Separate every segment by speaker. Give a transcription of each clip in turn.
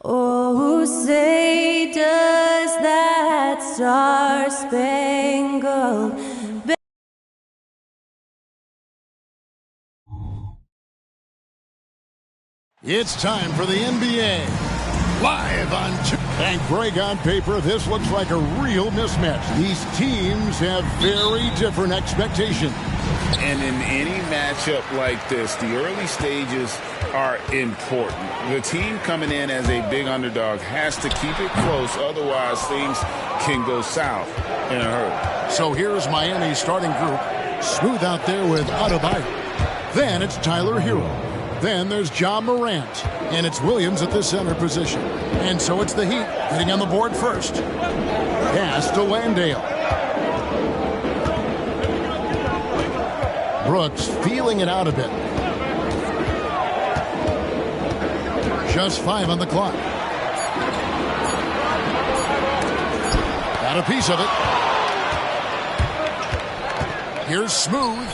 Speaker 1: Oh, say does that star-spangled banner.
Speaker 2: It's time for the NBA. Live on and Greg, on paper, this looks like a real mismatch. These teams have very different expectations.
Speaker 3: And in any matchup like this, the early stages are important. The team coming in as a big underdog has to keep it close, otherwise things can go south in a hurry.
Speaker 2: So here's Miami's starting group. Smooth out there with Adebayo. Then it's Tyler Hero. Then there's Ja Morant, and it's Williams at the center position. And so it's the Heat getting on the board first. Pass to Landale. Brooks feeling it out a bit. Just 5 on the clock. Got a piece of it. Here's Smooth.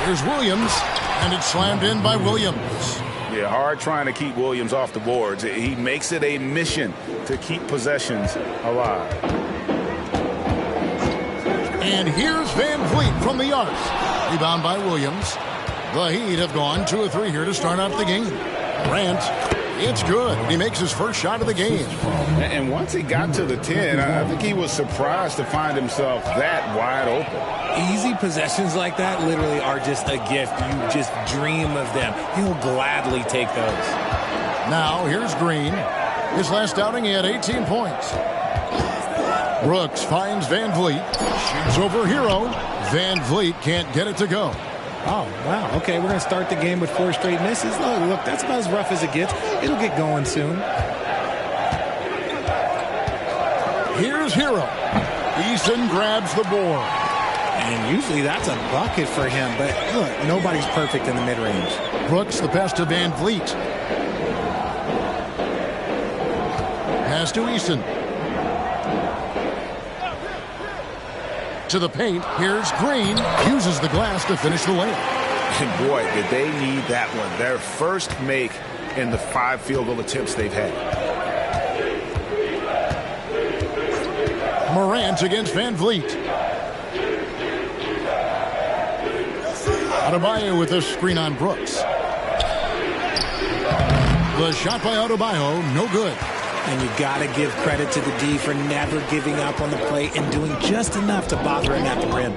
Speaker 2: Here's Williams. And it's slammed in by Williams.
Speaker 3: Yeah, hard trying to keep Williams off the boards. He makes it a mission to keep possessions alive.
Speaker 2: And here's Van Vliet from the arc. Rebound by Williams. The Heat have gone 2 of 3 here to start out the game. Morant, it's good. He makes his first shot of the game.
Speaker 3: And once he got to the 10, I think he was surprised to find himself that wide open.
Speaker 4: Easy possessions like that literally are just a gift. You just dream of them. He'll gladly take those.
Speaker 2: Now, here's Green. His last outing, he had 18 points. Brooks finds Van Vliet. Shoots over Hero. Van Vliet can't get it to go.
Speaker 4: Oh, wow. Okay, we're going to start the game with 4 straight misses. Oh, look, that's about as rough as it gets. It'll get going soon.
Speaker 2: Here's Hero. Eason grabs the board.
Speaker 4: And usually that's a bucket for him. But look, nobody's perfect in the mid-range.
Speaker 2: Brooks the pass to Van Vliet. Pass to Eason. To the paint. Here's Green. Uses the glass to finish the layup.
Speaker 3: And boy, did they need that one. Their first make in the 5 field goal attempts they've had.
Speaker 2: Morant against Van Vliet. Adebayo with a screen on Brooks. The shot by Adebayo, no good.
Speaker 4: And you got to give credit to the D for never giving up on the play and doing just enough to bother him at the rim.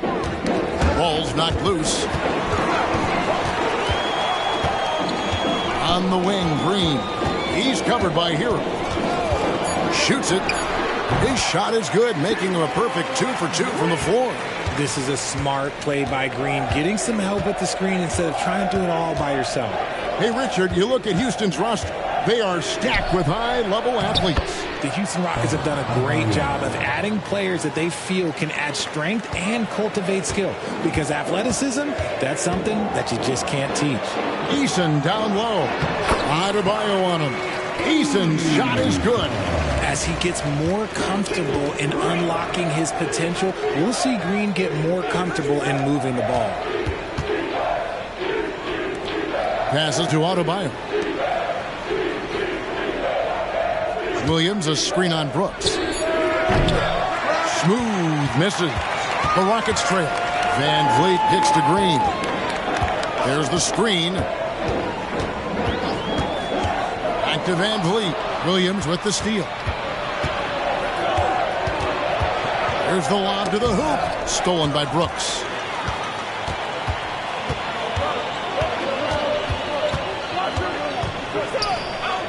Speaker 2: Ball's knocked loose. On the wing, Green. He's covered by Hero. Shoots it. His shot is good, making him a perfect 2 for 2 from the floor.
Speaker 4: This is a smart play by Green, getting some help with the screen instead of trying to do it all by yourself.
Speaker 2: Hey, Richard, you look at Houston's roster. They are stacked with high-level athletes.
Speaker 4: The Houston Rockets have done a great job of adding players that they feel can add strength and cultivate skill. Because athleticism, that's something that you just can't teach.
Speaker 2: Eason down low. Adebayo on him. Eason's shot is good.
Speaker 4: As he gets more comfortable in unlocking his potential, we'll see Green get more comfortable in moving the ball.
Speaker 2: Passes to Adebayo. Williams, a screen on Brooks. Smooth misses. The Rockets trail. Van Vliet kicks to Green. There's the screen. Back to Van Vliet. Williams with the steal. There's the lob to the hoop. Stolen by Brooks.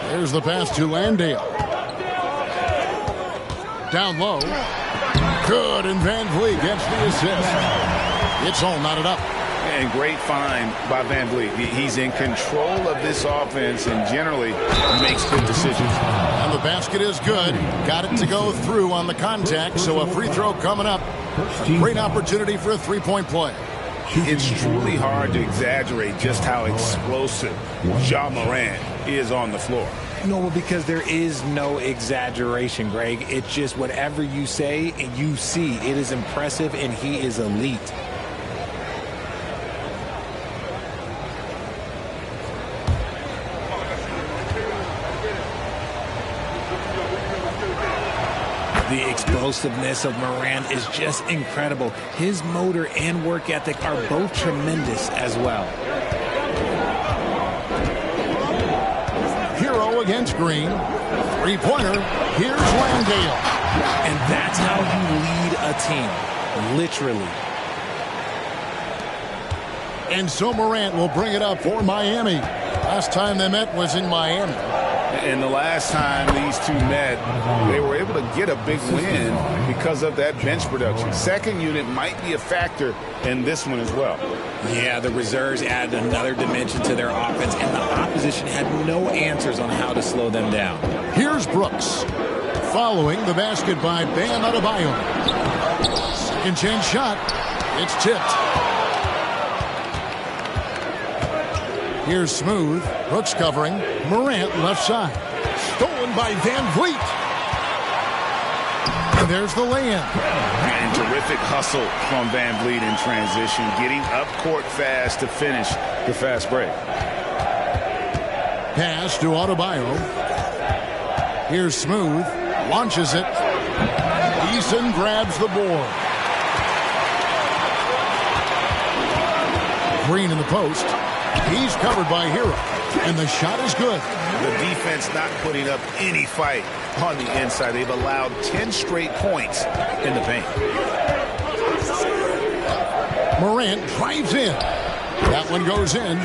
Speaker 2: There's the pass to Landale. Down low. Good, and Van Vliet gets the assist. It's all knotted up.
Speaker 3: And great find by Van Vliet. He's in control of this offense and generally makes good decisions.
Speaker 2: And the basket is good. Got it to go through on the contact, so a free throw coming up. A great opportunity for a three-point play.
Speaker 3: It's truly hard to exaggerate just how explosive Ja Morant is on the floor.
Speaker 4: No, because there is no exaggeration, Greg. It's just whatever you say and you see. It is impressive, and he is elite. explosiveness of Morant is just incredible. His motor and work ethic are both tremendous as well.
Speaker 2: Hero against Green. Three-pointer. Here's Landale.
Speaker 4: And that's how you lead a team, literally.
Speaker 2: And so Morant will bring it up for Miami. Last time they met was in Miami.
Speaker 3: And the last time these two met, they were able to get a big win because of that bench production. Second unit might be a factor in this one as well.
Speaker 4: Yeah, the reserves added another dimension to their offense, and the opposition had no answers on how to slow them down.
Speaker 2: Here's Brooks. Following the basket by Bam Adebayo. Second chance shot. It's tipped. Here's Smooth. Brooks covering. Morant left side. Stolen by Van Vliet. And there's the lay-in.
Speaker 3: And terrific hustle from Van Vliet in transition, getting up court fast to finish the fast break.
Speaker 2: Pass to Adebayo. Here's Smooth. Launches it. Eason grabs the board. Green in the post. He's covered by Hero. And the shot is good.
Speaker 3: The defense not putting up any fight on the inside. They've allowed 10 straight points in the paint.
Speaker 2: Morant drives in. That one goes in.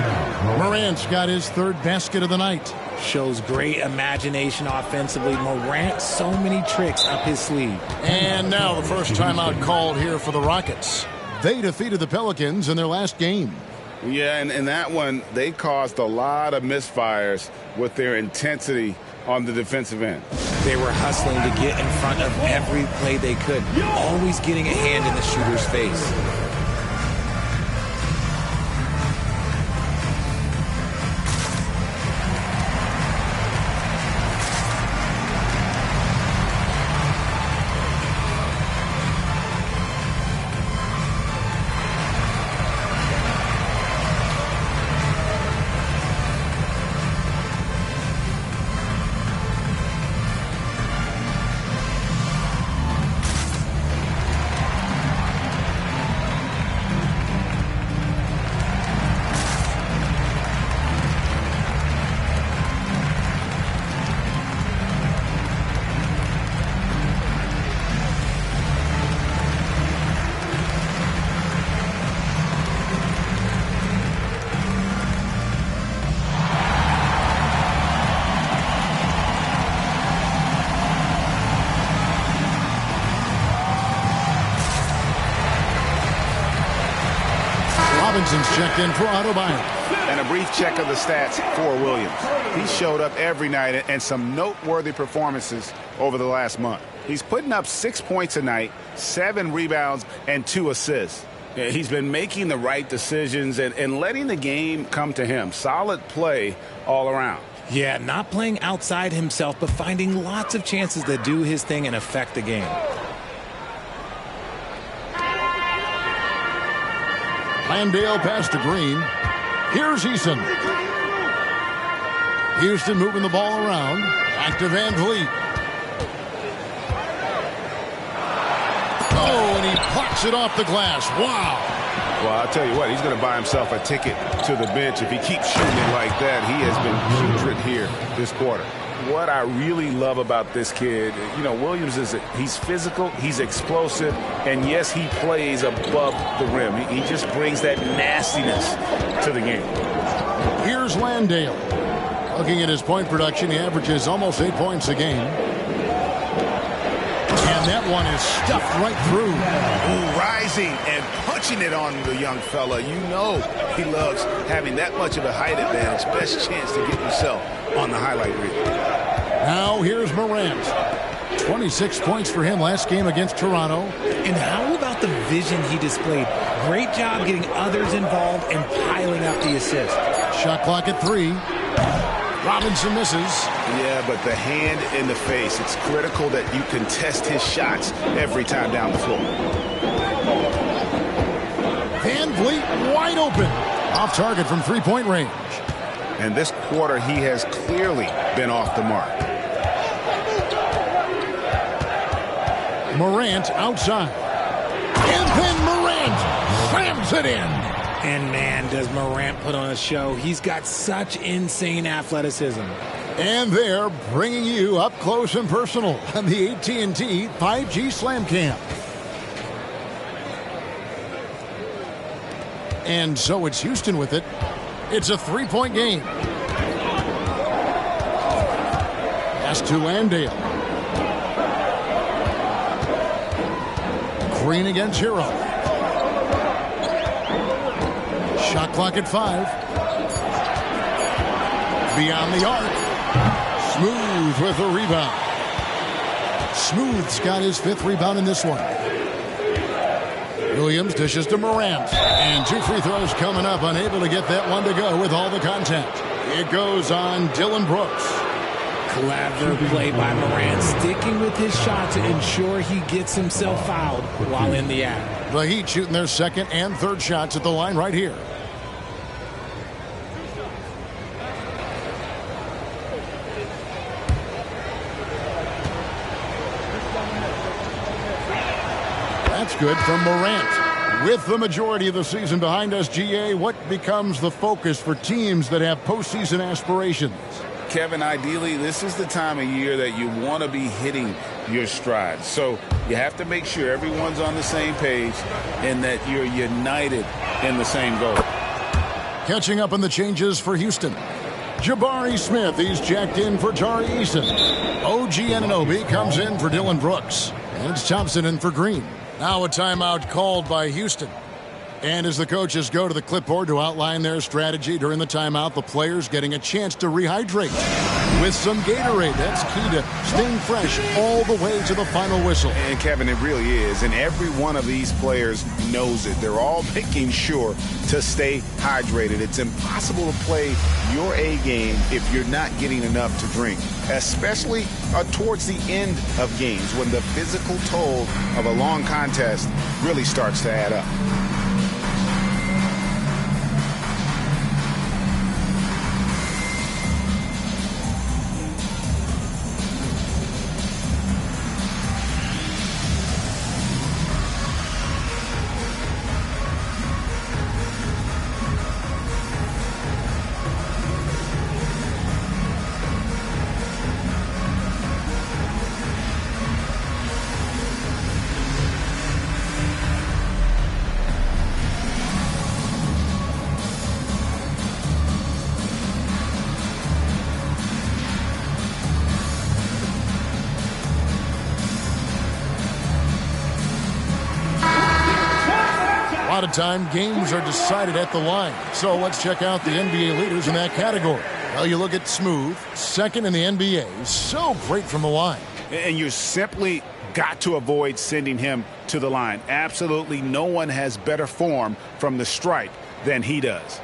Speaker 2: Morant's got his third basket of the night.
Speaker 4: Shows great imagination offensively. Morant, so many tricks up his sleeve.
Speaker 2: And now the first timeout called here for the Rockets. They defeated the Pelicans in their last game.
Speaker 3: Yeah, and in that one, they caused a lot of misfires with their intensity on the defensive end.
Speaker 4: They were hustling to get in front of every play they could, always getting a hand in the shooter's face.
Speaker 2: Robinson's checked in for Adebayo.
Speaker 3: And a brief check of the stats for Williams. He showed up every night and some noteworthy performances over the last month. He's putting up 6 points a night, 7 rebounds, and 2 assists. He's been making the right decisions and letting the game come to him. Solid play all around.
Speaker 4: Yeah, not playing outside himself, but finding lots of chances to do his thing and affect the game.
Speaker 2: Landale pass to Green. Here's Eason. Houston moving the ball around. Back to Van Vliet. Oh, and he plucks it off the glass. Wow.
Speaker 3: Well, I'll tell you what, he's going to buy himself a ticket to the bench if he keeps shooting it like that. He has been putrid here this quarter. What I really love about this kid, Williams he's physical, he's explosive, and yes, he plays above the rim. He just brings that nastiness to the game.
Speaker 2: Here's Landale. Looking at his point production, he averages almost 8 points a game. And that one is stuffed right through.
Speaker 3: Ooh, rising and punching it on the young fella. You know he loves having that much of a height advantage. Best chance to get himself on the highlight reel.
Speaker 2: Now here's Morant. 26 points for him last game against Toronto.
Speaker 4: And how about the vision he displayed? Great job getting others involved and piling up the assist.
Speaker 2: Shot clock at 3. Robinson misses.
Speaker 3: Yeah, but the hand in the face. It's critical that you contest his shots every time down the floor.
Speaker 2: Van Vliet wide open. Off target from three-point range.
Speaker 3: And this quarter, he has clearly been off the mark.
Speaker 2: Morant outside. And then Morant slams it in.
Speaker 4: And man, does Morant put on a show. He's got such insane athleticism.
Speaker 2: And they're bringing you up close and personal on the AT&T 5G Slam Cam. And so it's Houston with it. It's a three-point game. Pass to Landale. Green against Hero. Shot clock at 5. Beyond the arc. Smooth with a rebound. Smooth's got his 5th rebound in this one. Williams dishes to Morant. And 2 free throws coming up. Unable to get that one to go with all the contact. It goes on Dillon Brooks.
Speaker 4: Clever play by Morant, sticking with his shot to ensure he gets himself fouled while in the act.
Speaker 2: The Heat shooting their 2nd and 3rd shots at the line right here. That's good from Morant. With the majority of the season behind us, GA, what becomes the focus for teams that have postseason aspirations?
Speaker 3: Kevin, ideally, this is the time of year that you want to be hitting your stride. So you have to make sure everyone's on the same page and that you're united in the same goal.
Speaker 2: Catching up on the changes for Houston. Jabari Smith, he's jacked in for Tari Eason. OG Anunoby comes in for Dillon Brooks. And it's Thompson in for Green. Now a timeout called by Houston. And as the coaches go to the clipboard to outline their strategy during the timeout, the players getting a chance to rehydrate with some Gatorade. That's key to staying fresh all the way to the final whistle.
Speaker 3: And Kevin, it really is. And every one of these players knows it. They're all making sure to stay hydrated. It's impossible to play your A game if you're not getting enough to drink, especially towards the end of games when the physical toll of a long contest really starts to add up.
Speaker 2: A lot of time, games are decided at the line. So let's check out the NBA leaders in that category. Well, you look at Smooth, 2nd in the NBA. So great from the line.
Speaker 3: And you simply got to avoid sending him to the line. Absolutely no one has better form from the stripe than he does.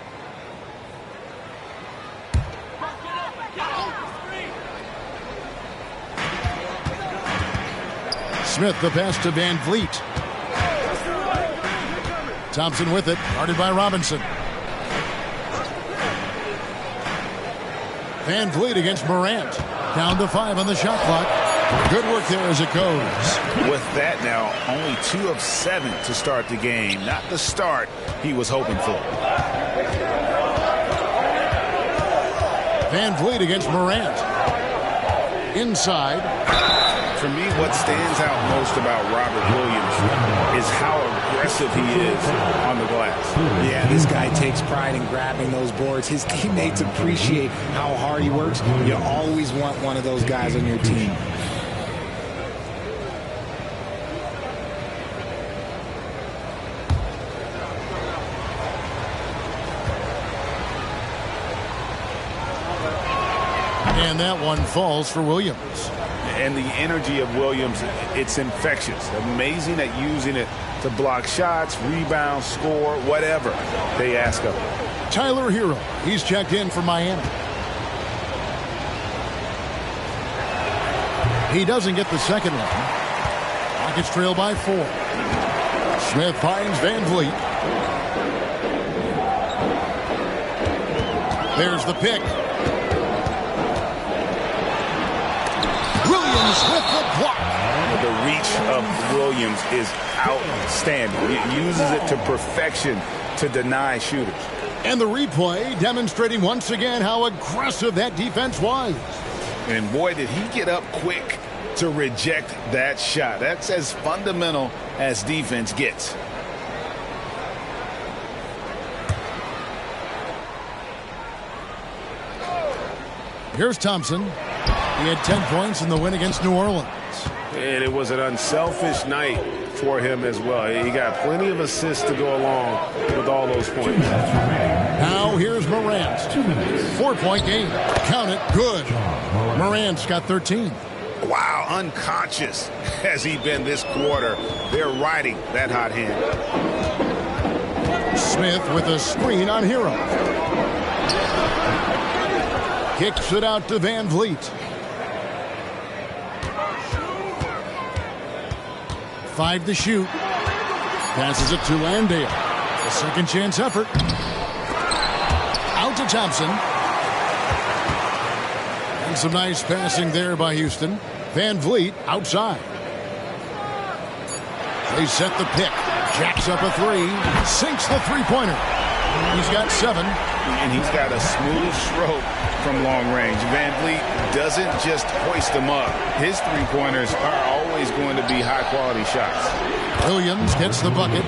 Speaker 2: Smith, the pass to Van Vliet. Thompson with it, guarded by Robinson. Van Vliet against Morant. Down to 5 on the shot clock. Good work there as it goes.
Speaker 3: With that now, only 2 of 7 to start the game. Not the start he was hoping for.
Speaker 2: Van Vliet against Morant. Inside.
Speaker 3: For me, what stands out most about Robert Williams is how aggressive he is on the glass.
Speaker 4: Yeah, this guy takes pride in grabbing those boards. His teammates appreciate how hard he works. You always want one of those guys on your team.
Speaker 2: And that one falls for Williams.
Speaker 3: And the energy of Williams, it's infectious. Amazing at using it to block shots, rebound, score, whatever they ask of him.
Speaker 2: Tyler Hero, he's checked in for Miami. He doesn't get the second one. Rockets trail by 4. Smith finds Van Vliet. There's the pick. Williams with the block.
Speaker 3: The reach of Williams is outstanding. He uses it to perfection to deny shooters.
Speaker 2: And the replay demonstrating once again how aggressive that defense was.
Speaker 3: And boy, did he get up quick to reject that shot. That's as fundamental as defense gets.
Speaker 2: Here's Thompson. He had 10 points in the win against New Orleans.
Speaker 5: And it was an unselfish night for him as well. He got plenty of assists to go along with all those points.
Speaker 2: Now here's Morant. 4-point game. Count it. Good. Morant's got 13.
Speaker 3: Wow, unconscious has he been this quarter. They're riding that hot hand.
Speaker 2: Smith with a screen on Hero. Kicks it out to Van Vliet. 5 to shoot. Passes it to Landale. A second chance effort. Out to Thompson. And some nice passing there by Houston. Van Vliet outside. They set the pick. Jacks up a three. Sinks the three-pointer. He's got 7.
Speaker 3: And he's got a smooth stroke from long range. Van Vliet doesn't just hoist them up. His three-pointers are always going to be high-quality shots.
Speaker 2: Williams gets the bucket.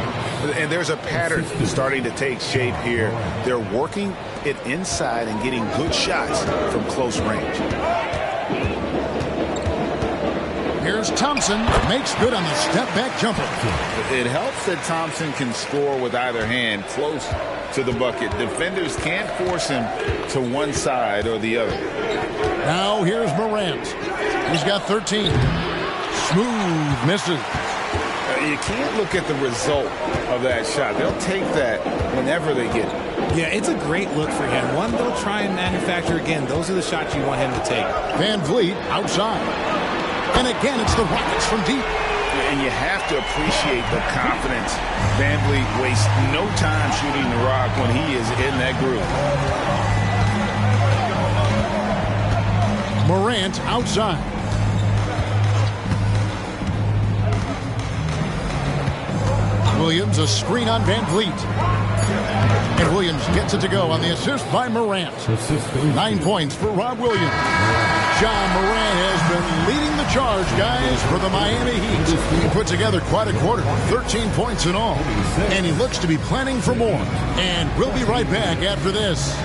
Speaker 3: And there's a pattern starting to take shape here. They're working it inside and getting good shots from close range.
Speaker 2: Here's Thompson. Makes good on the step-back jumper.
Speaker 3: It helps that Thompson can score with either hand close to the bucket. Defenders can't force him to one side or the other.
Speaker 2: Now here's Morant. He's got 13. Smooth misses.
Speaker 3: You can't look at the result of that shot. They'll take that whenever they get it.
Speaker 4: Yeah, it's a great look for him. One they'll try and manufacture again. Those are the shots you want him to take.
Speaker 2: Van Vliet outside. And again, it's the Rockets from deep.
Speaker 3: And you have to appreciate the confidence. Van Vliet wastes no time shooting the rock when he is in that group.
Speaker 2: Morant outside. Williams, a screen on Van Vliet. And Williams gets it to go on the assist by Morant. 9 points for Rob Williams. John Morant has been leading the charge, guys, for the Miami Heat. He put together quite a quarter, 13 points in all. And he looks to be planning for more. And we'll be right back after this.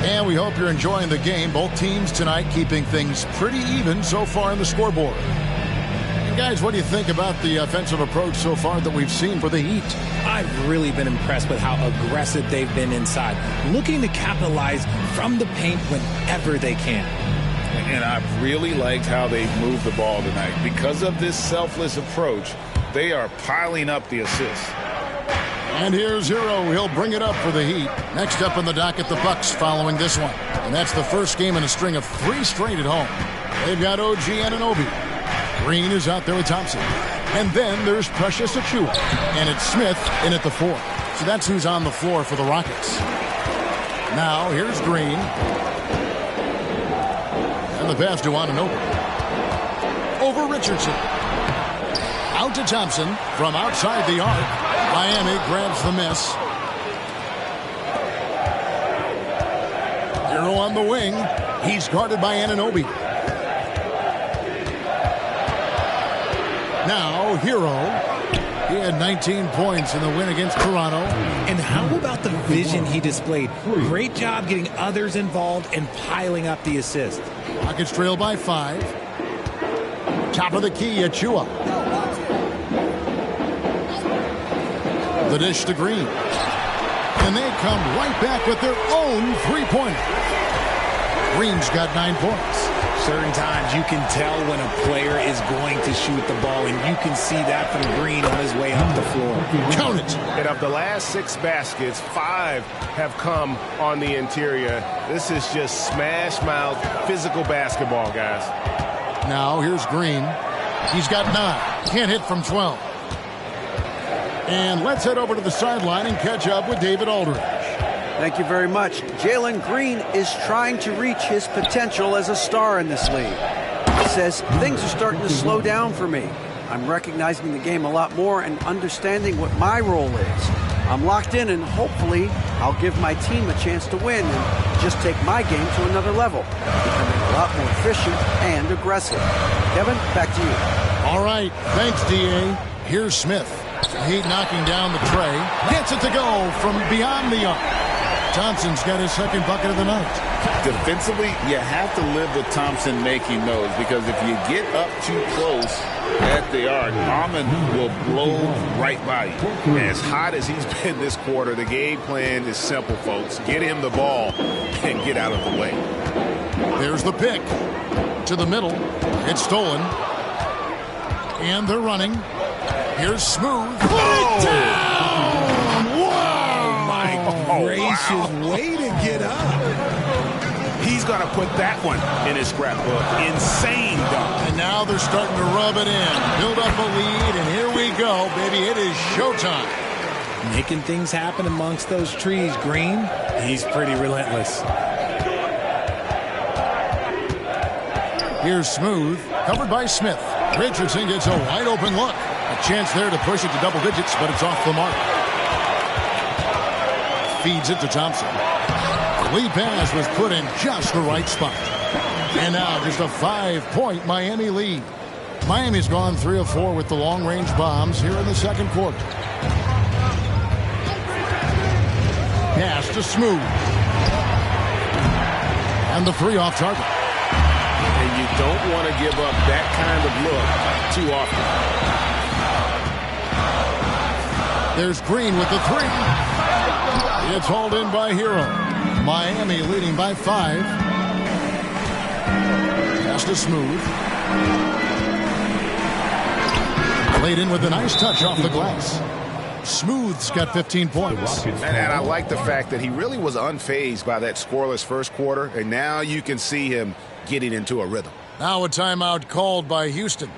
Speaker 2: And we hope you're enjoying the game. Both teams tonight keeping things pretty even so far in the scoreboard. And guys, what do you think about the offensive approach so far that we've seen for the Heat?
Speaker 4: I've really been impressed with how aggressive they've been inside, looking to capitalize from the paint whenever they can.
Speaker 3: And I've really liked how they've moved the ball tonight. Because of this selfless approach, they are piling up the assists.
Speaker 2: And here's Hero. He'll bring it up for the Heat. Next up in the docket, the Bucks following this one. And that's the first game in a string of 3 straight at home. They've got OG Anunoby. Green is out there with Thompson. And then there's Precious Achiuwa. And it's Smith in at the 4. So that's who's on the floor for the Rockets. Now here's Green. And the pass to Anunoby. Over Richardson. Out to Thompson from outside the arc. Miami grabs the miss. Hero on the wing. He's guarded by Anunoby. Now Hero. He had 19 points in the win against Toronto.
Speaker 4: And how about the vision he displayed? Great job getting others involved and piling up the assist.
Speaker 2: Rockets trail by 5. Top of the key, Achiuwa. The dish to Green. And they come right back with their own three-pointer. Green's got 9 points.
Speaker 4: Certain times you can tell when a player is going to shoot the ball, and you can see that from Green on his way up the floor.
Speaker 2: Count it.
Speaker 5: And of the last 6 baskets, 5 have come on the interior. This is just smash-mouth physical basketball, guys.
Speaker 2: Now here's Green. He's got 9. Can't hit from 12. And let's head over to the sideline and catch up with David Aldridge.
Speaker 6: Thank you very much. Jalen Green is trying to reach his potential as a star in this league. He says, things are starting to slow down for me. I'm recognizing the game a lot more and understanding what my role is. I'm locked in, and hopefully I'll give my team a chance to win and just take my game to another level, becoming a lot more efficient and aggressive. Kevin, back to you.
Speaker 2: All right. Thanks, D.A. Here's Smith. Heat knocking down the tray. Gets it to go from beyond the arc. Thompson's got his second bucket of the night.
Speaker 3: Defensively, you have to live with Thompson making those, because if you get up too close at the arc, Almond will blow right by you. As hot as he's been this quarter, the game plan is simple, folks. Get him the ball and get out of the way.
Speaker 2: There's the pick. To the middle. It's stolen. And they're running. Here's Smooth. Put it down!
Speaker 4: Gracious,
Speaker 3: wow.
Speaker 4: Way to get up.
Speaker 3: He's going to put that one in his scrapbook. Insane dunk.
Speaker 2: And now they're starting to rub it in. Build up a lead, and here we go, baby. It is showtime.
Speaker 4: Making things happen amongst those trees, Green. He's pretty relentless.
Speaker 2: Here's Smooth, covered by Smith. Richardson gets a wide open look. A chance there to push it to double digits, but it's off the mark. Feeds it to Thompson. The lead pass was put in just the right spot. And now just a 5-point Miami lead. Miami's gone 3 of 4 with the long-range bombs here in the second quarter. Pass to Smooth. And the 3 off target.
Speaker 3: And you don't want to give up that kind of look too often.
Speaker 2: There's Green with the 3. It's hauled in by Hero. Miami leading by 5. Pass to Smooth. Laid in with a nice touch off the glass. Smooth's got 15 points.
Speaker 3: And I like the fact that he really was unfazed by that scoreless first quarter, and now you can see him getting into a rhythm.
Speaker 2: Now a timeout called by Houston.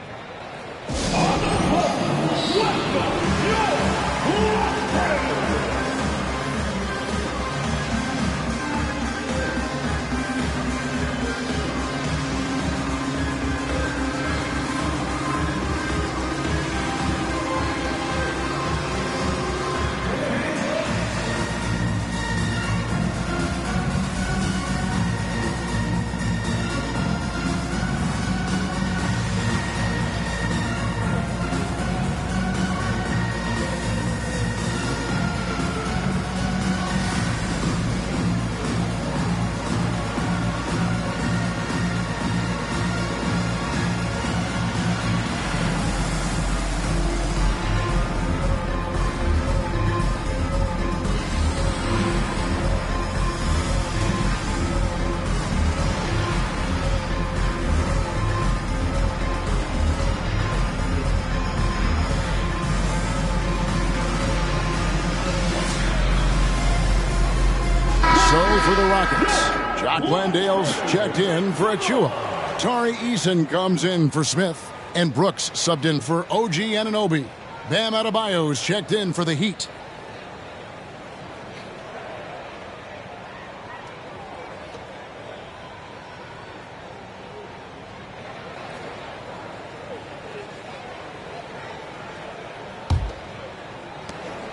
Speaker 2: For the Rockets, Jock Landale's checked in for Achua. Tari Eason comes in for Smith. And Brooks subbed in for OG Anunoby. Bam Adebayo's checked in for the Heat.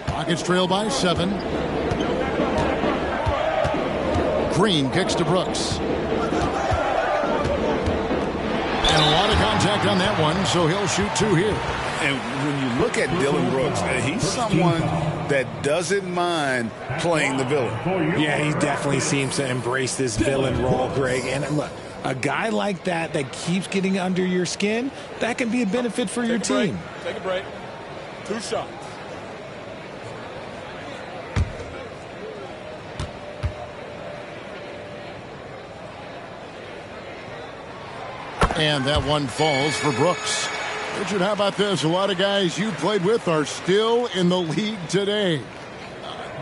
Speaker 2: Rockets trail by 7. Green kicks to Brooks. And a lot of contact on that one, so he'll shoot 2 here.
Speaker 3: And when you look at Dylan Brooks, he's someone that doesn't mind playing the villain.
Speaker 4: Yeah, he definitely seems to embrace this villain role, Greg. And look, a guy like that keeps getting under your skin, that can be a benefit for your team.
Speaker 7: Take a break. 2 shots.
Speaker 2: And that one falls for Brooks. Richard, how about this? A lot of guys you played with are still in the league today.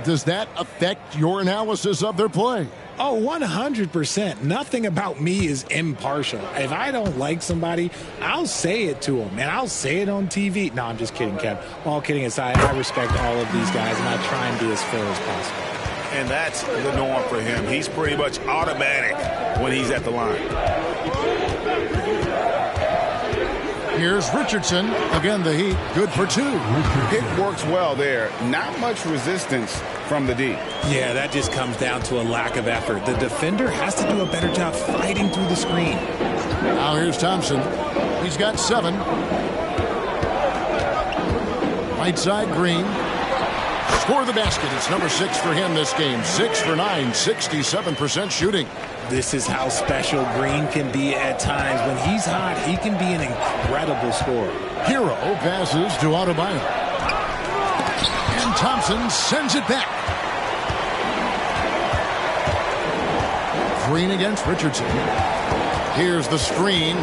Speaker 2: Does that affect your analysis of their play?
Speaker 4: Oh, 100%. Nothing about me is impartial. If I don't like somebody, I'll say it to them, and I'll say it on TV. No, I'm just kidding, Kev. All kidding aside, I respect all of these guys, and I try and be as fair as possible.
Speaker 3: And that's the norm for him. He's pretty much automatic when he's at the line.
Speaker 2: Here's Richardson. Again, the Heat, good for 2.
Speaker 3: It works well there. Not much resistance from the D.
Speaker 4: Yeah, that just comes down to a lack of effort. The defender has to do a better job fighting through the screen.
Speaker 2: Now here's Thompson. He's got 7. Right side, Green. Score the basket. It's number 6 for him this game. 6 for 9, 67% shooting.
Speaker 4: This is how special Green can be at times. When he's hot, he can be an incredible scorer.
Speaker 2: Hero passes to Adebayo. And Thompson sends it back. Green against Richardson. Here's the screen.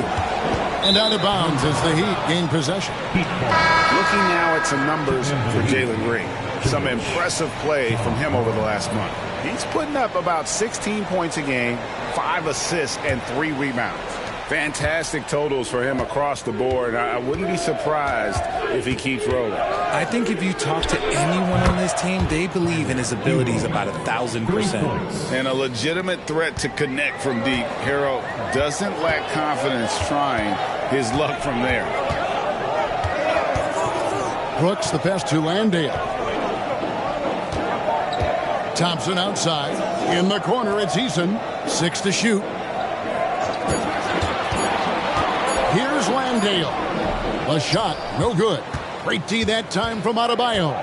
Speaker 2: And out of bounds as the Heat gain possession.
Speaker 3: Looking now at some numbers for Jalen Green. Some impressive play from him over the last month. He's putting up about 16 points a game, 5 assists, and 3 rebounds. Fantastic totals for him across the board. I wouldn't be surprised if he keeps rolling.
Speaker 4: I think if you talk to anyone on this team, they believe in his abilities about 1,000%.
Speaker 3: And a legitimate threat to connect from deep. Hero doesn't lack confidence trying his luck from there.
Speaker 2: Brooks, the pass to Landale. Thompson outside. In the corner, it's Eason. 6 to shoot. Here's Landale. A shot, no good. Great D that time from Adebayo.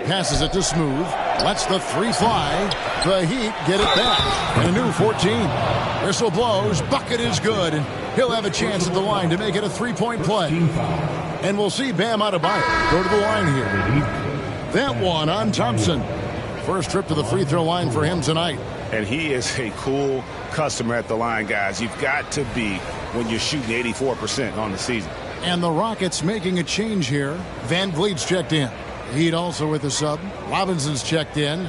Speaker 2: Passes it to Smooth. Lets the 3 fly. The Heat get it back. And a new 14. Whistle blows. Bucket is good. And he'll have a chance at the line to make it a 3-point play. And we'll see Bam Adebayo go to the line here. That one on Thompson. First trip to the free throw line for him tonight.
Speaker 3: And he is a cool customer at the line, guys. You've got to be when you're shooting 84% on the season.
Speaker 2: And the Rockets making a change here. Van Vliet's checked in. Heat also with a sub. Robinson's checked in.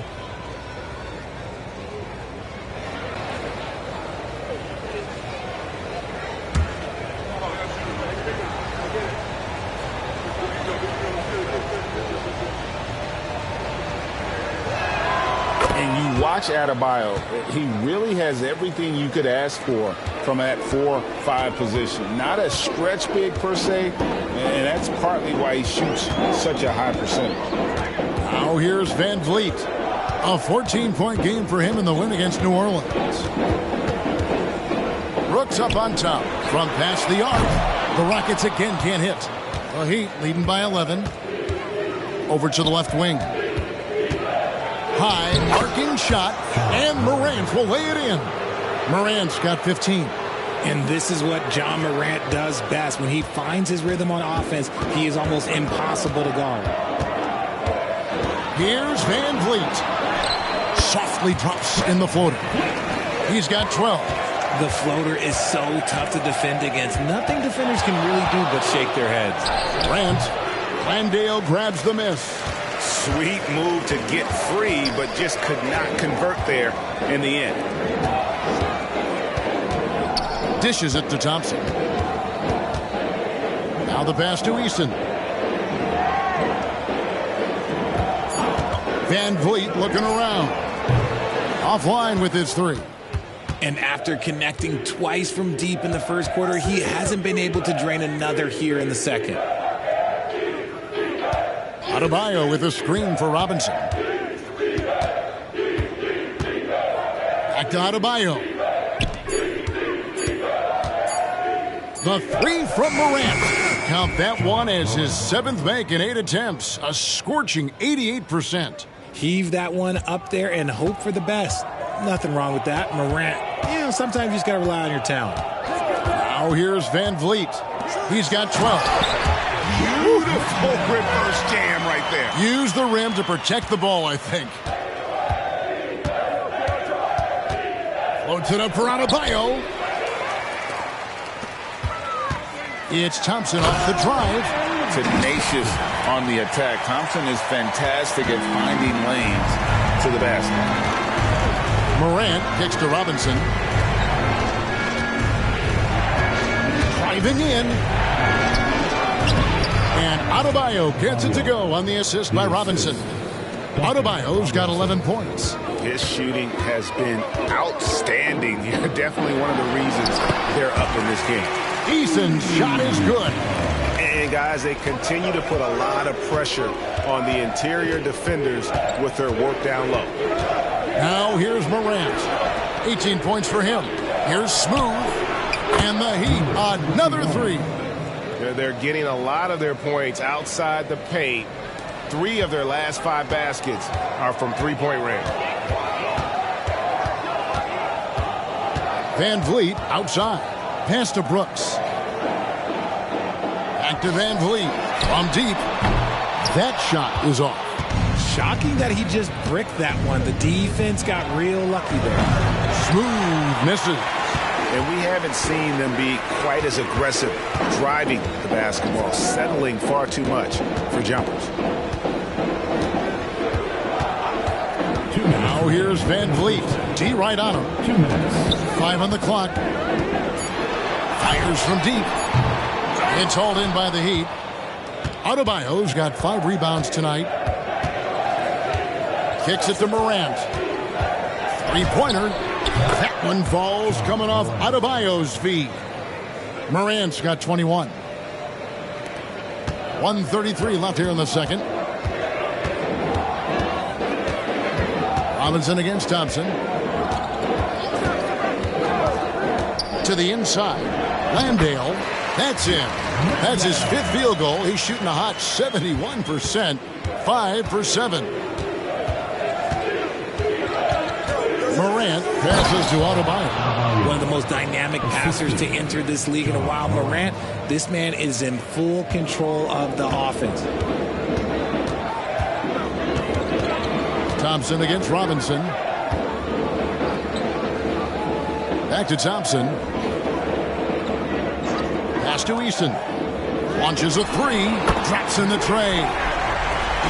Speaker 3: Watch Adebayo. He really has everything you could ask for from that 4-5 position. Not a stretch big per se, and that's partly why he shoots such a high percentage.
Speaker 2: Now here's Van Vliet. A 14-point game for him in the win against New Orleans. Brooks up on top from past the arc. The Rockets again can't hit. The Heat leading by 11. Over to the left wing. High arcing shot, and Morant will lay it in. Morant's got 15.
Speaker 4: And this is what John Morant does best. When he finds his rhythm on offense, he is almost impossible to guard.
Speaker 2: Here's Van Vliet. Softly drops in the floater. He's got 12.
Speaker 4: The floater is so tough to defend against. Nothing defenders can really do but shake their heads.
Speaker 2: Landale grabs the miss.
Speaker 3: Sweet move to get free, but just could not convert there in the end.
Speaker 2: Dishes it to Thompson. Now the pass to Eason. Van Vliet looking around. Offline with his 3.
Speaker 4: And after connecting twice from deep in the first quarter, he hasn't been able to drain another here in the second.
Speaker 2: Adebayo with a screen for Robinson. Back to Adebayo. The 3 from Morant. Count that one as his 7th make in 8 attempts. A scorching 88%.
Speaker 4: Heave that one up there and hope for the best. Nothing wrong with that. Morant, sometimes you just got to rely on your talent.
Speaker 2: Now here's Van Vliet. He's got 12.
Speaker 3: Beautiful reverse jam right there.
Speaker 2: Use the rim to protect the ball, I think. Floats it up for Adebayo. It's Thompson off the drive.
Speaker 3: Tenacious on the attack. Thompson is fantastic at finding lanes to the basket.
Speaker 2: Morant kicks to Robinson. Driving in. And Adebayo gets it to go on the assist by Robinson. Adebayo's got 11 points.
Speaker 5: His shooting has been outstanding. Definitely one of the reasons they're up in this game.
Speaker 2: Eason's shot is good.
Speaker 5: And guys, they continue to put a lot of pressure on the interior defenders with their work down low.
Speaker 2: Now here's Morant. 18 points for him. Here's Smooth. And the Heat, another three.
Speaker 5: They're getting a lot of their points outside the paint. 3 of their last 5 baskets are from three-point range.
Speaker 2: Van Vliet outside. Pass to Brooks. Back to Van Vliet. From deep. That shot is off.
Speaker 4: Shocking that he just bricked that one. The defense got real lucky there.
Speaker 2: Smooth misses.
Speaker 5: And we haven't seen them be quite as aggressive driving the basketball, settling far too much for jumpers.
Speaker 2: Now here's Van Vliet. D right on him.
Speaker 1: 2 minutes.
Speaker 2: 5 on the clock. Fires from deep. It's hauled in by the Heat. Adebayo's got 5 rebounds tonight. Kicks it to Morant. 3-pointer. That one falls coming off Adebayo's feet. Morant's got 21. 1:33 left here in the second. Robinson against Thompson. To the inside. Landale. That's in. That's his 5th field goal. He's shooting a hot 71%. 5 for 7. Morant passes to Adebayo.
Speaker 4: One of the most dynamic passers to enter this league in a while. Morant, this man is in full control of the offense.
Speaker 2: Thompson against Robinson. Back to Thompson. Pass to Eason. Launches a 3. Drops in the tray.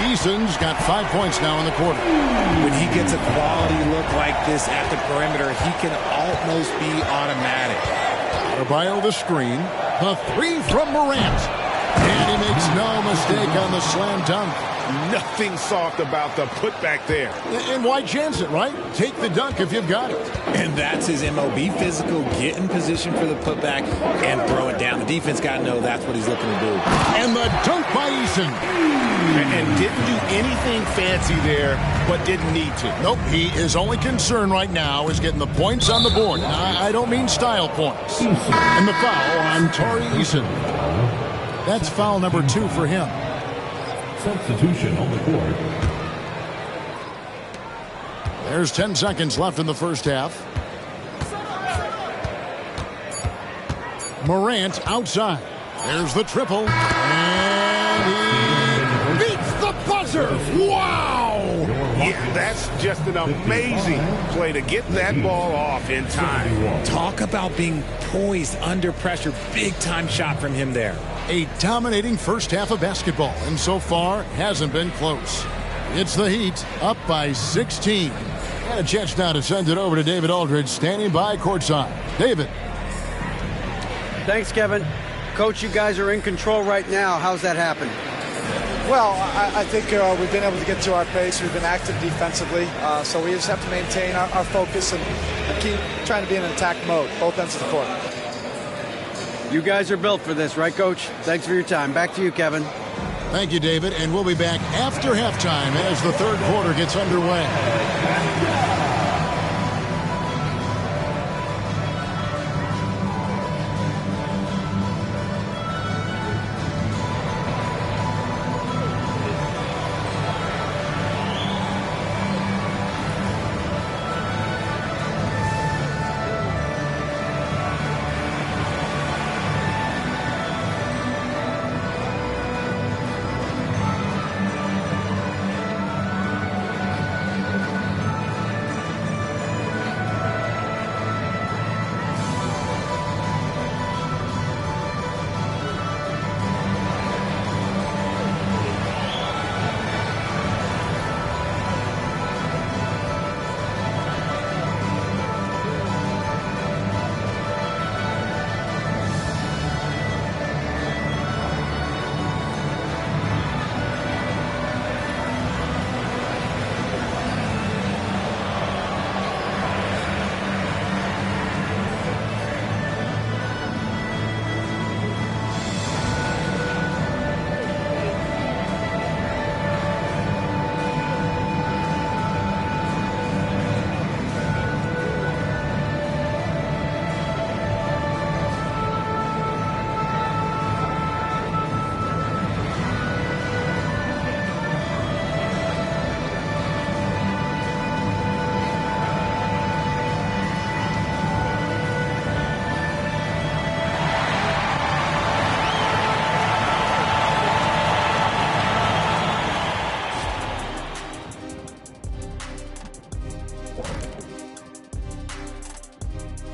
Speaker 2: Eason's got 5 points now in the quarter.
Speaker 4: When he gets a quality look like this at the perimeter, he can almost be automatic.
Speaker 2: Adebayo the screen. The 3 from Morant. And he makes no mistake on the slam dunk.
Speaker 5: Nothing soft about the putback there.
Speaker 2: And why chance it, right? Take the dunk if you've got it.
Speaker 4: And that's his MO. Be physical, get in position for the putback, and throw it down. The defense got to know that's what he's looking to do.
Speaker 2: And the dunk by Eason.
Speaker 5: And didn't do anything fancy there, but didn't need to.
Speaker 2: Nope, his only concern right now is getting the points on the board. I don't mean style points. And the foul on Tari Eason. That's foul number 2 for him.
Speaker 1: Substitution on the court.
Speaker 2: There's 10 seconds left in the first half. Morant outside. There's the triple. And he beats the buzzer. Wow!
Speaker 5: Yeah, that's just an amazing play to get that ball off in time.
Speaker 4: Talk about being poised under pressure. Big time shot from him there.
Speaker 2: A dominating first half of basketball, and so far hasn't been close. It's the Heat up by 16. And a chance now to send it over to David Aldridge, standing by courtside. David.
Speaker 6: Thanks, Kevin. Coach, you guys are in control right now. How's that happen?
Speaker 7: Well, I think we've been able to get to our pace. We've been active defensively, so we just have to maintain our focus and keep trying to be in an attack mode, both ends of the court.
Speaker 6: You guys are built for this, right, Coach? Thanks for your time. Back to you, Kevin.
Speaker 2: Thank you, David. And we'll be back after halftime as the third quarter gets underway.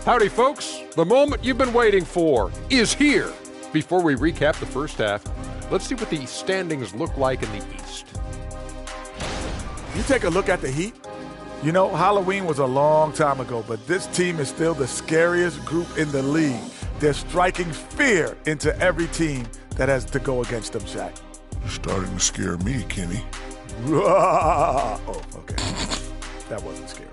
Speaker 8: Howdy, folks. The moment you've been waiting for is here. Before we recap the first half, let's see what the standings look like in the East.
Speaker 9: You take a look at the Heat. You know, Halloween was a long time ago, but this team is still the scariest group in the league. They're striking fear into every team that has to go against them, Shaq.
Speaker 10: You're starting to scare me, Kenny.
Speaker 9: Oh, okay. That wasn't scary.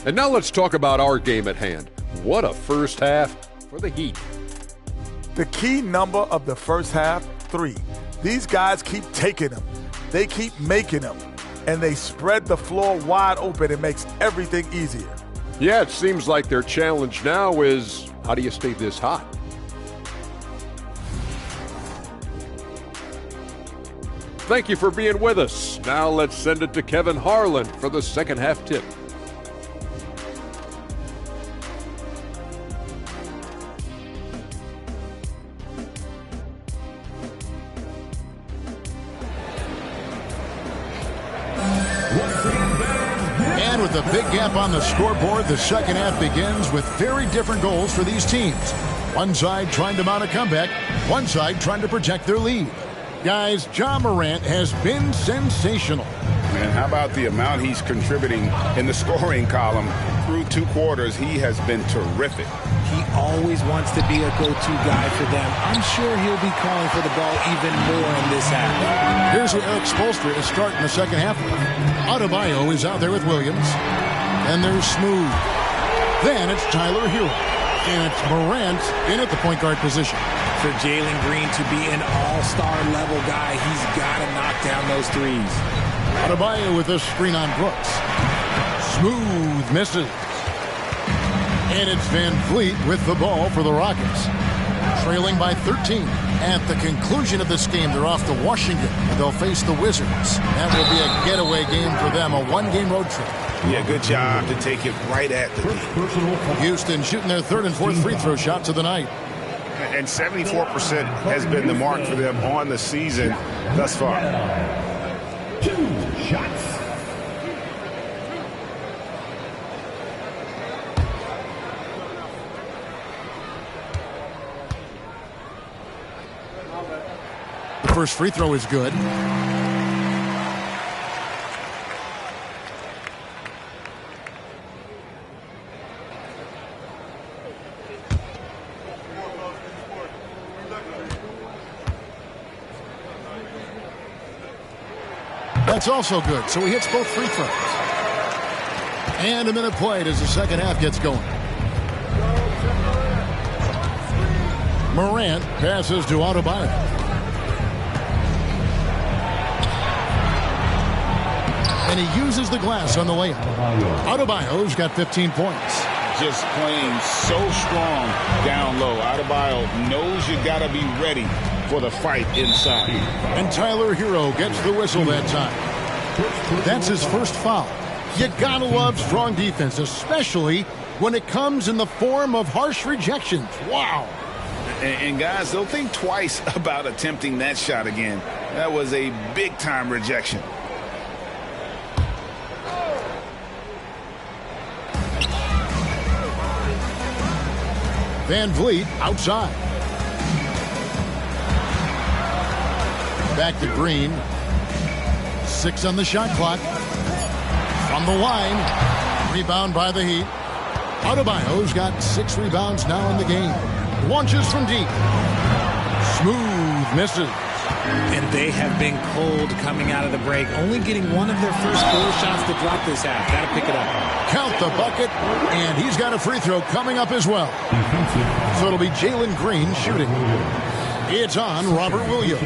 Speaker 8: And now let's talk about our game at hand. What a first half for the Heat.
Speaker 9: The key number of the first half, 3. These guys keep taking them. They keep making them. And they spread the floor wide open. It makes everything easier.
Speaker 8: Yeah, it seems like their challenge now is, how do you stay this hot? Thank you for being with us. Now let's send it to Kevin Harlan for the second half tip.
Speaker 2: And with a big gap on the scoreboard, the second half begins with very different goals for these teams. One side trying to mount a comeback, one side trying to protect their lead. Guys, Ja Morant has been sensational.
Speaker 3: Man, how about the amount he's contributing in the scoring column? Through 2 quarters, he has been terrific.
Speaker 4: He always wants to be a go-to guy for them. I'm sure he'll be calling for the ball even more in this half.
Speaker 2: Here's who Eric Spoelstra is starting the second half with. Adebayo is out there with Williams. And there's Smooth. Then it's Tyler Hero. And it's Morant in at the point guard position.
Speaker 4: For Jalen Green to be an all-star level guy, he's got to knock down those threes.
Speaker 2: Adebayo with a screen on Brooks. Smooth misses. And it's Van Vliet with the ball for the Rockets. Trailing by 13. At the conclusion of this game, they're off to Washington, and they'll face the Wizards. That will be a getaway game for them, a one-game road trip.
Speaker 5: Yeah, good job to take it right at the knee.
Speaker 2: Houston shooting their third and fourth free throw shots of the night.
Speaker 5: And 74% has been the mark for them on the season thus far.
Speaker 1: 2 shots.
Speaker 2: The first free throw is good. That's also good. So he hits both free throws. And a minute played as the second half gets going. Morant passes to Adebayo. And he uses the glass on the layup. Adebayo's got 15 points.
Speaker 3: Just playing so strong down low. Adebayo knows you got to be ready for the fight inside.
Speaker 2: And Tyler Hero gets the whistle that time. That's his first foul. You gotta love strong defense, especially when it comes in the form of harsh rejections. Wow.
Speaker 3: And guys, they'll think twice about attempting that shot again. That was a big-time rejection.
Speaker 2: Van Vliet outside. Back to Green. 6 on the shot clock. From the line. Rebound by the Heat. Adebayo's got 6 rebounds now in the game. Launches from deep. Smooth misses.
Speaker 4: And they have been cold coming out of the break. Only getting one of their first 4 shots to drop this half. Got to pick it up.
Speaker 2: Count the bucket. And he's got a free throw coming up as well. So it'll be Jalen Green shooting. It's on Robert Williams.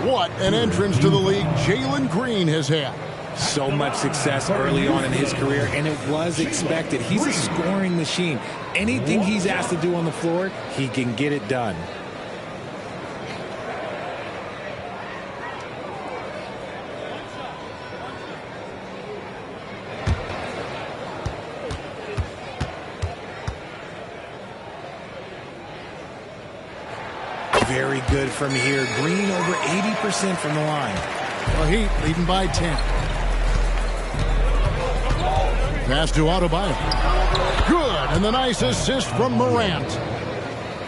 Speaker 2: What an entrance to the league Jalen Green has had.
Speaker 4: So much success early on in his career, and it was expected. He's a scoring machine. Anything he's asked to do on the floor, he can get it done. Very good from here. Green over 80% from the line.
Speaker 2: The Heat leading by 10. Pass to Adebayo. Good, and the nice assist from Morant.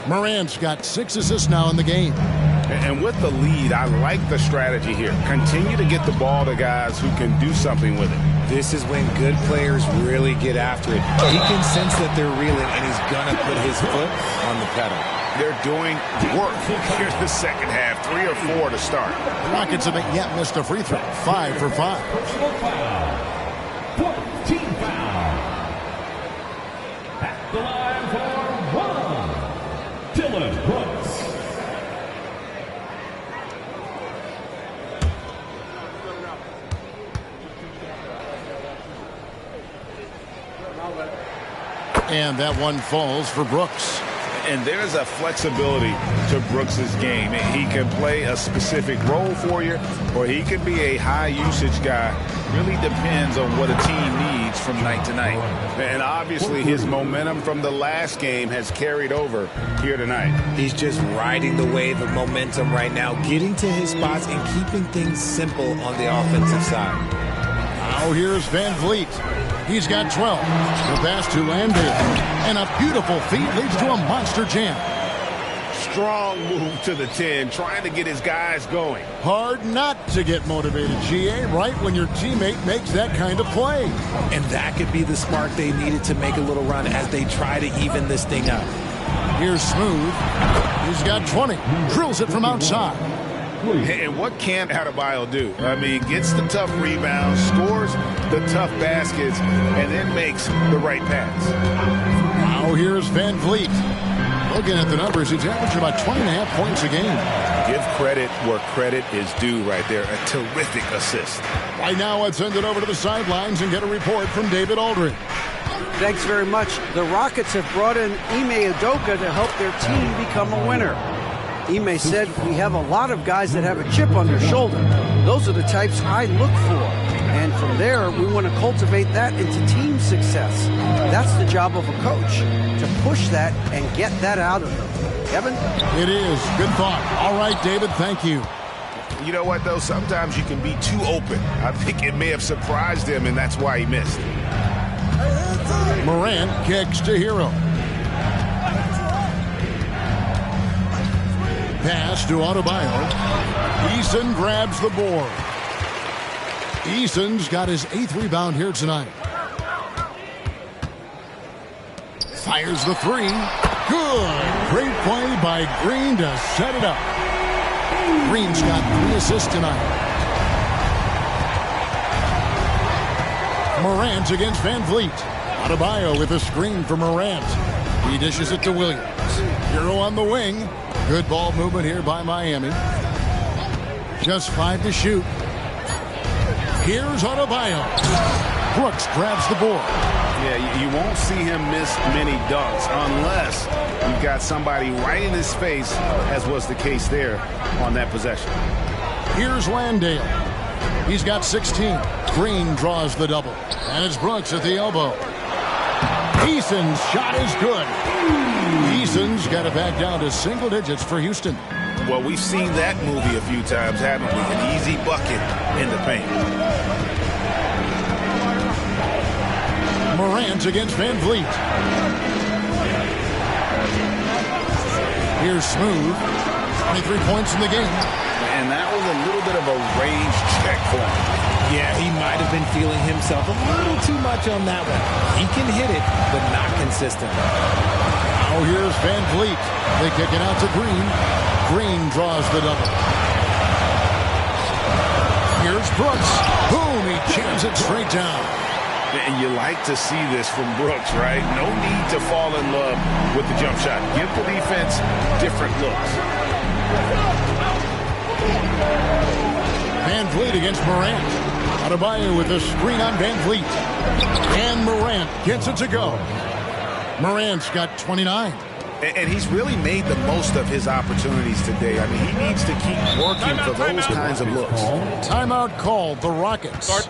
Speaker 2: Morant's got 6 assists now in the game.
Speaker 3: And with the lead, I like the strategy here. Continue to get the ball to guys who can do something with it.
Speaker 4: This is when good players really get after it. He can sense that they're reeling, and he's going to put his foot on the pedal.
Speaker 3: They're doing work here in the second half. 3 or 4 to start.
Speaker 2: The Rockets haven't yet missed a free throw. 5 for 5.
Speaker 1: 14 foul. At the line for 1, Dylan Brooks.
Speaker 2: And that one falls for Brooks.
Speaker 3: And there's a flexibility to Brooks's game. He can play a specific role for you, or he can be a high-usage guy. Really depends on what a team needs from night to night. And obviously his momentum from the last game has carried over here tonight.
Speaker 4: He's just riding the wave of momentum right now, getting to his spots and keeping things simple on the offensive side.
Speaker 2: Now here's Van Vliet. He's got 12. The pass to Landale. And a beautiful feed leads to a monster jam.
Speaker 3: Strong move to the 10, trying to get his guys going.
Speaker 2: Hard not to get motivated, GA, right when your teammate makes that kind of play.
Speaker 4: And that could be the spark they needed to make a little run as they try to even this thing up.
Speaker 2: Here's Smooth. He's got 20. Drills it from outside.
Speaker 3: And what can Adebayo do? I mean, gets the tough rebounds, scores the tough baskets, and then makes the right pass.
Speaker 2: Now here's Van Vliet. Looking at the numbers, he's averaging about 20.5 points a game.
Speaker 3: Give credit where credit is due right there. A terrific assist.
Speaker 2: Right now, let's send it over to the sidelines and get a report from David Aldridge.
Speaker 6: Thanks very much. The Rockets have brought in Ime Udoka to help their team become a winner. Ime said, "We have a lot of guys that have a chip on their shoulder. Those are the types I look for. And from there, we want to cultivate that into team success. That's the job of a coach, to push that and get that out of them." Kevin?
Speaker 2: It is. Good thought. All right, David, thank you.
Speaker 3: You know what, though? Sometimes you can be too open. I think it may have surprised him, and that's why he missed.
Speaker 2: Morant kicks to Hero. Pass to Adebayo. Eason grabs the board. Eason's got his 8th rebound here tonight. Fires the 3. Good. Great play by Green to set it up. Green's got 3 assists tonight. Morant against Van Vliet. Adebayo with a screen for Morant. He dishes it to Williams. Hero on the wing. Good ball movement here by Miami. Just 5 to shoot. Here's Adebayo. Brooks grabs the board.
Speaker 3: Yeah, you won't see him miss many dunks unless you've got somebody right in his face, as was the case there on that possession.
Speaker 2: Here's Landale. He's got 16. Green draws the double. And it's Brooks at the elbow. Eason's shot is good. Eason's got it back down to single digits for Houston.
Speaker 3: Well, we've seen that movie a few times, haven't we? An easy bucket in the paint.
Speaker 2: Morant against Van Vliet. Here's Smooth. 23 points in the game.
Speaker 3: And that was a little bit of a range check for him.
Speaker 4: Yeah, he might have been feeling himself a little too much on that one. He can hit it, but not consistently.
Speaker 2: Now here's Van Vliet. They kick it out to Green. Green draws the double. Here's Brooks. Boom, he jams it straight down.
Speaker 3: And you like to see this from Brooks, right? No need to fall in love with the jump shot. Give the defense different looks.
Speaker 2: Van Vliet against Morant. Adebayo with a screen on Van Vliet. And Morant gets it to go. Morant's got 29.
Speaker 3: And he's really made the most of his opportunities today. I mean, he needs to keep working for those kinds of looks.
Speaker 2: Timeout called. The Rockets.
Speaker 1: Start.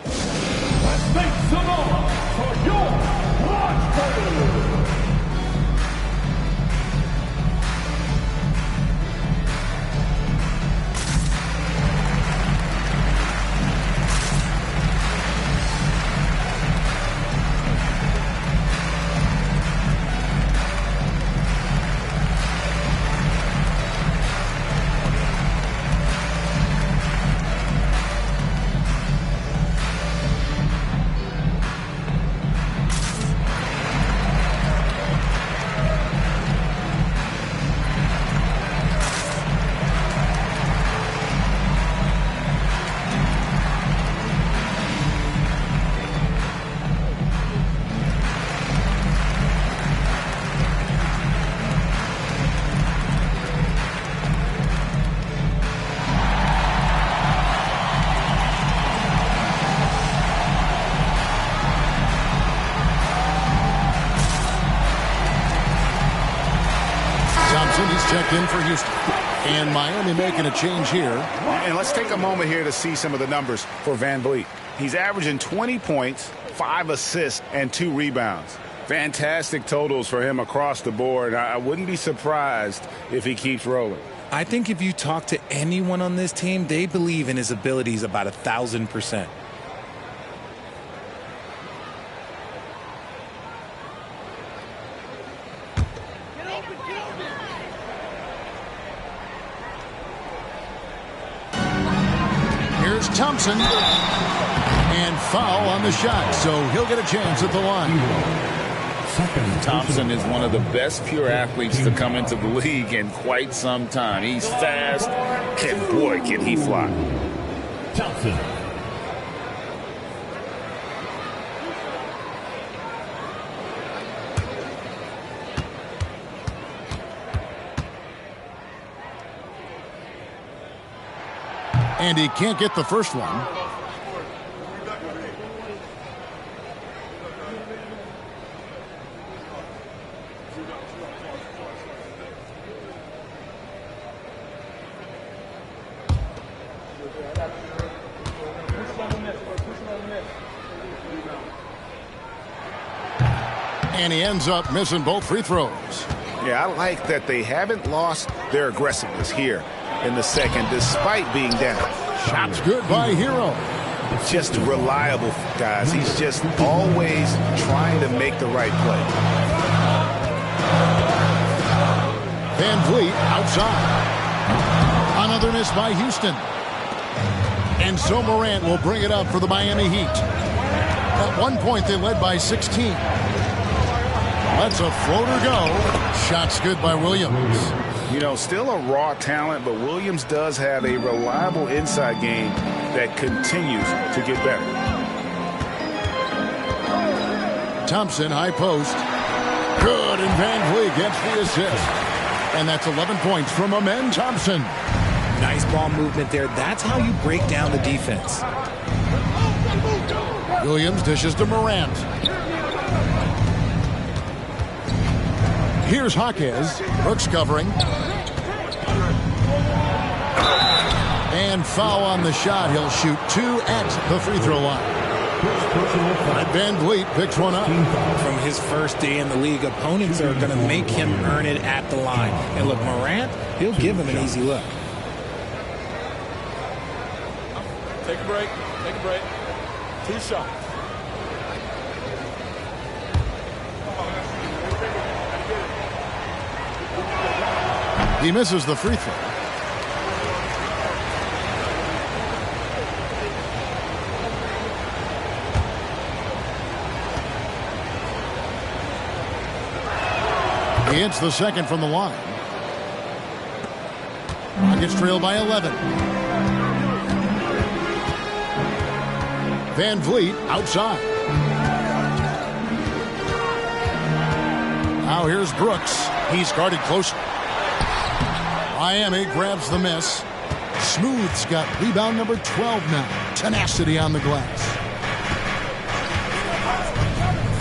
Speaker 1: Let's make some noise for your Rockets.
Speaker 2: in for Houston. And Miami making a change here.
Speaker 3: And let's take a moment here to see some of the numbers for Van Vliet. He's averaging 20 points, 5 assists, and 2 rebounds. Fantastic totals for him across the board. I wouldn't be surprised if he keeps rolling.
Speaker 4: I think if you talk to anyone on this team, they believe in his abilities about 1,000%.
Speaker 2: Here's Thompson. And foul on the shot, so he'll get a chance at the line.
Speaker 3: Thompson is one of the best pure athletes to come into the league in quite some time. He's fast, and boy, can he fly.
Speaker 1: Thompson.
Speaker 2: And he can't get the first one. And he ends up missing both free throws.
Speaker 3: Yeah, I like that they haven't lost their aggressiveness here in the second, despite being down.
Speaker 2: Shots good by Hero.
Speaker 3: Just reliable, guys. He's just always trying to make the right play.
Speaker 2: Van Vliet outside. Another miss by Houston. And so Morant will bring it up for the Miami Heat. At one point, they led by 16. Lets a floater go. Shots good by Williams.
Speaker 3: You know, still a raw talent, but Williams does have a reliable inside game that continues to get better.
Speaker 2: Thompson, high post. Good, and Van Vliet gets the assist. And that's 11 points from Amen Thompson.
Speaker 4: Nice ball movement there. That's how you break down the defense.
Speaker 2: Williams dishes to Morant. Here's Jaquez. Brooks covering. And foul on the shot. He'll shoot 2 at the free throw line. And Van Vliet picks one up.
Speaker 4: From his first day in the league, opponents are going to make him earn it at the line. And look, Morant, he'll give him an easy look.
Speaker 9: Take a break. Take a break. 2 shots.
Speaker 2: He misses the free throw. He hits the second from the line. Rockets trail by 11. Van Vliet outside. Now here's Brooks. He's guarded closely. Miami grabs the miss. Smooth's got rebound number 12 now. Tenacity on the glass.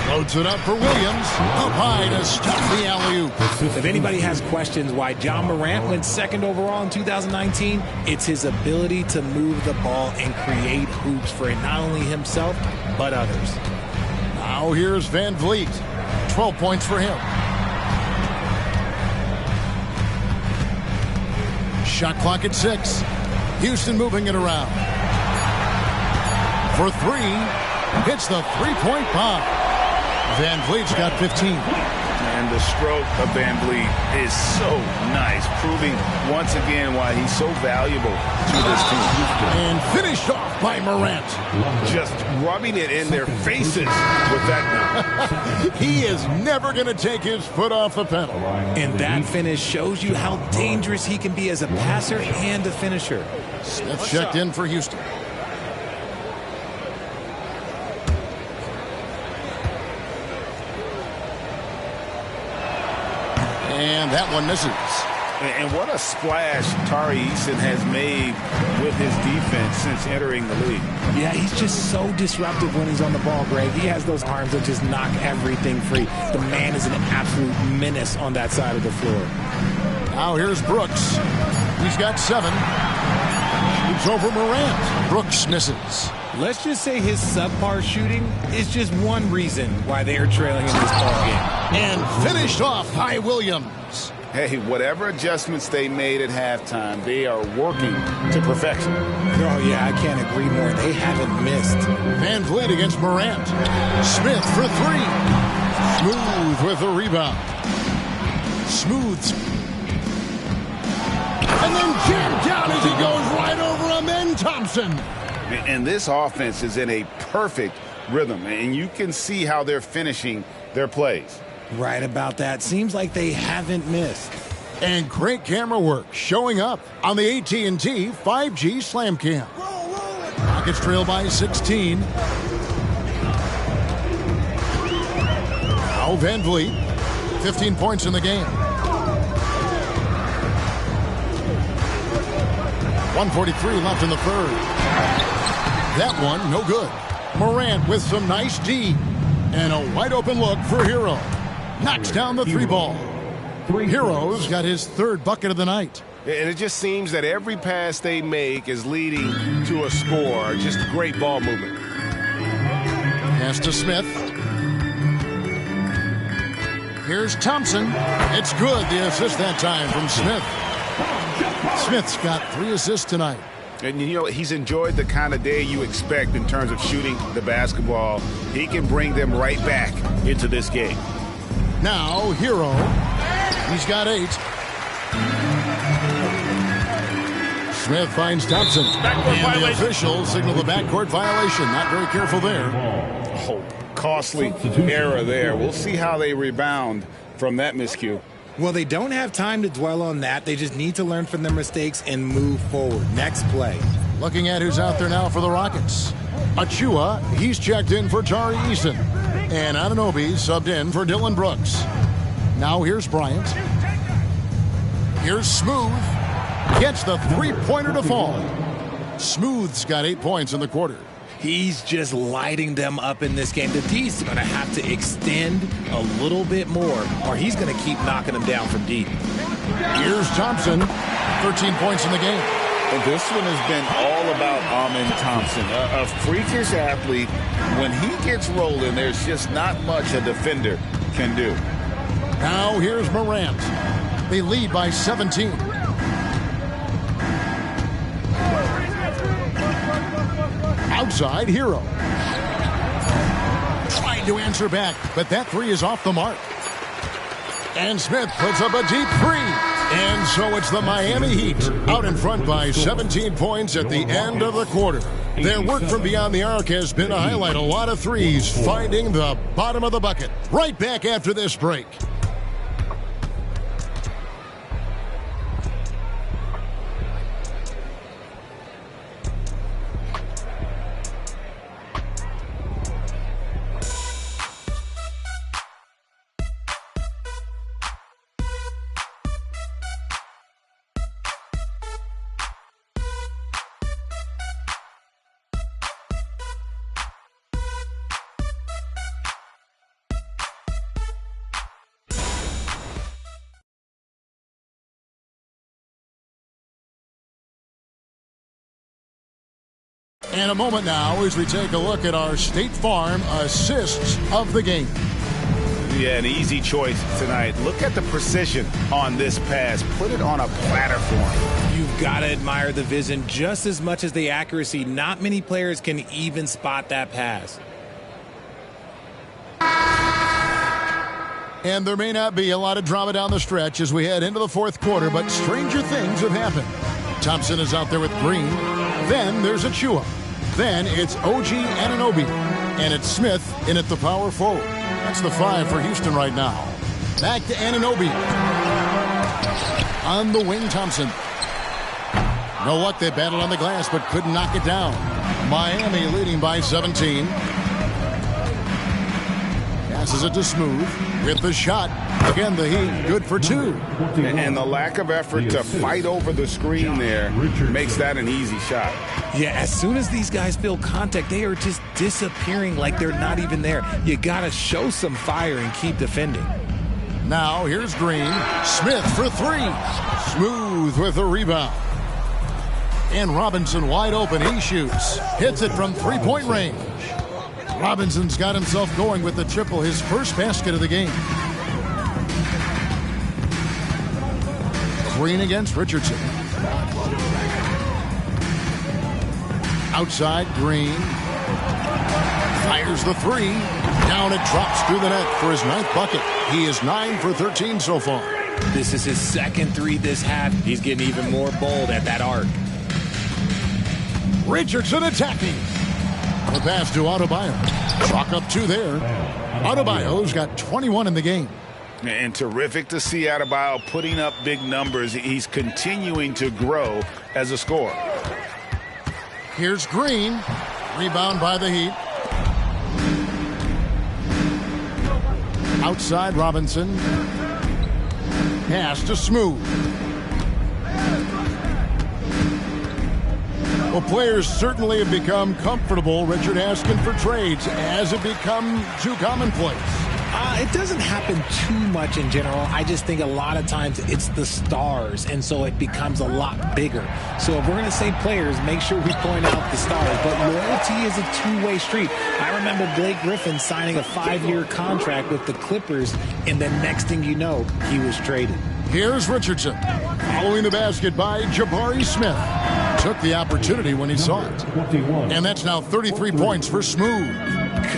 Speaker 2: Loads it up for Williams. Up high to stop the alley-oop.
Speaker 4: If anybody has questions why John Morant went second overall in 2019, it's his ability to move the ball and create hoops for not only himself, but others.
Speaker 2: Now here's Van Vliet. 12 points for him. Shot clock at 6. Houston moving it around. For 3. Hits the three-point bomb. Van Vliet's got 15.
Speaker 3: And the stroke of Van Vliet is so nice, proving once again why he's so valuable to this team.
Speaker 2: And finished off by Morant.
Speaker 3: Just rubbing it in their faces with that.
Speaker 2: He is never going to take his foot off the pedal.
Speaker 4: And that finish shows you how dangerous he can be as a passer and a finisher.
Speaker 2: Smith checked in for Houston. And that one misses.
Speaker 3: And what a splash Tari Eason has made with his defense since entering the league.
Speaker 4: Yeah, he's just so disruptive when he's on the ball, Greg. He has those arms that just knock everything free. The man is an absolute menace on that side of the floor.
Speaker 2: Now here's Brooks. He's got 7. Shoots over Morant. Brooks misses.
Speaker 4: Let's just say his subpar shooting is just one reason why they are trailing in this ballgame.
Speaker 2: And finished off by Williams.
Speaker 3: Hey, whatever adjustments they made at halftime, they are working to perfection.
Speaker 4: Oh, yeah, I can't agree more. They haven't missed.
Speaker 2: Van Vliet against Morant. Smith for 3. Smooth with the rebound. Smooths. And then jammed down as he goes right over Amen Thompson.
Speaker 3: And this offense is in a perfect rhythm, and you can see how they're finishing their plays.
Speaker 4: Right about that. Seems like they haven't missed.
Speaker 2: And great camera work showing up on the AT&T 5G Slam Cam. Rockets trail by 16. Now Van Vliet, 15 points in the game. 1:43 left in the third. That one, no good. Morant with some nice D. And a wide open look for Hero. Knocks down the 3 ball. Hero's got his 3rd bucket of the night.
Speaker 5: And it just seems that every pass they make is leading to a score. Just great ball movement.
Speaker 2: Pass to Smith. Here's Thompson. It's good. The assist that time from Smith. Smith's got 3 assists tonight.
Speaker 3: And, you know, he's enjoyed the kind of day you expect in terms of shooting the basketball. He can bring them right back into this game.
Speaker 2: Now, Hero. He's got 8. Smith finds Thompson. And the officials signal the backcourt violation. Not very careful there.
Speaker 3: Oh, costly error there. We'll see how they rebound from that miscue.
Speaker 4: Well, they don't have time to dwell on that. They just need to learn from their mistakes and move forward. Next play.
Speaker 2: Looking at who's out there now for the Rockets. Achua, he's checked in for Tari Eason. And Anunoby subbed in for Dylan Brooks. Now here's Bryant. Here's Smooth. Gets the 3-pointer to fall. Smooth's got 8 points in the quarter.
Speaker 4: He's just lighting them up in this game. The D's going to have to extend a little bit more, or he's going to keep knocking them down from deep.
Speaker 2: Here's Thompson, 13 points in the game.
Speaker 3: And this one has been all about Amen Thompson, a freakish athlete. When he gets rolling, there's just not much a defender can do.
Speaker 2: Now here's Morant. They lead by 17. Outside, Hero. Trying to answer back, but that 3 is off the mark. And Smith puts up a deep 3. And so it's the Miami Heat out in front by 17 points at the end of the quarter. Their work from beyond the arc has been to highlight a lot of threes, finding the bottom of the bucket. Right back after this break. And a moment now as we take a look at our State Farm assists of the game.
Speaker 3: Yeah, an easy choice tonight. Look at the precision on this pass. Put it on a platter for him.
Speaker 4: You've got to admire the vision just as much as the accuracy. Not many players can even spot that pass.
Speaker 2: And there may not be a lot of drama down the stretch as we head into the 4th quarter, but stranger things have happened. Thompson is out there with Green. Then there's Achua. Then it's OG Anunoby. And it's Smith in at the power forward. That's the 5 for Houston right now. Back to Anunoby. On the wing, Thompson. No luck, they battled on the glass but couldn't knock it down. Miami leading by 17. Passes it to Smooth with the shot. Again, the Heat good for 2.
Speaker 3: And the lack of effort to fight over the screen there makes that an easy shot.
Speaker 4: Yeah, as soon as these guys feel contact, they are just disappearing like they're not even there. You got to show some fire and keep defending.
Speaker 2: Now here's Green. Smith for three. Smooth with the rebound. And Robinson wide open. He shoots. Hits it from three-point range. Robinson's got himself going with the triple, his first basket of the game. Green against Richardson. Outside, Green. Fires the three. Down it drops through the net for his 9th bucket. He is 9 for 13 so far.
Speaker 4: This is his second three this half. He's getting even more bold at that arc.
Speaker 2: Richardson attacking. The pass to Adebayo. Chalk up 2 there. Adebayo's got 21 in the game.
Speaker 3: And terrific to see Adebayo putting up big numbers. He's continuing to grow as a scorer.
Speaker 2: Here's Green. Rebound by the Heat. Outside Robinson. Pass to Smooth. Well, players certainly have become comfortable, Richard, asking for trades. Has it become too commonplace?
Speaker 4: It doesn't happen too much in general. I just think a lot of times it's the stars, and so it becomes a lot bigger. So if we're going to say players, make sure we point out the stars. But loyalty is a two-way street. I remember Blake Griffin signing a 5-year contract with the Clippers, and the next thing you know, he was traded.
Speaker 2: Here's Richardson. Following the basket by Jabari Smith. Took the opportunity when he saw it. And that's now 33 points for Smooth.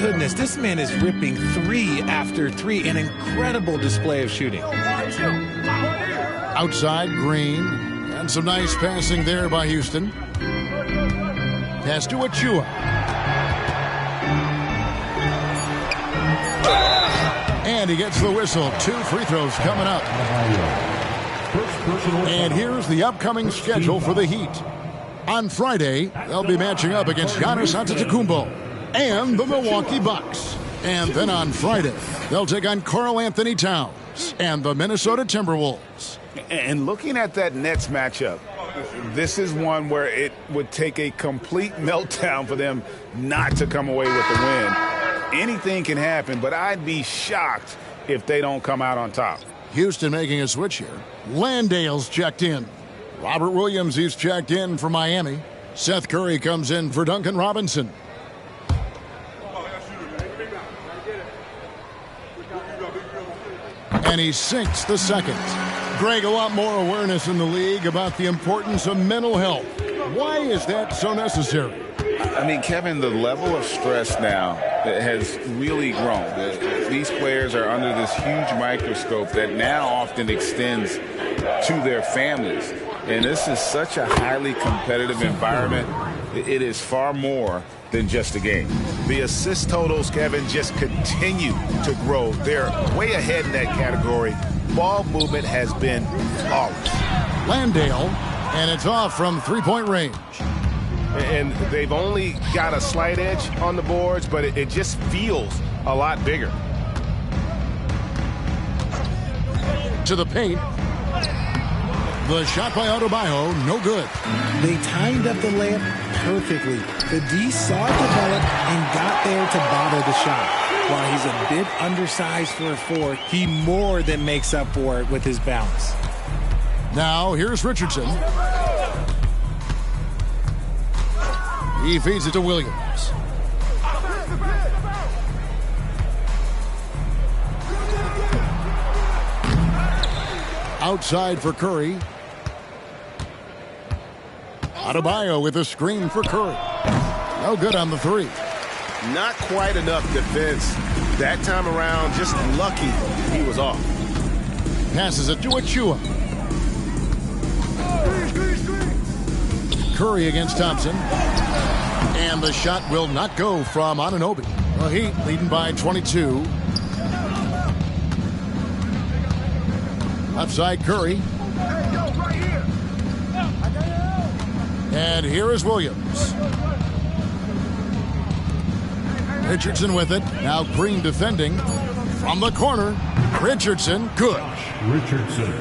Speaker 4: Goodness, this man is ripping 3 after 3. An incredible display of shooting.
Speaker 2: Outside, Green. And some nice passing there by Houston. Pass to Achua. And he gets the whistle. 2 free throws coming up. And here's the upcoming schedule for the Heat. On Friday, they'll be matching up against Giannis Antetokounmpo and the Milwaukee Bucks. And then on Friday, they'll take on Karl Anthony Towns and the Minnesota Timberwolves.
Speaker 3: And looking at that Nets matchup, this is one where it would take a complete meltdown for them not to come away with the win. Anything can happen, but I'd be shocked if they don't come out on top.
Speaker 2: Houston making a switch here. Landale's checked in. Robert Williams, he's checked in for Miami. Seth Curry comes in for Duncan Robinson. And he sinks the second. Greg, a lot more awareness in the league about the importance of mental health. Why is that so necessary?
Speaker 3: I mean, Kevin, the level of stress now has really grown. These players are under this huge microscope that now often extends to their families. And this is such a highly competitive environment. It is far more than just a game.
Speaker 5: The assist totals, Kevin, just continue to grow. They're way ahead in that category. Ball movement has been flawless.
Speaker 2: Landale, and it's off from three-point range.
Speaker 5: And they've only got a slight edge on the boards, but it just feels a lot bigger.
Speaker 2: To the paint. The shot by Adebayo, no good.
Speaker 4: They timed up the layup perfectly. The D saw it develop and got there to bother the shot. While he's a bit undersized for a 4, he more than makes up for it with his bounce.
Speaker 2: Now here's Richardson. He feeds it to Williams. Outside for Curry. Adebayo with a screen for Curry. No good on the 3.
Speaker 5: Not quite enough defense that time around. Just lucky he was off.
Speaker 2: Passes it to Achua. Curry against Thompson. And the shot will not go from Anunoby. The Heat leading by 22. Left side Curry. And here is Williams. Richardson with it. Now Green defending. From the corner. Richardson. Good.
Speaker 1: Richardson.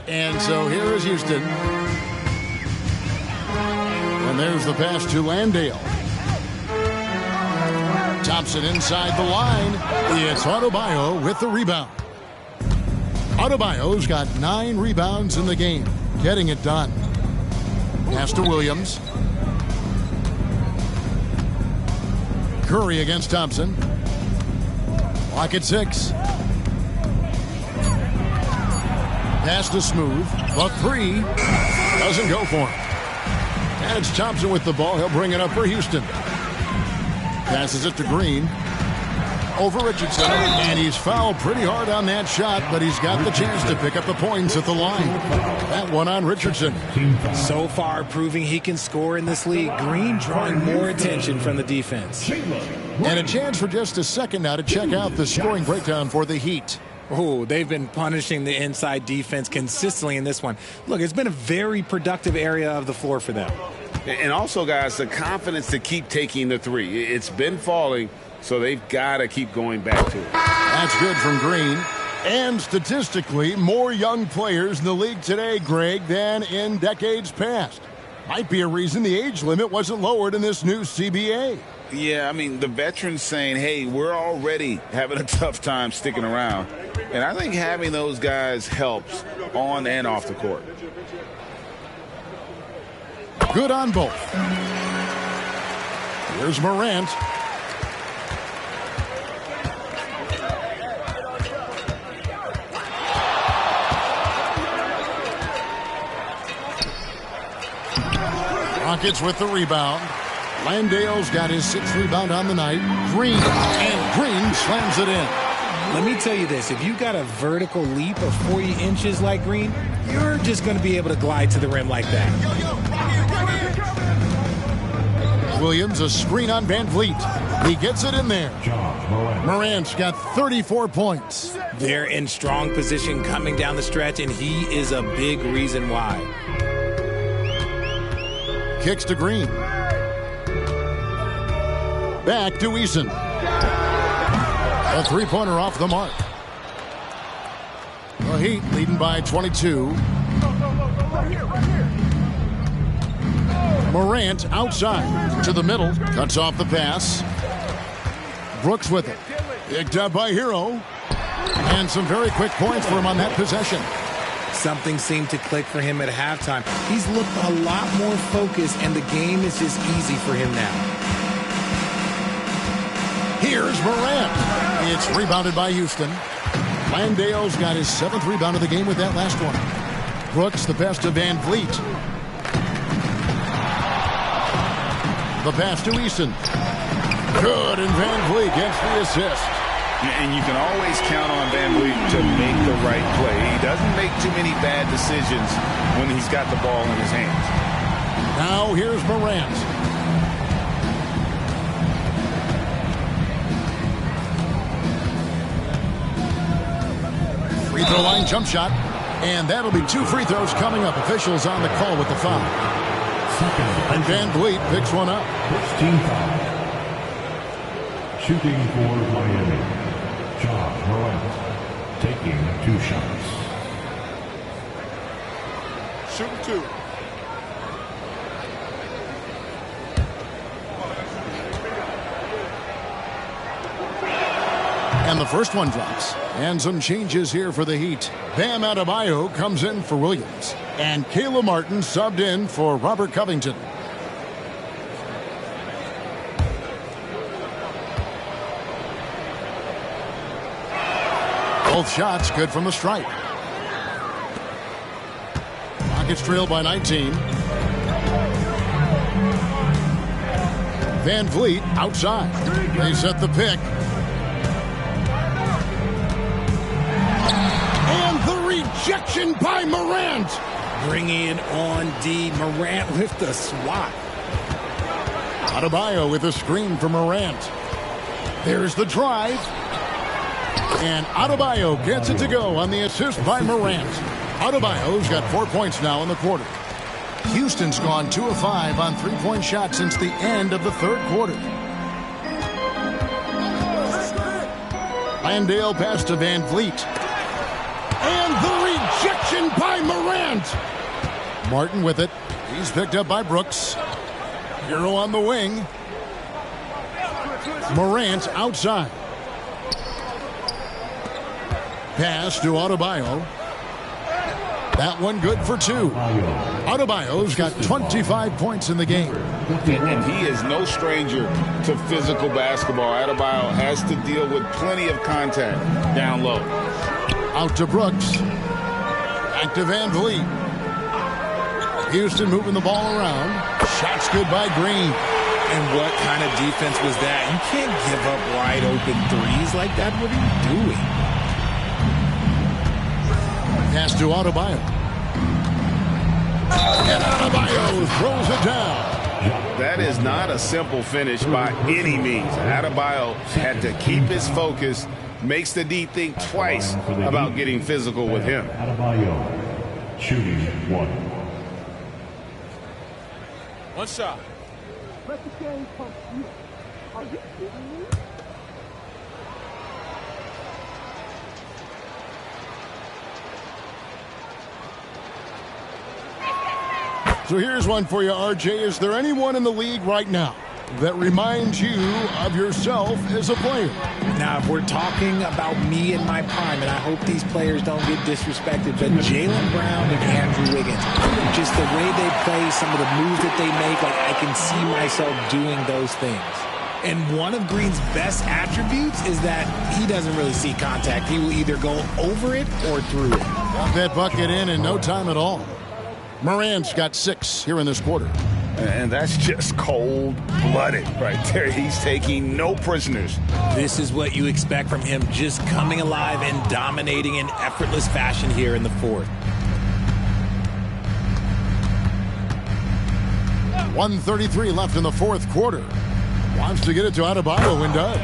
Speaker 2: And so here is Houston. And there's the pass to Landale. Thompson inside the line. It's Adebayo with the rebound. Adebayo's got 9 rebounds in the game, getting it done. Pass to Williams. Curry against Thompson. Clock at 6. Pass to Smooth. The 3 doesn't go for him. And it's Thompson with the ball. He'll bring it up for Houston. Passes it to Green. Over Richardson. And he's fouled pretty hard on that shot, but he's got the chance to pick up the points at the line. That one on Richardson.
Speaker 4: So far, proving he can score in this league. Green drawing more attention from the defense.
Speaker 2: And a chance for just a second now to check out the scoring breakdown for the Heat.
Speaker 4: Oh, they've been punishing the inside defense consistently in this one. Look, it's been a very productive area of the floor for them.
Speaker 3: And also, guys, the confidence to keep taking the 3. It's been falling, so they've got to keep going back to it.
Speaker 2: That's good from Green. And statistically, more young players in the league today, Greg, than in decades past. Might be a reason the age limit wasn't lowered in this new CBA.
Speaker 3: Yeah, I mean, the veterans saying, hey, we're already having a tough time sticking around. And I think having those guys helps on and off the court.
Speaker 2: Good on both. Here's Morant. Rockets with the rebound. Landale's got his 6th rebound on the night. Green slams it in.
Speaker 4: Let me tell you this, if you got a vertical leap of 40 inches like Green, you're just going to be able to glide to the rim like that.
Speaker 2: Williams, a screen on Van Vliet. He gets it in there. Morant's got 34 points.
Speaker 4: They're in strong position coming down the stretch, and he is a big reason why.
Speaker 2: Kicks to Green. Back to Eason. A 3-pointer off the mark. The Heat leading by 22. Morant outside to the middle. Cuts off the pass. Brooks with it. Picked up by Hero. And some very quick points for him on that possession.
Speaker 4: Something seemed to click for him at halftime. He's looked a lot more focused, and the game is just easy for him now.
Speaker 2: Here's Morant. It's rebounded by Houston. Landale's got his 7th rebound of the game with that last one. Brooks, the pass to Van Vliet. The pass to Eason. Good, and Van Vliet gets the assist.
Speaker 3: And you can always count on Van Vliet to make the right play. He doesn't make too many bad decisions when he's got the ball in his hands.
Speaker 2: Now here's Morant. Free throw line jump shot. And that'll be 2 free throws coming up. Officials on the call with the foul. And Van Vliet picks one up.
Speaker 1: First team foul. Shooting for Miami. John Morant taking 2 shots.
Speaker 9: Shooting 2.
Speaker 2: And the first one drops. And some changes here for the Heat. Bam Adebayo comes in for Williams. And Caleb Martin subbed in for Robert Covington. Both shots good from the stripe. Rockets trail by 19. Van Vliet outside. They set the pick. And the rejection by Morant.
Speaker 4: Bringing it on D. Morant with the swat.
Speaker 2: Adebayo with a screen for Morant. There's the drive. And Adebayo gets it to go on the assist by Morant. Adebayo's got 4 points now in the quarter. Houston's gone 2 of 5 on 3-point shots since the end of the 3rd quarter. Landale pass to Van Vliet. And the rejection by Morant. Martin with it. He's picked up by Brooks. Hero on the wing. Morant outside. Pass to Adebayo. That one good for 2. Adebayo's got 25 points in the game.
Speaker 3: And he is no stranger to physical basketball. Adebayo has to deal with plenty of contact down low.
Speaker 2: Out to Brooks. Back to Van Vliet. Houston moving the ball around. Shots good by Green.
Speaker 4: And what kind of defense was that? You can't give up wide open threes like that. What are you doing?
Speaker 2: Pass to Adebayo. And Adebayo throws it down.
Speaker 3: That is not a simple finish by any means. Adebayo had to keep his focus, makes the D think twice about getting physical with him.
Speaker 1: Adebayo, shooting 1.
Speaker 5: One shot.
Speaker 2: So here's one for you, RJ. Is there anyone in the league right now that reminds you of yourself as a player?
Speaker 4: Now, if we're talking about me in my prime, and I hope these players don't get disrespected, but Jaylen Brown and Andrew Wiggins, just the way they play, some of the moves that they make, like I can see myself doing those things. And one of Green's best attributes is that he doesn't really see contact. He will either go over it or through it.
Speaker 2: Got that bucket in no time at all. Morant's got 6 here in this quarter.
Speaker 3: And that's just cold-blooded right there. He's taking no prisoners.
Speaker 4: This is what you expect from him, just coming alive and dominating in effortless fashion here in the fourth.
Speaker 2: 1:33 left in the fourth quarter. Wants to get it to Adebayo and does.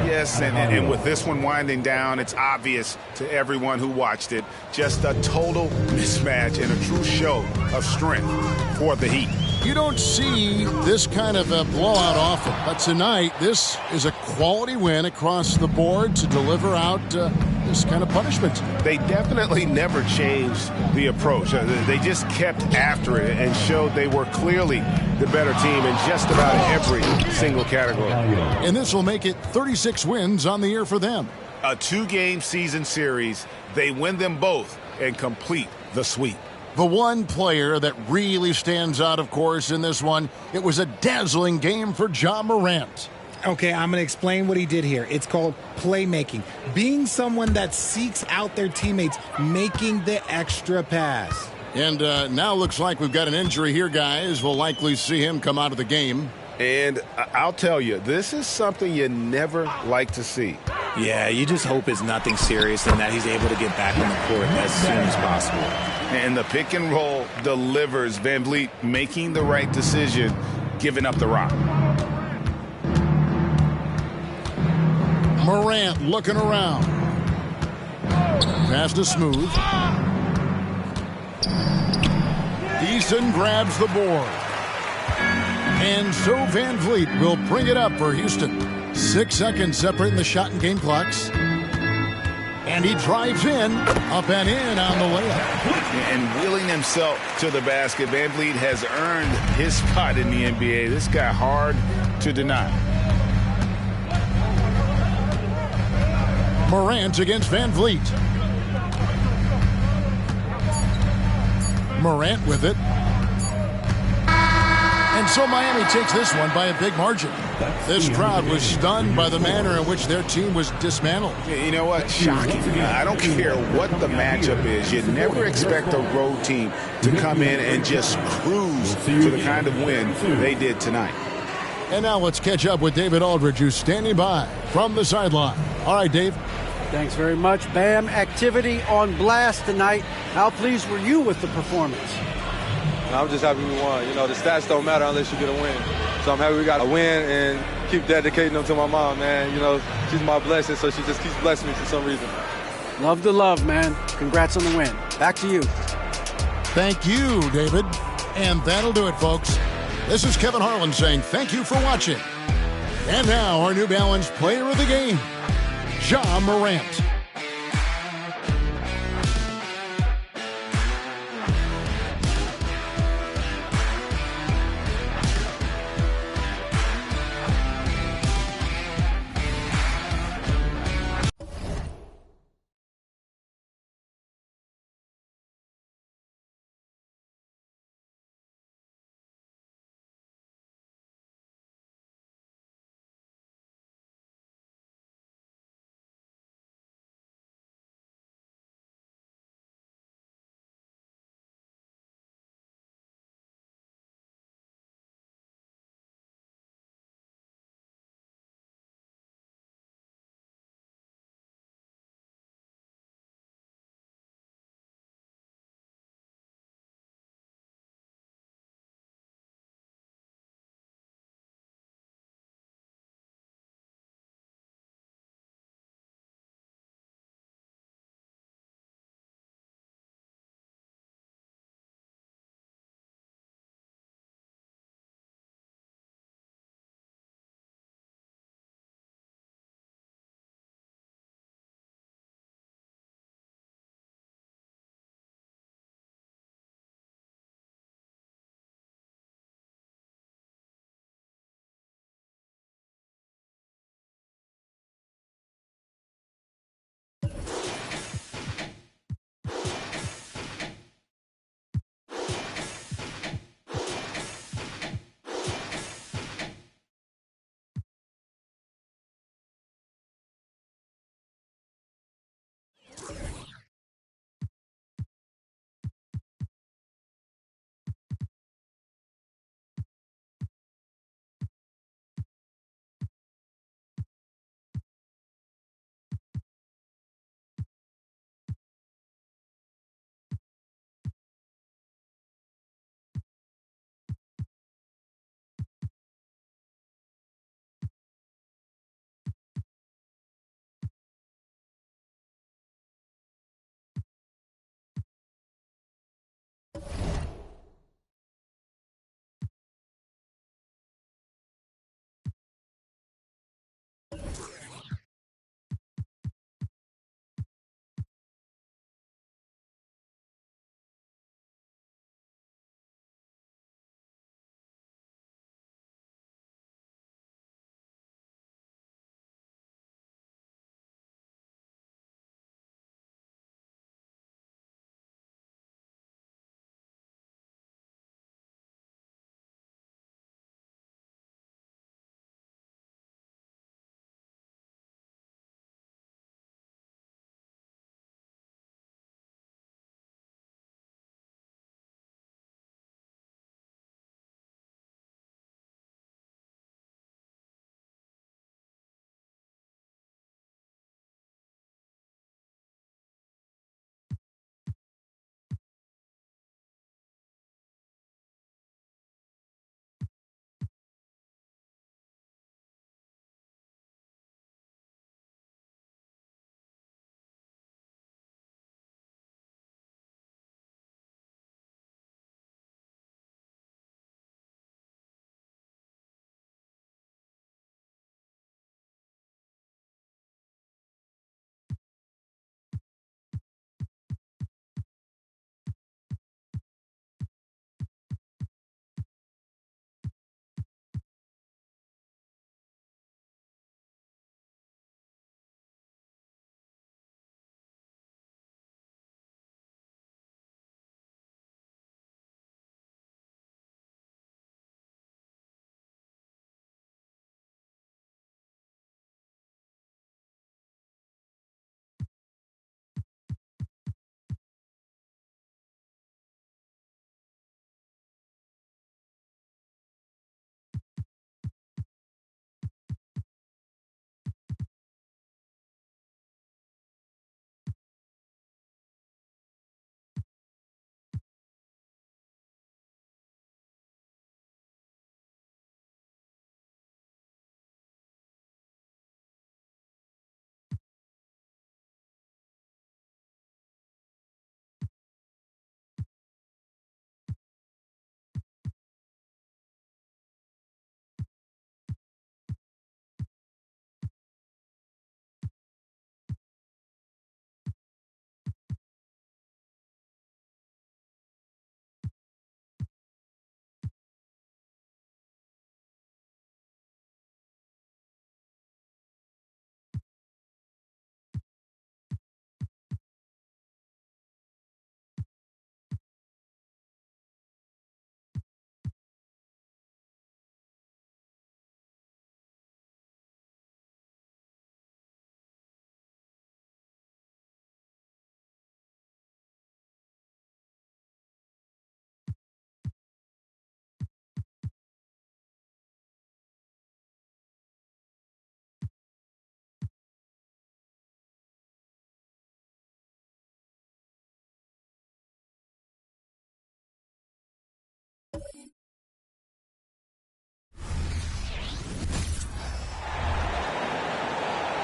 Speaker 3: Yes, and with this one winding down, it's obvious to everyone who watched it. Just a total mismatch and a true show of strength for the Heat.
Speaker 2: You don't see this kind of a blowout often, but tonight this is a quality win across the board to deliver out this kind of punishment.
Speaker 3: They definitely never changed the approach. They just kept after it and showed they were clearly the better team in just about every single category.
Speaker 2: And this will make it 36 wins on the year for them.
Speaker 3: A 2-game season series. They win them both and complete the sweep.
Speaker 2: The one player that really stands out, of course, in this one, it was a dazzling game for Ja Morant.
Speaker 4: Okay, I'm going to explain what he did here. It's called playmaking. Being someone that seeks out their teammates, making the extra pass.
Speaker 2: And now looks like we've got an injury here, guys. We'll likely see him come out of the game.
Speaker 3: And I'll tell you, this is something you never like to see.
Speaker 4: Yeah, you just hope it's nothing serious and that he's able to get back on the court as soon as possible.
Speaker 3: And the pick and roll delivers. Van Vliet making the right decision, giving up the rock.
Speaker 2: Morant looking around. Pass to Smooth. Eason grabs the board. And so Van Vliet will bring it up for Houston. 6 seconds separating the shot and game clocks. And he drives in, up and in on the layup.
Speaker 3: And wheeling himself to the basket, Van Vliet has earned his spot in the NBA. This guy hard to deny.
Speaker 2: Morant against Van Vliet. Morant with it. And so Miami takes this one by a big margin. This crowd was stunned by the manner in which their team was dismantled.
Speaker 3: You know what? Shocking. I don't care what the matchup is. You never expect a road team to come in and just cruise to the kind of win they did tonight.
Speaker 2: And now let's catch up with David Aldridge, who's standing by from the sideline. All right, Dave.
Speaker 6: Thanks very much, Bam. Activity on blast tonight. How pleased were you with the performance?
Speaker 11: I'm just happy we won. You know, the stats don't matter unless you get a win. So I'm happy we got a win and keep dedicating them to my mom, man. You know, she's my blessing, so she just keeps blessing me for some reason.
Speaker 6: Love the love, man. Congrats on the win. Back to you.
Speaker 2: Thank you, David. And that'll do it, folks. This is Kevin Harlan saying thank you for watching. And now our New Balance player of the game, Ja Morant.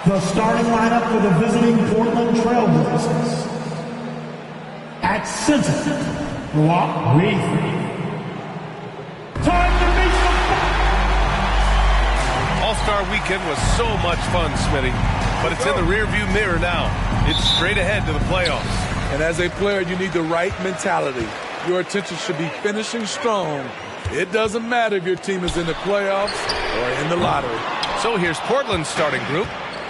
Speaker 1: The starting lineup for the visiting Portland Trailblazers. At center, Brock Weaver. Time to make some fun.
Speaker 12: All-Star Weekend was so much fun, Smitty, but it's in the rearview mirror now. It's straight ahead to the playoffs.
Speaker 9: And as a player, you need the right mentality. Your attention should be finishing strong. It doesn't matter if your team is in the playoffs or in the lottery.
Speaker 12: So here's Portland's starting group.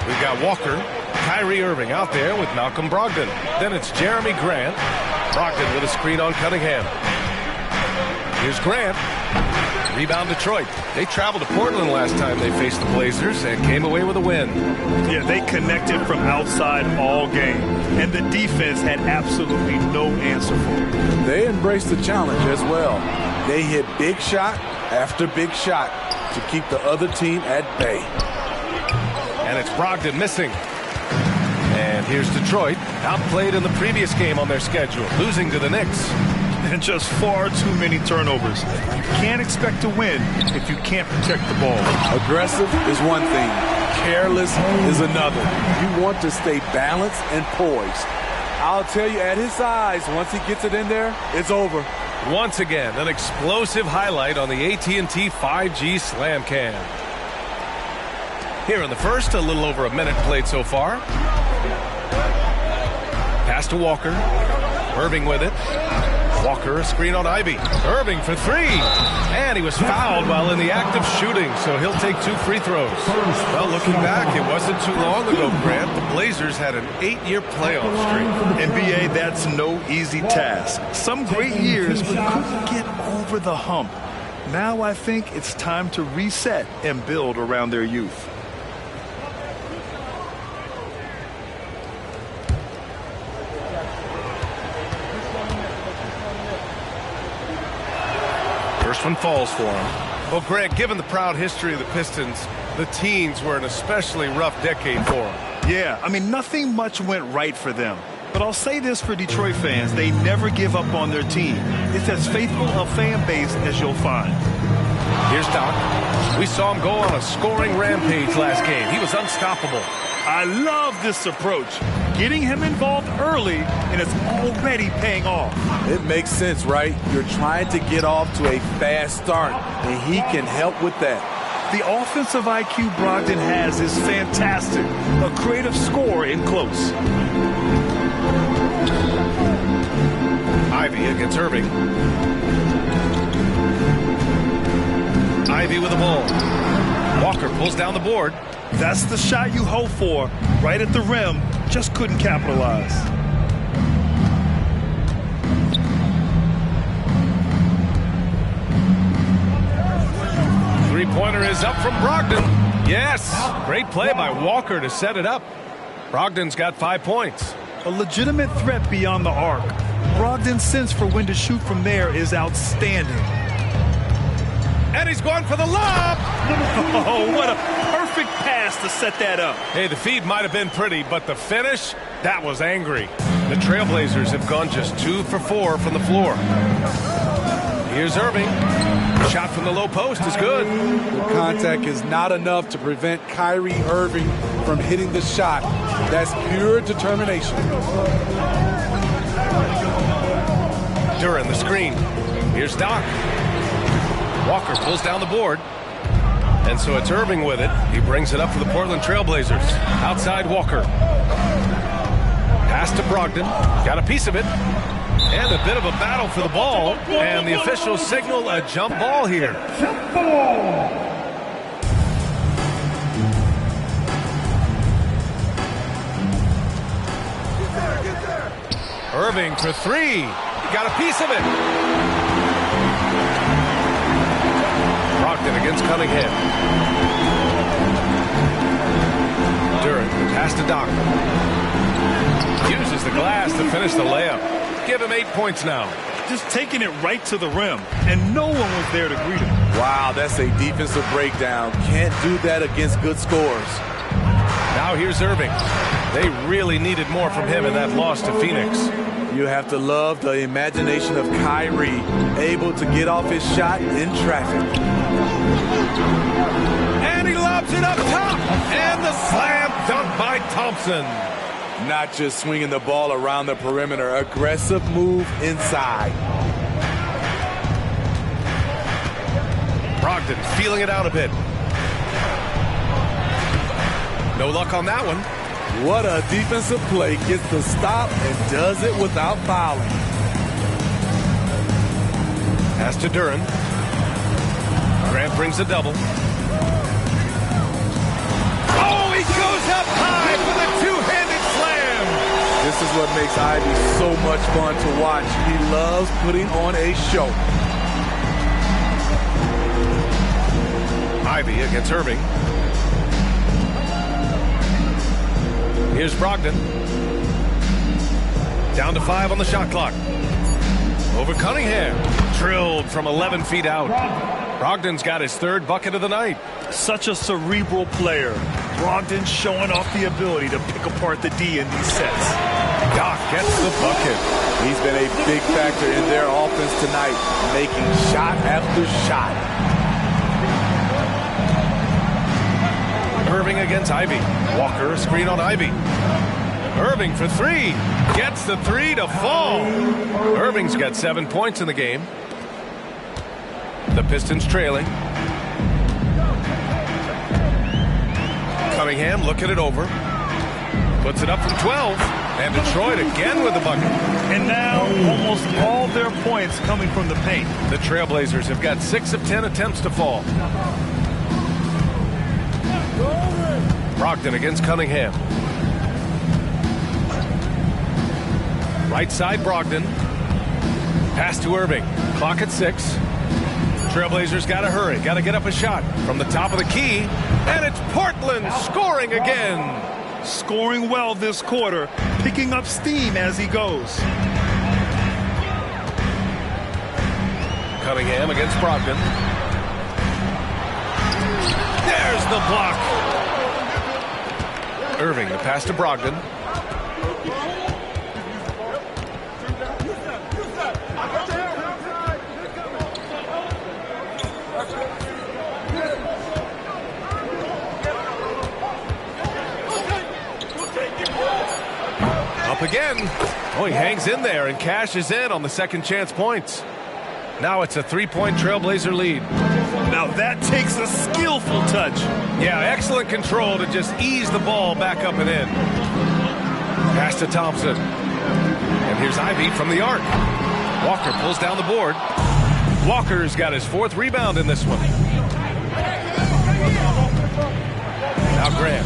Speaker 12: We've got Walker, Kyrie Irving out there with Malcolm Brogdon. Then it's Jeremy Grant. Brogdon with a screen on Cunningham. Here's Grant. Rebound Detroit. They traveled to Portland last time they faced the Blazers and came away with a win.
Speaker 13: Yeah, they connected from outside all game. And the defense had absolutely no answer for it.
Speaker 9: They embraced the challenge as well. They hit big shot after big shot to keep the other team at bay.
Speaker 12: And it's Brogdon missing. And here's Detroit, outplayed in the previous game on their schedule, losing to the Knicks.
Speaker 13: And just far too many turnovers. You can't expect to win if you can't protect the ball.
Speaker 9: Aggressive is one thing. Careless is another. You want to stay balanced and poised. I'll tell you, at his size, once he gets it in there, it's over.
Speaker 12: Once again, an explosive highlight on the AT&T 5G Slam Cam. Here in the first, a little over a minute played so far. Pass to Walker. Irving with it. Walker, a screen on Ivy. Irving for three. And he was fouled while in the act of shooting, so he'll take 2 free throws. Well, looking back, it wasn't too long ago, Grant. The Blazers had an 8-year playoff streak.
Speaker 13: NBA, that's no easy task. Some great years, but couldn't get over the hump. Now I think it's time to reset and build around their youth.
Speaker 12: First one falls for him. Well, Greg, given the proud history of the Pistons, the teens were an especially rough decade for them.
Speaker 13: Yeah, I mean, nothing much went right for them. But I'll say this for Detroit fans, they never give up on their team. It's as faithful a fan base as you'll find.
Speaker 12: Here's Doc. We saw him go on a scoring rampage last game. He was unstoppable.
Speaker 13: I love this approach. Getting him involved early, and it's already paying off.
Speaker 9: It makes sense, right? You're trying to get off to a fast start, and he can help with that.
Speaker 13: The offensive IQ Brogdon has is fantastic. A creative scorer in close.
Speaker 12: Ivy against Irving. Ivy with the ball. Walker pulls down the board.
Speaker 13: That's the shot you hope for. Right at the rim. Just couldn't capitalize.
Speaker 12: Three-pointer is up from Brogdon. Yes, great play by Walker to set it up. Brogdon's got 5 points.
Speaker 13: A legitimate threat beyond the arc. Brogdon's sense for when to shoot from there is outstanding.
Speaker 12: And he's going for the lob.
Speaker 13: Oh, what a perfect pass to set that up.
Speaker 12: Hey, the feed might have been pretty, but the finish, that was angry. The Trailblazers have gone just 2 for 4 from the floor. Here's Irving. Shot from the low post is good.
Speaker 9: The contact is not enough to prevent Kyrie Irving from hitting the shot. That's pure determination.
Speaker 12: Duran the screen. Here's Doc. Walker pulls down the board. And so it's Irving with it. He brings it up for the Portland Trailblazers. Outside Walker. Pass to Brogdon. Got a piece of it. And a bit of a battle for the ball. And the officials signal a jump ball here.
Speaker 1: Jump ball.
Speaker 12: Irving for three. He got a piece of it. Brogdon against Cunningham. Duran, pass to Doc. Uses the glass to finish the layup. Give him 8 points now.
Speaker 13: Just taking it right to the rim, and no one was there to greet him.
Speaker 9: Wow, that's a defensive breakdown. Can't do that against good scores.
Speaker 12: Now here's Irving. They really needed more from him in that loss to Phoenix.
Speaker 9: You have to love the imagination of Kyrie, able to get off his shot in traffic.
Speaker 12: And he lobs it up top. And the slam dunk by Thompson.
Speaker 14: Not just swinging the ball around the perimeter. Aggressive move inside.
Speaker 12: Brogdon feeling it out a bit. No luck on that one.
Speaker 14: What a defensive play. Gets the stop and does it without fouling.
Speaker 12: Pass to Duran. Grant brings a double. Oh, he goes up high for the two-handed slam.
Speaker 14: This is what makes Ivy so much fun to watch. He loves putting on a show.
Speaker 12: Ivy against Irving. Here's Brogdon. Down to 5 on the shot clock. Over Cunningham. Drilled from 11 feet out. Brogdon's got his 3rd bucket of the night.
Speaker 13: Such a cerebral player. Brogdon showing off the ability to pick apart the D in these sets.
Speaker 12: Doc gets the bucket.
Speaker 14: He's been a big factor in their offense tonight, making shot after shot.
Speaker 12: Irving against Ivy. Walker, a screen on Ivy. Irving for 3. Gets the 3 to fall. Irving's got 7 points in the game. The Pistons trailing. Cunningham looking it over. Puts it up from 12. And Detroit again with the bucket.
Speaker 13: And now almost all their points coming from the paint.
Speaker 12: The Trailblazers have got 6 of 10 attempts to fall. Brogdon against Cunningham. Right side Brogdon. Pass to Irving. Clock at 6. Trailblazers got to hurry. Got to get up a shot from the top of the key. And it's Portland scoring again.
Speaker 13: Scoring well this quarter. Picking up steam as he goes.
Speaker 12: Cunningham against Brogdon. There's the block. Irving, the pass to Brogdon. Up again. Oh, he hangs in there and cashes in on the second chance points. Now it's a 3-point Trailblazer lead.
Speaker 13: Now that takes a skillful touch.
Speaker 12: Yeah, excellent control to just ease the ball back up and in. Pass to Thompson. And here's Ivy from the arc. Walker pulls down the board. Walker's got his 4th rebound in this one. Now Grant.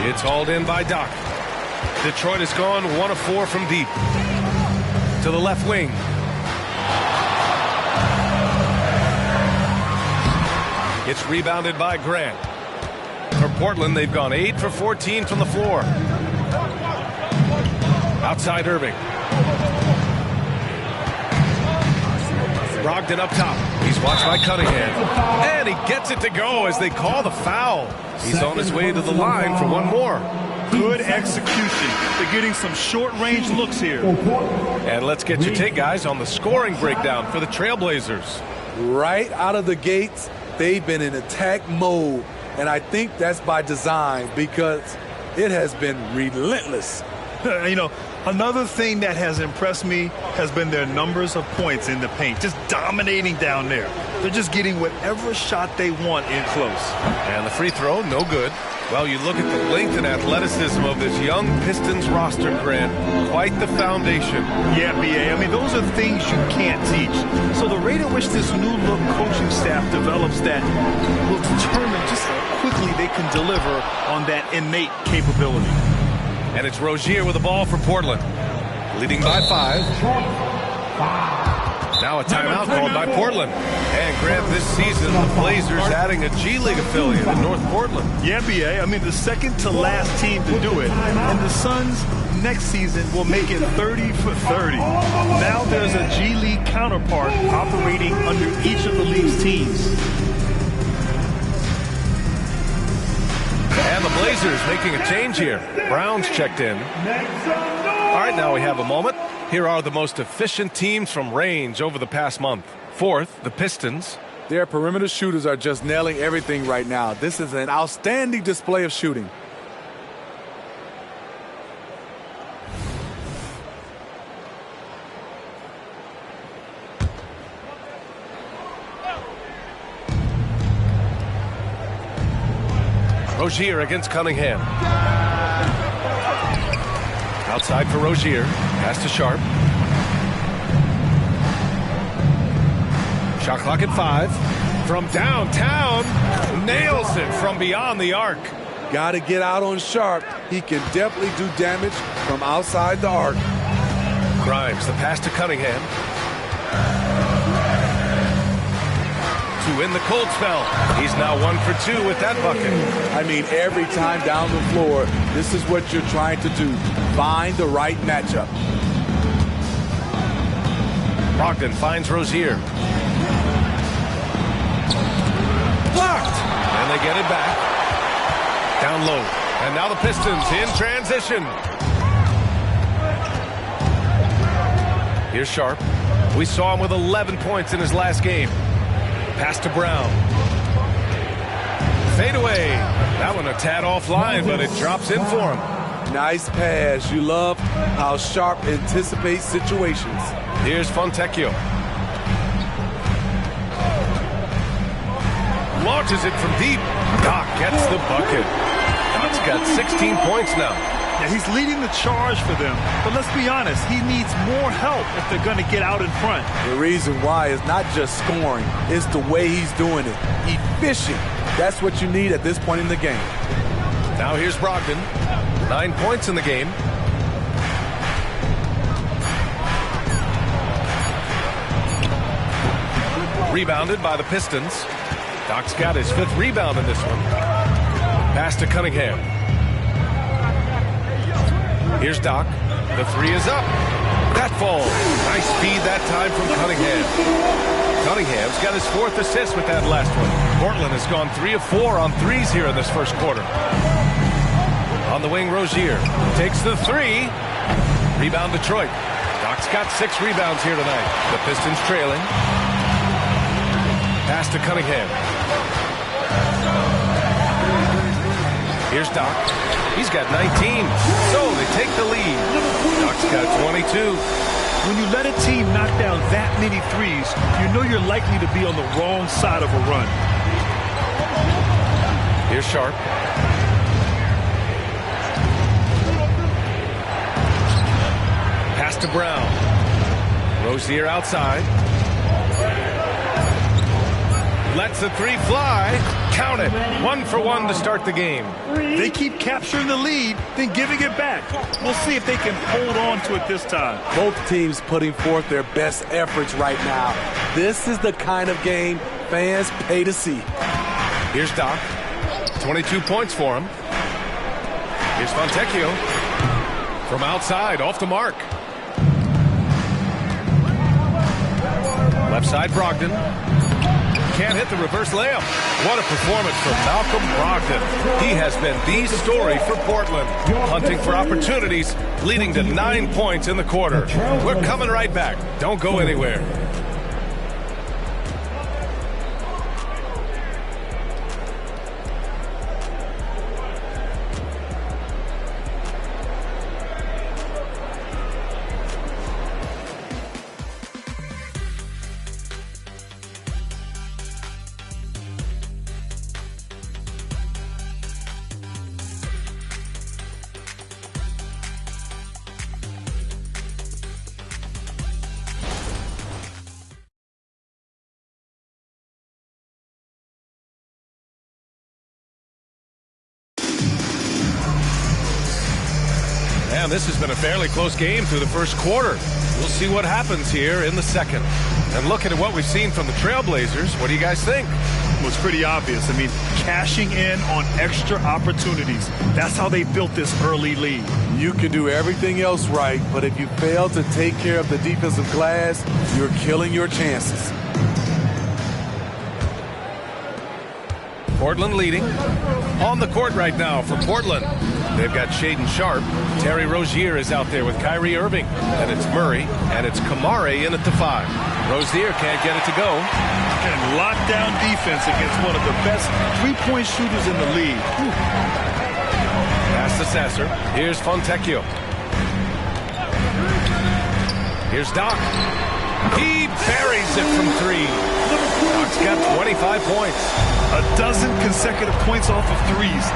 Speaker 12: It's hauled in by Doc. Detroit has gone 1 of 4 from deep. To the left wing. It's rebounded by Grant. For Portland, they've gone 8 for 14 from the floor. Outside Irving. Brogdon up top. He's watched by Cunningham. And he gets it to go as they call the foul. He's on his way to the line for one more.
Speaker 13: Good execution. They're getting some short-range looks here.
Speaker 12: And let's get your take, guys, on the scoring breakdown for the Trailblazers.
Speaker 14: Right out of the gates, they've been in attack mode. And I think that's by design because it has been relentless.
Speaker 13: You know, another thing that has impressed me has been their numbers of points in the paint. Just dominating down there. They're just getting whatever shot they want in close.
Speaker 12: And the free throw, no good. Well, you look at the length and athleticism of this young Pistons roster, Grant. Quite the foundation.
Speaker 13: Yeah, B.A. I mean, those are things you can't teach. So the rate at which this new-look coaching staff develops that will determine just how quickly they can deliver on that innate capability.
Speaker 12: And it's Rozier with the ball for Portland. Leading by 5. Now a timeout called by Portland. And Grant, this season, the Blazers adding a G League affiliate in North Portland.
Speaker 13: Yeah, B.A. I mean, the second to last team to do it. And the Suns next season will make it 30 for 30. Now there's a G League counterpart operating under each of the league's teams.
Speaker 12: And the Blazers making a change here. Brown's checked in. All right, now we have a moment. Here are the most efficient teams from range over the past month. Fourth, the Pistons.
Speaker 14: Their perimeter shooters are just nailing everything right now. This is an outstanding display of shooting.
Speaker 12: Rozier against Cunningham. Outside for Rozier. Pass to Sharp. Shot clock at 5. From downtown. Nails it from beyond the arc.
Speaker 14: Got to get out on Sharp. He can definitely do damage from outside the arc.
Speaker 12: Grimes, the pass to Cunningham. To win the cold spell. He's now 1 for 2 with that bucket.
Speaker 14: I mean, every time down the floor, this is what you're trying to do. Find the right matchup.
Speaker 12: Brogdon finds Rozier. Blocked! And they get it back. Down low. And now the Pistons in transition. Here's Sharp. We saw him with 11 points in his last game. Pass to Brown. Fade away. That one a tad offline, but it drops in for him.
Speaker 14: Nice pass. You love how Sharp anticipates situations.
Speaker 12: Here's Fontecchio. Launches it from deep. Doc gets the bucket. Doc's got 16 points now.
Speaker 13: Yeah, he's leading the charge for them. But let's be honest, he needs more help if they're going to get out in front.
Speaker 14: The reason why is not just scoring, it's the way he's doing it. Efficient. That's what you need at this point in the game.
Speaker 12: Now here's Brogdon. 9 points in the game. Rebounded by the Pistons. Doc's got his 5th rebound in this one. Pass to Cunningham. Here's Doc. The 3 is up. That falls. Nice speed that time from Cunningham. Cunningham's got his 4th assist with that last one. Portland has gone 3 of 4 on threes here in this first quarter. On the wing, Rozier takes the 3. Rebound Detroit. Doc's got 6 rebounds here tonight. The Pistons trailing. Pass to Cunningham. Here's Doc. He's got 19. So they take the lead. Doc's got 22.
Speaker 13: When you let a team knock down that many threes, you know you're likely to be on the wrong side of a run.
Speaker 12: Here's Sharp. Pass to Brown. Rozier outside. Lets the 3 fly. Count it. 1 for 1 to start the game.
Speaker 13: They keep capturing the lead, then giving it back. We'll see if they can hold on to it this time.
Speaker 14: Both teams putting forth their best efforts right now. This is the kind of game fans pay to see.
Speaker 12: Here's Doc. 22 points for him. Here's Fontecchio. From outside, off the mark. Left side, Brogdon. Can't hit the reverse layup. What a performance from Malcolm Brogdon. He has been the story for Portland. Hunting for opportunities, leading to 9 points in the quarter. We're coming right back. Don't go anywhere. Man, this has been a fairly close game through the first quarter. We'll see what happens here in the second. And looking at what we've seen from the Trailblazers, what do you guys think?
Speaker 13: Well, it's pretty obvious. I mean, cashing in on extra opportunities. That's how they built this early lead.
Speaker 14: You can do everything else right, but if you fail to take care of the defensive glass, you're killing your chances.
Speaker 12: Portland leading. On the court right now for Portland. They've got Shaden Sharp. Terry Rozier is out there with Kyrie Irving. And it's Murray, and it's Kamare in at the 5. Rozier can't get it to go.
Speaker 13: And lockdown defense against one of the best three-point shooters in the league. Whew.
Speaker 12: Pass to Sasser. Here's Fontecchio. Here's Doc. He buries it from 3. Doc's got 25 points.
Speaker 13: A dozen consecutive points off of threes.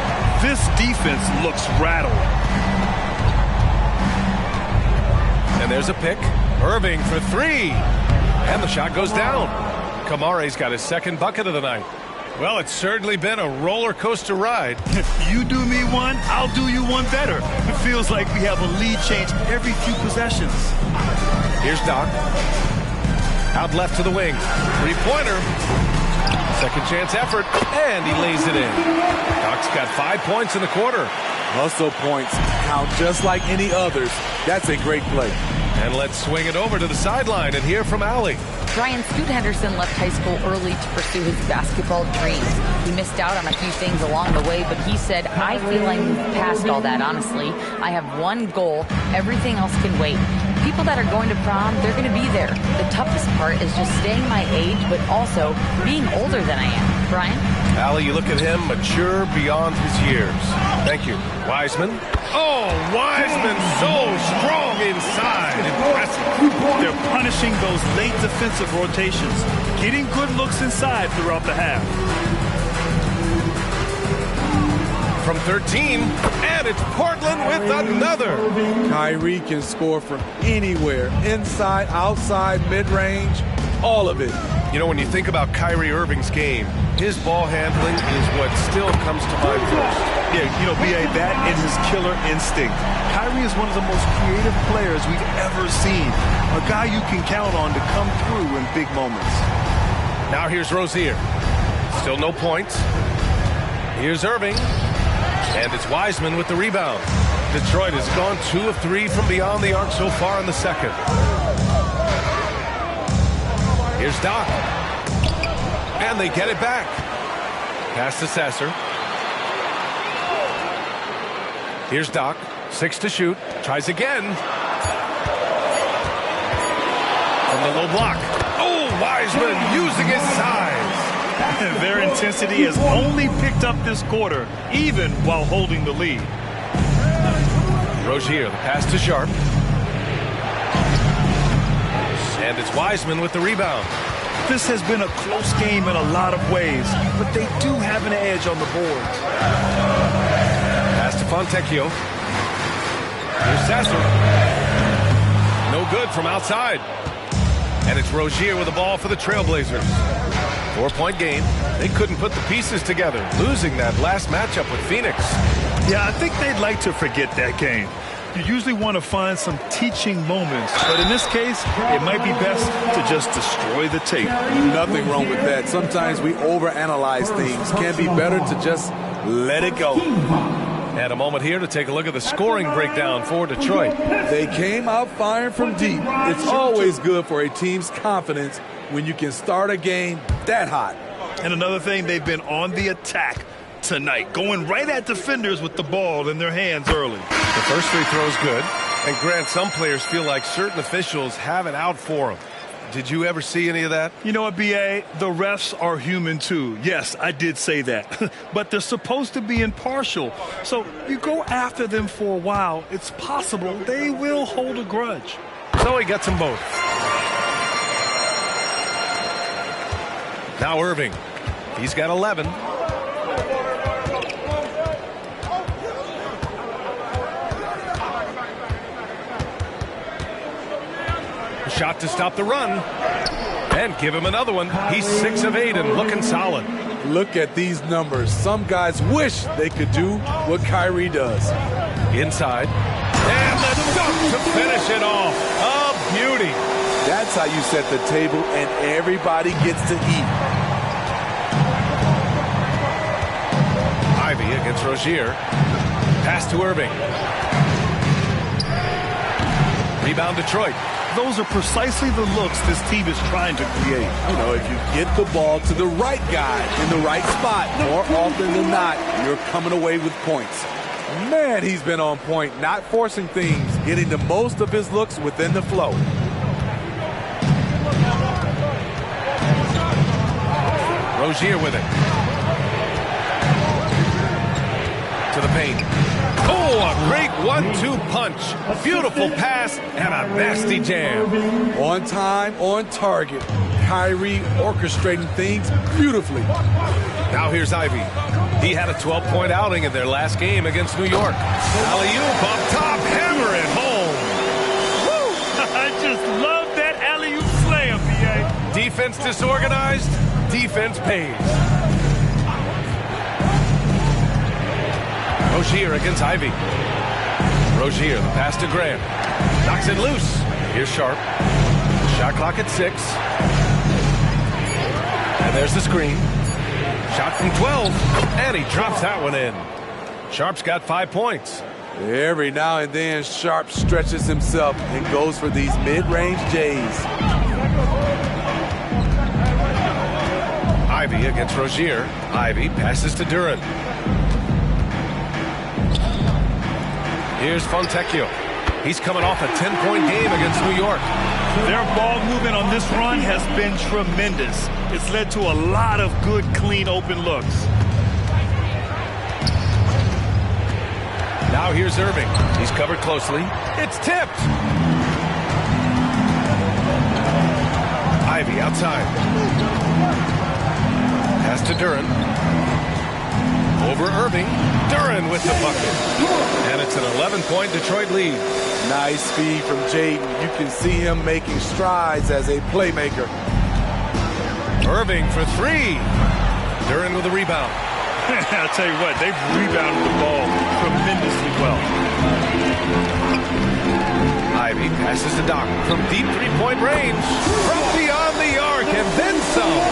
Speaker 13: This defense looks rattled.
Speaker 12: And there's a pick. Irving for 3. And the shot goes down. Kamare's got his second bucket of the night. Well, it's certainly been a roller coaster ride.
Speaker 13: If you do me one, I'll do you one better. It feels like we have a lead change every few possessions.
Speaker 12: Here's Doc. Out left to the wing. 3-pointer. Second chance effort. And he lays it in. Doc's got 5 points in the quarter.
Speaker 14: Hustle points count just like any others. That's a great play.
Speaker 12: And let's swing it over to the sideline and hear from Allie.
Speaker 15: Brian Scoot Henderson left high school early to pursue his basketball dreams. He missed out on a few things along the way, but he said, I feel I moved past all that, honestly. I have one goal. Everything else can wait. People that are going to prom, they're going to be there. The toughest part is just staying my age, but also being older than I am. Brian?
Speaker 12: Allie, you look at him, mature beyond his years. Thank you. Wiseman. Oh, Wiseman so strong inside. Impressive.
Speaker 13: They're punishing those late defensive rotations, getting good looks inside throughout the half.
Speaker 12: From 13, and it's Portland with another.
Speaker 14: Kyrie can score from anywhere, inside, outside, mid-range, all of it.
Speaker 12: You know, when you think about Kyrie Irving's game, his ball handling is what still comes to mind first.
Speaker 13: Yeah, you know, B.A., that and his killer instinct. Kyrie is one of the most creative players we've ever seen. A guy you can count on to come through in big moments.
Speaker 12: Now here's Rozier. Still no points. Here's Irving. And it's Wiseman with the rebound. Detroit has gone 2 of 3 from beyond the arc so far in the second. Here's Doc. And they get it back. Pass to Sasser. Here's Doc. 6 to shoot. Tries again. From the low block. Oh, Wiseman using his size.
Speaker 13: Their intensity has only picked up this quarter, even while holding the lead.
Speaker 12: Rozier, the pass to Sharp. And it's Wiseman with the rebound.
Speaker 13: This has been a close game in a lot of ways, but they do have an edge on the boards.
Speaker 12: Pass to Fontecchio. Here's Sasser. No good from outside. And it's Rozier with the ball for the Trailblazers. 4-point game. They couldn't put the pieces together, losing that last matchup with Phoenix.
Speaker 13: Yeah, I think they'd like to forget that game. You usually want to find some teaching moments, but in this case, it might be best to just destroy the tape.
Speaker 14: Nothing wrong with that. Sometimes we overanalyze things. Can be better to just let it go.
Speaker 12: And a moment here to take a look at the scoring breakdown for Detroit.
Speaker 14: They came out firing from deep. It's always good for a team's confidence when you can start a game that hot.
Speaker 13: And another thing, they've been on the attack tonight, going right at defenders with the ball in their hands early.
Speaker 12: The first free throw is good. And Grant, some players feel like certain officials have it out for them. Did you ever see any of that?
Speaker 13: You know what, B.A.? The refs are human, too. Yes, I did say that. But they're supposed to be impartial. So you go after them for a while, it's possible they will hold a grudge.
Speaker 12: So he gets them both. Now Irving. He's got 11. Shot to stop the run. And give him another one. He's 6 of 8 and looking solid.
Speaker 14: Look at these numbers. Some guys wish they could do what Kyrie does.
Speaker 12: Inside. And the dunk to finish it off. A beauty.
Speaker 14: That's how you set the table and everybody gets to eat.
Speaker 12: Ivy against Rozier. Pass to Irving. Rebound Detroit.
Speaker 13: Those are precisely the looks this team is trying to create.
Speaker 14: You know, if you get the ball to the right guy in the right spot, more often than not, you're coming away with points. Man, he's been on point, not forcing things, getting the most of his looks within the flow.
Speaker 12: Rozier with it. To the paint. Oh, a great 1-2 punch. Beautiful pass and a nasty jam.
Speaker 14: On time, on target. Kyrie orchestrating things beautifully.
Speaker 12: Now here's Ivy. He had a 12-point outing in their last game against New York. Alley-oop up top, hammer it home.
Speaker 13: Woo! I just love that alley-oop slam, B.A.
Speaker 12: Defense disorganized, defense pays. Rozier against Ivy. Rozier, the pass to Grant. Knocks it loose. Here's Sharp. Shot clock at 6. And there's the screen. Shot from 12. And he drops that one in. Sharp's got 5 points.
Speaker 14: Every now and then, Sharp stretches himself and goes for these mid-range J's.
Speaker 12: Ivy against Rozier. Ivy passes to Duran. Here's Fontecchio. He's coming off a 10-point game against New York.
Speaker 13: Their ball movement on this run has been tremendous. It's led to a lot of good, clean, open looks.
Speaker 12: Now here's Irving. He's covered closely. It's tipped. Ivy outside. Pass to Duran. Over Irving. Duran with the bucket. And it's an 11-point Detroit lead.
Speaker 14: Nice speed from Jaden. You can see him making strides as a playmaker.
Speaker 12: Irving for 3. Duran with a rebound.
Speaker 13: I'll tell you what, they've rebounded the ball tremendously well.
Speaker 12: Ivy passes to Doc from deep three-point range. From beyond the arc and then some.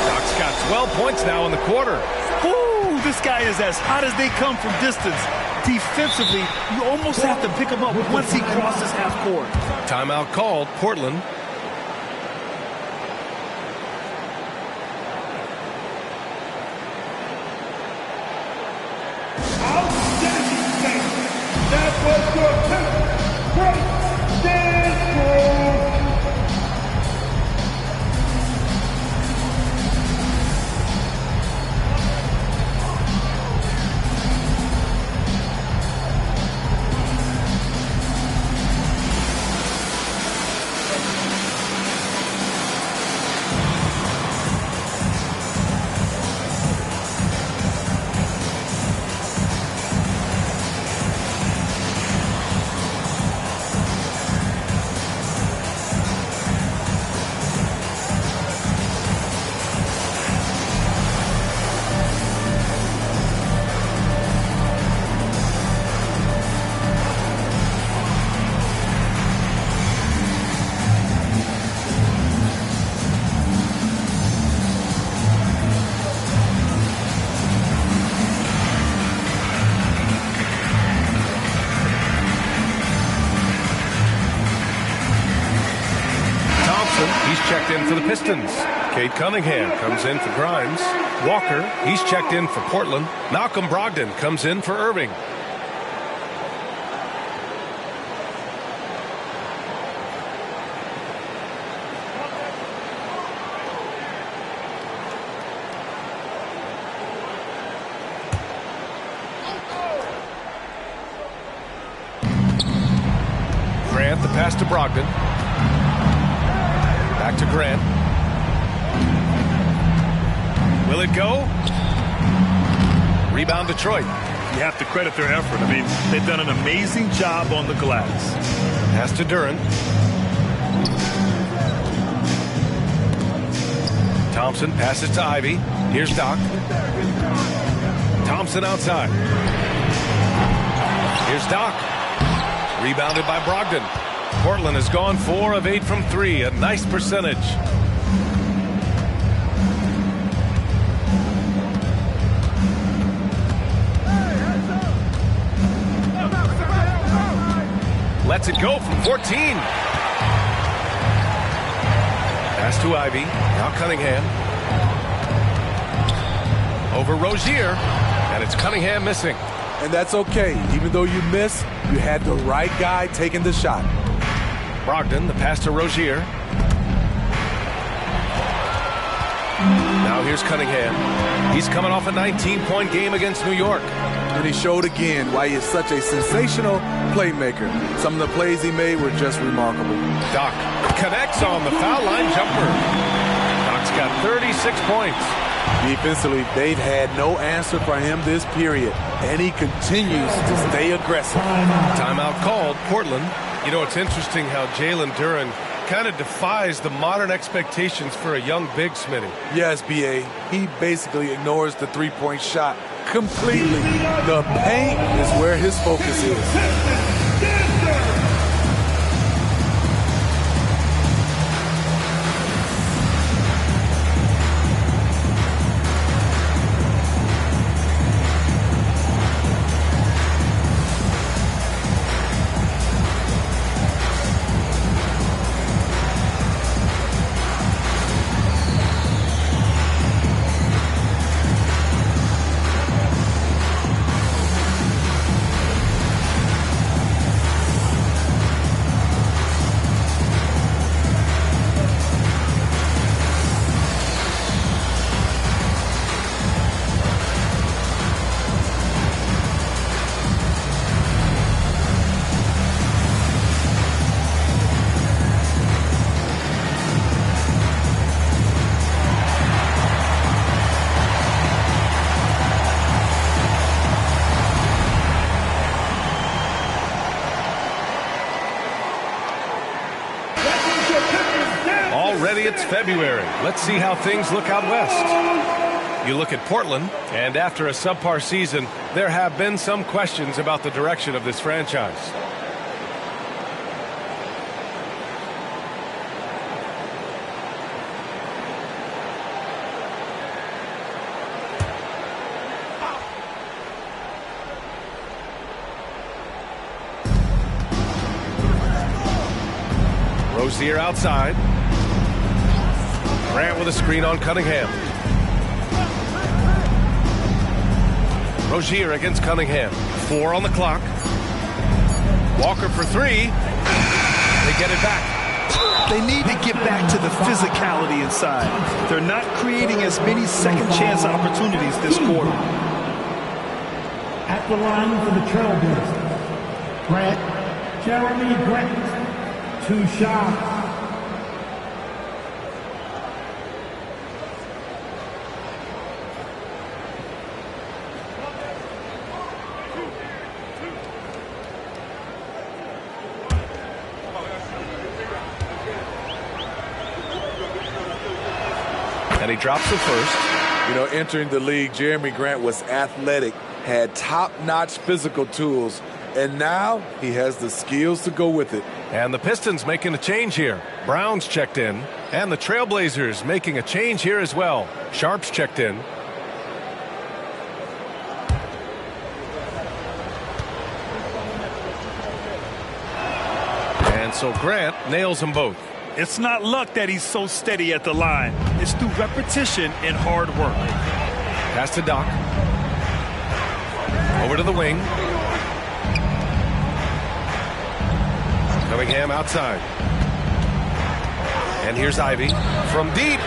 Speaker 12: Doc's got 12 points now in the quarter.
Speaker 13: Ooh, this guy is as hot as they come from distance. Defensively, you almost have to pick him up once he crosses half court.
Speaker 12: Timeout called, Portland.
Speaker 1: That was your pick. Great Stanford.
Speaker 12: Checked in for the Pistons. Cade Cunningham comes in for Grimes. Walker, he's checked in for Portland. Malcolm Brogdon comes in for Irving. Grant, the pass to Brogdon. Back to Grant. Will it go? Rebound Detroit.
Speaker 13: You have to credit their effort. I mean, they've done an amazing job on the glass.
Speaker 12: Pass to Duran. Thompson passes to Ivy. Here's Doc. Thompson outside. Here's Doc. Rebounded by Brogdon. Portland has gone 4 of 8 from 3, a nice percentage. Lets it go from 14. Pass to Ivy. Now Cunningham. Over Rozier. And it's Cunningham missing.
Speaker 14: And that's okay. Even though you miss, you had the right guy taking the shot.
Speaker 12: Brogdon, the pass to Rozier. Now here's Cunningham. He's coming off a 19-point game against New York.
Speaker 14: And he showed again why he is such a sensational playmaker. Some of the plays he made were just remarkable.
Speaker 12: Doc connects on the foul line jumper. Doc's got 36 points.
Speaker 14: Defensively, they've had no answer for him this period, and he continues to stay aggressive.
Speaker 12: Timeout called, Portland. You know, it's interesting how Jalen Duren kind of defies the modern expectations for a young big, Smitty.
Speaker 14: Yes, B.A. He basically ignores the three-point shot completely. The paint is where his focus is.
Speaker 12: Already it's February. Let's see how things look out west. You look at Portland, and after a subpar season, there have been some questions about the direction of this franchise. Rozier outside. Grant with a screen on Cunningham. Rozier against Cunningham. 4 on the clock. Walker for 3. They get it back.
Speaker 13: They need to get back to the physicality inside. They're not creating as many second chance opportunities this quarter.
Speaker 1: At the line for the Trailblazers, Jeremy Grant, 2 shots.
Speaker 12: And he drops the first.
Speaker 14: You know, entering the league, Jeremy Grant was athletic, had top-notch physical tools, and now he has the skills to go with it.
Speaker 12: And the Pistons making a change here. Brown's checked in, and the Trailblazers making a change here as well. Sharp's checked in. And so Grant nails them both.
Speaker 13: It's not luck that he's so steady at the line. It's through repetition and hard work.
Speaker 12: Pass to Doc. Over to the wing. Cunningham outside. And here's Ivy from deep.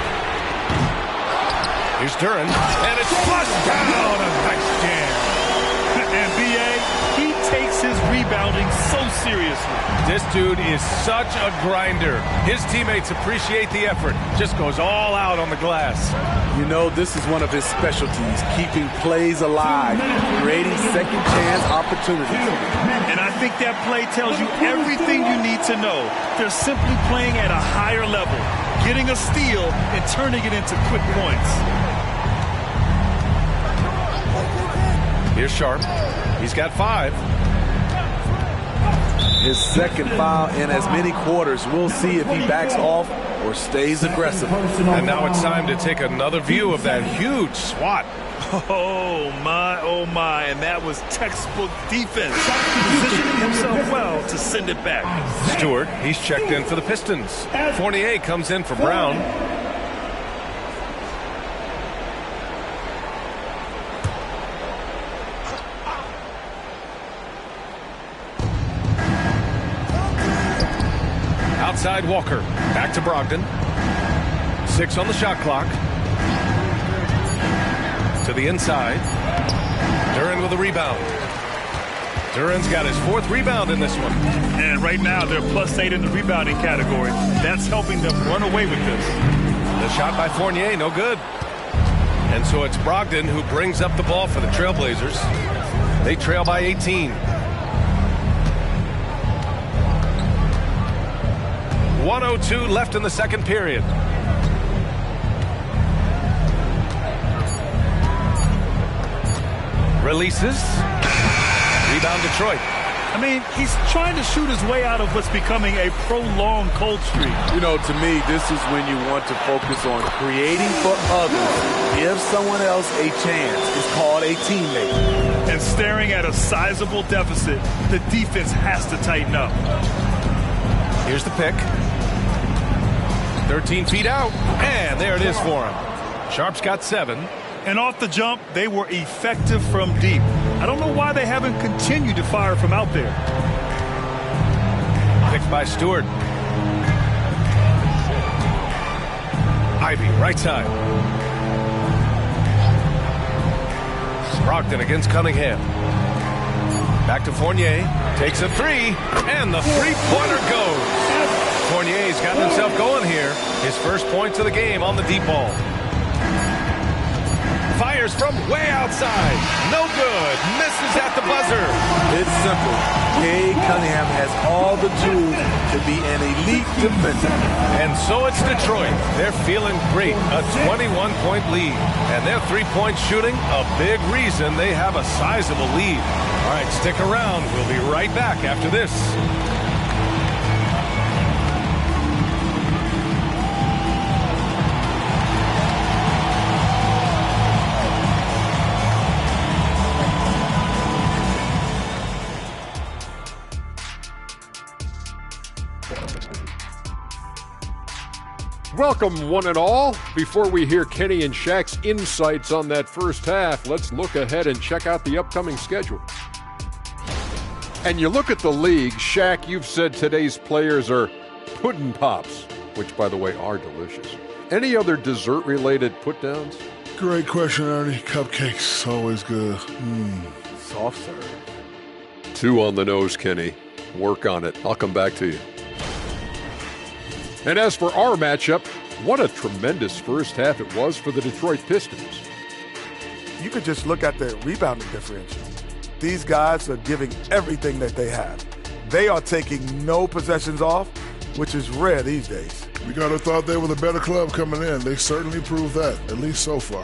Speaker 12: Here's Duren. And it's flushed down. A nice jam.
Speaker 13: And B.A., he takes his rebounding so seriously.
Speaker 12: This dude is such a grinder. His teammates appreciate the effort. Just goes all out on the glass.
Speaker 14: You know, this is one of his specialties, keeping plays alive, creating second chance opportunities.
Speaker 13: And I think that play tells you everything you need to know. They're simply playing at a higher level, getting a steal and turning it into quick points.
Speaker 12: Here's Sharp. He's got 5.
Speaker 14: His second foul in as many quarters. We'll see if he backs off or stays aggressive.
Speaker 12: And now it's time to take another view of that huge swat.
Speaker 13: Oh, my. And that was textbook defense. Positioning himself well to send it back.
Speaker 12: Stewart, he's checked in for the Pistons. Fournier comes in for Brown. Outside Walker. Back to Brogdon. 6 on the shot clock. To the inside. Duren with a rebound. Duren's got his 4th rebound in this one.
Speaker 13: And right now they're +8 in the rebounding category. That's helping them run away with this.
Speaker 12: The shot by Fournier, no good. And so it's Brogdon who brings up the ball for the Trailblazers. They trail by 18. 1:02 left in the second period. Releases. Rebound Detroit.
Speaker 13: I mean, he's trying to shoot his way out of what's becoming a prolonged cold streak.
Speaker 14: You know, to me, this is when you want to focus on creating for others. Give someone else a chance. It's called a teammate.
Speaker 13: And staring at a sizable deficit, the defense has to tighten up.
Speaker 12: Here's the pick. 13 feet out, and there it is for him. Sharp's got 7.
Speaker 13: And off the jump, they were effective from deep. I don't know why they haven't continued to fire from out there.
Speaker 12: Picked by Stewart. Ivy, right side. Brogdon against Cunningham. Back to Fournier. Takes a 3, and the three-pointer goes. Fournier's gotten himself going here. His first points of the game on the deep ball. Fires from way outside. No good. Misses at the buzzer.
Speaker 14: It's simple. Cade Cunningham has all the tools to be an elite defender.
Speaker 12: And so it's Detroit. They're feeling great. A 21-point lead. And their three-point shooting, a big reason they have a sizable lead. All right, stick around. We'll be right back after this.
Speaker 8: Welcome, one and all. Before we hear Kenny and Shaq's insights on that first half, let's look ahead and check out the upcoming schedule. And you look at the league, Shaq, you've said today's players are pudding pops, which, by the way, are delicious. Any other dessert-related put-downs?
Speaker 10: Great question, Ernie. Cupcakes, always good.
Speaker 14: Soft serve.
Speaker 8: 2 on the nose, Kenny. Work on it. I'll come back to you. And as for our matchup, what a tremendous first half it was for the Detroit Pistons.
Speaker 9: You could just look at the rebounding differential. These guys are giving everything that they have. They are taking no possessions off, which is rare these days.
Speaker 10: We gotta have thought they were the better club coming in. They certainly proved that, at least so far.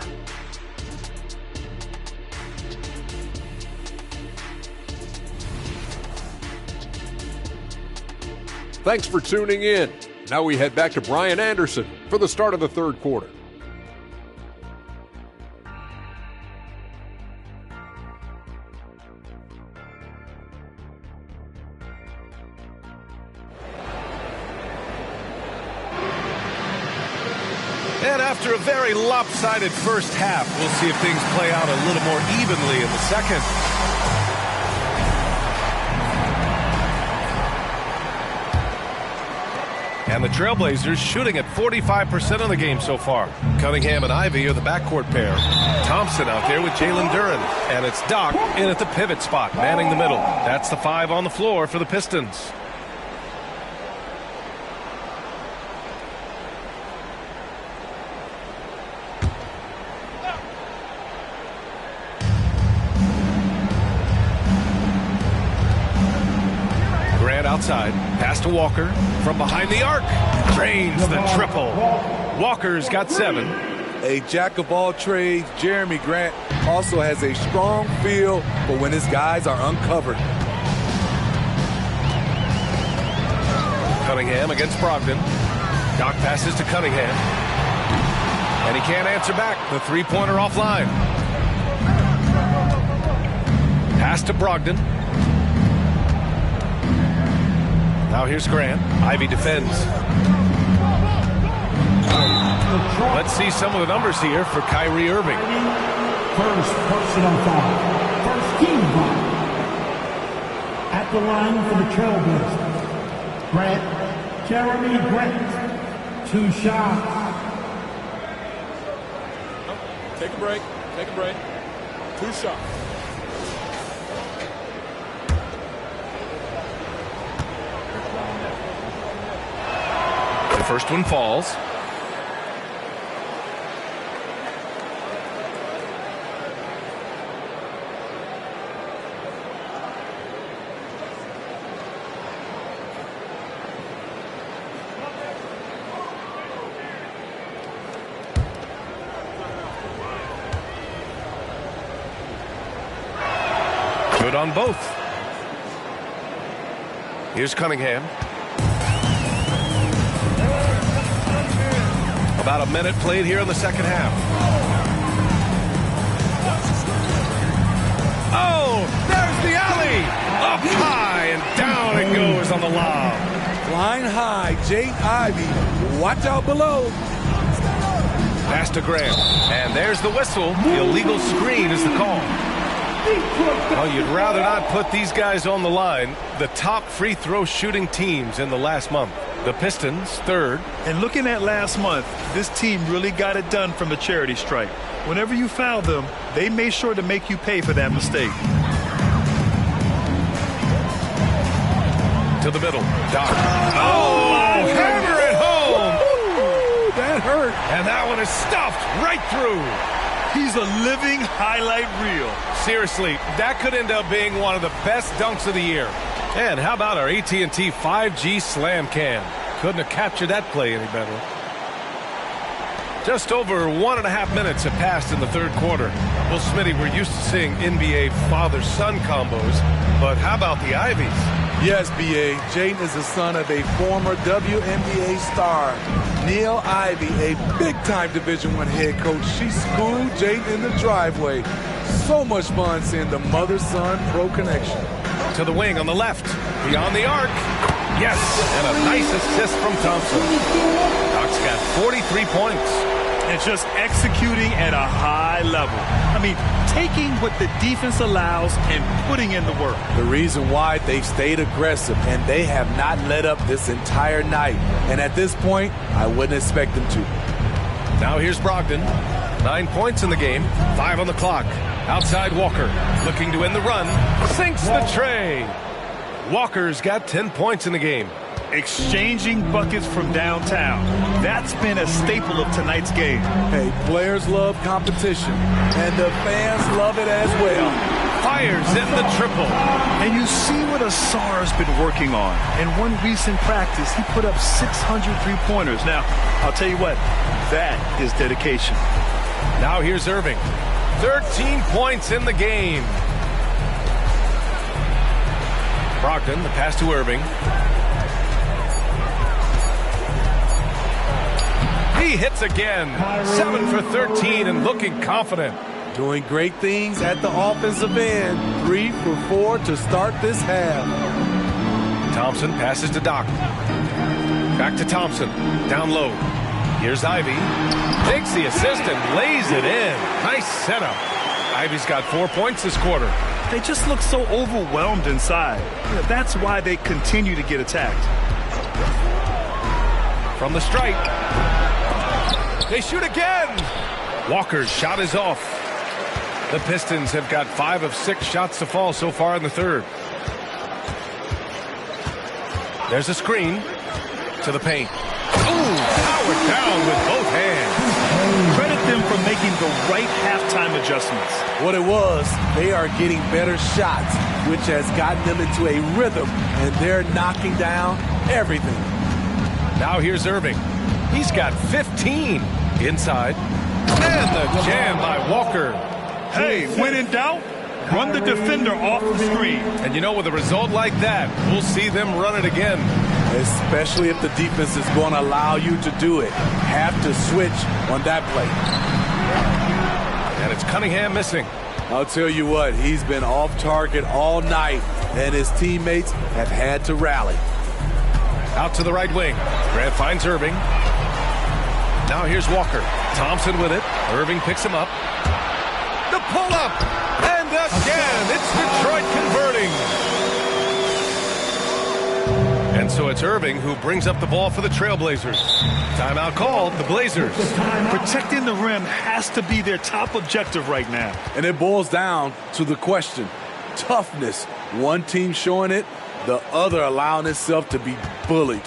Speaker 8: Thanks for tuning in. Now we head back to Brian Anderson for the start of the third quarter.
Speaker 12: And after a very lopsided first half, we'll see if things play out a little more evenly in the second. And the Trailblazers shooting at 45% of the game so far. Cunningham and Ivy are the backcourt pair. Thompson out there with Jalen Duren. And it's Doc in at the pivot spot, manning the middle. That's the 5 on the floor for the Pistons. Outside, pass to Walker from behind the arc, drains the triple. Walker's got 7.
Speaker 14: A jack of all trades, Jeremy Grant also has a strong feel for when his guys are uncovered.
Speaker 12: Cunningham against Brogdon. Doc passes to Cunningham, and he can't answer back. The three-pointer offline. Pass to Brogdon. Now here's Grant. Ivy defends. Let's see some of the numbers here for Kyrie Irving.
Speaker 1: First personal foul. First team foul. At the line for the Trailblazers, Grant Jeremy Grant, 2 shots.
Speaker 2: Take a break. 2 shots.
Speaker 12: The first one falls. Good on both. Here's Cunningham. About a minute played here in the second half. Oh, there's the alley. Up high and down it goes on the lob.
Speaker 14: Flying high, Jaden Ivey. Watch out below.
Speaker 12: Pass to Graham. And there's the whistle. The illegal screen is the call. Well, you'd rather not put these guys on the line. The top free throw shooting teams in the last month. The Pistons, 3rd.
Speaker 13: And looking at last month, this team really got it done from the charity stripe. Whenever you foul them, they made sure to make you pay for that mistake.
Speaker 12: To the middle. Doc. Oh, hammer it home.
Speaker 14: Ooh, that hurt.
Speaker 12: And that one is stuffed right through.
Speaker 13: He's a living highlight reel.
Speaker 12: Seriously, that could end up being one of the best dunks of the year. And how about our AT&T 5G Slam Cam? Couldn't have captured that play any better. Just over 1.5 minutes have passed in the third quarter. Well, Smitty, we're used to seeing NBA father-son combos, but how about the Ivies?
Speaker 14: Yes, B.A. Jaden is the son of a former WNBA star, Neil Ivey, a big-time Division I head coach. She schooled Jaden in the driveway. So much fun seeing the mother-son pro connection.
Speaker 12: To the wing on the left, beyond the arc. Yes, and a nice assist from Thompson. Doc's got 43 points.
Speaker 13: And just executing at a high level. I mean, taking what the defense allows and putting in the work.
Speaker 14: The reason why they've stayed aggressive, and they have not let up this entire night. And at this point, I wouldn't expect them to.
Speaker 12: Now here's Brogdon. 9 points in the game, 5 on the clock. Outside Walker, looking to end the run. Sinks the tray. Walker's got 10 points in the game.
Speaker 13: Exchanging buckets from downtown. That's been a staple of tonight's game.
Speaker 14: Hey, players love competition, and the fans love it as well.
Speaker 12: Fires in the triple.
Speaker 13: And you see what Asar's been working on. In one recent practice, he put up 600 three-pointers. Now, I'll tell you what, that is dedication.
Speaker 12: Now here's Irving. 13 points in the game. Brogdon, the pass to Irving. He hits again. 7 for 13 and looking confident.
Speaker 14: Doing great things at the offensive end. 3 for 4 to start this half.
Speaker 12: Thompson passes to Doc. Back to Thompson. Down low. Here's Ivey. Takes the assist and lays it in. Nice setup. Ivey's got 4 points this quarter.
Speaker 13: They just look so overwhelmed inside. That's why they continue to get attacked.
Speaker 12: From the stripe. They shoot again. Walker's shot is off. The Pistons have got 5 of 6 shots to fall so far in the third. There's a screen to the paint. Ooh, powered down with both hands.
Speaker 13: Credit them for making the right halftime adjustments.
Speaker 14: What it was, they are getting better shots, which has gotten them into a rhythm, and they're knocking down everything.
Speaker 12: Now here's Irving. He's got 15 inside. And the jam by Walker.
Speaker 13: Hey, when in doubt, run the defender off the screen.
Speaker 12: And you know, with a result like that, we'll see them run it again.
Speaker 14: Especially if the defense is going to allow you to do it. Have to switch on that play.
Speaker 12: And it's Cunningham missing.
Speaker 14: I'll tell you what, he's been off target all night, and his teammates have had to rally.
Speaker 12: Out to the right wing. Grant finds Irving. Now here's Walker. Thompson with it. Irving picks him up. The pull-up. And again, it's Detroit converting. And so it's Irving who brings up the ball for the Trailblazers. Timeout called, the Blazers.
Speaker 13: Protecting the rim has to be their top objective right now.
Speaker 14: And it boils down to the question. Toughness. One team showing it, the other allowing itself to be bullied.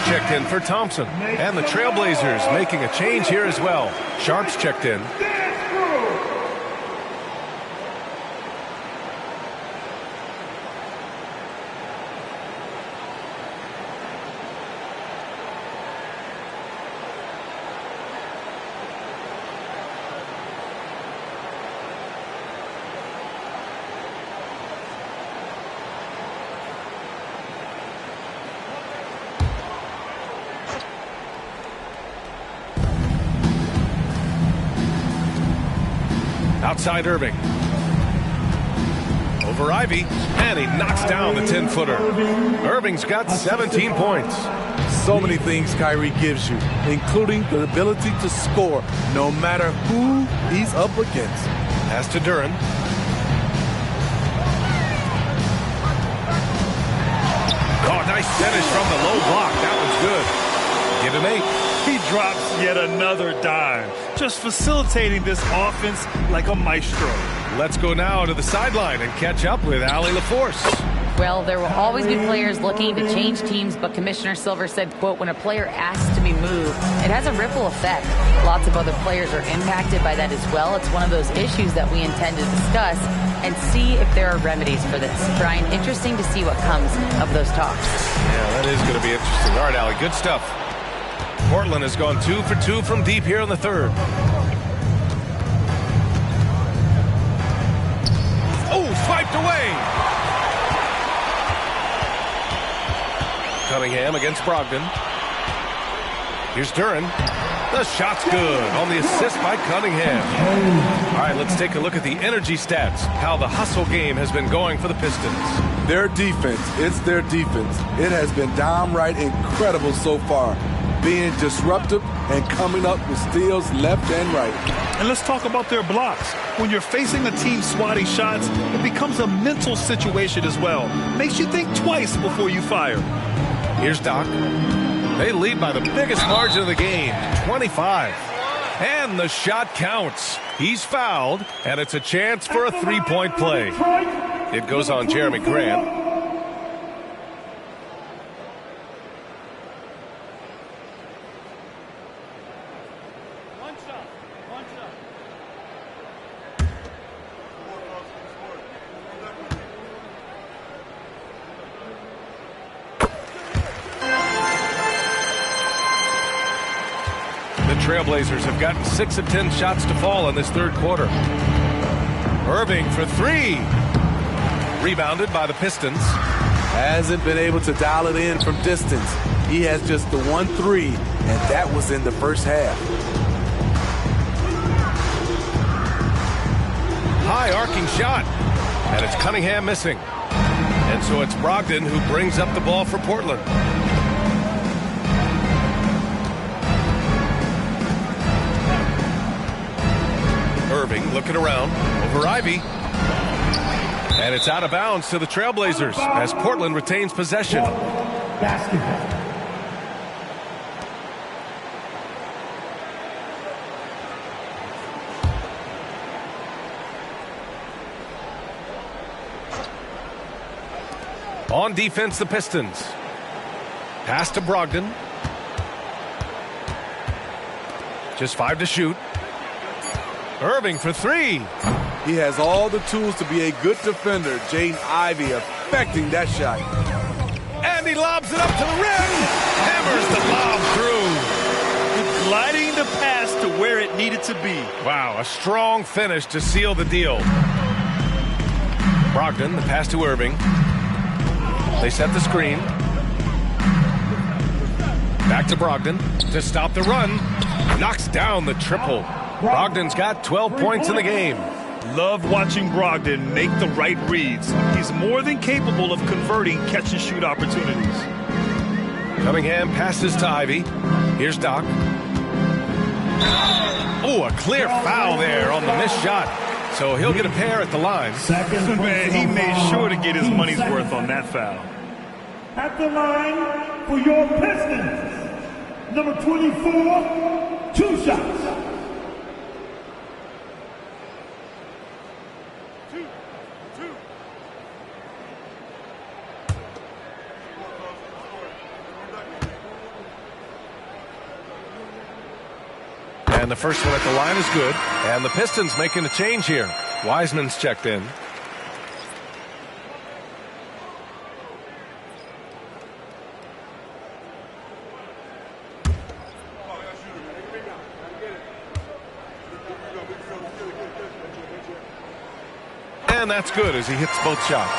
Speaker 12: Checked in for Thompson. And the Trailblazers making a change here as well. Sharp's checked in. Outside Irving. Over Ivy, and he knocks down the 10-footer. Irving's got 17 points.
Speaker 14: So many things Kyrie gives you, including the ability to score no matter who he's up against.
Speaker 12: Pass to Duren. Oh, nice finish from the low block. That was good. Give him 8.
Speaker 13: He drops yet another dime, just facilitating this offense like a maestro.
Speaker 12: Let's go now to the sideline and catch up with Allie LaForce.
Speaker 15: Well, there will always be players looking to change teams, but Commissioner Silver said, quote, when a player asks to be moved, it has a ripple effect. Lots of other players are impacted by that as well. It's one of those issues that we intend to discuss and see if there are remedies for this. Brian, interesting to see what comes of those talks.
Speaker 12: Yeah, that is going to be interesting. All right, Allie, good stuff. Portland has gone 2 for 2 from deep here in the third. Oh, swiped away. Cunningham against Brogdon. Here's Duren. The shot's good on the assist by Cunningham. All right, let's take a look at the energy stats, how the hustle game has been going for the Pistons.
Speaker 14: Their defense, it's their defense. It has been downright incredible so far, being disruptive and coming up with steals left and right.
Speaker 13: And let's talk about their blocks. When you're facing a team swatting shots, it becomes a mental situation as well. Makes you think twice before you fire.
Speaker 12: Here's Doc. They lead by the biggest margin of the game, 25. And the shot counts. He's fouled, and it's a chance for a three-point play. It goes on Jeremy Grant. Trailblazers have gotten 6 of 10 shots to fall in this third quarter. Irving for 3. Rebounded by the Pistons.
Speaker 14: Hasn't been able to dial it in from distance. He has just the 1-3, and that was in the first half.
Speaker 12: High arcing shot, and it's Cunningham missing. And so it's Brogdon who brings up the ball for Portland. Irving looking around over Ivy. And it's out of bounds to the Trailblazers as Portland retains possession.
Speaker 1: Basketball.
Speaker 12: On defense, the Pistons. Pass to Brogdon. Just 5 to shoot. Irving for 3.
Speaker 14: He has all the tools to be a good defender. Jaden Ivey affecting that shot.
Speaker 12: And he lobs it up to the rim. Hammers the lob through.
Speaker 13: Gliding the pass to where it needed to be.
Speaker 12: Wow, a strong finish to seal the deal. Brogdon, the pass to Irving. They set the screen. Back to Brogdon to stop the run. Knocks down the triple. Brogdon's got 12 points in the game.
Speaker 13: Love watching Brogdon make the right reads. He's more than capable of converting catch-and-shoot opportunities.
Speaker 12: Cunningham passes to Ivy. Here's Doc. Oh, a clear foul there on the missed shot. So he'll get a pair at the line.
Speaker 13: Man, he made sure to get his money's worth on that foul.
Speaker 1: At the line for your Pistons, number 24, 2 shots.
Speaker 12: And the first one at the line is good. And the Pistons making a change here. Wiseman's checked in. And that's good as he hits both shots.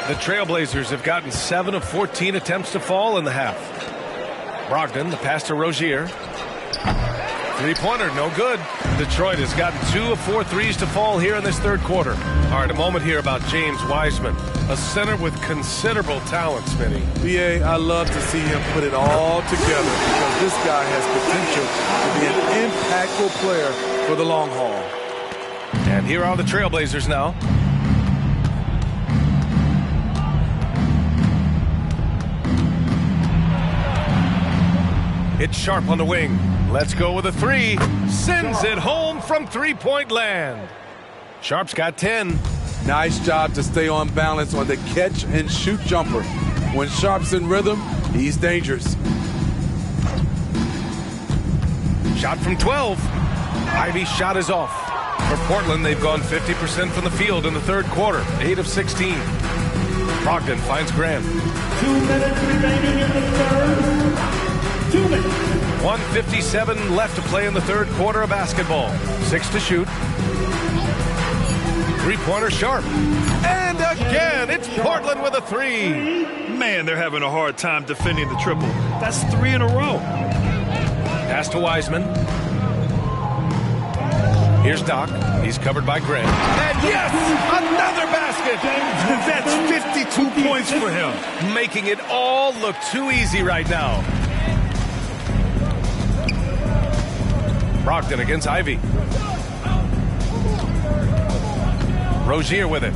Speaker 12: The Trailblazers have gotten 7 of 14 attempts to fall in the half. Brogdon, the pass to Rozier. Three-pointer, no good. Detroit has gotten 2 of 4 threes to fall here in this third quarter. All right, a moment here about James Wiseman, a center with considerable talent, Smitty.
Speaker 14: BA, I love to see him put it all together because this guy has potential to be an impactful player for the long haul.
Speaker 12: And here are the Trailblazers now. It's Sharp on the wing. Let's go with a 3. Sends it home from three-point land. Sharp's got 10.
Speaker 14: Nice job to stay on balance on the catch and shoot jumper. When Sharp's in rhythm, he's dangerous.
Speaker 12: Shot from 12. Ivy's shot is off. For Portland, they've gone 50% from the field in the third quarter. 8 of 16. Brogdon finds Grant.
Speaker 1: 2 minutes remaining in the third. 2 minutes.
Speaker 12: 1:57 left to play in the third quarter of basketball. 6 to shoot. Three-pointer Sharp. And again, it's Portland with a 3.
Speaker 13: Man, they're having a hard time defending the triple. That's 3 in a row.
Speaker 12: Pass to Wiseman. Here's Doc. He's covered by Grant. And yes, another basket.
Speaker 13: That's 52 points for him.
Speaker 12: Making it all look too easy right now. Brogdon against Ivy. Rozier with it.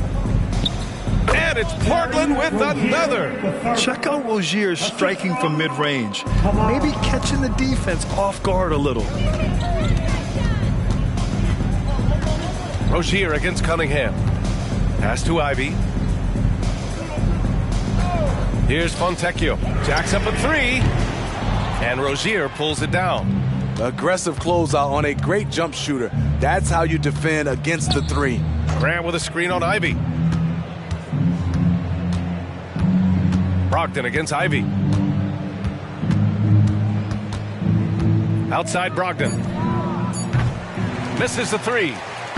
Speaker 12: And it's Portland with another.
Speaker 13: Check out Rozier striking from mid-range. Maybe catching the defense off guard a little.
Speaker 12: Rozier against Cunningham. Pass to Ivy. Here's Fontecchio. Jacks up a 3. And Rozier pulls it down.
Speaker 14: Aggressive closeout on a great jump shooter. That's how you defend against the 3.
Speaker 12: Grant with a screen on Ivy. Brogdon against Ivy. Outside Brogdon. Misses the 3.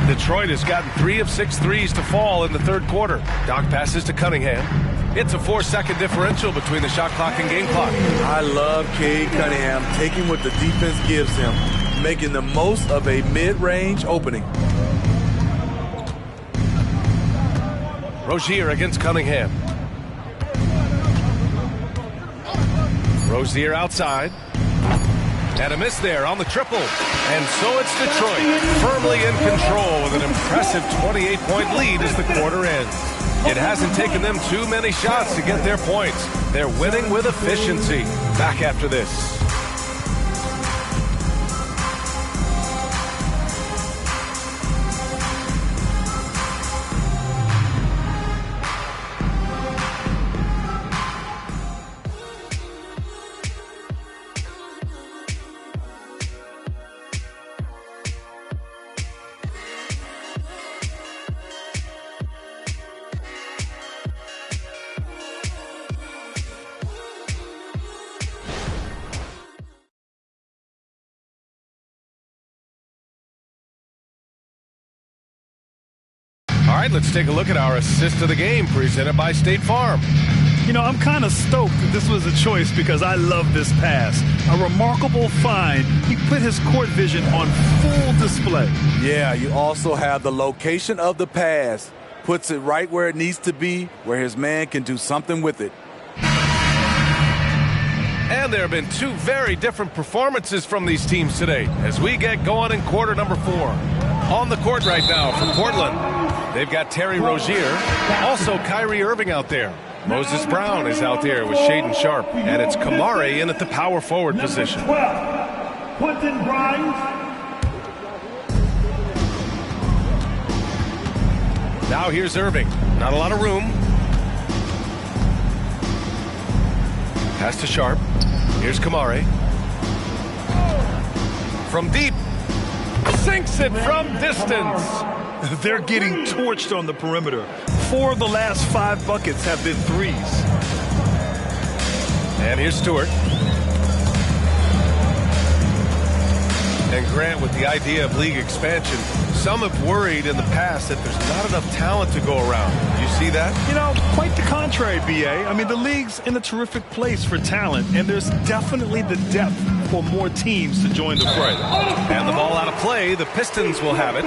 Speaker 12: Detroit has gotten 3 of 6 threes to fall in the third quarter. Doc passes to Cunningham. It's a 4-second differential between the shot clock and game clock.
Speaker 14: I love Cade Cunningham taking what the defense gives him, making the most of a mid-range opening.
Speaker 12: Rozier against Cunningham. Rozier outside. And a miss there on the triple. And so it's Detroit firmly in control with an impressive 28-point lead as the quarter ends. It hasn't taken them too many shots to get their points. They're winning with efficiency. Back after this. right, let's take a look at our assist of the game presented by State Farm.
Speaker 13: You know, I'm kind of stoked that this was a choice because I love this pass. A remarkable find. He put his court vision on full display.
Speaker 14: Yeah, you also have the location of the pass. Puts it right where it needs to be, where his man can do something with it.
Speaker 12: And there have been two very different performances from these teams today as we get going in quarter number 4. On the court right now for Portland, they've got Terry Rozier, also Kyrie Irving out there. Moses Brown is out there with Shaedon Sharpe, and it's Kamari in at the power forward position.
Speaker 1: 12, Quentin Grimes.
Speaker 12: Now here's Irving. Not a lot of room. Pass to Sharpe. Here's Kamari. From deep. Sinks it from distance.
Speaker 13: They're getting torched on the perimeter. 4 of the last 5 buckets have been threes.
Speaker 12: And here's Stewart. And Grant, with the idea of league expansion, some have worried in the past that there's not enough talent to go around. You see that?
Speaker 13: You know, quite the contrary, B.A. I mean, the league's in a terrific place for talent, and there's definitely the depth for more teams to join the fray.
Speaker 12: And the ball out of play. The Pistons will have it.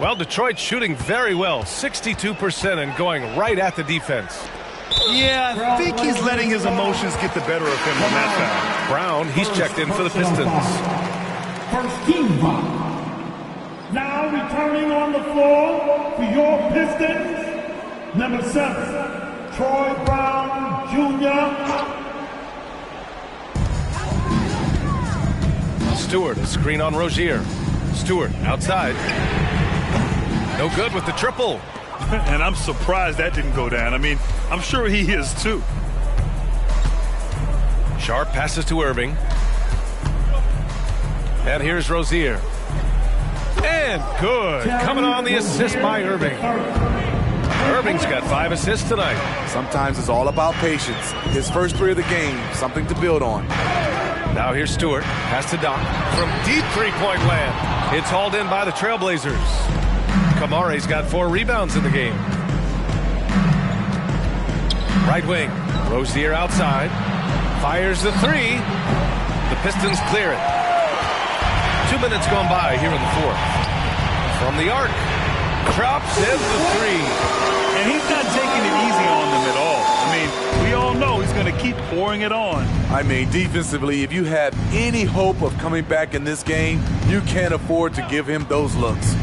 Speaker 12: Well, Detroit shooting very well, 62% and going right at the defense.
Speaker 13: Yeah, I think he's letting his emotions get the better of him on that foul.
Speaker 12: Brown, he's checked in for the Pistons.
Speaker 1: First team foul. Now returning on the floor for your Pistons, number 7, Troy Brown Jr.
Speaker 12: Stewart, a screen on Rozier. Stewart outside. No good with the triple.
Speaker 13: And I'm surprised that didn't go down. I mean, I'm sure he is too.
Speaker 12: Sharpe passes to Irving. And here's Rozier. And good. Coming on the assist by Irving. Irving's got 5 assists tonight.
Speaker 14: Sometimes it's all about patience. His first 3 of the game, something to build on.
Speaker 12: Now here's Stewart. Pass to Doc. From deep three-point land. It's hauled in by the Trailblazers. Kamari's got 4 rebounds in the game. Right wing. Rozier outside. Fires the 3. The Pistons clear it. 2 minutes gone by here in the 4th. From the arc. Drops in the 3.
Speaker 13: And he's not taking it easy on them at all. I mean, we all know he's going to keep pouring it on.
Speaker 14: I mean, defensively, if you have any hope of coming back in this game, you can't afford to give him those looks.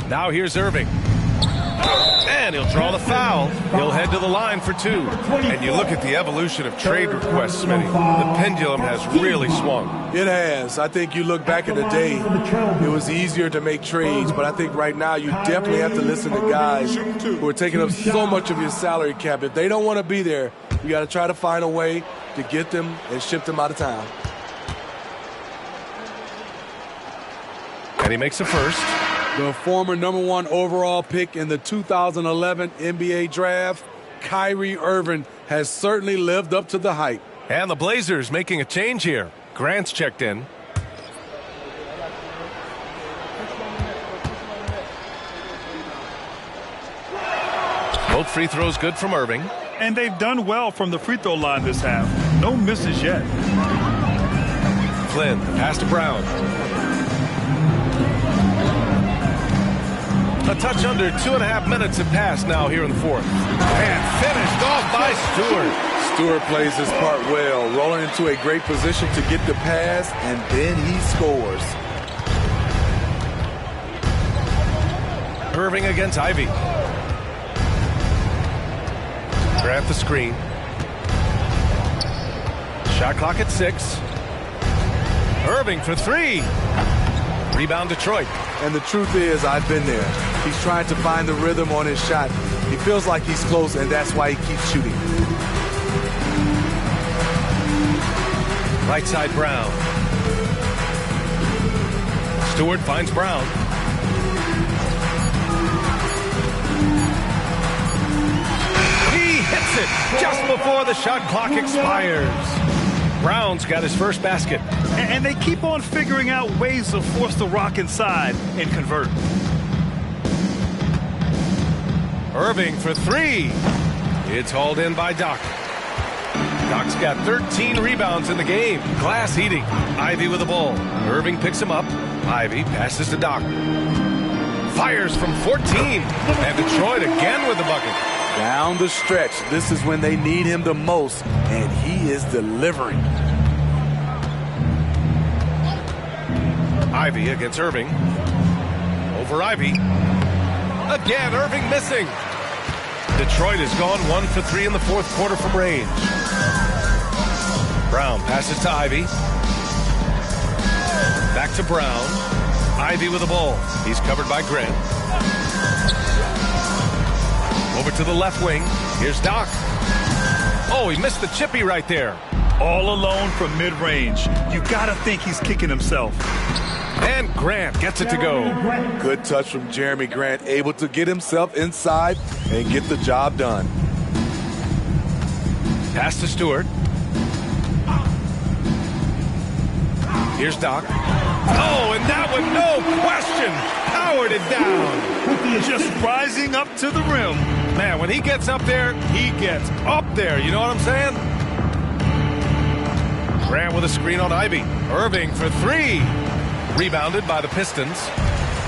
Speaker 12: Now here's Irving. And he'll draw the foul. He'll head to the line for 2. And you look at the evolution of trade requests, Smitty. The pendulum has really swung.
Speaker 14: It has. I think you look back in the day, it was easier to make trades. But I think right now you definitely have to listen to guys who are taking up so much of your salary cap. If they don't want to be there, you got to try to find a way to get them and ship them out of town.
Speaker 12: And he makes a first.
Speaker 14: The former #1 overall pick in the 2011 NBA draft, Kyrie Irving, has certainly lived up to the hype.
Speaker 12: And the Blazers making a change here. Grant's checked in. Both free throws good from Irving.
Speaker 13: And they've done well from the free throw line this half. No misses yet.
Speaker 12: Flynn, pass to Brown. A touch under 2.5 minutes have passed now here in the 4th. And finished off by Stewart.
Speaker 14: Stewart plays his part well, rolling into a great position to get the pass, and then he scores.
Speaker 12: Irving against Ivy. Grant the screen. Shot clock at 6. Irving for 3. Rebound Detroit.
Speaker 14: And the truth is, I've been there. He's trying to find the rhythm on his shot. He feels like he's close, and that's why he keeps shooting.
Speaker 12: Right side Brown. Stewart finds Brown. He hits it just before the shot clock expires. Brown's got his first basket.
Speaker 13: And they keep on figuring out ways to force the rock inside and convert.
Speaker 12: Irving for three. It's hauled in by Doc. Doc's got 13 rebounds in the game. Glass eating. Ivy with the ball. Irving picks him up. Ivy passes to Doc. Fires from 14. And Detroit again with the bucket.
Speaker 14: Down the stretch. This is when they need him the most, and he is delivering.
Speaker 12: Ivy against Irving. Over Ivy. Again, Irving missing. Detroit has gone 1 for 3 in the fourth quarter from range. Brown passes to Ivy. Back to Brown. Ivy with the ball. He's covered by Grant. Over to the left wing. Here's Doc. Oh, he missed the chippy right there.
Speaker 13: All alone from mid-range. You got to think he's kicking himself.
Speaker 12: And Grant gets it to go.
Speaker 14: Good touch from Jeremy Grant, able to get himself inside and get the job done.
Speaker 12: Pass to Stewart. Here's Doc. Oh, and that one, no question, powered it down.
Speaker 13: Just rising up to the rim.
Speaker 12: Man, when he gets up there, he gets up there. You know what I'm saying? Grant with a screen on Ivy. Irving for three. Rebounded by the Pistons.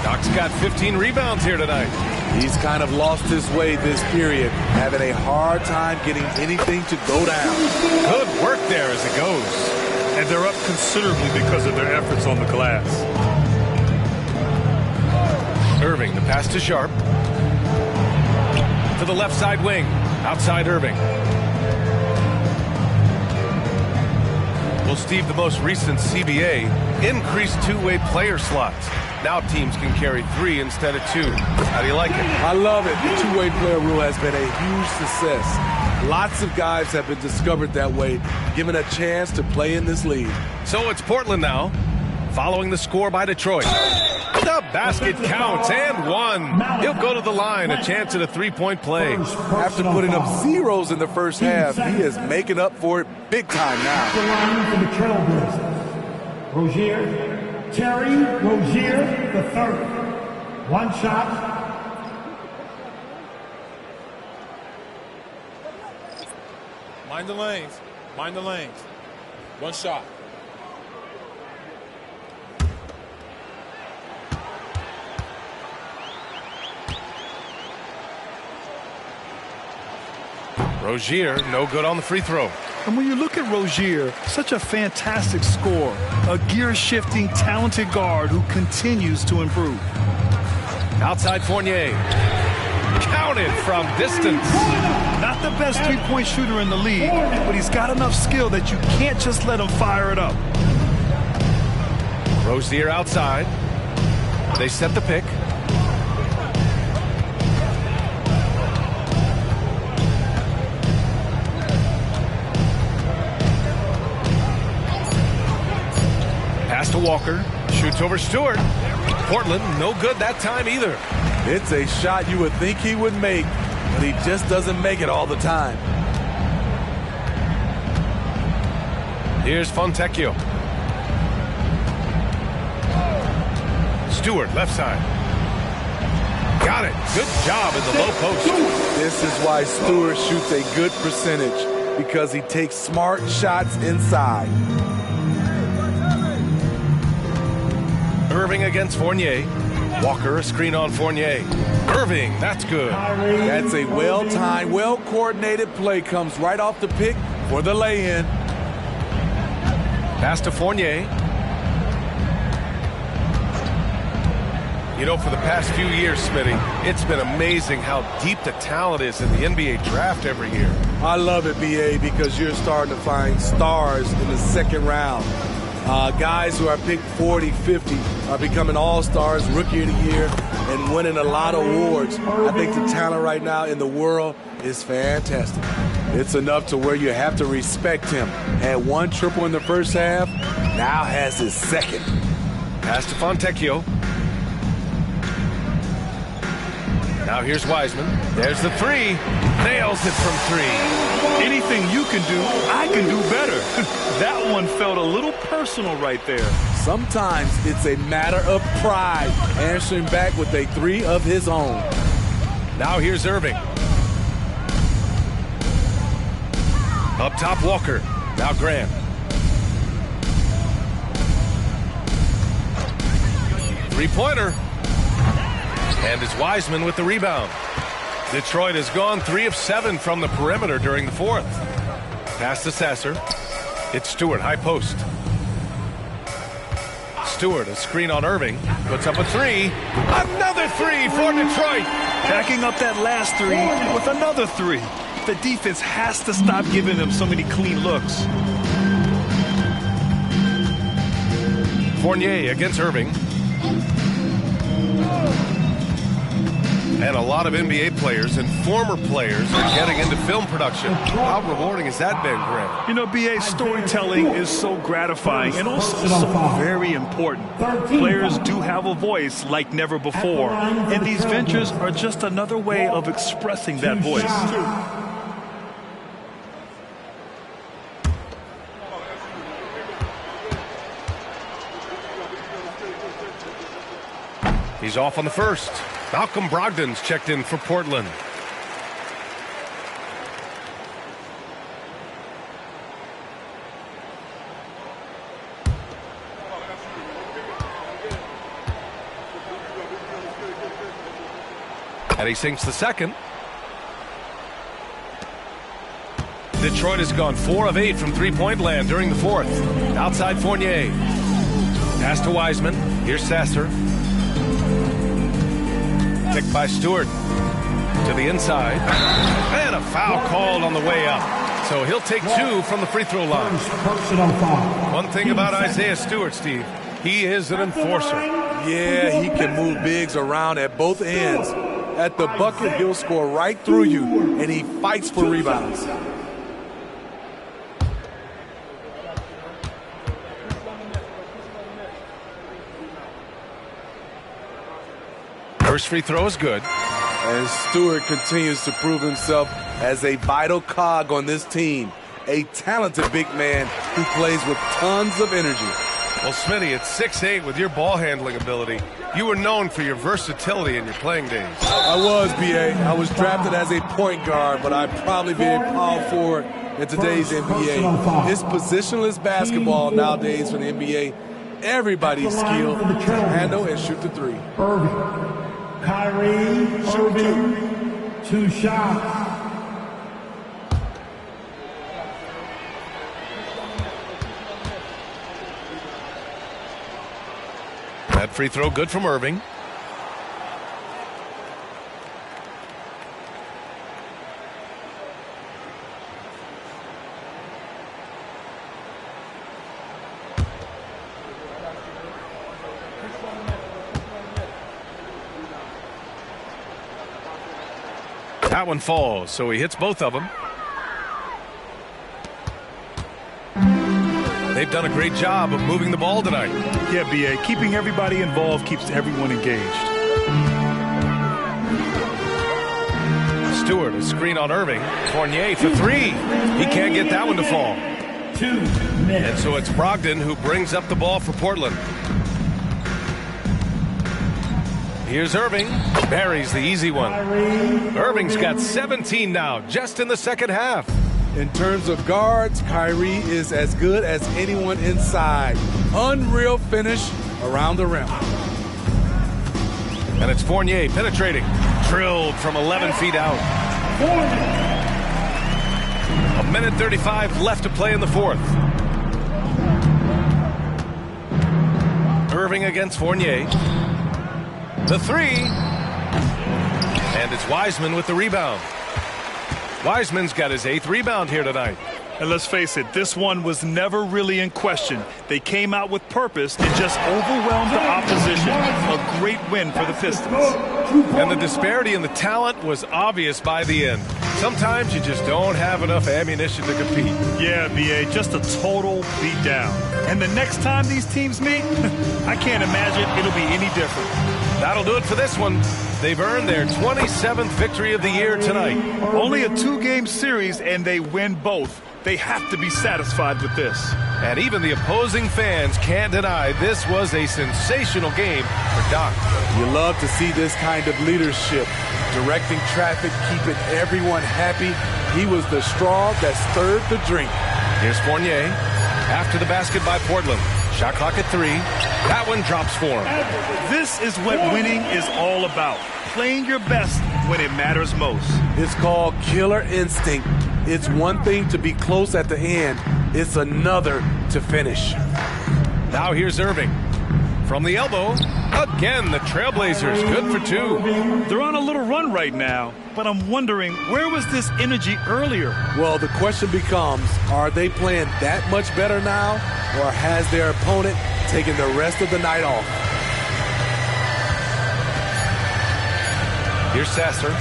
Speaker 12: Doc's got 15 rebounds here tonight.
Speaker 14: He's kind of lost his way this period, having a hard time getting anything to go down.
Speaker 12: Good work there as it goes.
Speaker 13: And they're up considerably because of their efforts on the glass.
Speaker 12: Irving, the pass to Sharp. To the left side wing. Outside Irving. Well, Steve, the most recent CBA increased two-way player slots. Now teams can carry 3 instead of 2. How do you like it?
Speaker 14: I love it. The two-way player rule has been a huge success. Lots of guys have been discovered that way, given a chance to play in this league.
Speaker 12: So it's Portland now, following the score by Detroit. The basket counts and one. He'll go to the line, a chance at a three-point play.
Speaker 14: After putting up zeros in the first half, he is making up for it big time now.
Speaker 1: The line for the Trailblazers. Rozier, Terry Rozier the third. One shot.
Speaker 16: Mind the lanes. Mind the lanes. One shot.
Speaker 12: Rozier, no good on the free throw.
Speaker 13: And when you look at Rozier, such a fantastic scorer, a gear-shifting, talented guard who continues to improve.
Speaker 12: Outside Fournier. Counted from distance.
Speaker 13: Not the best three-point shooter in the league, but he's got enough skill that you can't just let him fire it up.
Speaker 12: Rozier outside. They set the pick. Pass to Walker. Shoots over Stewart. Portland, no good that time either.
Speaker 14: It's a shot you would think he would make, but he just doesn't make it all the time.
Speaker 12: Here's Fontecchio. Stewart, left side. Got it. Good job in the low post.
Speaker 14: This is why Stewart shoots a good percentage, because he takes smart shots inside.
Speaker 12: Irving against Fournier. Walker, a screen on Fournier. Irving, that's good.
Speaker 14: That's a well-timed, well-coordinated play. Comes right off the pick for the lay-in.
Speaker 12: Pass to Fournier. You know, for the past few years, Smitty, it's been amazing how deep the talent is in the NBA draft every year.
Speaker 14: I love it, BA, because you're starting to find stars in the second round. Guys who are picked 40, 50 are becoming all-stars, rookie of the year, and winning a lot of awards. I think the talent right now in the world is fantastic. It's enough to where you have to respect him. Had 1 triple in the first half, now has his second.
Speaker 12: Pass to Fontecchio. Now here's Wiseman. There's the three. Nails it from three.
Speaker 13: Anything you can do, I can do better. That one felt a little personal right there.
Speaker 14: Sometimes it's a matter of pride, answering back with a three of his own.
Speaker 12: Now here's Irving. Up top, Walker. Now Grant. Three-pointer. And it's Wiseman with the rebound. Detroit has gone 3 of 7 from the perimeter during the fourth. Pass to Sasser. It's Stewart, high post. Stewart, a screen on Irving. Puts up a three. Another three for Detroit.
Speaker 13: Backing up that last three with another three. The defense has to stop giving them so many clean looks.
Speaker 12: Fournier against Irving. And a lot of NBA players and former players are getting into film production. How rewarding has that been, Grant?
Speaker 13: You know, BA, storytelling is so gratifying and also so very important. Players do have a voice like never before, and these ventures are just another way of expressing that voice.
Speaker 12: He's off on the first. Malcolm Brogdon's checked in for Portland. And he sinks the second. Detroit has gone 4 of 8 from three-point land during the fourth. Outside Fournier. Pass to Wiseman. Here's Sasser. Picked by Stewart to the inside. And a foul called on the way up. So he'll take 2 from the free throw line. One thing about Isaiah Stewart, Steve, he is an enforcer.
Speaker 14: Yeah, he can move bigs around at both ends. At the bucket, he'll score right through you, and he fights for rebounds.
Speaker 12: First free throw is good.
Speaker 14: And Stewart continues to prove himself as a vital cog on this team. A talented big man who plays with tons of energy.
Speaker 12: Well, Smitty, at 6'8" with your ball handling ability, you were known for your versatility in your playing days.
Speaker 14: I was, B.A. I was drafted as a point guard, but I'd probably be a power forward in today's NBA. It's positionless basketball nowadays for the NBA. Everybody's skilled to handle and shoot the three.
Speaker 1: Irving. Kyrie Irving, 2 shots.
Speaker 12: That free throw good from Irving. That one falls, so he hits both of them. They've done a great job of moving the ball tonight.
Speaker 13: Yeah, B.A., keeping everybody involved keeps everyone engaged.
Speaker 12: Stewart, a screen on Irving. Fournier for 3. He can't get that one to fall.
Speaker 1: 2 minutes.
Speaker 12: And so it's Brogdon who brings up the ball for Portland. Here's Irving. Buries the easy one. Irving's got 17 now, just in the second half.
Speaker 14: In terms of guards, Kyrie is as good as anyone inside. Unreal finish around the rim.
Speaker 12: And it's Fournier penetrating. Drilled from 11 feet out. 1:35 left to play in the fourth. Irving against Fournier. The 3. And it's Wiseman with the rebound. Wiseman's got his 8th rebound here tonight.
Speaker 13: And let's face it, this one was never really in question. They came out with purpose and just overwhelmed the opposition. A great win for the Pistons.
Speaker 12: And the disparity in the talent was obvious by the end. Sometimes you just don't have enough ammunition to compete.
Speaker 13: Yeah, B.A., just a total beatdown. And the next time these teams meet, I can't imagine it'll be any different.
Speaker 12: That'll do it for this one. They've earned their 27th victory of the year tonight.
Speaker 13: Only a 2-game series, and they win both. They have to be satisfied with this.
Speaker 12: And even the opposing fans can't deny this was a sensational game for Doc.
Speaker 14: You love to see this kind of leadership, directing traffic, keeping everyone happy. He was the straw that stirred the drink.
Speaker 12: Here's Fournier. After the basket by Portland. Shot clock at 3. That one drops for him.
Speaker 13: This is what winning is all about. Playing your best when it matters most.
Speaker 14: It's called killer instinct. It's one thing to be close at the end. It's another to finish.
Speaker 12: Now here's Irving. From the elbow. Again, the Trailblazers good for 2.
Speaker 13: They're on a little run right now, but I'm wondering, where was this energy earlier?
Speaker 14: Well, the question becomes, are they playing that much better now, or has their opponent taken the rest of the night off?
Speaker 12: Here's Sasser.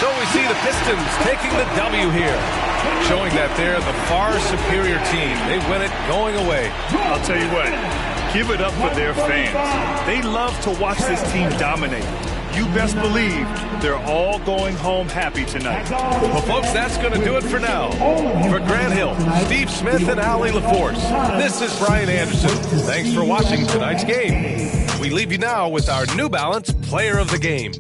Speaker 12: So we see the Pistons taking the W here, showing that they're the far superior team. They win it going away.
Speaker 13: I'll tell you what, give it up for their fans. They love to watch this team dominate. You best believe they're all going home happy tonight.
Speaker 12: Well, folks, that's going to do it for now. For Grant Hill, Steve Smith, and Allie LaForce, this is Brian Anderson. Thanks for watching tonight's game. We leave you now with our New Balance Player of the Game.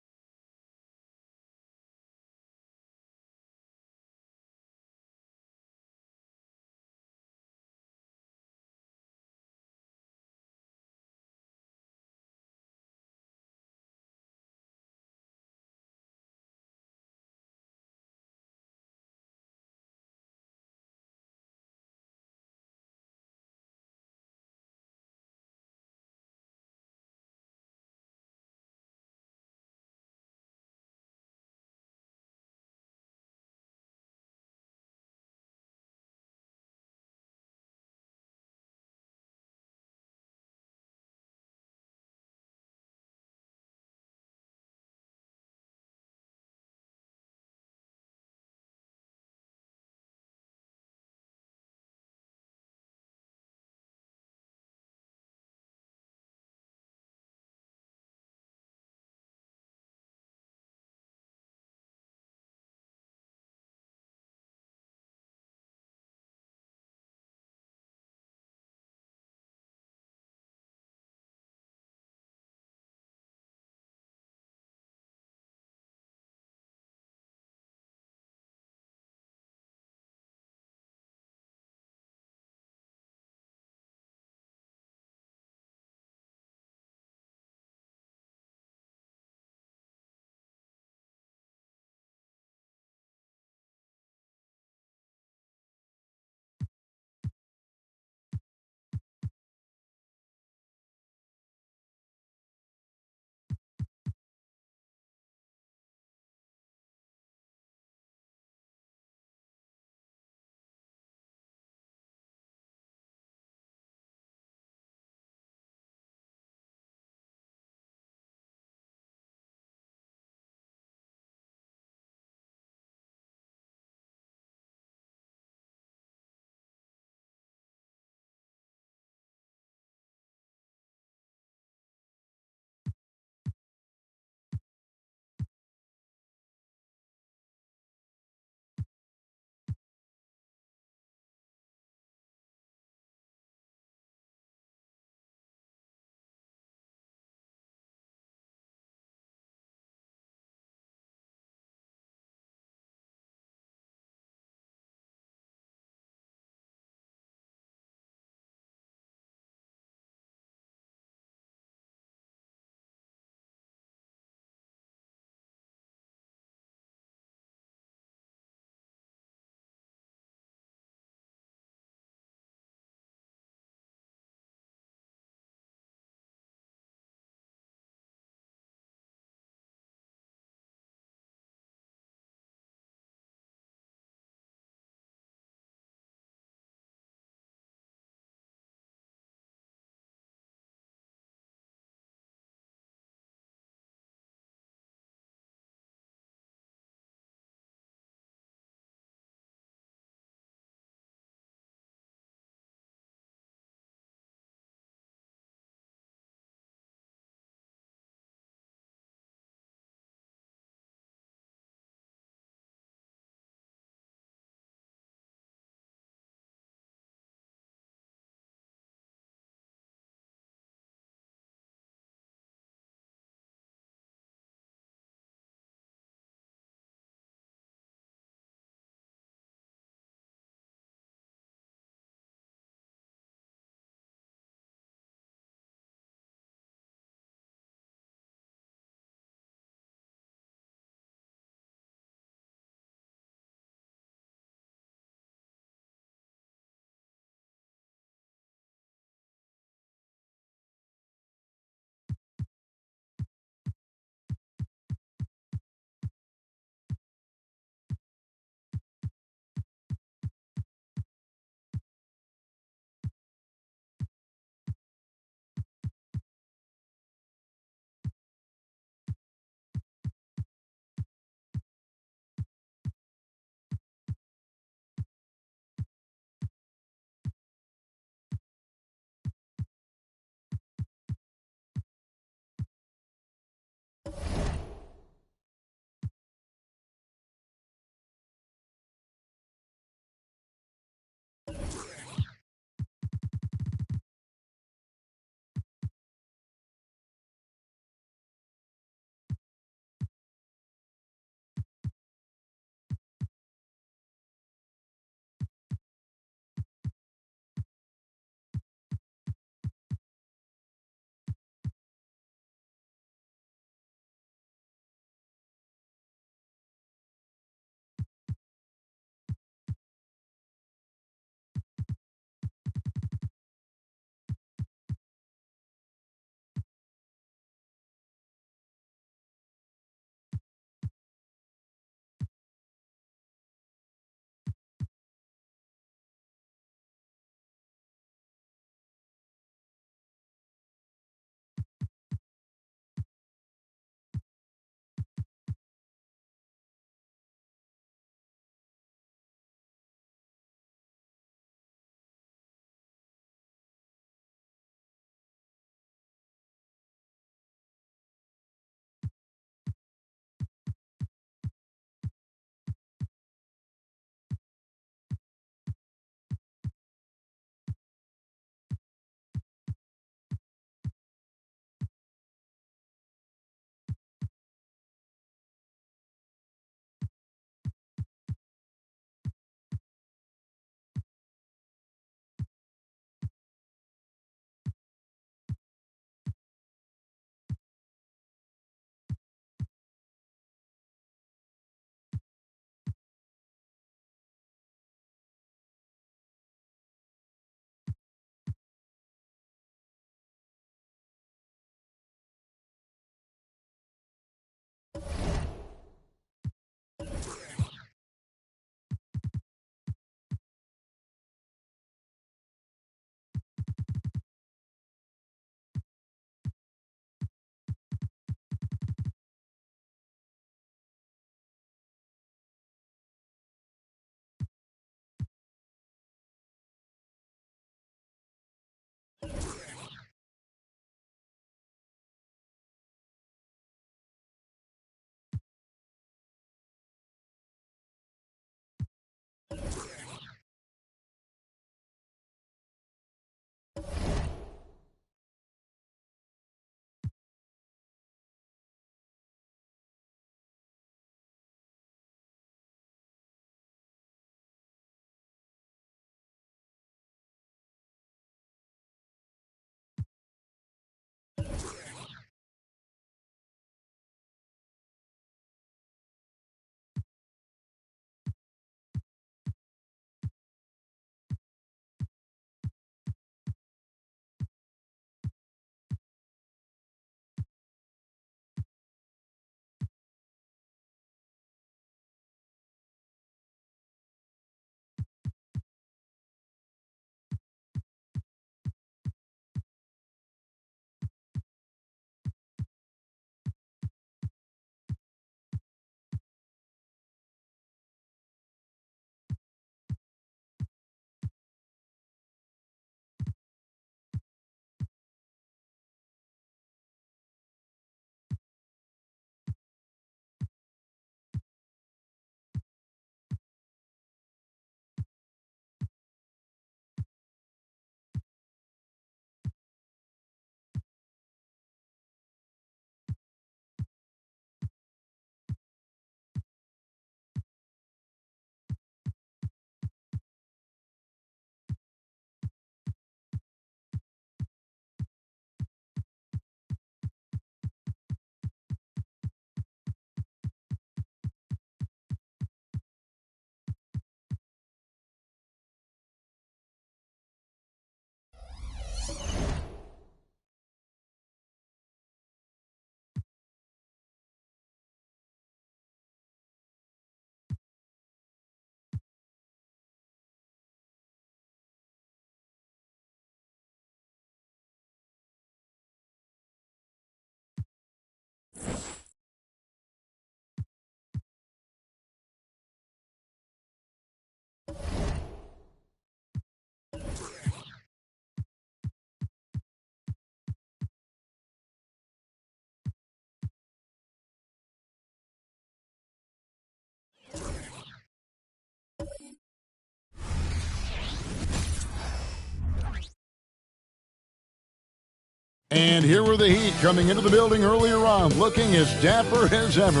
Speaker 2: And here were the Heat coming into the building earlier on, looking as dapper as ever.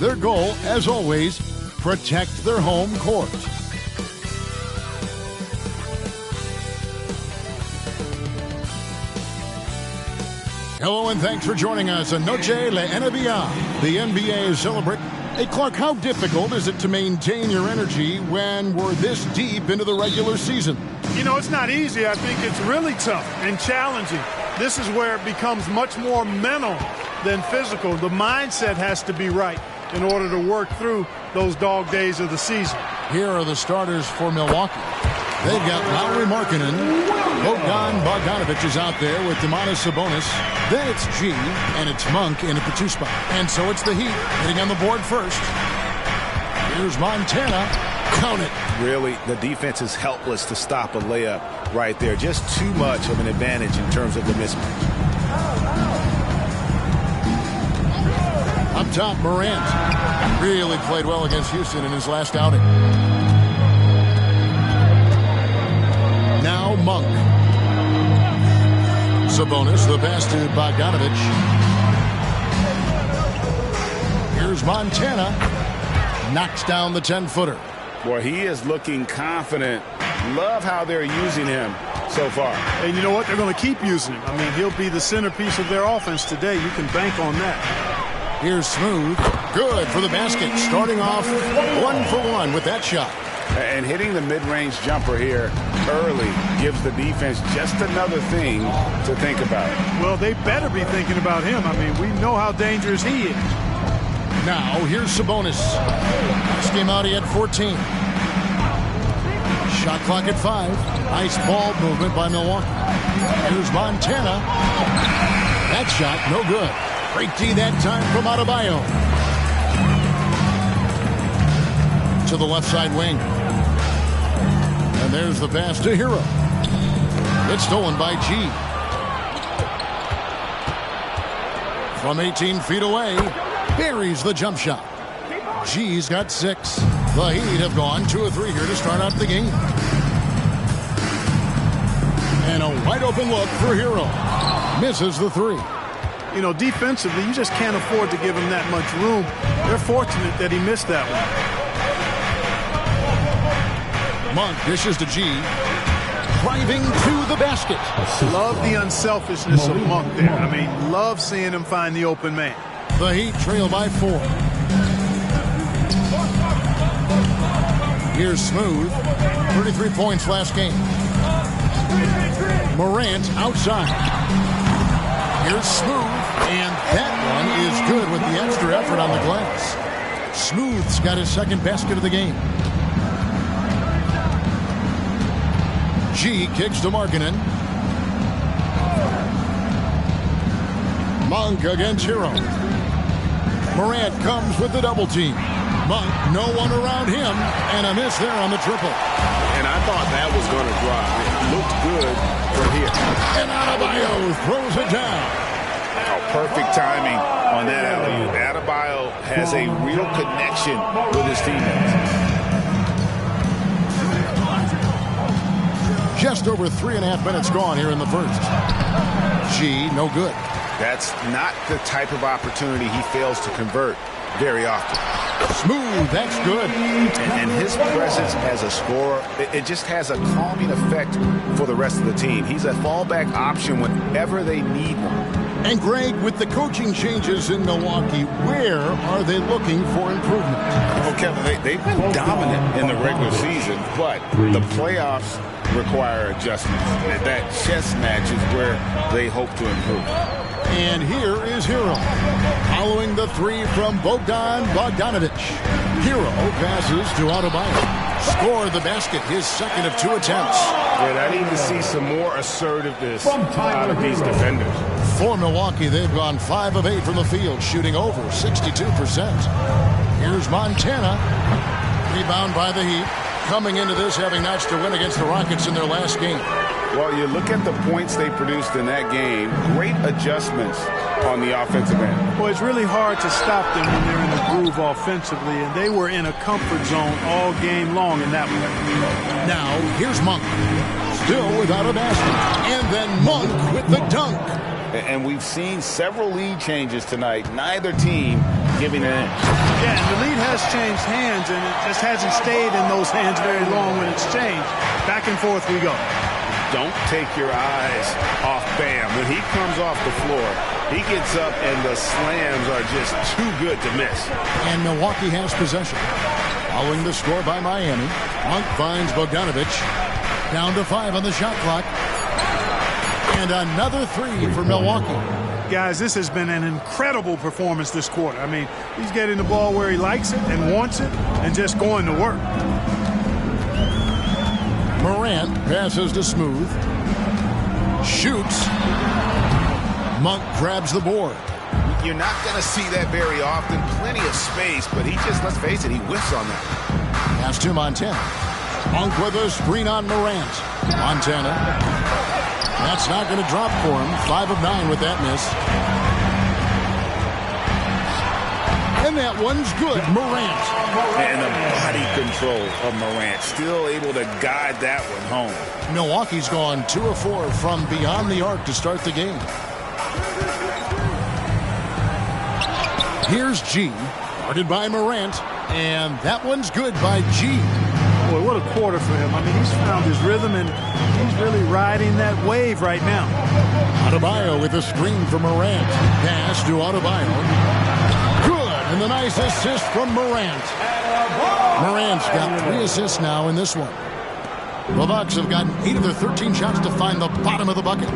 Speaker 2: Their goal, as always, protect their home court. Hello and thanks for joining us on Noche La NBA. The NBA is celebrating. Hey, Clark, how difficult is it to maintain your energy when we're this deep into the regular season?
Speaker 1: You know, it's not easy. I think it's really tough and challenging. This is where it becomes much more mental than physical. The mindset has to be right in order to work through those dog days of the season.
Speaker 2: Here are the starters for Milwaukee. They've got Lauri Markkanen. Bogdanovich is out there with Domantas Sabonis. Then it's G, and it's Monk in at the 2 spot. And so it's the Heat hitting on the board first. Here's Montana. Count it.
Speaker 17: Really, the defense is helpless to stop a layup right there. Just too much of an advantage in terms of the mismatch.
Speaker 2: Up top, Morant. Really played well against Houston in his last outing. Now Monk. Sabonis, the pass to Bogdanovich. Here's Montana. Knocks down the 10-footer.
Speaker 3: Boy, he is looking confident. Love how they're using him so far.
Speaker 1: And you know what? They're going to keep using him. I mean, he'll be the centerpiece of their offense today. You can bank on that.
Speaker 2: Here's Smooth. Good for the basket. Starting off 1 for 1 with that shot.
Speaker 3: And hitting the mid-range jumper here early gives the defense just another thing to think about.
Speaker 1: Well, they better be thinking about him. I mean, we know how dangerous he is.
Speaker 2: Now, here's Sabonis. Last game out, he had 14. Shot clock at 5. Nice ball movement by Milwaukee. Here's Montana. That shot, no good. Great D that time from Adebayo. To the left side wing. And there's the pass to Hero. It's stolen by G. From 18 feet away, buries the jump shot. G's got 6. The Heat have gone 2 of 3 here to start out the game. And a wide open look for Hero. Misses the 3.
Speaker 1: You know, defensively, you just can't afford to give him that much room. They're fortunate that he missed that one.
Speaker 2: Monk dishes to G. Driving to the basket.
Speaker 1: Love the unselfishness of Monk there. I mean, love seeing him find the open man.
Speaker 2: The Heat trail by 4. Here's Smooth. 33 points last game. Morant outside. Here's Smooth. And that one is good with the extra effort on the glass. Smooth's got his second basket of the game. G kicks to Markkanen. Monk against Hero. Morant comes with the double team. Monk, no one around him, and a miss there on the triple.
Speaker 3: And I thought that was going to drop. It looked good from here.
Speaker 2: And Adebayo throws it down.
Speaker 3: Oh, perfect timing on that alley-oop. Adebayo has a real connection with his teammates.
Speaker 2: Just over 3.5 minutes gone here in the first. G, no good.
Speaker 3: That's not the type of opportunity he fails to convert very often.
Speaker 2: Smooth, that's good.
Speaker 3: And his presence as a scorer, it just has a calming effect for the rest of the team. He's a fallback option whenever they need one.
Speaker 2: And Greg, with the coaching changes in Milwaukee, where are they looking for improvement?
Speaker 3: Well, Kevin, they've been dominant in the regular season, but the playoffs require adjustments. That chess match is where they hope to improve.
Speaker 2: And here is Hero. Following the 3 from Bogdanovich. Hero passes to Adebayo. Scored the basket, his second of 2 attempts.
Speaker 5: And I need to see some more assertiveness out of these defenders.
Speaker 2: For Milwaukee, they've gone 5 of 8 from the field, shooting over 62%. Here's Montana. Rebound by the Heat. Coming into this, having notched a win against the Rockets in their last game.
Speaker 3: Well, you look at the points they produced in that game. Great adjustments on the offensive end.
Speaker 1: Well, it's really hard to stop them when they're in the groove offensively, and they were in a comfort zone all game long in that one.
Speaker 2: Now, here's Monk. Still without a basket. And then Monk with the dunk.
Speaker 3: And we've seen several lead changes tonight. Neither team giving an inch.
Speaker 1: Yeah, and the lead has changed hands, and it just hasn't stayed in those hands very long when it's changed. Back and forth we go.
Speaker 3: Don't take your eyes off Bam. When he comes off the floor, he gets up and the slams are just too good to miss.
Speaker 2: And Milwaukee has possession. Following the score by Miami, Monk finds Bogdanovich. Down to 5 on the shot clock. And another 3 for Milwaukee.
Speaker 1: Guys, this has been an incredible performance this quarter. I mean, he's getting the ball where he likes it and wants it and just going to work.
Speaker 2: Morant passes to Smooth. Shoots. Monk grabs the board.
Speaker 17: You're not going to see that very often. Plenty of space, but he just, let's face it, he whiffs on that.
Speaker 2: Pass to Montana. Monk with a screen on Morant. Montana. That's not going to drop for him. 5 of 9 with that miss. And that one's good. Morant.
Speaker 3: And the body control of Morant. Still able to guide that one home.
Speaker 2: Milwaukee's gone 2 of 4 from beyond the arc to start the game. Here's G. Guarded by Morant. And that one's good by G.
Speaker 1: Boy, what a quarter for him. I mean, he's found his rhythm, and he's really riding that wave right now.
Speaker 2: Adebayo with a screen for Morant. Pass to Adebayo. Good, and the nice assist from Morant. Morant's got 3 assists now in this one. The Bucks have gotten 8 of their 13 shots to find the bottom of the bucket.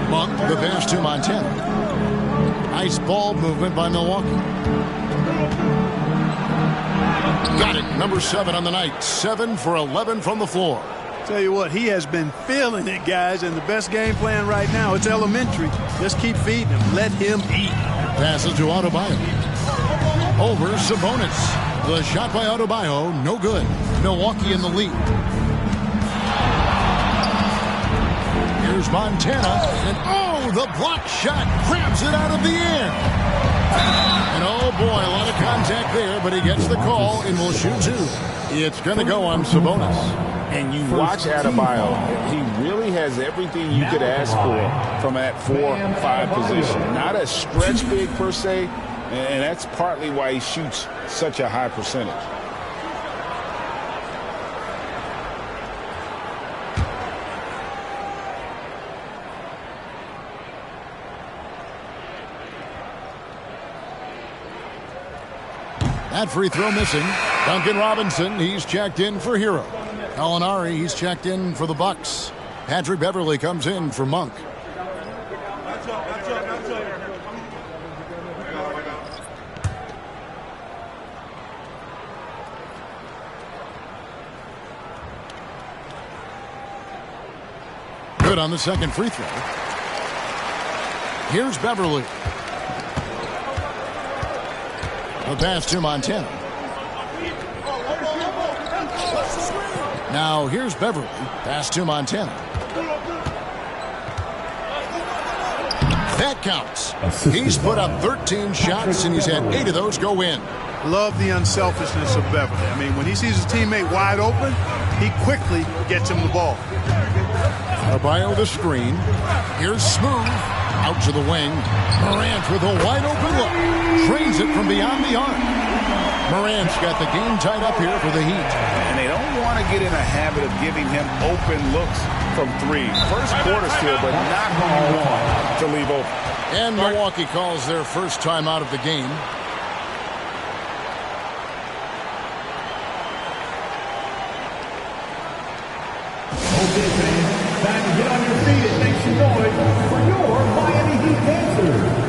Speaker 2: Monk, the pass to Montana. Nice ball movement by Milwaukee. Got it. Number 7 on the night. 7 for 11 from the floor.
Speaker 1: Tell you what, he has been feeling it, guys, and the best game plan right now, it's elementary. Just keep feeding him. Let him eat.
Speaker 2: Passes to Adebayo. Over Sabonis. The shot by Adebayo, no good. Milwaukee in the lead. Here's Montana, and oh, the block shot grabs it out of the air. And oh boy, a lot of contact there, but he gets the call and will shoot 2. It's going to go on Sabonis.
Speaker 3: And you watch Adebayo, he really has everything you could ask for from that 4-5 position. Not a stretch big per se, and that's partly why he shoots such a high percentage.
Speaker 2: That free throw missing. Duncan Robinson, he's checked in for Hero. Gallinari, he's checked in for the Bucks. Patrick Beverly comes in for Monk. Good on the second free throw. Here's Beverly. The pass to Montana. Now here's Beverly. Pass to Montana. That counts. He's put up 13 shots, and he's had 8 of those go in.
Speaker 1: Love the unselfishness of Beverly. I mean, when he sees his teammate wide open, he quickly gets him the ball.
Speaker 2: Adebayo the screen. Here's Smooth. Out to the wing. Morant with a wide open look. Trains it from beyond the arc. Morant's got the game tied up here for the Heat.
Speaker 3: And they don't want to get in a habit of giving him open looks from 3. First quarter still, but not when you want to leave open.
Speaker 2: And Milwaukee calls their first time out of the game.
Speaker 18: Okay, fans, time to get on your feet and make some noise for your Miami Heat dancers.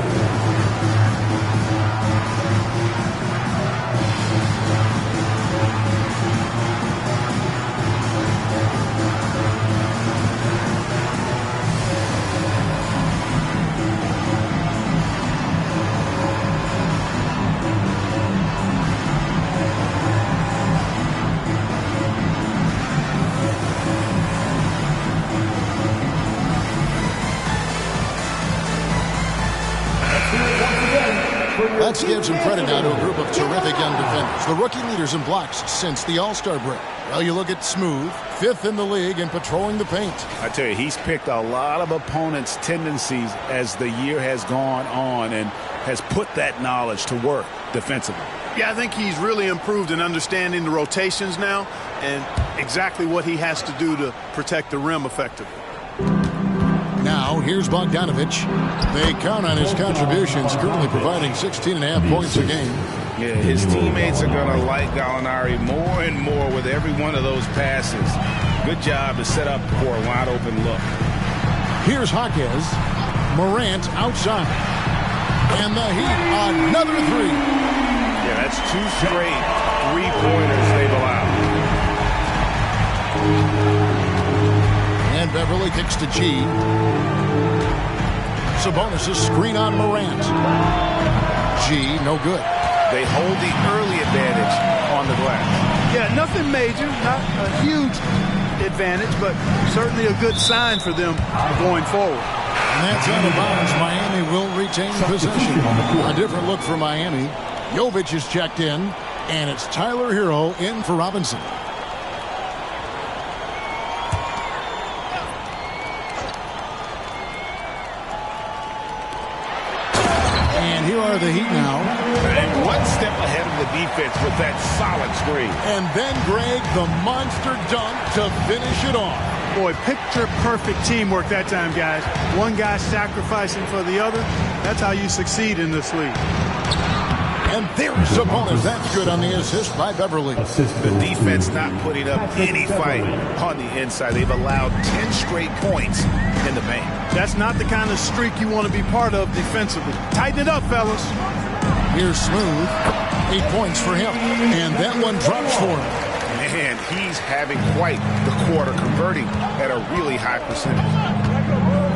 Speaker 2: Let's give some credit now to a group of terrific young defenders. The rookie leaders in blocks since the All-Star break. Well, you look at Smooth, 5th in the league in patrolling the paint.
Speaker 17: I tell you, he's picked a lot of opponents' tendencies as the year has gone on and has put that knowledge to work defensively.
Speaker 1: Yeah, I think he's really improved in understanding the rotations now and exactly what he has to do to protect the rim effectively.
Speaker 2: Now, here's Bogdanovich. They count on his contributions, currently providing 16.5 points a game.
Speaker 3: Yeah, his teammates are going to like Gallinari more and more with every one of those passes. Good job to set up for a wide-open look.
Speaker 2: Here's Jaquez. Morant outside. And the Heat, another three.
Speaker 3: Yeah, that's 2 straight three-pointers they've allowed.
Speaker 2: And Beverly kicks to G. Sabonis' screen on Morant. G, no good.
Speaker 3: They hold the early advantage on the glass.
Speaker 1: Yeah, nothing major, not a huge advantage, but certainly a good sign for them going forward.
Speaker 2: And that's out of bounds. Miami will retain possession. A different look for Miami. Jovic is checked in, and it's Tyler Hero in for Robinson. And here are the Heat now.
Speaker 3: And one step ahead of the defense with that solid screen.
Speaker 2: And then Greg, the monster dunk to finish it off.
Speaker 1: Boy, picture-perfect teamwork that time, guys. One guy sacrificing for the other. That's how you succeed in this league.
Speaker 2: And there's Sabonis. That's good on the assist by Beverly.
Speaker 3: The defense not putting up any fight on the inside. They've allowed 10 straight points in the paint.
Speaker 1: That's not the kind of streak you want to be part of defensively. Tighten it up, fellas.
Speaker 2: Here's Smooth. 8 points for him. And that one drops for him.
Speaker 3: Man, he's having quite the quarter, converting at a really high percentage.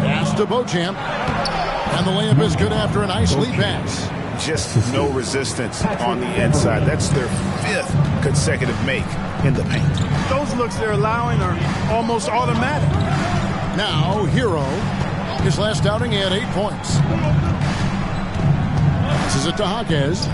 Speaker 2: Pass to Beauchamp. And the layup is good after a nice lead pass.
Speaker 3: Just no resistance on the inside. That's their 5th consecutive make in the paint.
Speaker 1: Those looks they're allowing are almost automatic.
Speaker 2: Now, Hero. His last outing, he had 8 points. This is it to Jaquez.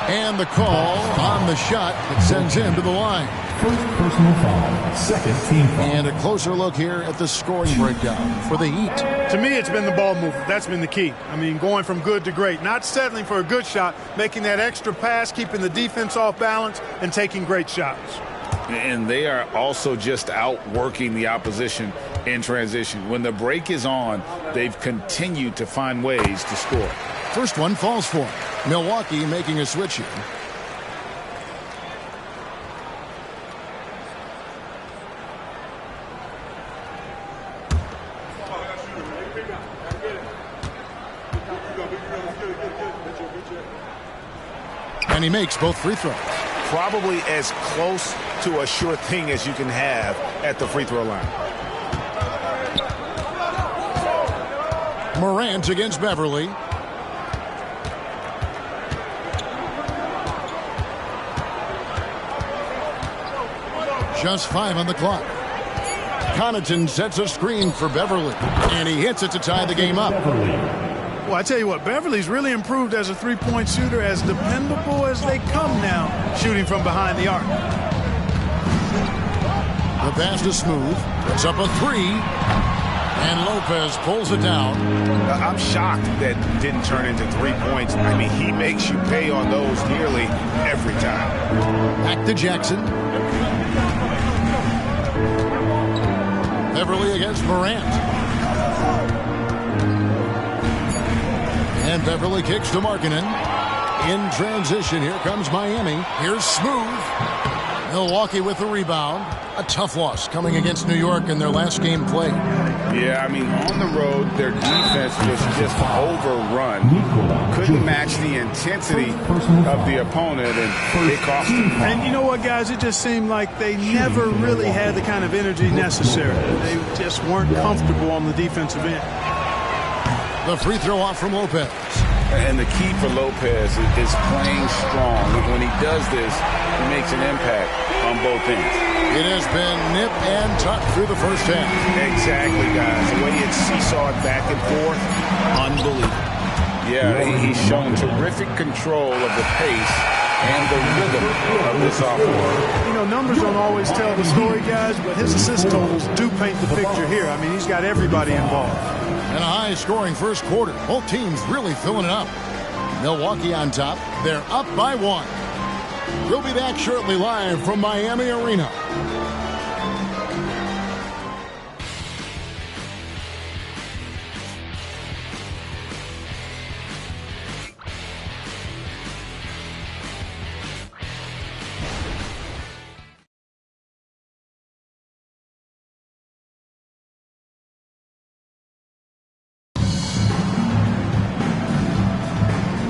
Speaker 2: And the call on the shot that sends him to the line.
Speaker 18: First personal foul, second team foul.
Speaker 2: And a closer look here at the scoring breakdown for the Heat.
Speaker 1: To me, it's been the ball movement. That's been the key. I mean, going from good to great. Not settling for a good shot, making that extra pass, keeping the defense off balance, and taking great shots.
Speaker 3: And they are also just outworking the opposition in transition. When the break is on, they've continued to find ways to score.
Speaker 2: First one falls for him. Milwaukee making a switch here. And he makes both free throws.
Speaker 3: Probably as close to a sure thing as you can have at the free throw line.
Speaker 2: Morant against Beverly. Just 5 on the clock. Connaughton sets a screen for Beverly, and he hits it to tie the game up.
Speaker 1: Well, I tell you what, Beverly's really improved as a three-point shooter, as dependable as they come now, shooting from behind the arc.
Speaker 2: The pass is Smooth. It's up a 3, and Lopez pulls it down.
Speaker 3: I'm shocked that didn't turn into 3 points. I mean, he makes you pay on those nearly every time.
Speaker 2: Back to Jackson. Beverly against Morant. And Beverly kicks to Markkanen. In transition, here comes Miami. Here's Smooth. Milwaukee with the rebound. A tough loss coming against New York in their last game played.
Speaker 3: Yeah, I mean, on the road, their defense was just overrun. Couldn't match the intensity of the opponent, and it cost them.
Speaker 1: And you know what, guys? It just seemed like they never really had the kind of energy necessary. They just weren't comfortable on the defensive end.
Speaker 2: The free throw off from Lopez.
Speaker 3: And the key for Lopez is playing strong. When he does this, he makes an impact on both ends.
Speaker 2: It has been nip and tuck through the first half.
Speaker 3: Exactly, guys. The way it's seesawed back and forth, unbelievable. Yeah, he's shown terrific control of the pace and the rhythm of the sophomore.
Speaker 1: You know, numbers don't always tell the story, guys, but his assist totals do paint the picture here. I mean, he's got everybody involved.
Speaker 2: And a high-scoring first quarter. Both teams really filling it up. Milwaukee on top. They're up by 1. We'll be back shortly live from Miami Arena.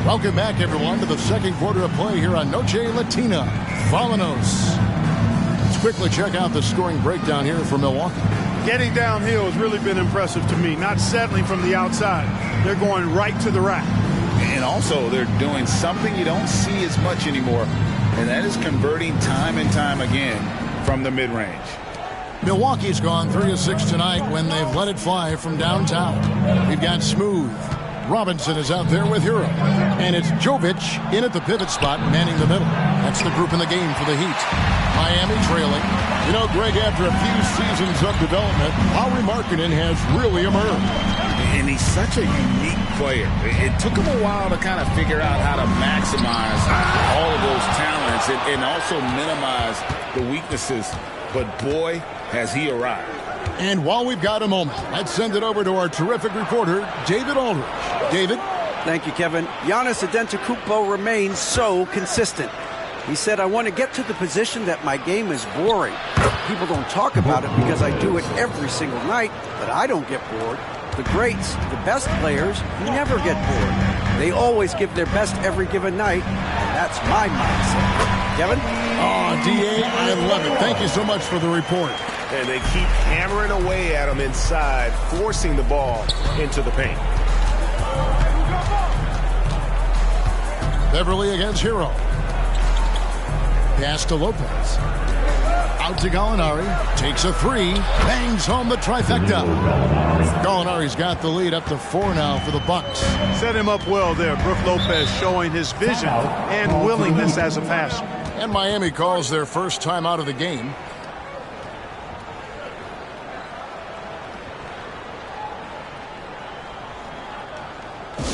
Speaker 2: Welcome back, everyone, to the second quarter of play here on Noche Latina. Vámonos. Let's quickly check out the scoring breakdown here for Milwaukee.
Speaker 1: Getting downhill has really been impressive to me, not settling from the outside. They're going right to the rack.
Speaker 3: And also, they're doing something you don't see as much anymore, and that is converting time and time again from the mid-range.
Speaker 2: Milwaukee's gone 3 of 6 tonight when they've let it fly from downtown. We've got Smooth. Robinson is out there with Hero. And it's Jovic in at the pivot spot, manning the middle. That's the group in the game for the Heat. Miami trailing. You know, Greg, after a few seasons of development, Lauri Markkanen has really emerged.
Speaker 3: And he's such a unique player. It took him a while to kind of figure out how to maximize all of those talents and also minimize the weaknesses. But boy, has he arrived.
Speaker 2: And while we've got a moment, let's send it over to our terrific reporter, David Aldridge. David?
Speaker 6: Thank you, Kevin. Giannis Antetokounmpo remains so consistent. He said, I want to get to the position that my game is boring. People don't talk about it because I do it every single night, but I don't get bored. The greats, the best players, never get bored. They always give their best every given night, and that's my mindset. Kevin?
Speaker 2: Oh, D.A., I love it. Thank you so much for the report.
Speaker 5: And they keep hammering away at him inside, forcing the ball into the paint.
Speaker 2: Beverly against Hero. Pass to Lopez. Out to Gallinari. Takes a 3. Bangs home the trifecta. Gallinari's got the lead up to 4 now for the Bucks.
Speaker 1: Set him up well there. Brook Lopez showing his vision and willingness as a passer.
Speaker 2: And Miami calls their first time out of the game.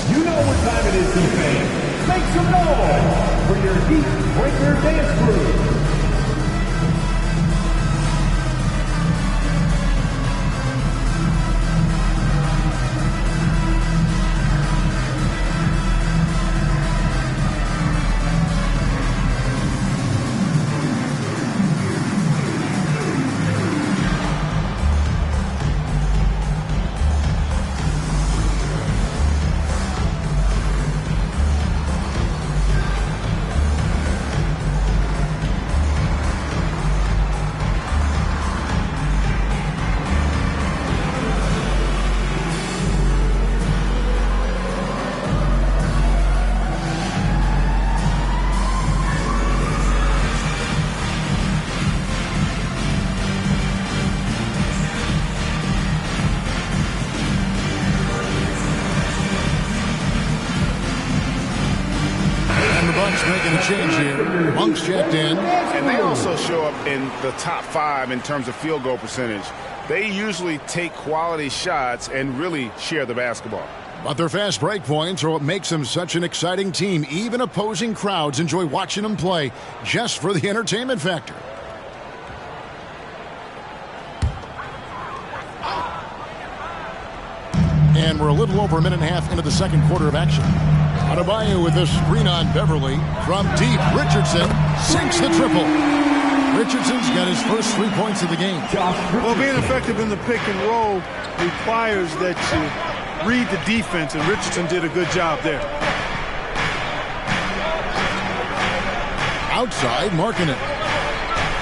Speaker 18: You know what time it is, Heat. Make some noise for your Heat Breaker Dance Crew.
Speaker 2: Making a change here. Monk's checked in.
Speaker 3: And they also show up in the top 5 in terms of field goal percentage. They usually take quality shots and really share the basketball.
Speaker 2: But their fast break points are what makes them such an exciting team. Even opposing crowds enjoy watching them play just for the entertainment factor. And we're a little over a minute and a half into the second quarter of action. Adebayo with a screen on Beverly. From deep, Richardson sinks the triple. Richardson's got his first 3 points of the game.
Speaker 1: Well, being effective in the pick and roll requires that you read the defense, and Richardson did a good job there.
Speaker 2: Outside, Markkanen.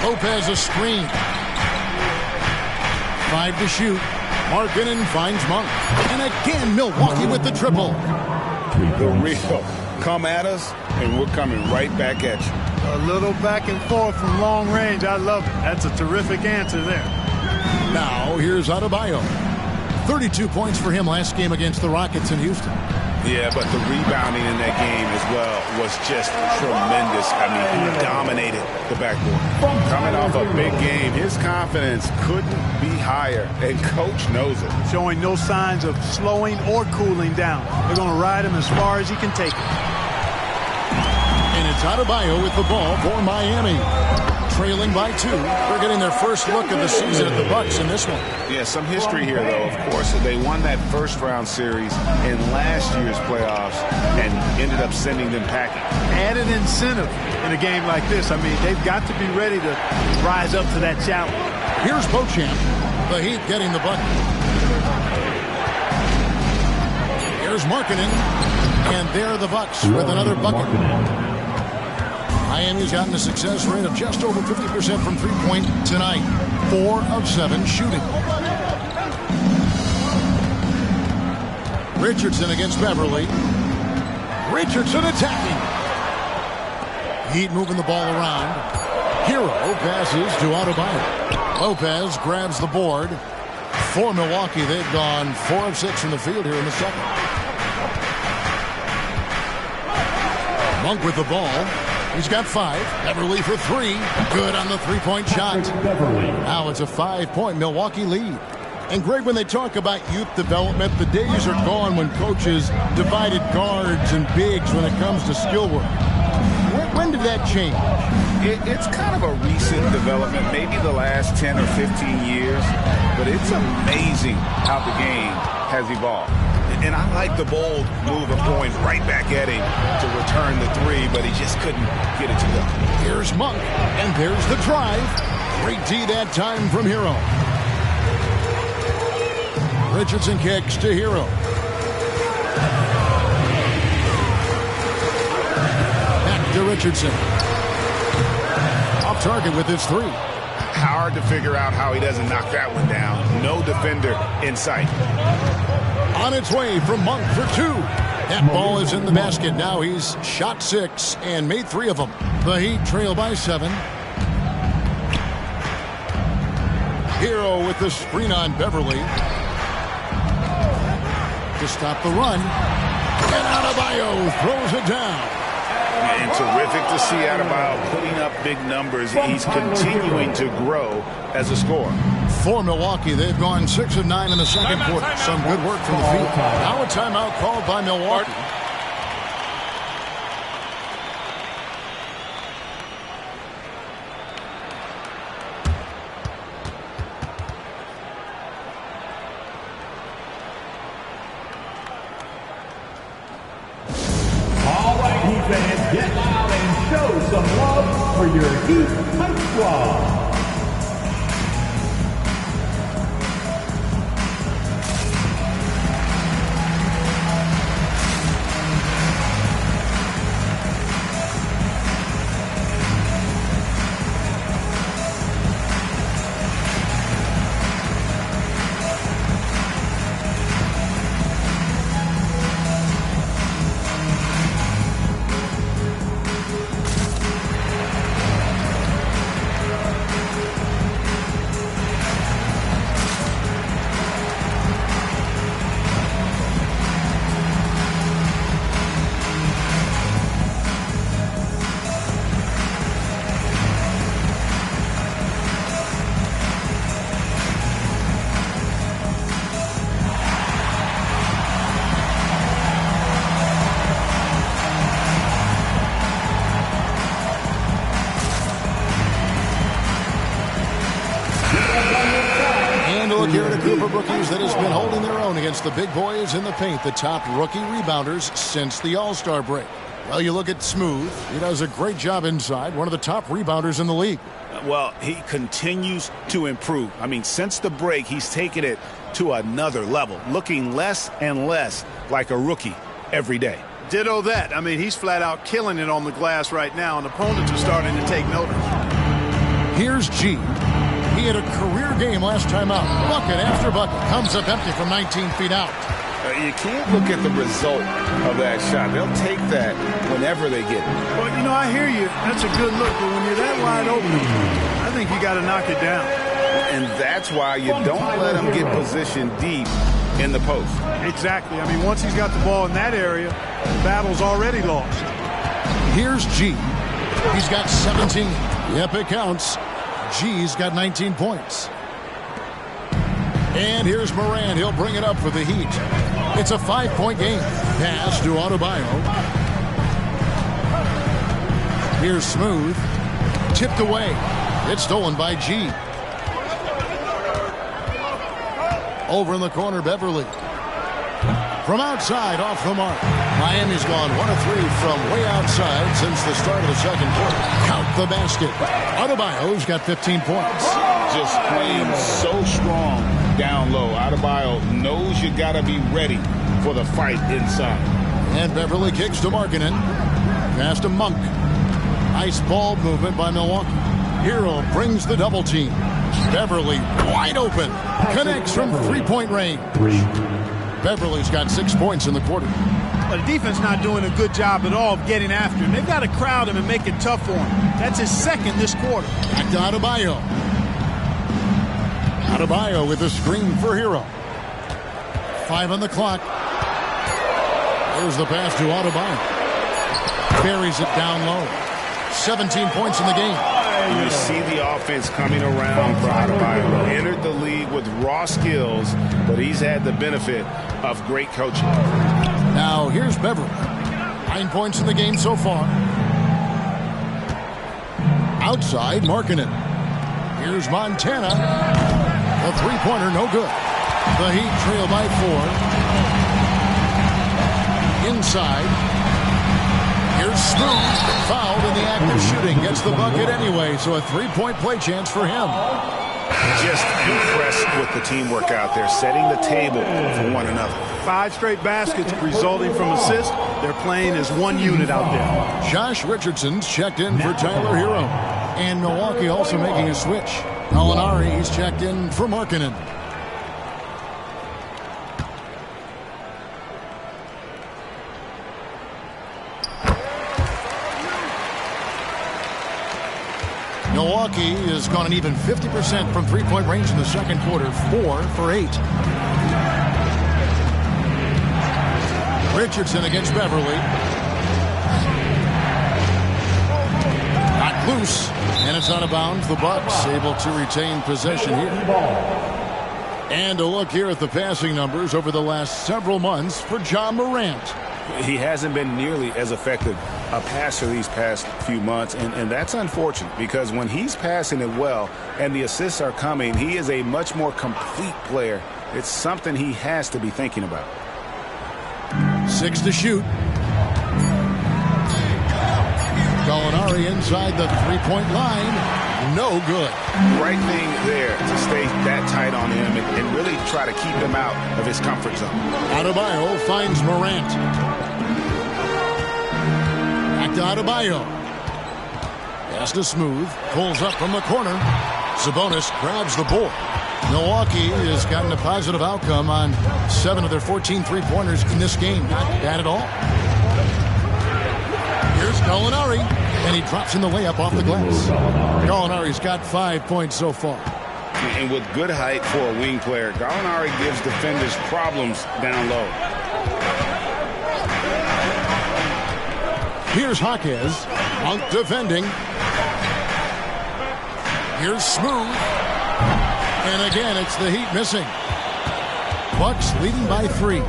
Speaker 2: Lopez a screen. 5 to shoot. Markkanen finds Monk. And again, Milwaukee with the triple.
Speaker 3: The real come at us, and we're coming right back at you.
Speaker 1: A little back and forth from long range. I love it. That's a terrific answer there.
Speaker 2: Now, here's Adebayo. 32 points for him last game against the Rockets in Houston.
Speaker 3: Yeah, but the rebounding in that game as well was just tremendous. I mean, he dominated the backboard. Coming off a big game, his confidence couldn't be higher, and Coach knows it.
Speaker 1: Showing no signs of slowing or cooling down. They're going to ride him as far as he can take it.
Speaker 2: And it's Adebayo with the ball for Miami. Trailing by 2. They're getting their first look of the season at the Bucks in this one.
Speaker 3: Yeah, some history here, though, of course. They won that first-round series in last year's playoffs and ended up sending them packing.
Speaker 1: Added incentive in a game like this. I mean, they've got to be ready to rise up to that challenge.
Speaker 2: Here's Beauchamp. The Heat getting the bucket. Here's Markkanen. And there are the Bucks with another bucket. Miami's gotten a success rate of just over 50% from three-point tonight. 4 of 7 shooting. Richardson against Beverly. Richardson attacking. Heat moving the ball around. Hero passes to Adebayo. Lopez grabs the board. For Milwaukee, they've gone 4 of 6 from the field here in the second. Monk with the ball. He's got 5. Beverly for 3. Good on the three-point shot. Now it's a 5-point Milwaukee lead. And Greg, when they talk about youth development, the days are gone when coaches divided guards and bigs when it comes to skill work. When did that change?
Speaker 3: It's kind of a recent development, maybe the last 10 or 15 years, but it's amazing how the game has evolved. And I like the bold move of going right back at him to return the 3, but he just couldn't get it to go.
Speaker 2: Here's Monk, and there's the drive. Great D that time from Hero. Richardson kicks to Hero. Back to Richardson. Off target with his 3.
Speaker 3: Hard to figure out how he doesn't knock that one down. No defender in sight.
Speaker 2: On its way from Monk for 2. That ball is in the basket. Now he's shot 6 and made 3 of them. The Heat trail by 7. Hero with the screen on Beverly. To stop the run. And Adebayo throws it down.
Speaker 3: And terrific to see Adebayo putting up big numbers. He's continuing to grow as a scorer.
Speaker 2: For Milwaukee, they've gone 6 of 9 in the second quarter. Some good work from the field. Now a timeout called by Milwaukee.
Speaker 18: All right, Heat fans, get loud and show some love for your Heat Hype Squad.
Speaker 2: Here at a group of rookies that has been holding their own against the big boys in the paint, the top rookie rebounders since the All-Star break. Well, you look at Smooth. He does a great job inside, one of the top rebounders in the league.
Speaker 17: Well, he continues to improve. I mean, since the break, he's taken it to another level, looking less and less like a rookie every day.
Speaker 1: Ditto that. I mean, he's flat out killing it on the glass right now, and opponents are starting to take notice.
Speaker 2: Here's G. He had a career game last time out. Bucket after bucket. Comes up empty from 19 feet out.
Speaker 3: You can't look at the result of that shot. They'll take that whenever they get it.
Speaker 1: Well, you know, I hear you. That's a good look. But when you're that wide open, I think you got to knock it down.
Speaker 3: And that's why you don't let them get positioned deep in the post.
Speaker 1: Exactly. I mean, once he's got the ball in that area, the battle's already lost.
Speaker 2: Here's G. He's got 17. Yep, it counts. G's got 19 points. And here's Morant. He'll bring it up for the Heat. It's a 5-point game. Pass to Adebayo. Here's Smooth. Tipped away. It's stolen by G. Over in the corner, Beverly. From outside, off the mark. Miami's gone 1 of 3 from way outside since the start of the second quarter. Count the basket. Adebayo's got 15 points.
Speaker 3: Just playing so strong down low. Adebayo knows you got to be ready for the fight inside.
Speaker 2: And Beverly kicks to Markkanen. Pass to Monk. Nice ball movement by Milwaukee. Hero brings the double team. Beverly wide open. Connects from three-point range. Beverly's got 6 points in the quarter.
Speaker 1: But the defense not doing a good job at all of getting after him. They've got to crowd him and make it tough for him. That's his second this quarter.
Speaker 2: Back to Adebayo. Adebayo with a screen for Hero. 5 on the clock. There's the pass to Adebayo. Buries it down low. 17 points in the game.
Speaker 3: You see the offense coming around for Adebayo. Entered the league with raw skills, but he's had the benefit of great coaching.
Speaker 2: Now here's Beverly. 9 points in the game so far. Outside, Markkanen. Here's Montana. A three-pointer, no good. The Heat trail by 4. Inside. Here's Smooth. Fouled in the act of shooting. Gets the bucket anyway, so a three-point play chance for him.
Speaker 3: Just impressed with the teamwork out there, setting the table for one another.
Speaker 1: 5 straight baskets resulting from assists. They're playing as one unit out there.
Speaker 2: Josh Richardson's checked in for Tyler Hero. And Milwaukee also making a switch. Gallinari, he's checked in for Markkanen. Milwaukee has gone an even 50% from three-point range in the second quarter. 4 for 8. Richardson against Beverly. Not loose. And it's out of bounds. The Bucks able to retain possession here. And a look here at the passing numbers over the last several months for Ja Morant.
Speaker 3: He hasn't been nearly as effective a passer these past few months, and that's unfortunate because when he's passing it well and the assists are coming, he is a much more complete player. It's something he has to be thinking about.
Speaker 2: 6 to shoot. Gallinari inside the three-point line. No good.
Speaker 3: Right thing there to stay that tight on him and really try to keep him out of his comfort zone.
Speaker 2: Adebayo finds Morant. Back to Adebayo. Pass to Smooth. Pulls up from the corner. Sabonis grabs the board. Milwaukee has gotten a positive outcome on 7 of their 14 three-pointers in this game. Not bad at all. Here's Gallinari. And he drops in the layup off the glass. Gallinari's got 5 points so far.
Speaker 3: And with good height for a wing player, Gallinari gives defenders problems down low.
Speaker 2: Here's Jaquez. Monk defending. Here's Smooth. And again, it's the Heat missing. Bucks leading by 3.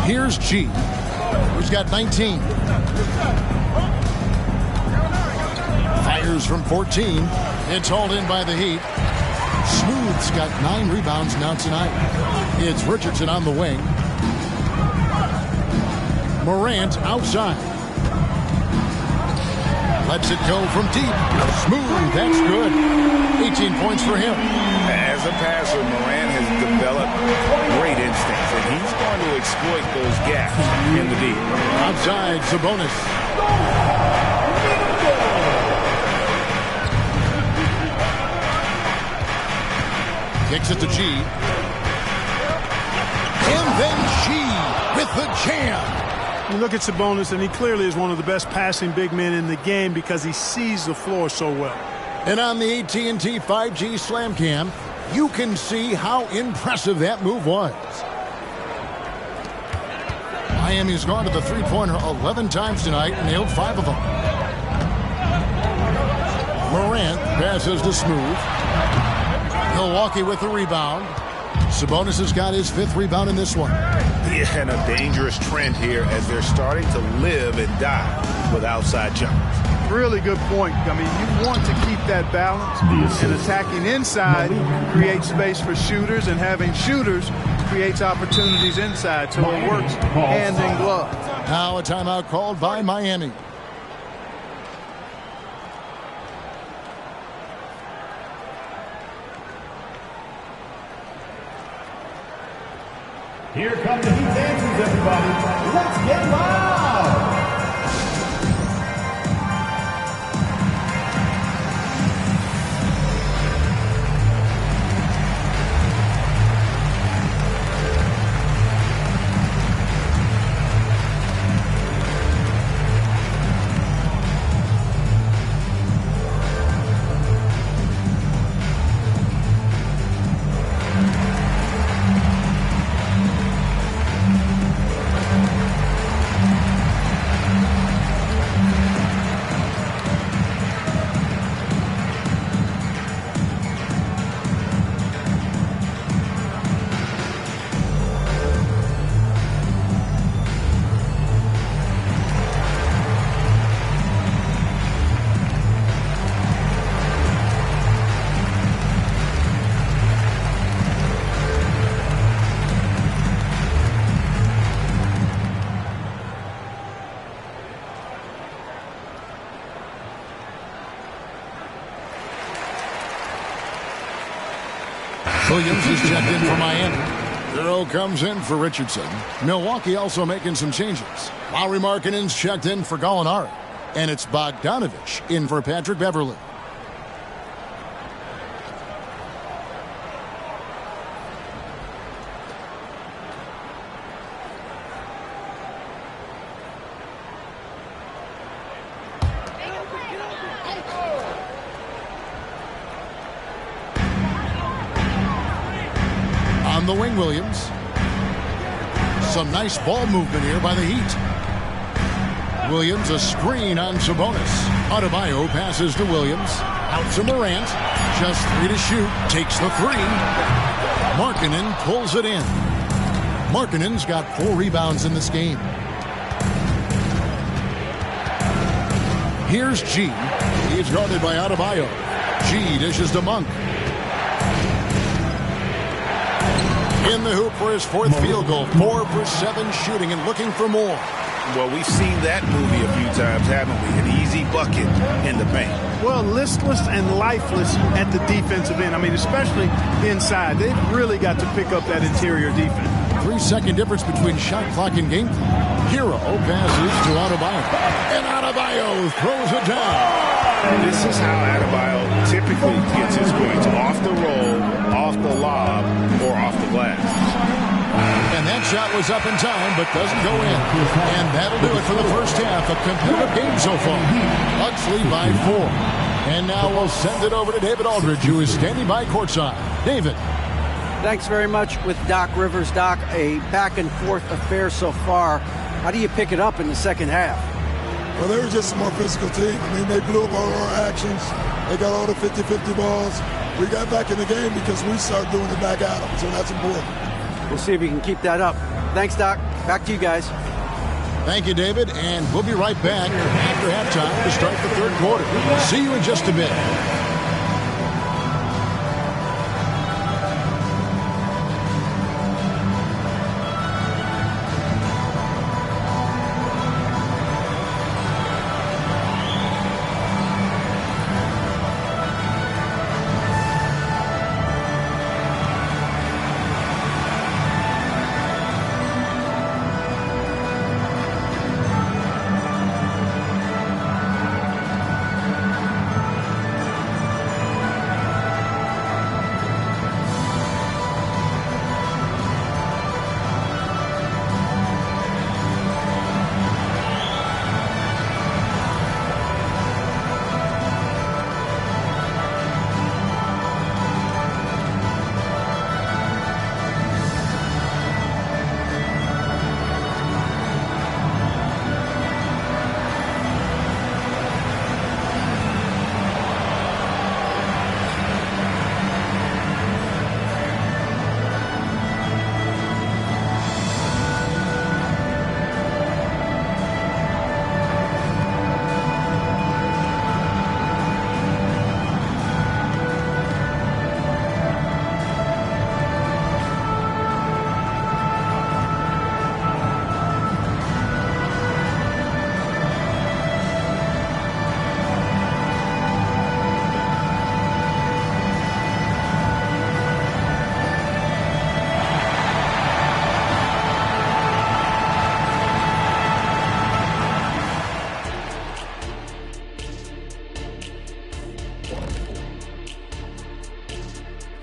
Speaker 2: Here's G. Who's got 19. Fires from 14. It's hauled in by the Heat. Smooth's got 9 rebounds now tonight. It's Richardson on the wing. Morant outside. Lets it go from deep. Smooth, that's good. 18 points for him.
Speaker 3: As a passer, Morant has developed great instincts, and he's going to exploit those gaps in the deep.
Speaker 2: Outside, Sabonis. Kicks it to G. And then G with the jam.
Speaker 1: You look at Sabonis, and he clearly is one of the best passing big men in the game because he sees the floor so well.
Speaker 2: And on the AT&T 5G Slam Cam, You can see how impressive that move was. Miami's gone to the three-pointer 11 times tonight and nailed 5 of them. Morant passes to Smooth. Milwaukee with the rebound. Sabonis has got his 5th rebound in this one.
Speaker 17: Yeah, and a dangerous trend here as they're starting to live and die with outside jumpers.
Speaker 1: Really good point. I mean, you want to keep that balance, and attacking inside creates space for shooters, and having shooters creates opportunities inside, so it works hand in glove.
Speaker 2: Now a timeout called by Miami.
Speaker 18: Here come the Heat dancers, everybody. Let's get loud!
Speaker 2: Williams is checked in for Miami. Hero comes in for Richardson. Milwaukee also making some changes. Lauri Markkanen's checked in for Gallinari. And it's Bogdanovich in for Patrick Beverley. On the wing, Williams. Some nice ball movement here by the Heat. Williams, a screen on Sabonis. Adebayo passes to Williams. Out to Morant. Just 3 to shoot. Takes the 3. Markkanen pulls it in. Markkanen's got 4 rebounds in this game. Here's G. He's guarded by Adebayo. G dishes to Monk. In the hoop for his 4th field goal. 4 for 7 shooting and looking for more.
Speaker 17: Well, we've seen that movie a few times, haven't we? An easy bucket in the paint.
Speaker 1: Well, listless and lifeless at the defensive end. I mean, especially inside. They've really got to pick up that interior defense.
Speaker 2: 3-second difference between shot clock and game clock. Hero passes to Adebayo. And Adebayo throws it down.
Speaker 3: This is how Adebayo typically gets his points: off the roll, off the lob, or off the glass.
Speaker 2: And that shot was up in time, but doesn't go in. And that'll do it for the first half. A competitive game so far. Bucks lead by 4. And now we'll send it over to David Aldridge, who is standing by courtside. David.
Speaker 6: Thanks very much with Doc Rivers. Doc, a back-and-forth affair so far. How do you pick it up in the second half?
Speaker 19: Well, they were just a more physical team. I mean, they blew up all our actions. They got all the 50-50 balls. We got back in the game because we started doing it back at them, so that's important.
Speaker 6: We'll see if we can keep that up. Thanks, Doc. Back to you guys.
Speaker 2: Thank you, David. And we'll be right back after halftime to start the third quarter. See you in just a bit.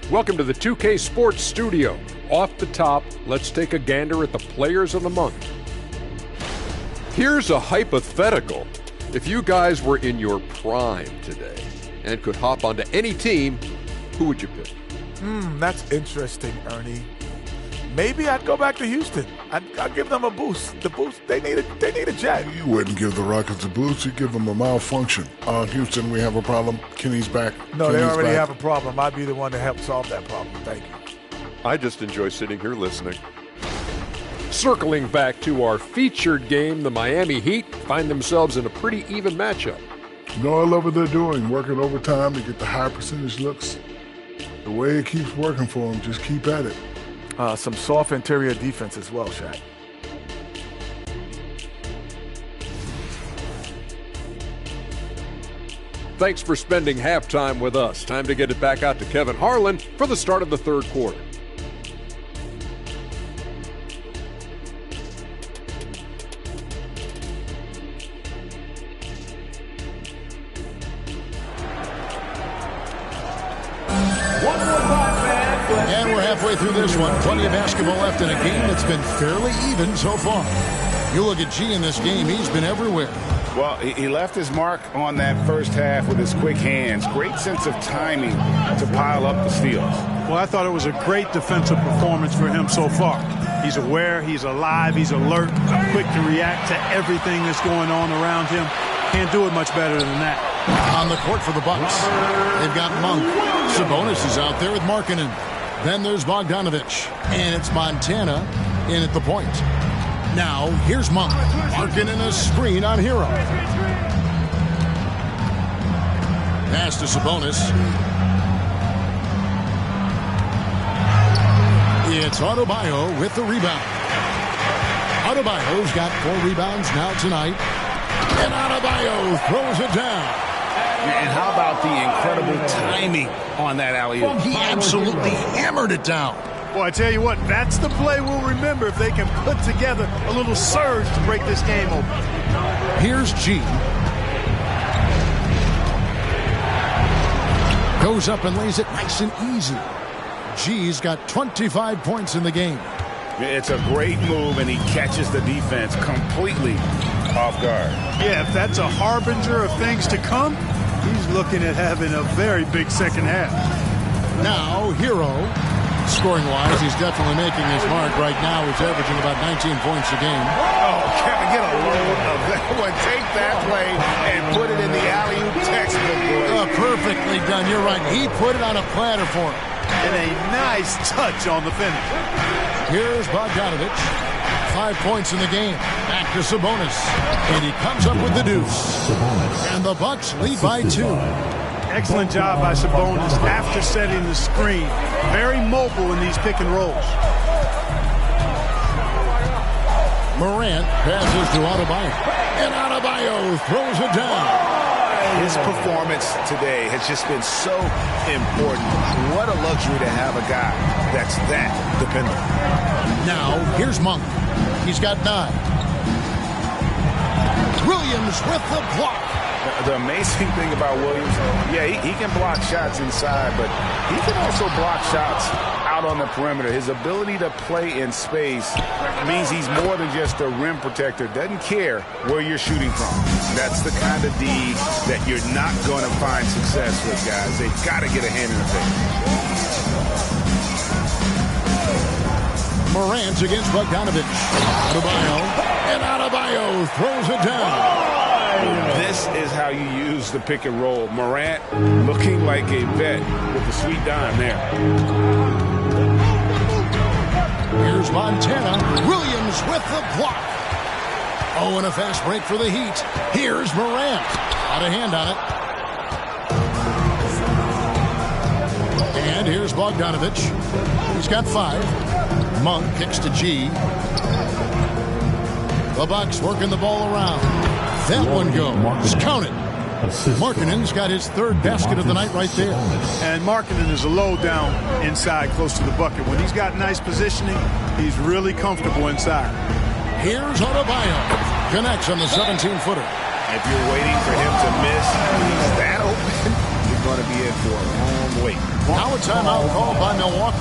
Speaker 8: Welcome to the 2K Sports Studio. Off the top, let's take a gander at the Players of the Month. Here's a hypothetical. If you guys were in your prime today and could hop onto any team, who would you pick?
Speaker 9: That's interesting, Ernie. Maybe I'd go back to Houston. I'd give them a boost. The boost, they need a jet.
Speaker 10: You wouldn't give the Rockets a boost. You'd give them a malfunction. Houston, we have a problem. Kenny's back.
Speaker 9: No, they
Speaker 10: Kenny's
Speaker 9: already
Speaker 10: back.
Speaker 9: have a problem. I'd be the one to help solve that problem. Thank you.
Speaker 8: I just enjoy sitting here listening. Circling back to our featured game, the Miami Heat find themselves in a pretty even matchup.
Speaker 10: You know, I love what they're doing, working overtime to get the high percentage looks. The way it keeps working for them, just keep at it.
Speaker 9: Some soft interior defense as well, Shaq.
Speaker 8: Thanks for spending halftime with us. Time to get it back out to Kevin Harlan for the start of the third quarter.
Speaker 2: And we're halfway through this one. Plenty of basketball left in a game that's been fairly even so far. You look at G in this game, he's been everywhere.
Speaker 3: Well, he left his mark on that first half with his quick hands. Great sense of timing to pile up the steals.
Speaker 1: Well, I thought it was a great defensive performance for him so far. He's aware, he's alive, he's alert, quick to react to everything that's going on around him. Can't do it much better than that.
Speaker 2: On the court for the Bucks, they've got Monk. Sabonis is out there with Markkanen. Then there's Bogdanovich, and it's Montana in at the point. Now, here's Monk. Markkanen a screen on Hero. Pass to Sabonis. It's Adebayo with the rebound. Adebayo's got 4 rebounds now tonight. And Adebayo throws it down.
Speaker 17: And how about the incredible timing on that alley-oop?
Speaker 2: He absolutely hammered it down.
Speaker 1: Well, I tell you what, that's the play we'll remember if they can put together a little surge to break this game open.
Speaker 2: Here's G. Goes up and lays it nice and easy. G's got 25 points in the game.
Speaker 3: It's a great move, and he catches the defense completely off guard.
Speaker 1: Yeah, if that's a harbinger of things to come, he's looking at having a very big second half.
Speaker 2: Now, Hero. Scoring-wise, he's definitely making his mark right now. He's averaging about 19 points a game.
Speaker 3: Oh, Kevin, get a load of that one. Take that play and put it in the alley-oop textbook, boys.
Speaker 2: Perfectly done. You're right. He put it on a platter for him.
Speaker 1: And a nice touch on the finish.
Speaker 2: Here's Bogdanovich. 5 points in the game. Back to Sabonis. And he comes up with the deuce. And the Bucks lead by 2.
Speaker 1: Excellent job by Sabonis after setting the screen. Very mobile in these pick and rolls.
Speaker 2: Morant passes to Adebayo. And Adebayo throws it down.
Speaker 3: His performance today has just been so important. What a luxury to have a guy that's that dependable.
Speaker 2: Now, here's Monk. He's got 9. Williams with the block.
Speaker 3: The amazing thing about Williams, yeah, he can block shots inside, but he can also block shots out on the perimeter. His ability to play in space means he's more than just a rim protector. Doesn't care where you're shooting from. That's the kind of D that you're not going to find success with, guys. They've got to get a hand in the face.
Speaker 2: Morant against Bogdanovich. Adebayo. And Adebayo throws it down.
Speaker 3: This is how you use the pick and roll. Morant looking like a vet with the sweet dime there.
Speaker 2: Here's Montana. Williams with the block. Oh, and a fast break for the Heat. Here's Morant. Out of hand on it. And here's Bogdanovich. He's got 5. Monk kicks to G. The Bucks working the ball around. That one goes. Count it. Markkanen's got his 3rd basket of the night right there.
Speaker 1: And Markkanen is a low down inside close to the bucket. When he's got nice positioning, he's really comfortable inside.
Speaker 2: Here's Adebayo. Connects on the 17-footer.
Speaker 3: If you're waiting for him to miss, he's that open, you're going to be in for a long wait.
Speaker 2: Now a timeout called by Milwaukee.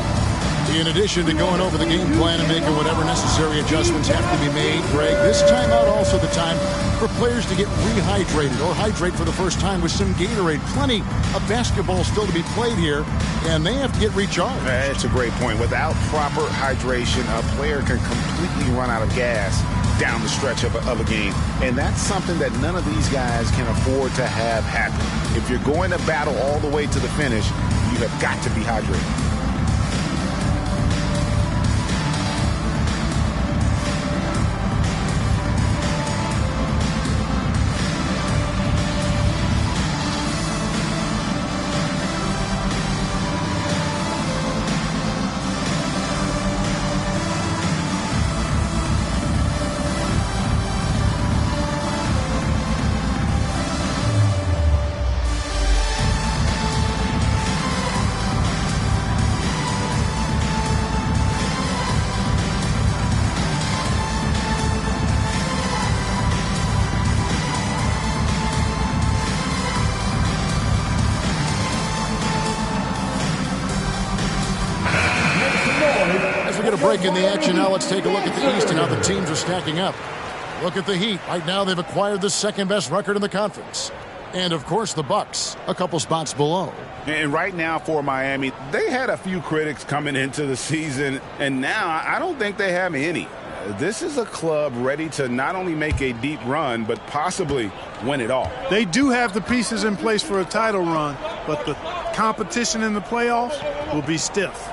Speaker 2: In addition to going over the game plan and making whatever necessary adjustments have to be made, Greg, this timeout also the time for players to get rehydrated or hydrate for the first time with some Gatorade. Plenty of basketball still to be played here, and they have to get recharged.
Speaker 3: That's a great point. Without proper hydration, a player can completely run out of gas down the stretch of a game. And that's something that none of these guys can afford to have happen. If you're going to battle all the way to the finish, you have got to be hydrated.
Speaker 2: In the action now, let's take a look at the East and how the teams are stacking up. Look at the Heat. Right now, they've acquired the second-best record in the conference. And, of course, the Bucks, a couple spots below.
Speaker 3: And right now for Miami, they had a few critics coming into the season, and now I don't think they have any. This is a club ready to not only make a deep run, but possibly win it all.
Speaker 1: They do have the pieces in place for a title run, but the competition in the playoffs will be stiff.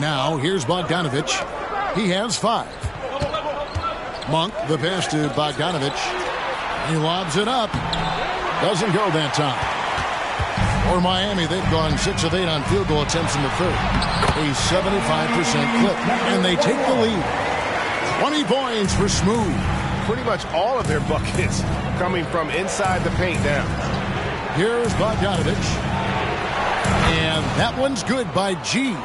Speaker 2: Now, here's Bogdanovich. He has 5. Monk, the pass to Bogdanovich. He lobs it up. Doesn't go that time. For Miami, they've gone 6 of 8 on field goal attempts in the third. A 75% clip. And they take the lead. 20 points for Smooth.
Speaker 5: Pretty much all of their buckets coming from inside the paint now.
Speaker 2: Here's Bogdanovich. And that one's good by G.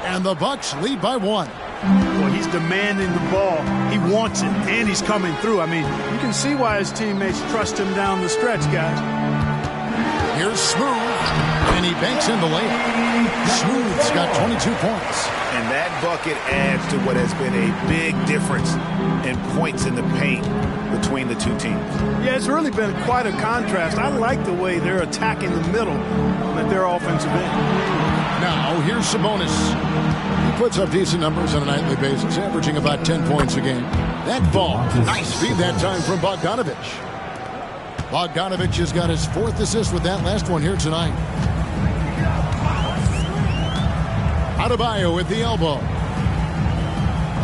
Speaker 2: And the Bucks lead by 1.
Speaker 1: Well, he's demanding the ball. He wants it, and he's coming through. I mean, you can see why his teammates trust him down the stretch, guys.
Speaker 2: Here's Smooth, and he banks in the layup. Smooth's got 22 points.
Speaker 3: And that bucket adds to what has been a big difference in points in the paint between the two teams.
Speaker 1: Yeah, it's really been quite a contrast. I like the way they're attacking the middle at their offensive end.
Speaker 2: Now, here's Sabonis. He puts up decent numbers on a nightly basis, averaging about 10 points a game. That ball, nice feed that time from Bogdanovich. Bogdanovich has got his 4th assist with that last one here tonight. Adebayo with the elbow.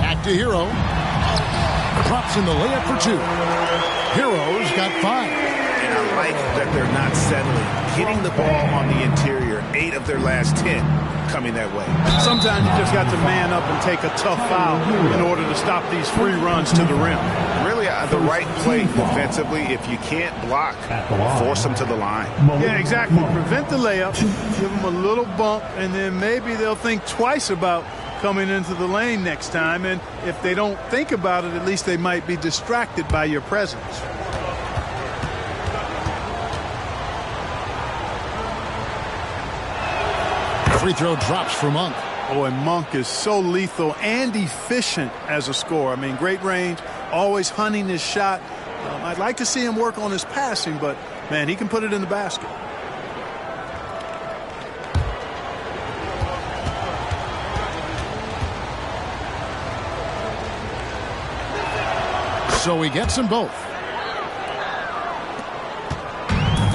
Speaker 2: Back to Hero. Drops in the layup for 2. Hero's got 5.
Speaker 3: And I like that they're not settling. Hitting the ball on the interior, 8 of their last 10 coming that way.
Speaker 1: Sometimes you just got to man up and take a tough foul in order to stop these free runs to the rim.
Speaker 3: Really, the right play defensively. If you can't block, force them to the line.
Speaker 1: Yeah, exactly. Prevent the layup, give them a little bump, and then maybe they'll think twice about coming into the lane next time. And if they don't think about it, at least they might be distracted by your presence.
Speaker 2: Free throw drops for Monk.
Speaker 1: Oh, and Monk is so lethal and efficient as a scorer. I mean, great range, always hunting his shot. I'd like to see him work on his passing, but, man, he can put it in the basket.
Speaker 2: So he gets them both.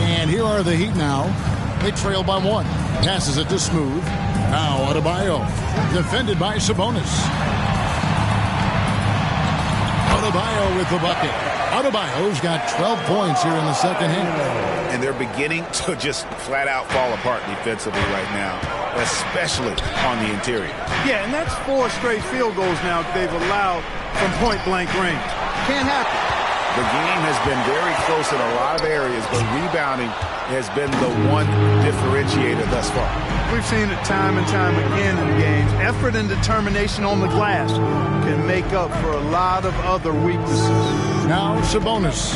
Speaker 2: And here are the Heat now. They trail by 1. Passes it to Smooth. Now Adebayo. Defended by Sabonis. Adebayo with the bucket. Adebayo's got 12 points here in the second half.
Speaker 3: And they're beginning to just flat out fall apart defensively right now, especially on the interior.
Speaker 1: Yeah, and that's 4 straight field goals now they've allowed from point-blank range. Can't happen.
Speaker 3: The game has been very close in a lot of areas, but rebounding has been the one differentiator thus far.
Speaker 1: We've seen it time and time again in games. Effort and determination on the glass can make up for a lot of other weaknesses.
Speaker 2: Now Sabonis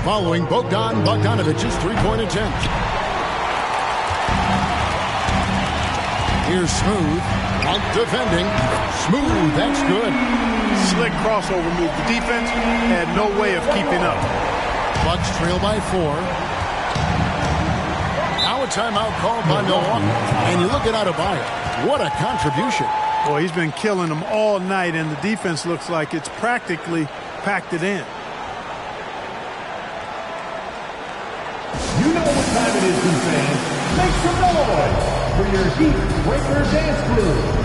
Speaker 2: following Bogdanovich's three-point attempt. Here's Smooth. Out defending. Smooth. That's good.
Speaker 1: Slick crossover move. The defense had no way of keeping up.
Speaker 2: Bucks trail by 4. Now a timeout called by Milwaukee. And you look at Adebayo. What a contribution.
Speaker 1: Boy, he's been killing them all night, and the defense looks like it's practically packed it in.
Speaker 18: You know what time it is, Heat fans. Make some noise for your Heat Breaker Dance Crew.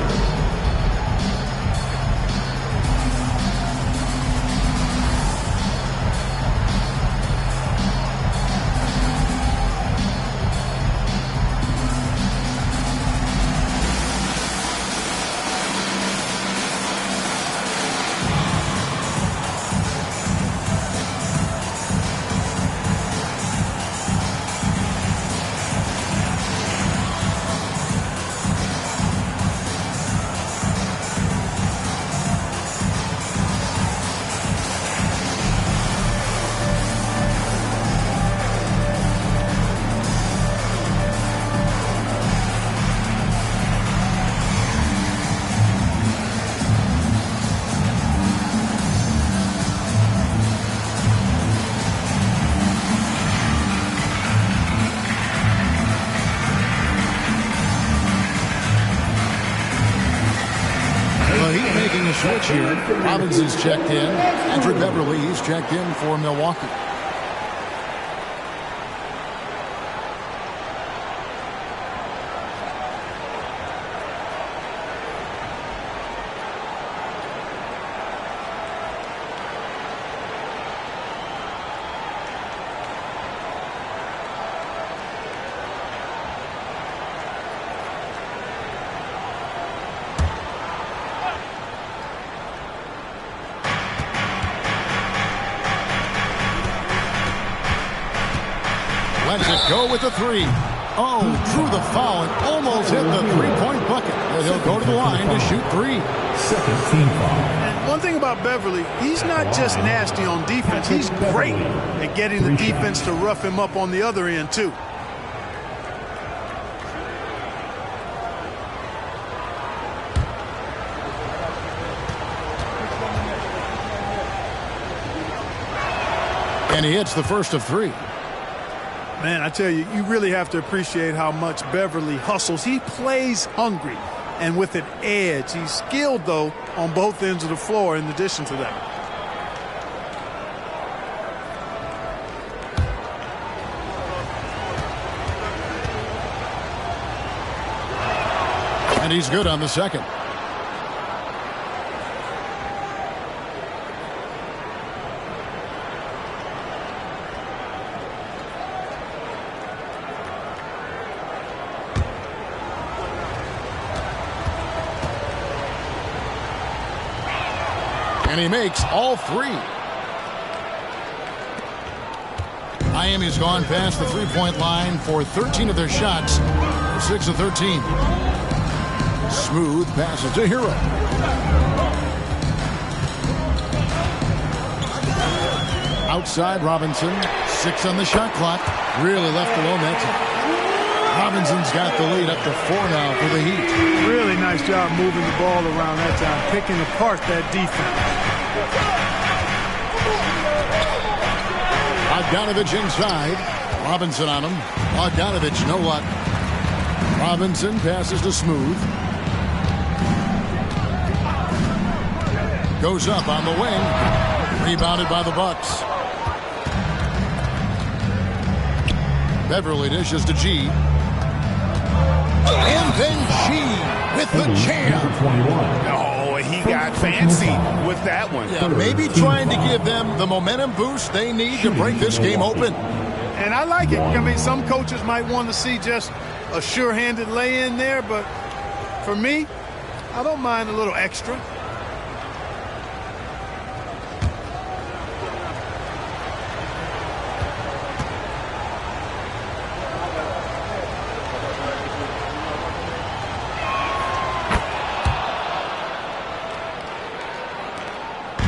Speaker 2: Switch here. Robinson's checked in. Andrew Beverly, he's checked in for Milwaukee. Lets it go with the 3. Oh, drew the foul and almost hit the three-point bucket. But he'll go to the line to shoot 3.
Speaker 18: Second team foul.
Speaker 1: And one thing about Beverly, he's not just nasty on defense. He's great at getting the defense to rough him up on the other end, too.
Speaker 2: And he hits the first of 3.
Speaker 1: Man, I tell you, you really have to appreciate how much Beverly hustles. He plays hungry and with an edge. He's skilled, though, on both ends of the floor in addition to that.
Speaker 2: And he's good on the second. And he makes all 3. Miami's gone past the three-point line for 13 of their shots. 6 of 13. Smooth passes to Hero. Outside Robinson. 6 on the shot clock. Really left alone that time. Robinson's got the lead up to 4 now for the Heat.
Speaker 1: Really nice job moving the ball around that time, picking apart that defense.
Speaker 2: Bogdanovich inside. Robinson on him. Bogdanovich, no luck. Robinson passes to Smooth. Goes up on the wing. Rebounded by the Bucks. Beverly dishes to G. And then G with the jam.
Speaker 3: Oh, he got fancy with that one.
Speaker 2: Yeah, maybe trying to give them the momentum boost they need to break this game open.
Speaker 1: And I like it. I mean, some coaches might want to see just a sure-handed lay-in there, but for me, I don't mind a little extra.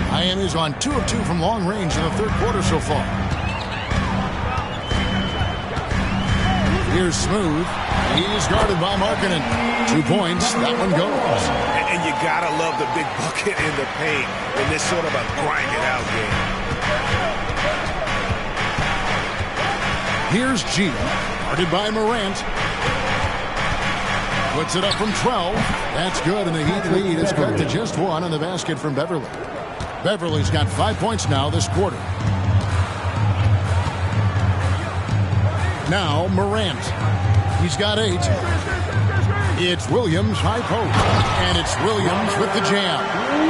Speaker 2: Miami's on 2 of 2 from long range in the third quarter so far. Here's Smooth. He's guarded by Markkanen. 2 points. That one goes.
Speaker 17: And you gotta love the big bucket in the paint in this sort of a grind-it-out game.
Speaker 2: Here's G. Guarded by Morant. Puts it up from 12. That's good, and the Heat lead is cut to just 1 on the basket from Beverly. Beverly's got 5 points now this quarter. Now Morant. He's got 8. It's Williams high post. And it's Williams with the jam.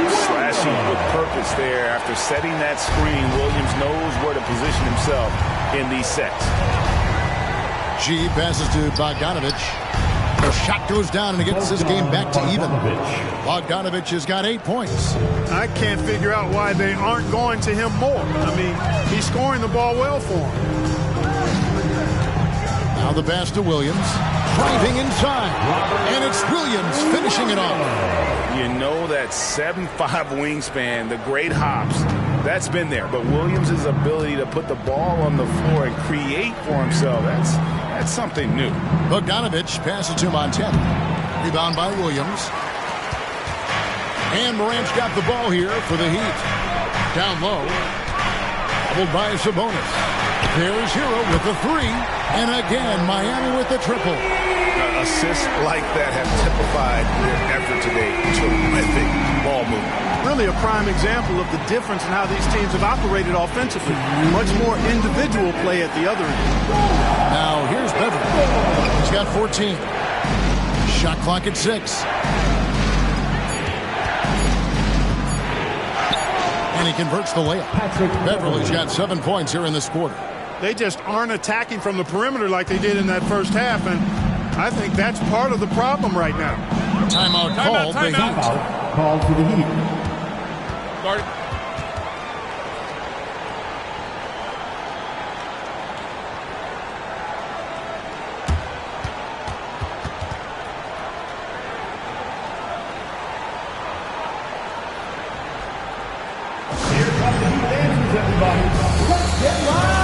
Speaker 3: Slashing with purpose there. After setting that screen, Williams knows where to position himself in these sets.
Speaker 2: G passes to Bogdanovich. The shot goes down and it gets this game back to even. Bogdanovich has got 8 points.
Speaker 1: I can't figure out why they aren't going to him more. I mean, he's scoring the ball well for him.
Speaker 2: Now the pass to Williams. Driving inside. And it's Williams finishing it off.
Speaker 3: You know that 7'5" wingspan, the great hops, that's been there. But Williams' ability to put the ball on the floor and create for himself, that's something new.
Speaker 2: Bogdanovich passes to Montana. Rebound by Williams. And Morant's got the ball here for the Heat. Down low. Doubled by Sabonis. There's Hero with the 3. And again, Miami with the triple.
Speaker 3: Assists like that have typified their effort today. Terrific ball movement.
Speaker 1: Really a prime example of the difference in how these teams have operated offensively. Much more individual play at the other end.
Speaker 2: Now here's Beverly. He's got 14. Shot clock at 6. And he converts the layup. Beverly's got 7 points here in this quarter.
Speaker 1: They just aren't attacking from the perimeter like they did in that first half, and I think that's part of the problem right now.
Speaker 2: Timeout called.
Speaker 18: Timeout called to the Heat.
Speaker 16: Guard.
Speaker 18: Here come the Heat dancers, everybody. Let's get loud.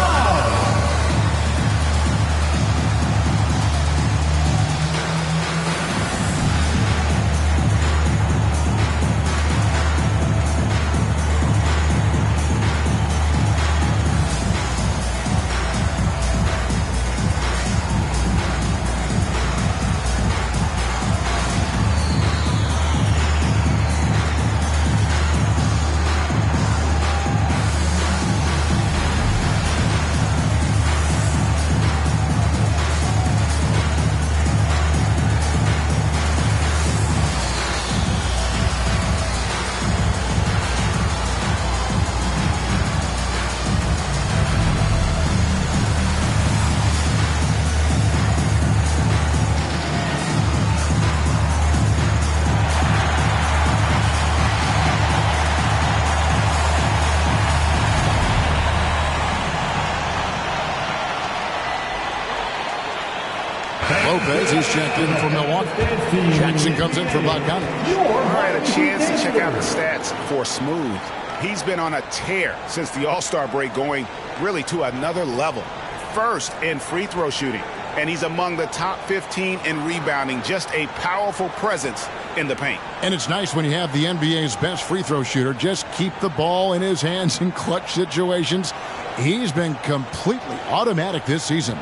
Speaker 2: Lopez is checked in for Milwaukee. Jackson comes in for Bogdanovich.
Speaker 3: All right, a chance to check out the stats for Smooth. He's been on a tear since the All-Star break, going really to another level. First in free throw shooting, and he's among the top 15 in rebounding. Just a powerful presence in the paint.
Speaker 2: And it's nice when you have the NBA's best free throw shooter just keep the ball in his hands in clutch situations. He's been completely automatic this season.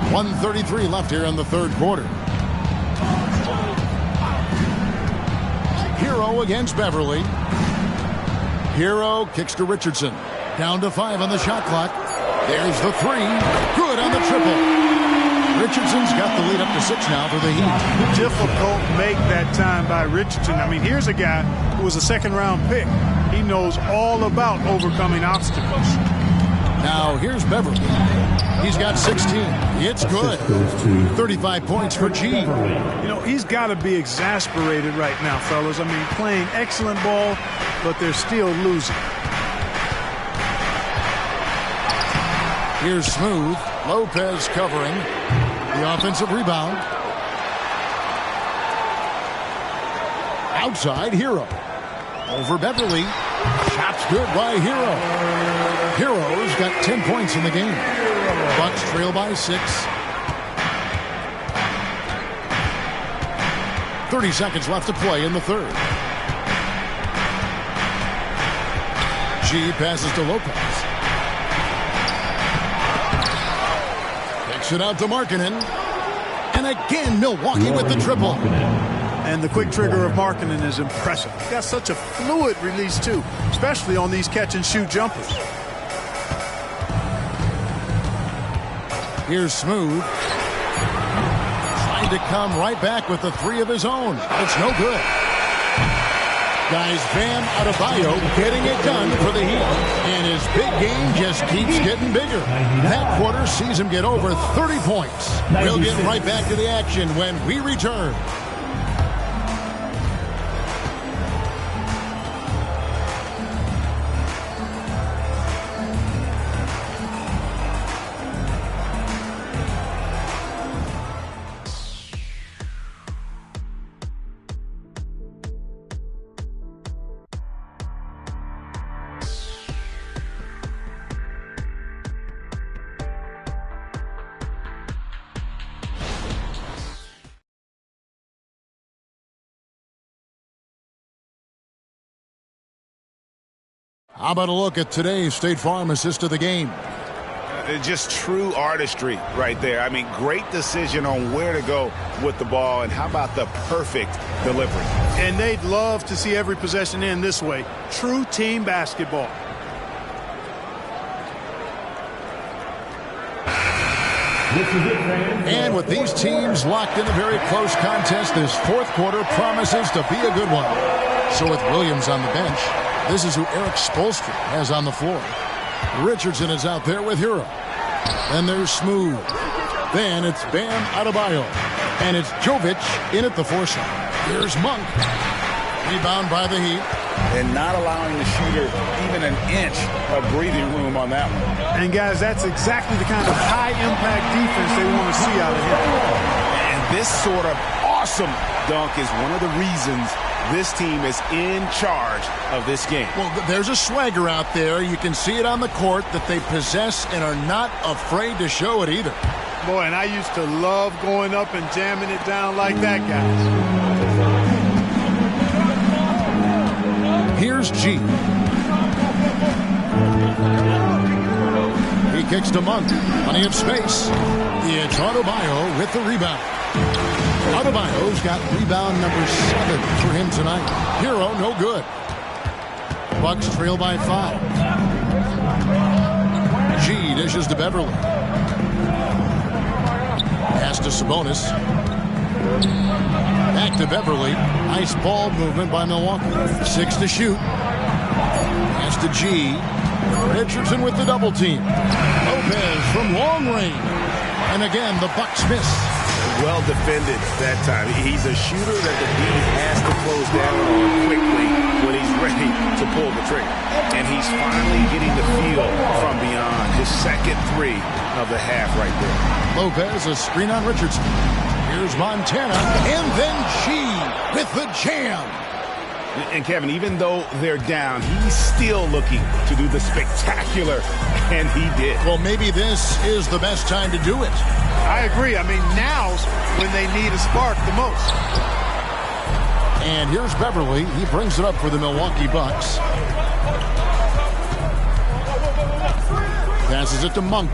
Speaker 2: .133 left here in the third quarter. Hero against Beverly. Hero kicks to Richardson. Down to 5 on the shot clock. There's the 3. Good on the triple. Richardson's got the lead up to 6 now for the Heat.
Speaker 1: Difficult make that time by Richardson. I mean, here's a guy who was a second-round pick. He knows all about overcoming obstacles.
Speaker 2: Now here's Beverly. He's got 16. It's good. 35 points for G.
Speaker 1: You know, he's got to be exasperated right now, fellas. I mean, playing excellent ball, but they're still losing.
Speaker 2: Here's Smooth. Lopez covering. The offensive rebound. Outside, Hero. Over Beverly. Shot's good by Hero. Hero's got 10 points in the game. Bucks trail by 6. 30 seconds left to play in the third. G passes to Lopez. Takes it out to Markkanen. And again, Milwaukee with the triple.
Speaker 1: And the quick trigger of Markkanen is impressive. He's got such a fluid release, too, especially on these catch-and-shoot jumpers.
Speaker 2: Here's Smooth. Trying to come right back with the 3 of his own. It's no good. Guys, Bam Adebayo getting it done for the Heat. And his big game just keeps getting bigger. That quarter sees him get over 30 points. We'll get right back to the action when we return. How about a look at today's State Farm assist of the game?
Speaker 17: Just true artistry right there. I mean, great decision on where to go with the ball, and how about the perfect delivery?
Speaker 1: And they'd love to see every possession end this way. True team basketball.
Speaker 2: And with these teams locked in a very close contest, this fourth quarter promises to be a good one. So with Williams on the bench, this is who Eric Spoelstra has on the floor. Richardson is out there with Hero. Then there's Smooth. Then it's Bam Adebayo. And it's Jovic in at the 4 shot. Here's Monk. Rebound by the Heat.
Speaker 17: And not allowing the shooter even an inch of breathing room on that one.
Speaker 1: And guys, that's exactly the kind of high-impact defense they want to see out of him.
Speaker 17: And this sort of awesome dunk is one of the reasons this team is in charge of this game.
Speaker 2: Well, there's a swagger out there. You can see it on the court that they possess and are not afraid to show it either.
Speaker 1: Boy, and I used to love going up and jamming it down like that, guys.
Speaker 2: Here's G. He kicks to Monk. Plenty of space. It's Adebayo with the rebound. Adebayo's got rebound number 7 for him tonight. Hero, no good. Bucks trail by 5. G dishes to Beverly. Pass to Sabonis. Back to Beverly. Nice ball movement by Milwaukee. 6 to shoot. Pass to G. Richardson with the double team. Lopez from long range. And again, the Bucks miss.
Speaker 17: Well defended that time. He's a shooter that the D has to close down on quickly when he's ready to pull the trigger. And he's finally getting the feel from beyond. His second 3 of the half right there.
Speaker 2: Lopez, a screen on Richardson. Here's Montana, and then G with the jam.
Speaker 17: And Kevin, even though they're down, he's still looking to do the spectacular, and he did.
Speaker 2: Well, maybe this is the best time to do it.
Speaker 1: I agree. I mean, now's when they need a spark the most.
Speaker 2: And here's Beverly. He brings it up for the Milwaukee Bucks. Passes it to Monk.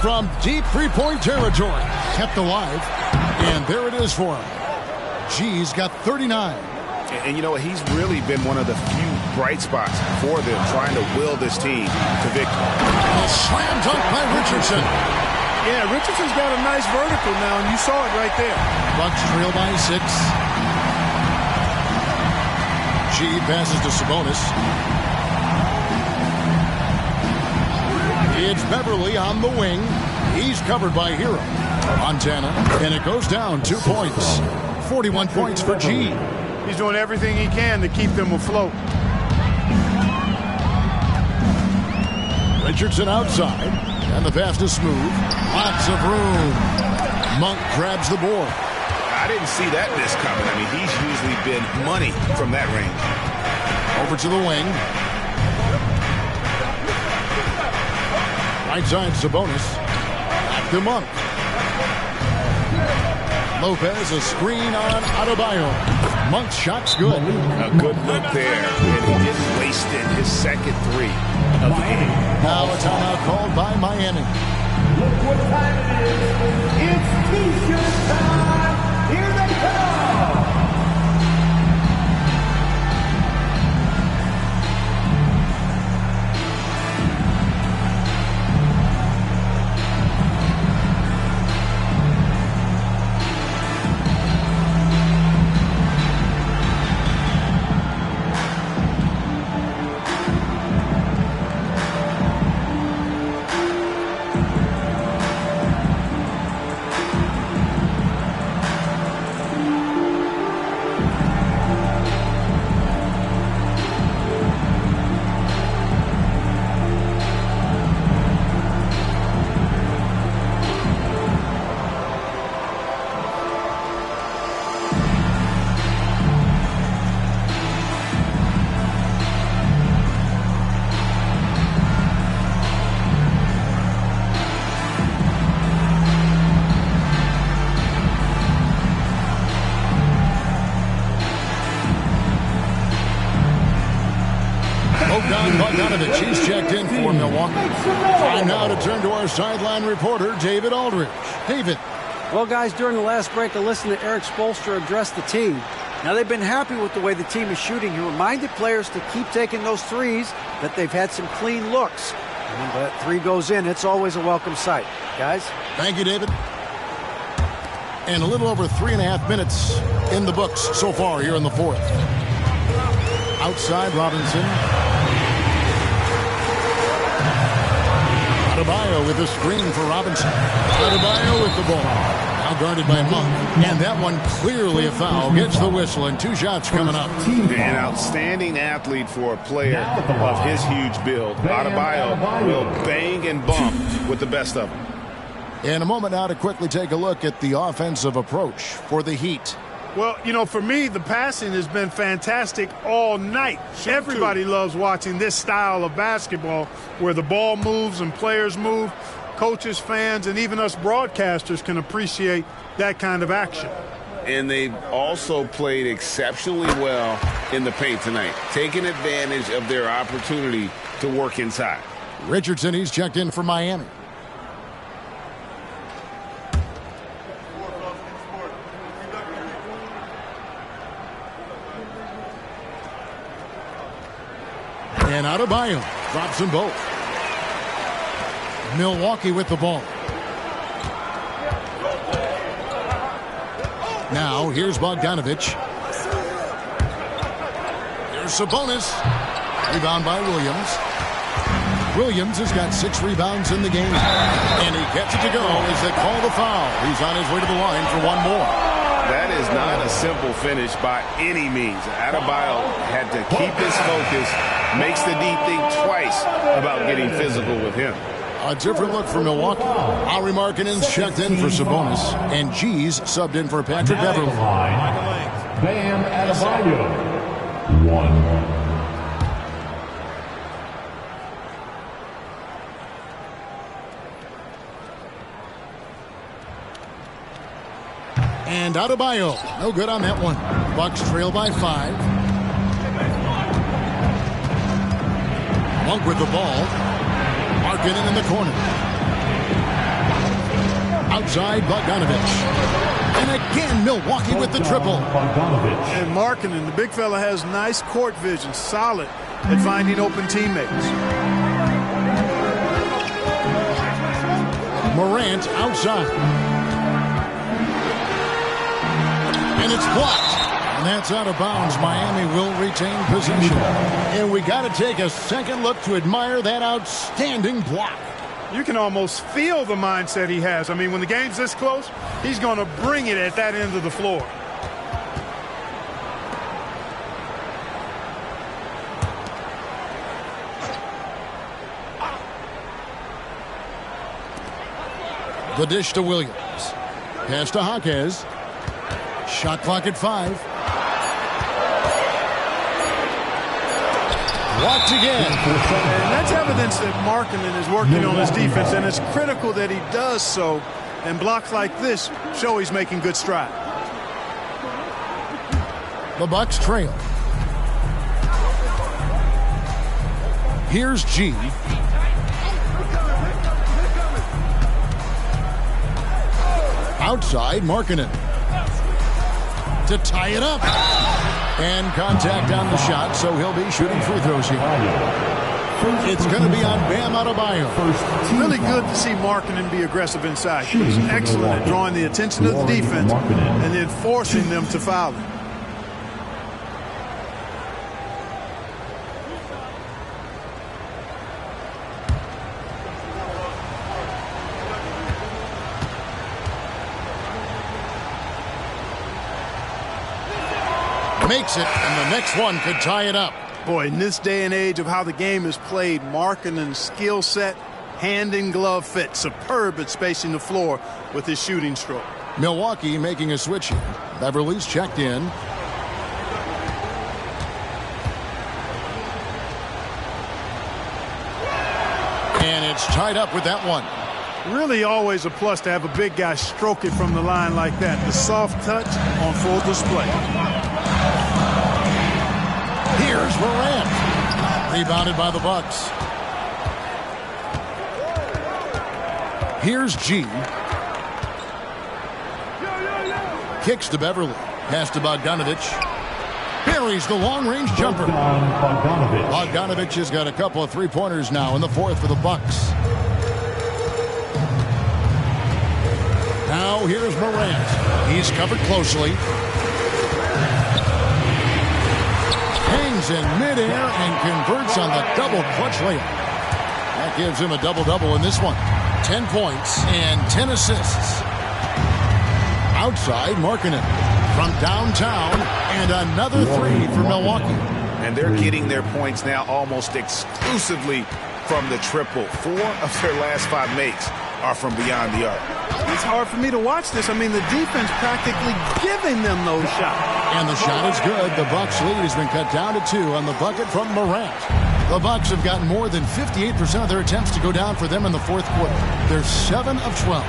Speaker 2: From deep three-point territory. Kept alive. And there it is for him. G's got 39.
Speaker 17: And you know what? He's really been one of the few bright spots for them, trying to will this team to victory.
Speaker 2: A slam dunk by Richardson.
Speaker 1: Yeah, Richardson's got a nice vertical now, and you saw it right there.
Speaker 2: Bucks trail by 6. G passes to Sabonis. It's Beverly on the wing. He's covered by Hero. Montana, and it goes down 2 points. 41 points for G.
Speaker 1: He's doing everything he can to keep them afloat.
Speaker 2: Richardson outside, and the pass is smooth. Lots of room. Monk grabs the board.
Speaker 3: I didn't see that miss coming. I mean, he's usually been money from that range.
Speaker 2: Over to the wing. Right side, Sabonis. Back to Monk. Lopez, a screen on Adebayo. Monk's shot's good.
Speaker 3: A good look there, and he didn't waste it. His second three of the game.
Speaker 2: Now a timeout called by Miami.
Speaker 18: Look what time it is. It's T-shirt time. Here they come.
Speaker 2: He's checked in for Milwaukee. Time now to turn to our sideline reporter, David Aldridge. David.
Speaker 6: Well, guys, during the last break, I listened to Eric Spoelstra address the team. Now, they've been happy with the way the team is shooting. He reminded players to keep taking those threes, that they've had some clean looks. And when that three goes in, it's always a welcome sight. Guys?
Speaker 2: Thank you, David. And a little over 3.5 minutes in the books so far here in the fourth. Outside, Robinson. Adebayo with the screen for Robinson. Adebayo with the ball. Now guarded by Monk. And that one clearly a foul. Gets the whistle and 2 shots coming up.
Speaker 3: An outstanding athlete for a player of his huge build. Adebayo will bang and bump with the best of them.
Speaker 2: In a moment now to quickly take a look at the offensive approach for the Heat.
Speaker 1: Well, you know, for me, the passing has been fantastic all night. Everybody loves watching this style of basketball where the ball moves and players move. Coaches, fans, and even us broadcasters can appreciate that kind of action.
Speaker 3: And they've also played exceptionally well in the paint tonight, taking advantage of their opportunity to work inside.
Speaker 2: Richardson, he's checked in for Miami. And Adebayo drops them both. Milwaukee with the ball. Now here's Bogdanovich. Here's Sabonis. Rebound by Williams. Williams has got 6 rebounds in the game. And he gets it to go as they call the foul. He's on his way to the line for one more.
Speaker 3: That is not a simple finish by any means. Adebayo had to keep his focus, makes the D think twice about getting physical with him.
Speaker 2: A different look for Milwaukee. Ari Markkanen's checked in for Sabonis, and G's subbed in for Patrick Beverly.
Speaker 18: Bam Adebayo. 1.
Speaker 2: And Adebayo, no good on that one. Bucks trail by 5. Monk with the ball. Markkanen in the corner. Outside, Bogdanovich. And again, Milwaukee with the triple.
Speaker 1: And Markkanen, the big fella, has nice court vision, solid at finding open teammates.
Speaker 2: Morant outside. And it's blocked. And that's out of bounds. Miami will retain possession. And we got to take a second look to admire that outstanding block.
Speaker 1: You can almost feel the mindset he has. I mean, when the game's this close, he's going to bring it at that end of the floor.
Speaker 2: The dish to Williams. Pass to Jaquez. Shot clock at 5. Blocked again.
Speaker 1: And that's evidence that Markkanen is working on his defense, and it's critical that he does so. And blocks like this show he's making good stride.
Speaker 2: The Bucks trail. Here's G. Outside, Markkanen. To tie it up. And contact on the shot, so he'll be shooting free throws here. It's going to be on Bam Adebayo.
Speaker 1: Really good to see Markkanen be aggressive inside. He was excellent at drawing the attention of the defense and then forcing them to foul him.
Speaker 2: Makes it, and the next one could tie it up.
Speaker 1: Boy, in this day and age of how the game is played, Markkanen's skill set, hand and glove fit, superb at spacing the floor with his shooting stroke.
Speaker 2: Milwaukee making a switch here. Beverly's checked in. And it's tied up with that one.
Speaker 1: Really always a plus to have a big guy stroke it from the line like that. The soft touch on full display.
Speaker 2: Here's Morant. Rebounded by the Bucks. Here's G. Kicks to Beverly. Pass to Bogdanovich. Buries the long-range jumper. Bogdanovich has got a couple of three-pointers now in the fourth for the Bucks. Now here's Morant. He's covered closely. Hangs in midair and converts on the double clutch layup. That gives him a double-double in this one. 10 points and 10 assists. Outside, Markkanen from downtown, and another three for Milwaukee.
Speaker 17: And they're getting their points now almost exclusively from the triple. 4 of their last 5 makes are from beyond the arc.
Speaker 1: It's hard for me to watch this. I mean, the defense practically giving them those shots.
Speaker 2: And the shot is good. The Bucks lead has been cut down to 2 on the bucket from Morant. The Bucks have gotten more than 58% of their attempts to go down for them in the fourth quarter. They're 7 of 12.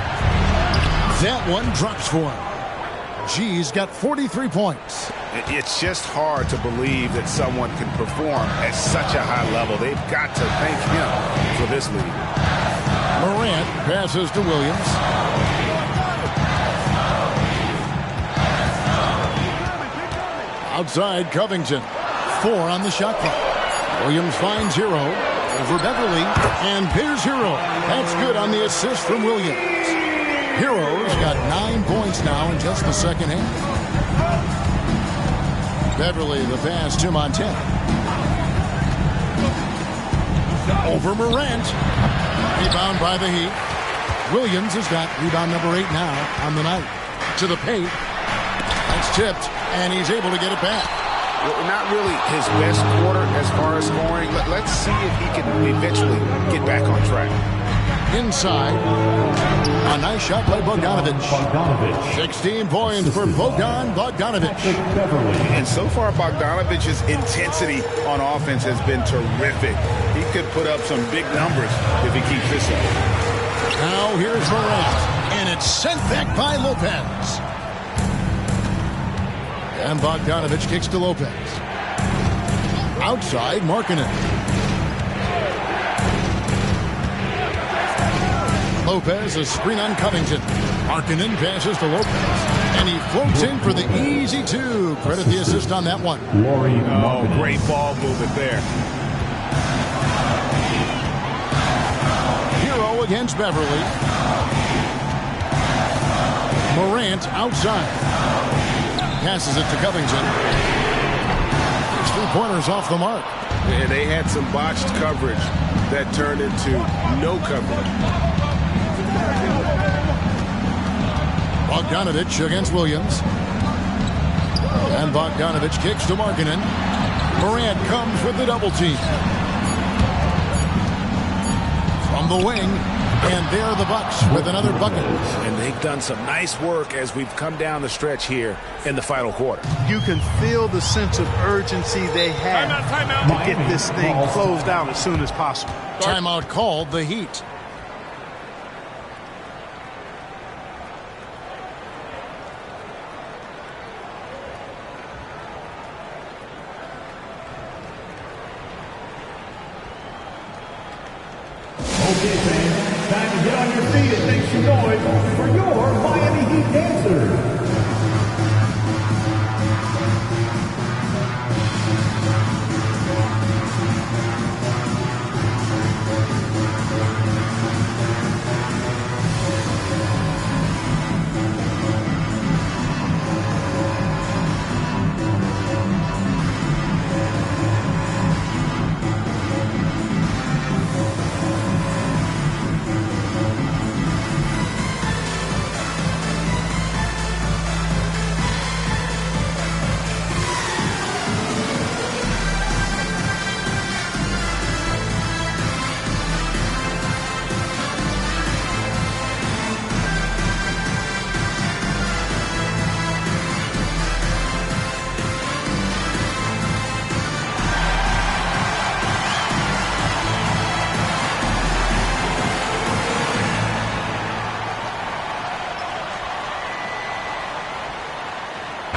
Speaker 2: That one drops for him. G's got 43 points.
Speaker 17: It's just hard to believe that someone can perform at such a high level. They've got to thank him for this lead.
Speaker 2: Morant passes to Williams. Outside, Covington. 4 on the shot clock. Williams finds Hero over Beverly, and here's Hero. That's good on the assist from Williams. Hero's got 9 points now in just the second half. Beverly, the pass to Montana. Over Morant. Rebound by the Heat. Williams has got rebound number 8 now on the night. To the paint. That's tipped, and he's able to get it back.
Speaker 17: Well, not really his best quarter as far as scoring. Let's see if he can eventually get back on track.
Speaker 2: Inside. A nice shot by Bogdanovich. 16 points for Bogdanovich.
Speaker 17: And so far, Bogdanovich's intensity on offense has been terrific. He could put up some big numbers if he keeps this up.
Speaker 2: Now here's Morant. And it's sent back by Lopez. And Bogdanovich kicks to Lopez. Outside, Markkanen. Lopez, a screen on Covington. Markkanen passes to Lopez. And he floats in for the easy 2. Credit the assist on that one.
Speaker 17: Oh, great ball movement there.
Speaker 2: Hero against Beverly. Morant outside. Passes it to Covington. His 3-pointers off the mark.
Speaker 17: And they had some botched coverage that turned into no coverage.
Speaker 2: Bogdanovich against Williams. And Bogdanovich kicks to Markkanen. Morant comes with the double team. From the wing, And there are the Bucks with another bucket.
Speaker 17: And they've done some nice work as we've come down the stretch here in the final quarter.
Speaker 1: You can feel the sense of urgency they have to get this thing closed out as soon as possible.
Speaker 2: Timeout called, the Heat.
Speaker 18: Okay, fans, time to get on your feet and make some noise for your Miami Heat dancers.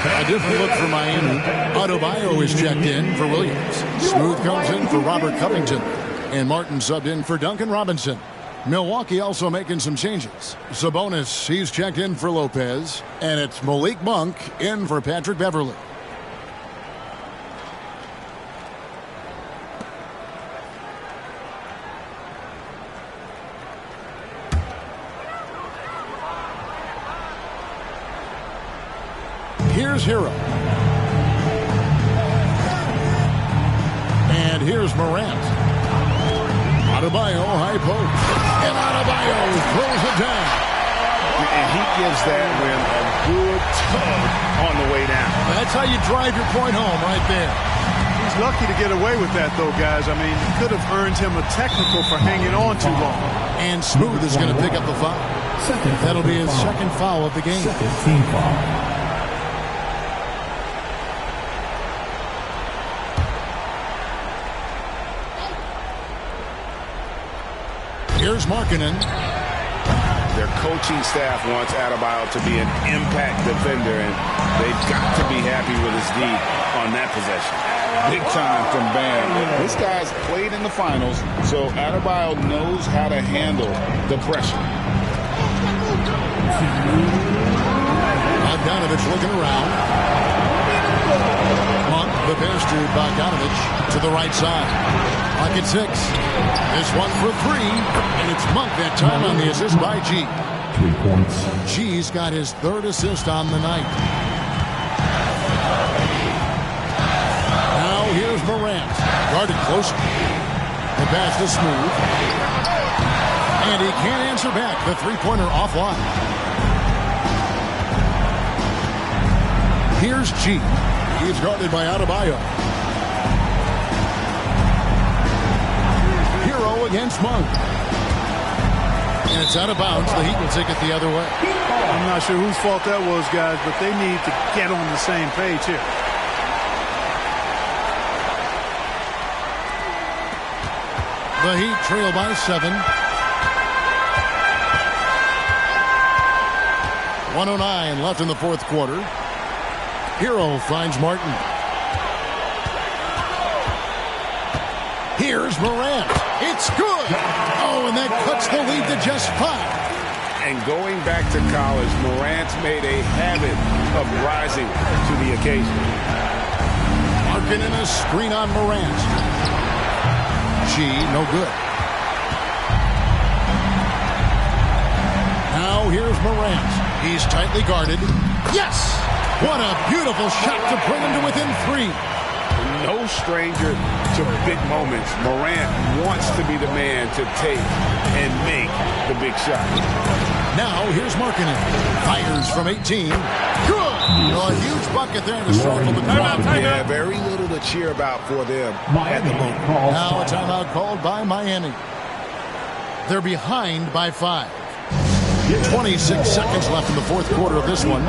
Speaker 2: A different look for Miami. Adebayo is checked in for Williams. Smooth comes in for Robert Covington. And Martin subbed in for Duncan Robinson. Milwaukee also making some changes. Sabonis, he's checked in for Lopez. And it's Malik Monk in for Patrick Beverley. Here's Hero. And here's Morant. Adebayo, high post. And Adebayo throws it down.
Speaker 3: And he gives that rim a good tug on the way down.
Speaker 2: That's how you drive your point home right there.
Speaker 1: He's lucky to get away with that, though, guys. I mean, it could have earned him a technical for hanging on too long.
Speaker 2: And Smooth is going to pick up the foul. That'll be his second foul of the game.
Speaker 18: Second team foul.
Speaker 2: Here's Markkanen.
Speaker 3: Their coaching staff wants Adebayo to be an impact defender, and they've got to be happy with his D on that possession. Big time from Bam. This guy's played in the finals, so Adebayo knows how to handle the pressure.
Speaker 2: Bogdanovich looking around. Monk, the pass to Bogdanovich to the right side. Pocket 6. This one for 3. And it's Monk that time on the assist by G.
Speaker 18: 3 points.
Speaker 2: G's got his third assist on the night. Now here's Morant. Guarded closer. The pass to Smooth. And he can't answer back. The three-pointer offline. Here's G. He's guarded by Adebayo. Hero against Monk. And it's out of bounds. The Heat will take it the other way.
Speaker 1: I'm not sure whose fault that was, guys, but they need to get on the same page here.
Speaker 2: The Heat trail by 7. 1:09 left in the fourth quarter. Hero finds Martin. Here's Morant. It's good. Oh, and that cuts the lead to just 5.
Speaker 3: And going back to college, Morant's made a habit of rising to the occasion.
Speaker 2: Markkanen a screen on Morant. G, no good. Now here's Morant. He's tightly guarded. Yes! What a beautiful shot to bring him to within 3.
Speaker 3: No stranger to big moments. Morant wants to be the man to take and make the big shot.
Speaker 2: Now here's Markkanen. Fires from 18. Good! A huge bucket there to circle the crowd.
Speaker 3: Yeah, very little to cheer about for them at the moment.
Speaker 2: Now a timeout called by Miami. They're behind by 5. 26 seconds left in the fourth quarter of this one.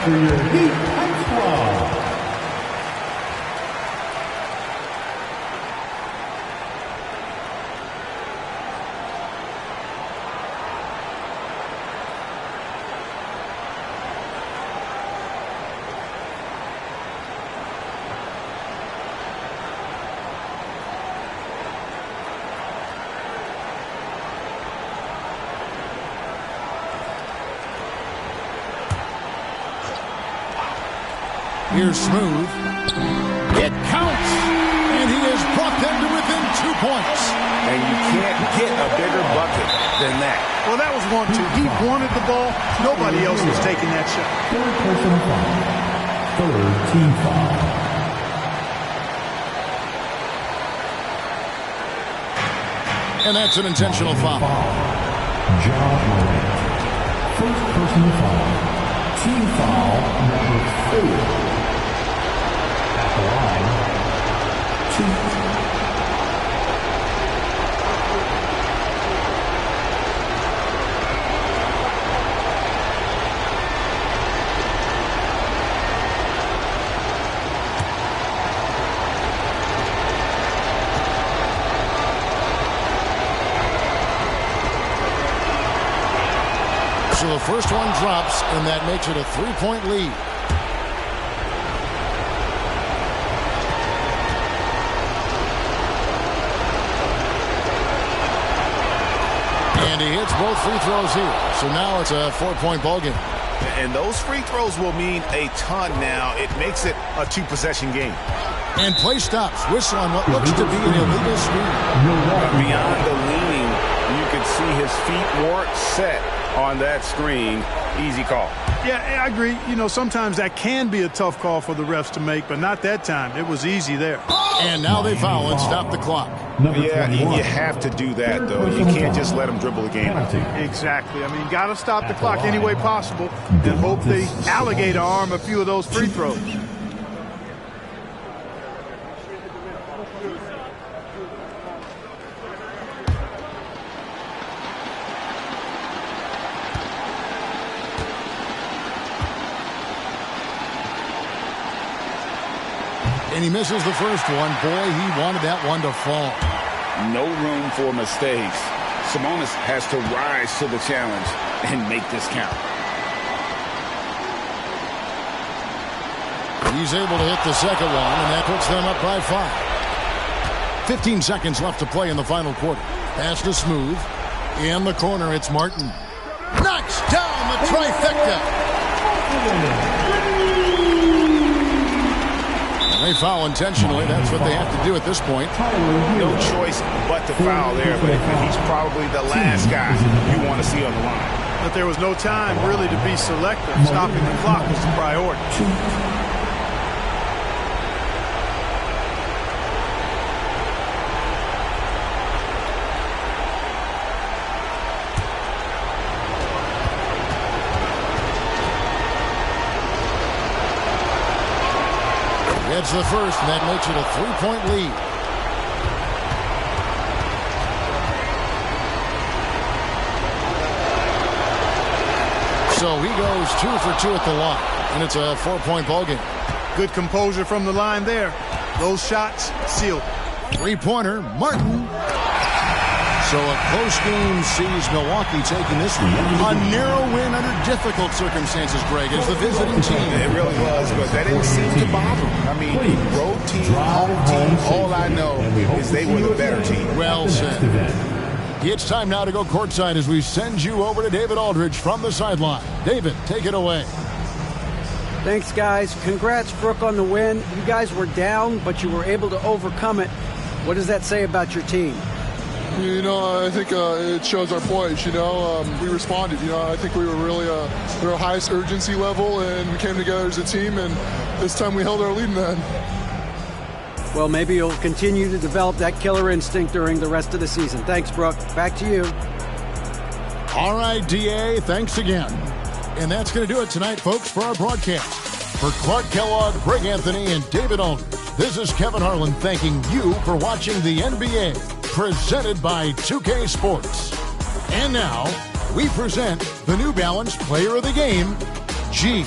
Speaker 18: For your Heat High Squad.
Speaker 2: Here's Smooth. It counts! And he has brought them to within 2 points.
Speaker 17: And you can't get a bigger bucket than that.
Speaker 1: Well, that was 1-2. He wanted the ball. Nobody else was taking that shot.
Speaker 18: Third personal foul. Third team foul.
Speaker 2: And that's an intentional foul.
Speaker 18: John Morant. First personal foul. Team foul number 4. At the line, 2.
Speaker 2: So the first one drops, and that makes it a 3-point lead. And he hits both free throws here. So now it's a 4-point ball game.
Speaker 17: And those free throws will mean a ton now. It makes it a 2-possession game.
Speaker 2: And play stops. Whistle on what looks to be an illegal screen.
Speaker 17: Beyond the leaning, you could see his feet weren't set on that screen. Easy call.
Speaker 1: Yeah, I agree. You know, sometimes that can be a tough call for the refs to make, but not that time. It was easy there.
Speaker 2: And now they foul and stop the clock.
Speaker 17: Yeah, you have to do that, though. You can't just let them dribble the game.
Speaker 1: Exactly. I mean, you got to stop the clock any way possible and hope the alligator arm a few of those free throws.
Speaker 2: And he misses the first one. Boy, he wanted that one to fall.
Speaker 17: No room for mistakes. Sabonis has to rise to the challenge and make this count.
Speaker 2: He's able to hit the second one, and that puts them up by 5. 15 seconds left to play in the final quarter. Pass to Smooth. In the corner, it's Martin. Knocks down the trifecta. They foul intentionally. That's what they have to do at this point.
Speaker 17: No choice but to foul there, but he's probably the last guy you want to see on the line.
Speaker 1: But there was no time really to be selective. Stopping the clock was the priority.
Speaker 2: It's the first, and that makes it a 3-point lead. So he goes 2 for 2 at the line, and it's a 4-point ball game.
Speaker 1: Good composure from the line there. Those shots sealed.
Speaker 2: Three-pointer, Martin. So a close game sees Milwaukee taking this one. A narrow win under difficult circumstances, Greg, as the visiting team.
Speaker 3: It really was, but that didn't seem to bother them. I mean, road team, home team, all I know is they were the better team.
Speaker 2: Well said. It's time now to go courtside as we send you over to David Aldridge from the sideline. David, take it away.
Speaker 6: Thanks, guys. Congrats, Brooke, on the win. You guys were down, but you were able to overcome it. What does that say about your team?
Speaker 20: You know, I think it shows our poise. You know, we responded. You know, I think we were really at our highest urgency level, and we came together as a team, and this time we held our lead in that.
Speaker 6: Well, maybe you'll continue to develop that killer instinct during the rest of the season. Thanks, Brooke. Back to you.
Speaker 2: All right, DA, thanks again. And that's going to do it tonight, folks, for our broadcast. For Clark Kellogg, Greg Anthony, and David Aldridge, this is Kevin Harlan thanking you for watching the NBA, presented by 2K Sports. And now, we present the New Balance Player of the Game, G.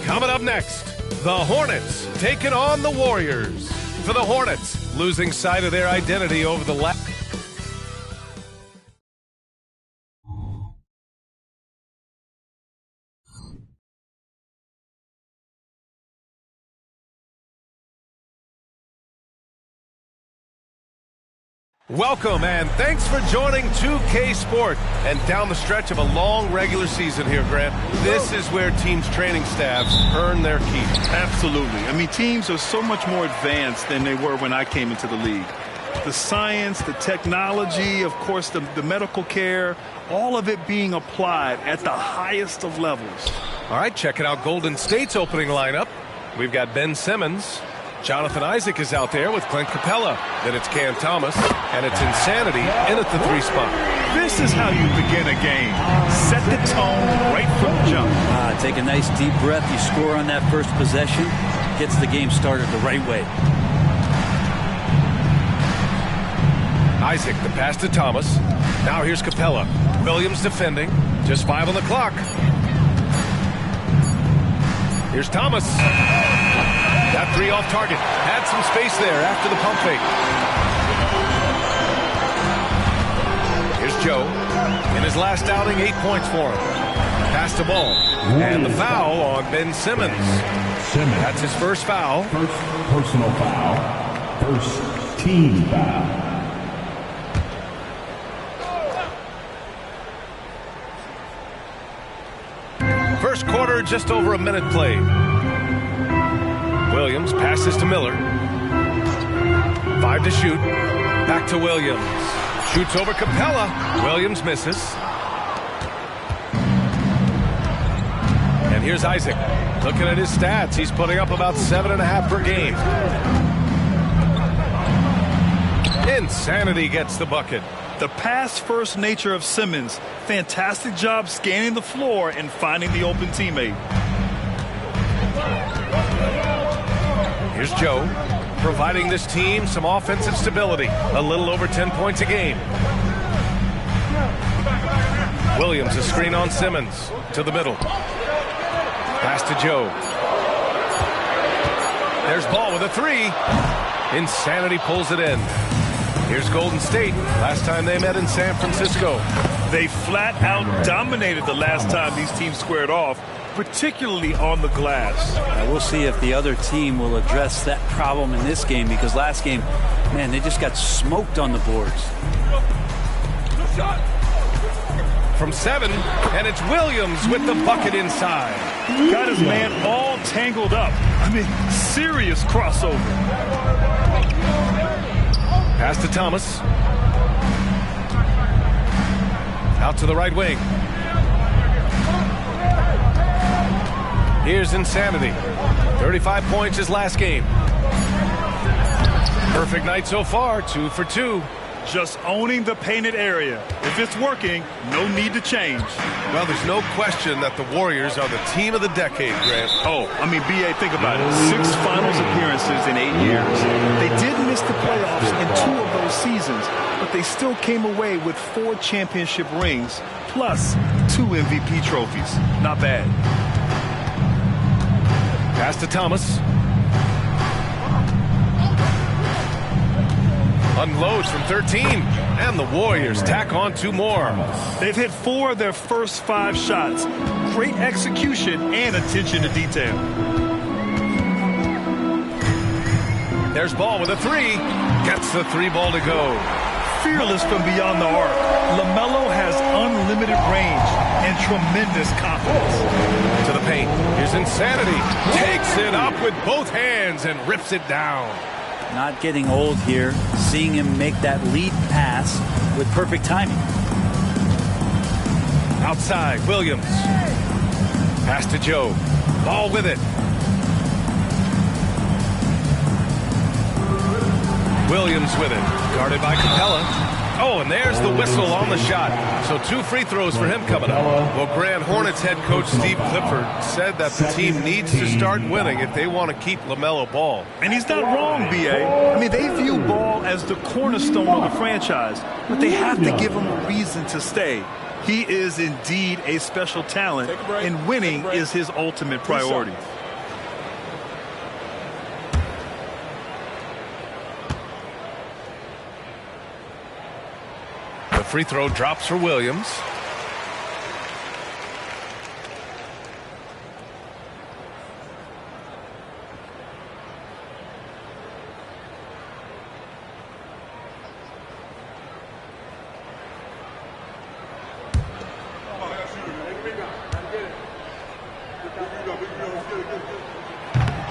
Speaker 12: Coming up next, the Hornets taking on the Warriors. For the Hornets, losing sight of their identity over the last... Welcome and thanks for joining 2K Sport. And down the stretch of a long regular season here, Grant, this is where teams' training staffs earn their keep.
Speaker 13: Absolutely. I mean, teams are so much more advanced than they were when I came into the league. The science, the technology, of course, the medical care, all of it being applied at the highest of levels.
Speaker 12: All right, checking out Golden State's opening lineup. We've got Ben Simmons. Jonathan Isaac is out there with Clint Capella. Then it's Cam Thomas, and it's Insanity in at the 3 spot.
Speaker 13: This is how you begin a game. Set the tone right from the jump.
Speaker 21: Take a nice deep breath. You score on that first possession. Gets the game started the right way.
Speaker 12: Isaac, the pass to Thomas. Now here's Capella. Williams defending. Just 5 on the clock. Here's Thomas. That 3 off target. Had some space there after the pump fake. Here's Joe. In his last outing, 8 points for him. Pass the ball. And the foul on Ben Simmons. That's his first foul.
Speaker 18: First personal foul. First team foul.
Speaker 12: First quarter, just over a minute played. Williams passes to Miller. 5 to shoot. Back to Williams. Shoots over Capella. Williams misses. And here's Isaac. Looking at his stats, he's putting up about 7.5 per game. Insanity gets the bucket.
Speaker 13: The pass-first nature of Simmons. Fantastic job scanning the floor and finding the open teammate.
Speaker 12: Here's Joe, providing this team some offensive stability. A little over 10 points a game. Williams, a screen on Simmons. To the middle. Pass to Joe. There's Ball with a 3. Insanity pulls it in. Here's Golden State. Last time they met in San Francisco.
Speaker 13: They flat out dominated the last time these teams squared off, particularly on the glass.
Speaker 21: We'll see if the other team will address that problem in this game, because last game, man, they just got smoked on the boards.
Speaker 12: From 7, and it's Williams with the bucket inside.
Speaker 13: Got his man all tangled up. I mean, serious crossover.
Speaker 12: Pass to Thomas. Out to the right wing. Here's Insanity. 35 points his last game. Perfect night so far, 2 for 2.
Speaker 13: Just owning the painted area. If it's working, no need to change.
Speaker 12: Well, there's no question that the Warriors are the team of the decade, Grant.
Speaker 13: Oh, I mean, B.A., think about it. 6 finals appearances in 8 years. They did miss the playoffs in 2 of those seasons, but they still came away with 4 championship rings, plus 2 MVP trophies. Not bad.
Speaker 12: Pass to Thomas. Unloads from 13, and the Warriors tack on 2 more.
Speaker 13: They've hit 4 of their first 5 shots. Great execution and attention to detail.
Speaker 12: There's Ball with a 3. Gets the 3 ball to go.
Speaker 13: Fearless from beyond the arc. LaMelo has unlimited range and tremendous confidence.
Speaker 12: To the paint. Here's Insanity. Takes it up with both hands and rips it down.
Speaker 21: Not getting old here. Seeing him make that lead pass with perfect timing.
Speaker 12: Outside, Williams. Pass to Joe. Ball with it. Williams with it. Guarded by Capella. Oh, and there's the whistle on the shot. So 2 free throws for him coming up. Well, Grand Hornets head coach Steve Clifford said that the team needs to start winning if they want to keep LaMelo Ball.
Speaker 13: And he's not wrong, B.A. I mean, they view Ball as the cornerstone of the franchise, but they have to give him a reason to stay. He is indeed a special talent, and winning is his ultimate priority.
Speaker 12: free throw drops for Williams.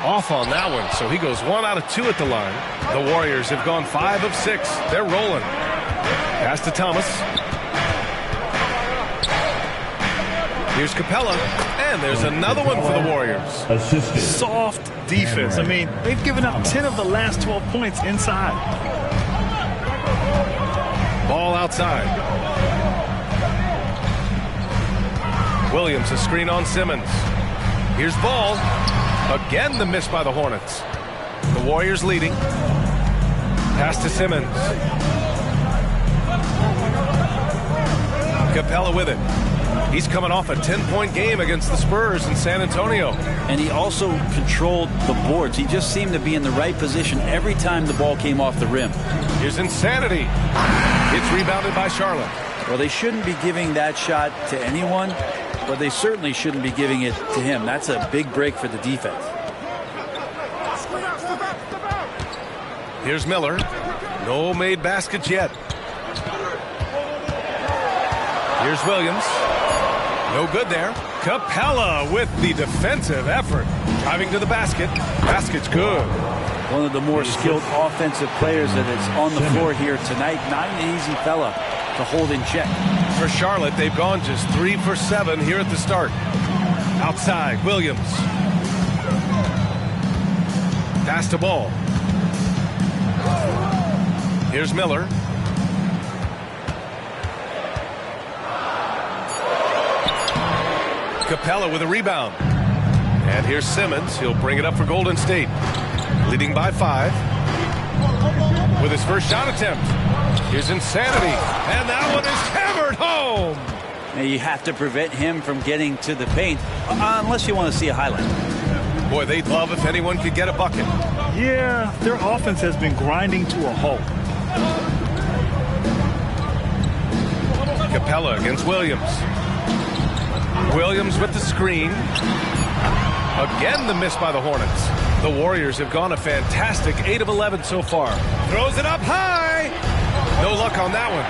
Speaker 12: Off on that one, so he goes 1 out of 2 at the line. The Warriors have gone 5 of 6. They're rolling. Pass to Thomas. Here's Capella, and there's another one for the Warriors.
Speaker 13: Soft defense. I mean, they've given up 10 of the last 12 points inside.
Speaker 12: Ball outside. Williams, a screen on Simmons. Here's Ball. Again, the miss by the Hornets. The Warriors leading. Pass to Simmons. Capella with it. He's coming off a 10-point game against the Spurs in San Antonio.
Speaker 21: And he also controlled the boards. He just seemed to be in the right position every time the ball came off the rim.
Speaker 12: Here's Insanity. It's rebounded by Charlotte.
Speaker 21: Well, they shouldn't be giving that shot to anyone, but they certainly shouldn't be giving it to him. That's a big break for the defense.
Speaker 12: Here's Miller. No made baskets yet. Here's Williams. No good there. Capella with the defensive effort. Driving to the basket. Basket's good.
Speaker 21: One of the more skilled offensive players that is on the floor here tonight. Not an easy fella to hold in check.
Speaker 12: For Charlotte, they've gone just 3 for 7 here at the start. Outside, Williams. Pass to Ball. Here's Miller. Capella with a rebound. And here's Simmons. He'll bring it up for Golden State. Leading by 5. With his first shot attempt. Here's Insanity. And that one is hammered home.
Speaker 21: Now you have to prevent him from getting to the paint, unless you want to see a highlight.
Speaker 12: Boy, they'd love if anyone could get a bucket.
Speaker 13: Yeah, their offense has been grinding to a halt.
Speaker 12: Capella against Williams. Williams with the screen. Again, the miss by the Hornets. The Warriors have gone a fantastic 8 of 11 so far. Throws it up high. No luck on that one.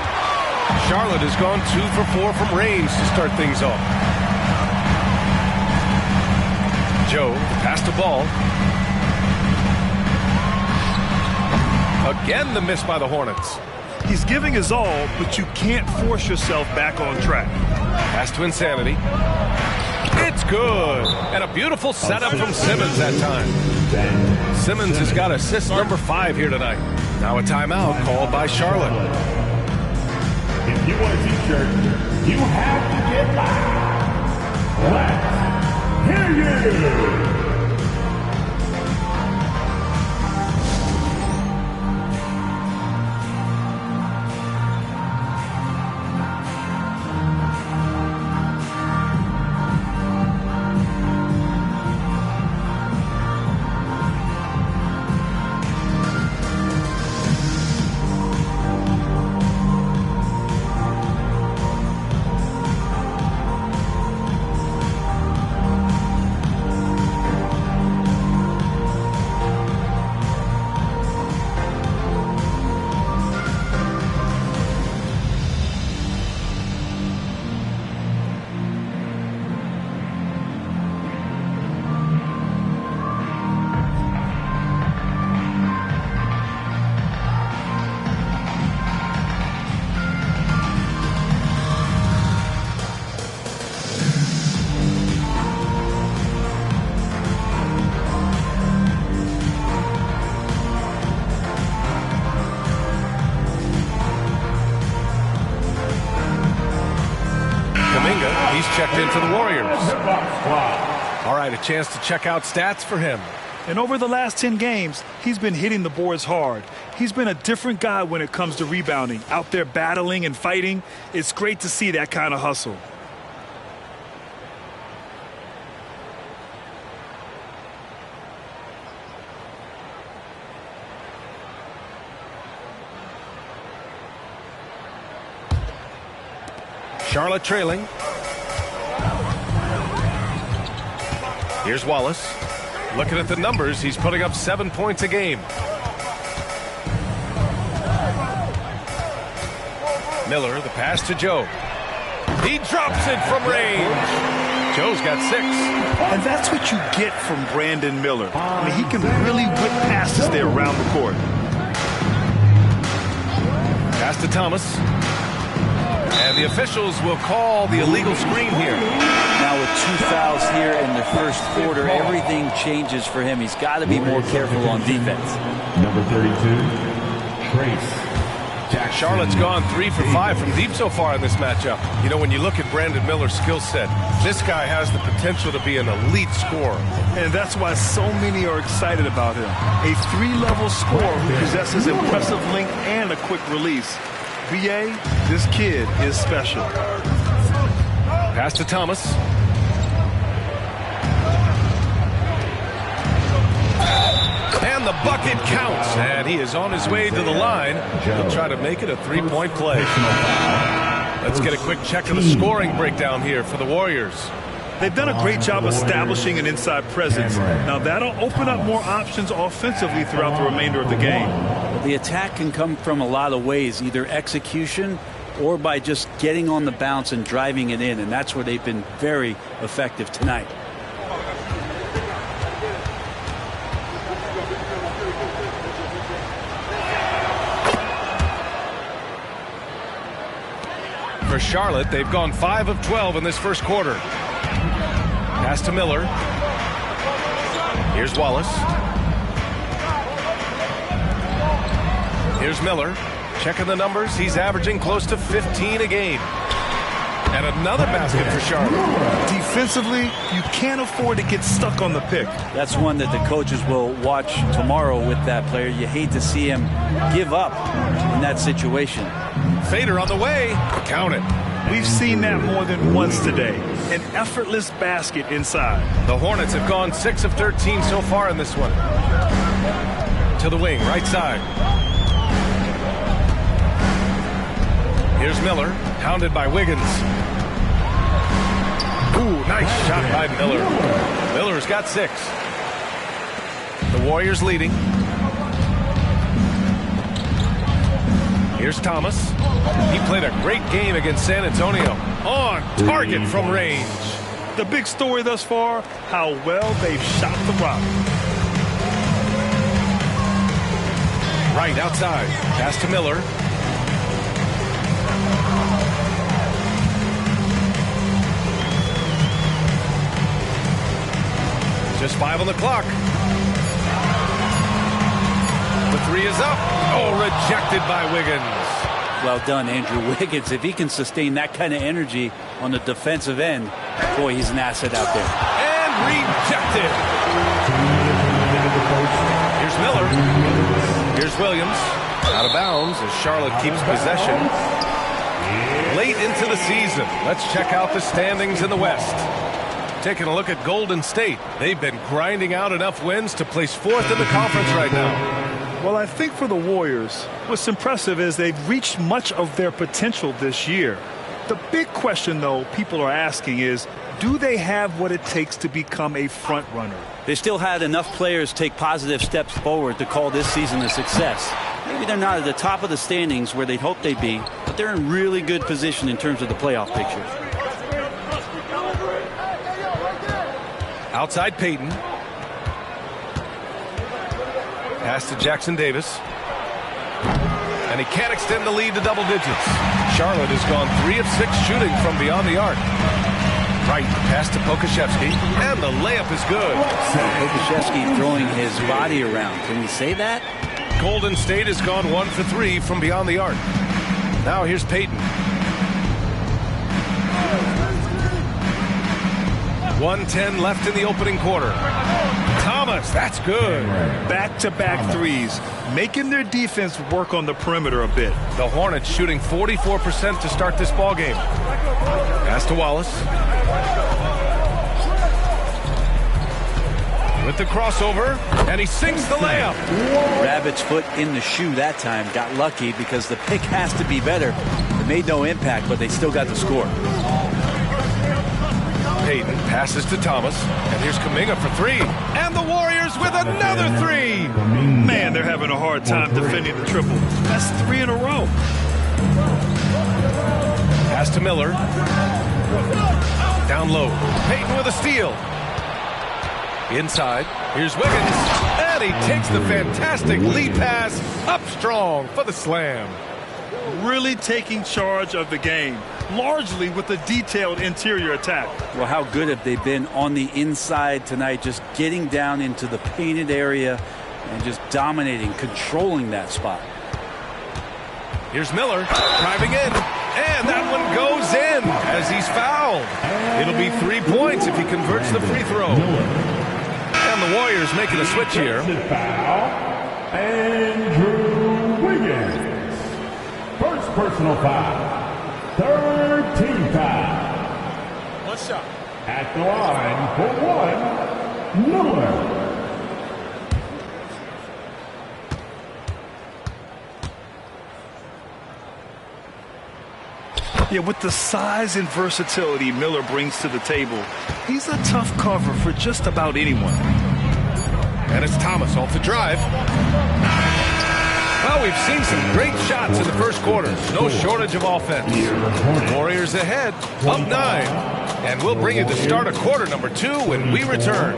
Speaker 12: Charlotte has gone 2 for 4 from range to start things off. Joe, pass to Ball. Again, the miss by the Hornets.
Speaker 13: He's giving his all, but you can't force yourself back on track.
Speaker 12: Pass to Insanity. It's good. And a beautiful setup from Simmons that time. Simmons has got assist number 5 here tonight. Now a timeout called by Charlotte.
Speaker 18: If you want a t-shirt, you have to get loud. Let's hear you.
Speaker 12: He's checked in for the Warriors. All right, a chance to check out stats for him.
Speaker 13: And over the last 10 games, he's been hitting the boards hard. He's been a different guy when it comes to rebounding. Out there battling and fighting. It's great to see that kind of hustle.
Speaker 12: Charlotte trailing. Here's Wallace. Looking at the numbers, he's putting up 7 points a game. Miller, the pass to Joe. He drops it from range. Joe's got 6.
Speaker 13: And that's what you get from Brandon Miller. I mean, he can really whip passes there around the court.
Speaker 12: Pass to Thomas. And the officials will call the illegal screen here.
Speaker 21: Now with 2 fouls here in the first quarter, everything changes for him. He's got to be more careful on defense.
Speaker 18: Number 32, Trace.
Speaker 12: Charlotte's gone 3 for 5 from deep so far in this matchup. You know, when you look at Brandon Miller's skill set, this guy has the potential to be an elite scorer.
Speaker 13: And that's why so many are excited about him. A 3-level scorer who possesses impressive length and a quick release. BA, this kid is special.
Speaker 12: Pass to Thomas. And the bucket counts. And he is on his way to the line. He'll try to make it a 3-point play. Let's get a quick check of the scoring breakdown here for the Warriors.
Speaker 13: They've done a great job establishing an inside presence. Now that'll open up more options offensively throughout the remainder of the game.
Speaker 21: The attack can come from a lot of ways, either execution or by just getting on the bounce and driving it in, and that's where they've been very effective tonight.
Speaker 12: For Charlotte, they've gone 5 of 12 in this first quarter. Pass to Miller. Here's Wallace. Here's Miller. Checking the numbers. He's averaging close to 15 a game. And another basket for Charlotte.
Speaker 13: Defensively, you can't afford to get stuck on the pick.
Speaker 21: That's one that the coaches will watch tomorrow with that player. You hate to see him give up in that situation.
Speaker 12: Fader on the way. Count it.
Speaker 13: We've seen that more than once today. An effortless basket inside.
Speaker 12: The Hornets have gone 6 of 13 so far in this one. To the wing, right side. Here's Miller, hounded by Wiggins. Ooh, nice shot by Miller. Miller's got 6. The Warriors leading. Here's Thomas. He played a great game against San Antonio. On target from range.
Speaker 13: The big story thus far, how well they've shot the rock.
Speaker 12: Right outside. Pass to Miller. Just 5 on the clock. The 3 is up. Oh, rejected by Wiggins.
Speaker 21: Well done, Andrew Wiggins. If he can sustain that kind of energy on the defensive end, boy, he's an asset out there.
Speaker 12: And rejected. Here's Miller. Here's Williams. Out of bounds as Charlotte keeps possession. Late into the season, let's check out the standings in the West. Taking a look at Golden State. They've been grinding out enough wins to place 4th in the conference right now.
Speaker 13: Well, I think for the Warriors, what's impressive is they've reached much of their potential this year. The big question, though, people are asking is, do they have what it takes to become a front runner?
Speaker 21: They still had enough players take positive steps forward to call this season a success. Maybe they're not at the top of the standings where they'd hope they'd be, but they're in really good position in terms of the playoff picture.
Speaker 12: Outside Payton. Pass to Jackson Davis. And he can't extend the lead to double digits. Charlotte has gone 3 of 6 shooting from beyond the arc. Right, pass to Pokusevski. And the layup is good.
Speaker 21: Pokusevski throwing his body around. Can we say that?
Speaker 12: Golden State has gone 1 for 3 from beyond the arc. Now here's Payton. 1:10 left in the opening quarter. Thomas, that's good.
Speaker 13: Back-to-back threes, making their defense work on the perimeter a bit.
Speaker 12: The Hornets shooting 44% to start this ball game. Pass to Wallace. with the crossover, and he sinks the layup.
Speaker 21: Rabbit's foot in the shoe that time. Got lucky because the pick has to be better. It made no impact, but they still got the score.
Speaker 12: Payton passes to Thomas, and here's Kuminga for three. And the Warriors with another three.
Speaker 13: Man, they're having a hard time defending the triple. That's 3 in a row.
Speaker 12: Pass to Miller. Down low. Payton with a steal. Inside. Here's Wiggins. And he takes the fantastic lead pass up strong for the slam.
Speaker 13: Really taking charge of the game, largely with a detailed interior attack.
Speaker 21: Well, how good have they been on the inside tonight, just getting down into the painted area and just dominating, controlling that spot.
Speaker 12: Here's Miller driving in, and that one goes in as he's fouled. It'll be 3 points if he converts the free throw. And the Warriors making a switch here.
Speaker 18: Andrew Wiggins. First personal foul. Third team foul.
Speaker 16: One shot.
Speaker 18: At the line for one, Miller.
Speaker 13: Yeah, with the size and versatility Miller brings to the table, he's a tough cover for just about anyone.
Speaker 12: And it's Thomas off the drive. Well, we've seen some great shots in the first quarter. No shortage of offense. Warriors ahead, up 9. And we'll bring you the start of quarter number 2 when we return.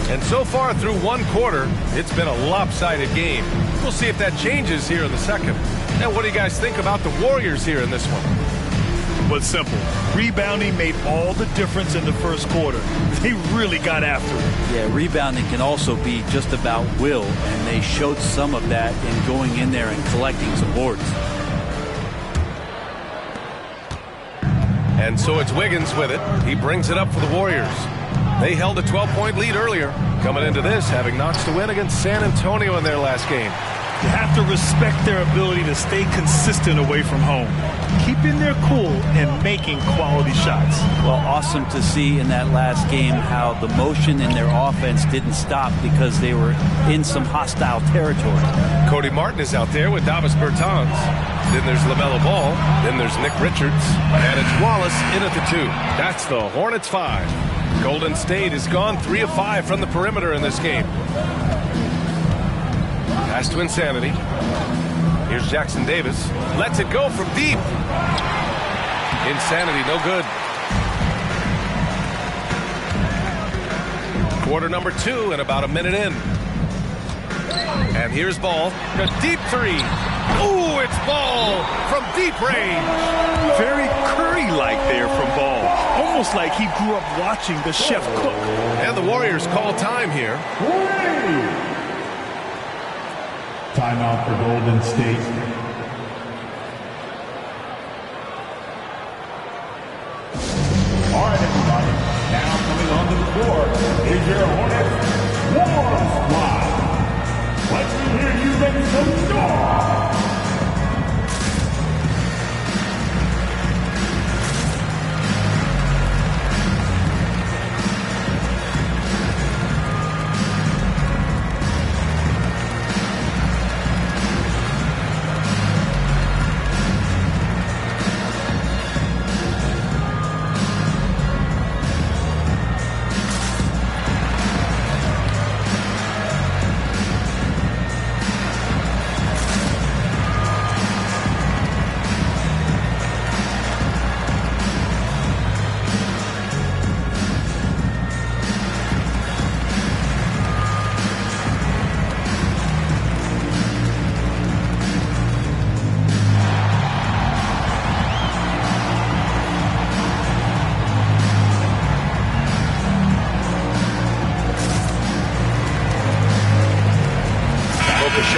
Speaker 12: And so far through one quarter, it's been a lopsided game. We'll see if that changes here in the second. Now, what do you guys think about the Warriors here in this one?
Speaker 13: But simple. Rebounding made all the difference in the first quarter. They really got after it.
Speaker 21: Yeah, rebounding can also be just about will, and they showed some of that in going in there and collecting some boards.
Speaker 12: And so it's Wiggins with it. He brings it up for the Warriors. They held a 12-point lead earlier. Coming into this, having notched a win against San Antonio in their last game.
Speaker 13: You have to respect their ability to stay consistent away from home, keeping their cool and making quality shots.
Speaker 21: Well, awesome to see in that last game how the motion in their offense didn't stop because they were in some hostile territory.
Speaker 12: Cody Martin is out there with Davis Bertans. Then there's LaMelo Ball. Then there's Nick Richards. And it's Wallace in at the 2. That's the Hornets 5. Golden State has gone 3 of 5 from the perimeter in this game. Pass to Insanity. Here's Jackson Davis. Lets it go from deep. Insanity, no good. Quarter number 2 and about a minute in. And here's Ball. A deep 3. Ooh, it's Ball from deep range.
Speaker 13: Very Curry-like there from Ball. Almost like he grew up watching the chef cook.
Speaker 12: And the Warriors call time here.
Speaker 18: Timeout for Golden State. All right, everybody. Now coming onto the floor is your Hornets War Squad. Let's hear you make some noise.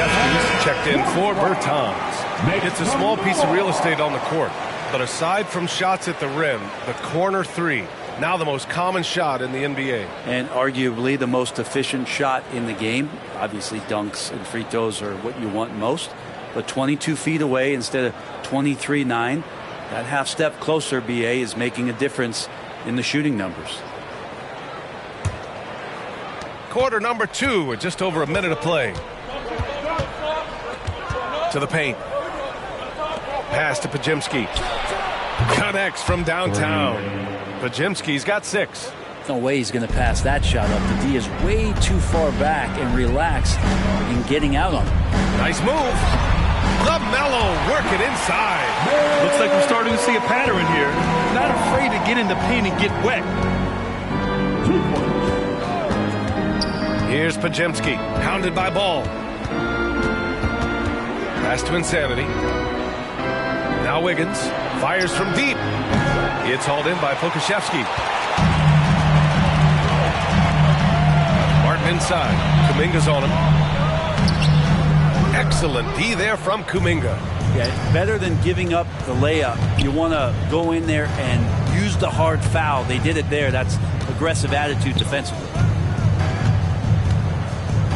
Speaker 12: Pokuševski's checked in for Bertans. It's a small piece of real estate on the court, but aside from shots at the rim, the corner three, now the most common shot in the NBA.
Speaker 21: And arguably the most efficient shot in the game. Obviously dunks and free throws are what you want most, but 22 feet away instead of 23-9. That half step closer, BA, is making a difference in the shooting numbers.
Speaker 12: Quarter number 2 with just over a minute of play. To the paint. Pass to Podziemski. Connects from downtown. Podziemski's got 6.
Speaker 21: No way he's going to pass that shot up. The D is way too far back and relaxed in getting out on him.
Speaker 12: Nice move. LaMelo working inside.
Speaker 13: Looks like we're starting to see a pattern here. Not afraid to get in the paint and get wet.
Speaker 12: Here's Podziemski, hounded by Ball. Pass to Insanity. Now Wiggins fires from deep. It's hauled in by Pokuševski. Martin inside. Kuminga's on him. Excellent D there from Kuminga.
Speaker 21: Yeah, better than giving up the layup. You want to go in there and use the hard foul. They did it there. That's aggressive attitude defensively.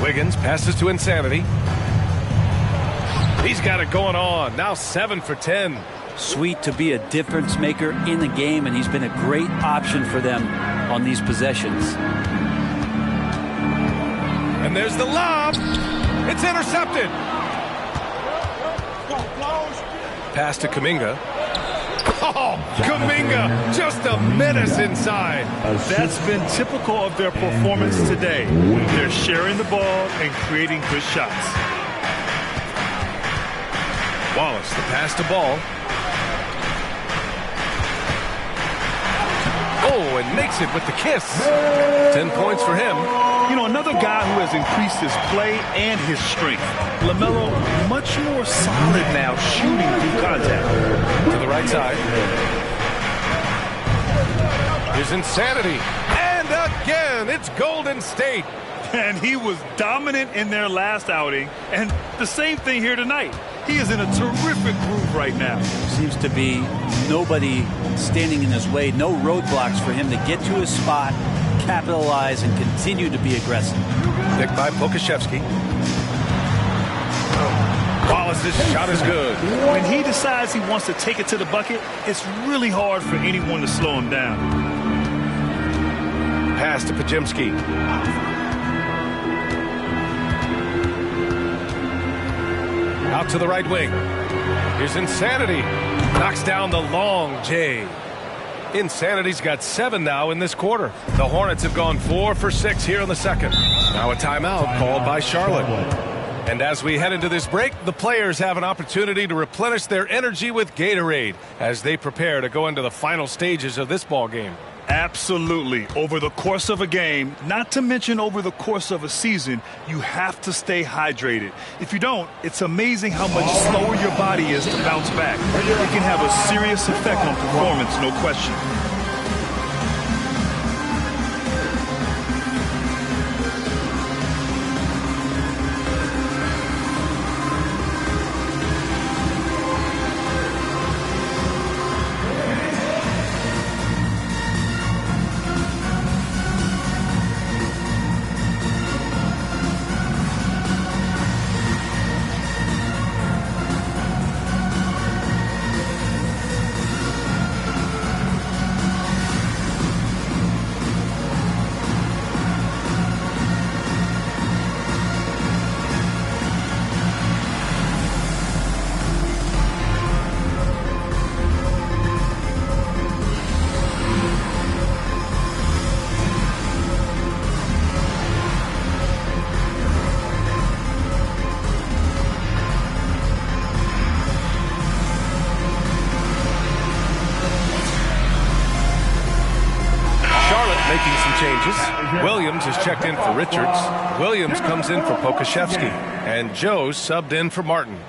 Speaker 12: Wiggins passes to Insanity. He's got it going on. Now 7 for 10.
Speaker 21: Sweet to be a difference maker in the game, and he's been a great option for them on these possessions.
Speaker 12: And there's the lob. It's intercepted. Pass to Kuminga. Oh, Kuminga, just a menace inside.
Speaker 13: That's been typical of their performance today. They're sharing the ball and creating good shots.
Speaker 12: Wallace, the pass to Ball. Oh, and makes it with the kiss. 10 points for him.
Speaker 13: You know, another guy who has increased his play and his strength. LaMelo, much more solid now, shooting through contact.
Speaker 12: To the right side. Here's Insanity. And again, it's Golden State.
Speaker 13: And he was dominant in their last outing. And the same thing here tonight. He is in a terrific groove right now.
Speaker 21: Seems to be nobody standing in his way. No roadblocks for him to get to his spot, capitalize, and continue to be aggressive.
Speaker 12: Picked by Pokuševski. Wallace's shot is good.
Speaker 13: When he decides he wants to take it to the bucket, it's really hard for anyone to slow him down.
Speaker 12: Pass to Podziemski. Out to the right wing. Here's Insanity. Knocks down the long J. Insanity's got 7 now in this quarter. The Hornets have gone 4 for 6 here in the second. Now a timeout called by Charlotte. And as we head into this break, the players have an opportunity to replenish their energy with Gatorade as they prepare to go into the final stages of this ball game.
Speaker 13: Absolutely. Over the course of a game, not to mention over the course of a season, you have to stay hydrated. If you don't, it's amazing how much slower your body is to bounce back. It can have a serious effect on performance, no question.
Speaker 12: Williams is checked in for Richards. Williams comes in for Pokuševski. And Joe subbed in for Martin.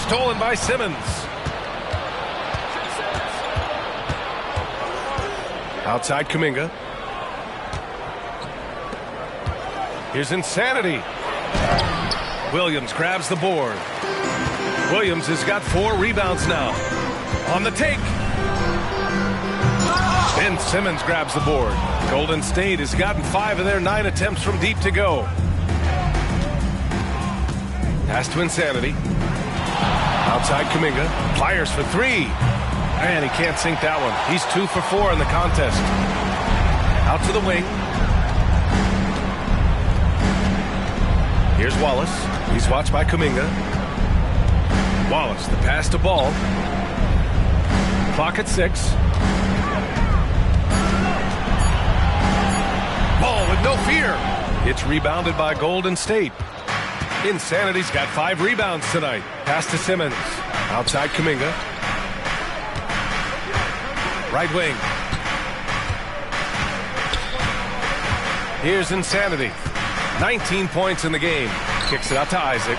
Speaker 12: Stolen by Simmons. Outside Kuminga. Here's Insanity. Williams grabs the board. Williams has got 4 rebounds now. On the take. Ben Simmons grabs the board. Golden State has gotten 5 of their 9 attempts from deep to go. Pass to Insanity. Outside Kuminga. Fires for 3. And he can't sink that one. He's 2 for 4 in the contest. Out to the wing. Here's Wallace. He's watched by Kuminga. Wallace, the pass to Ball. Clock at 6. Ball with no fear. It's rebounded by Golden State. Insanity's got 5 rebounds tonight. Pass to Simmons. Outside Kuminga. Right wing. Here's Insanity. 19 points in the game. Kicks it out to Isaac.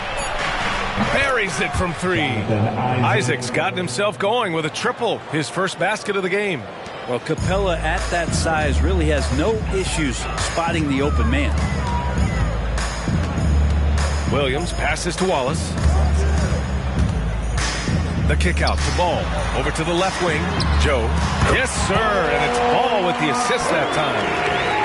Speaker 12: Buries it from 3. Isaac's gotten himself going with a triple. His first basket of the game.
Speaker 21: Well, Capella at that size really has no issues spotting the open man.
Speaker 12: Williams passes to Wallace. The kick out to Ball. Over to the left wing. Joe. Yes, sir. And it's Ball with the assist that time.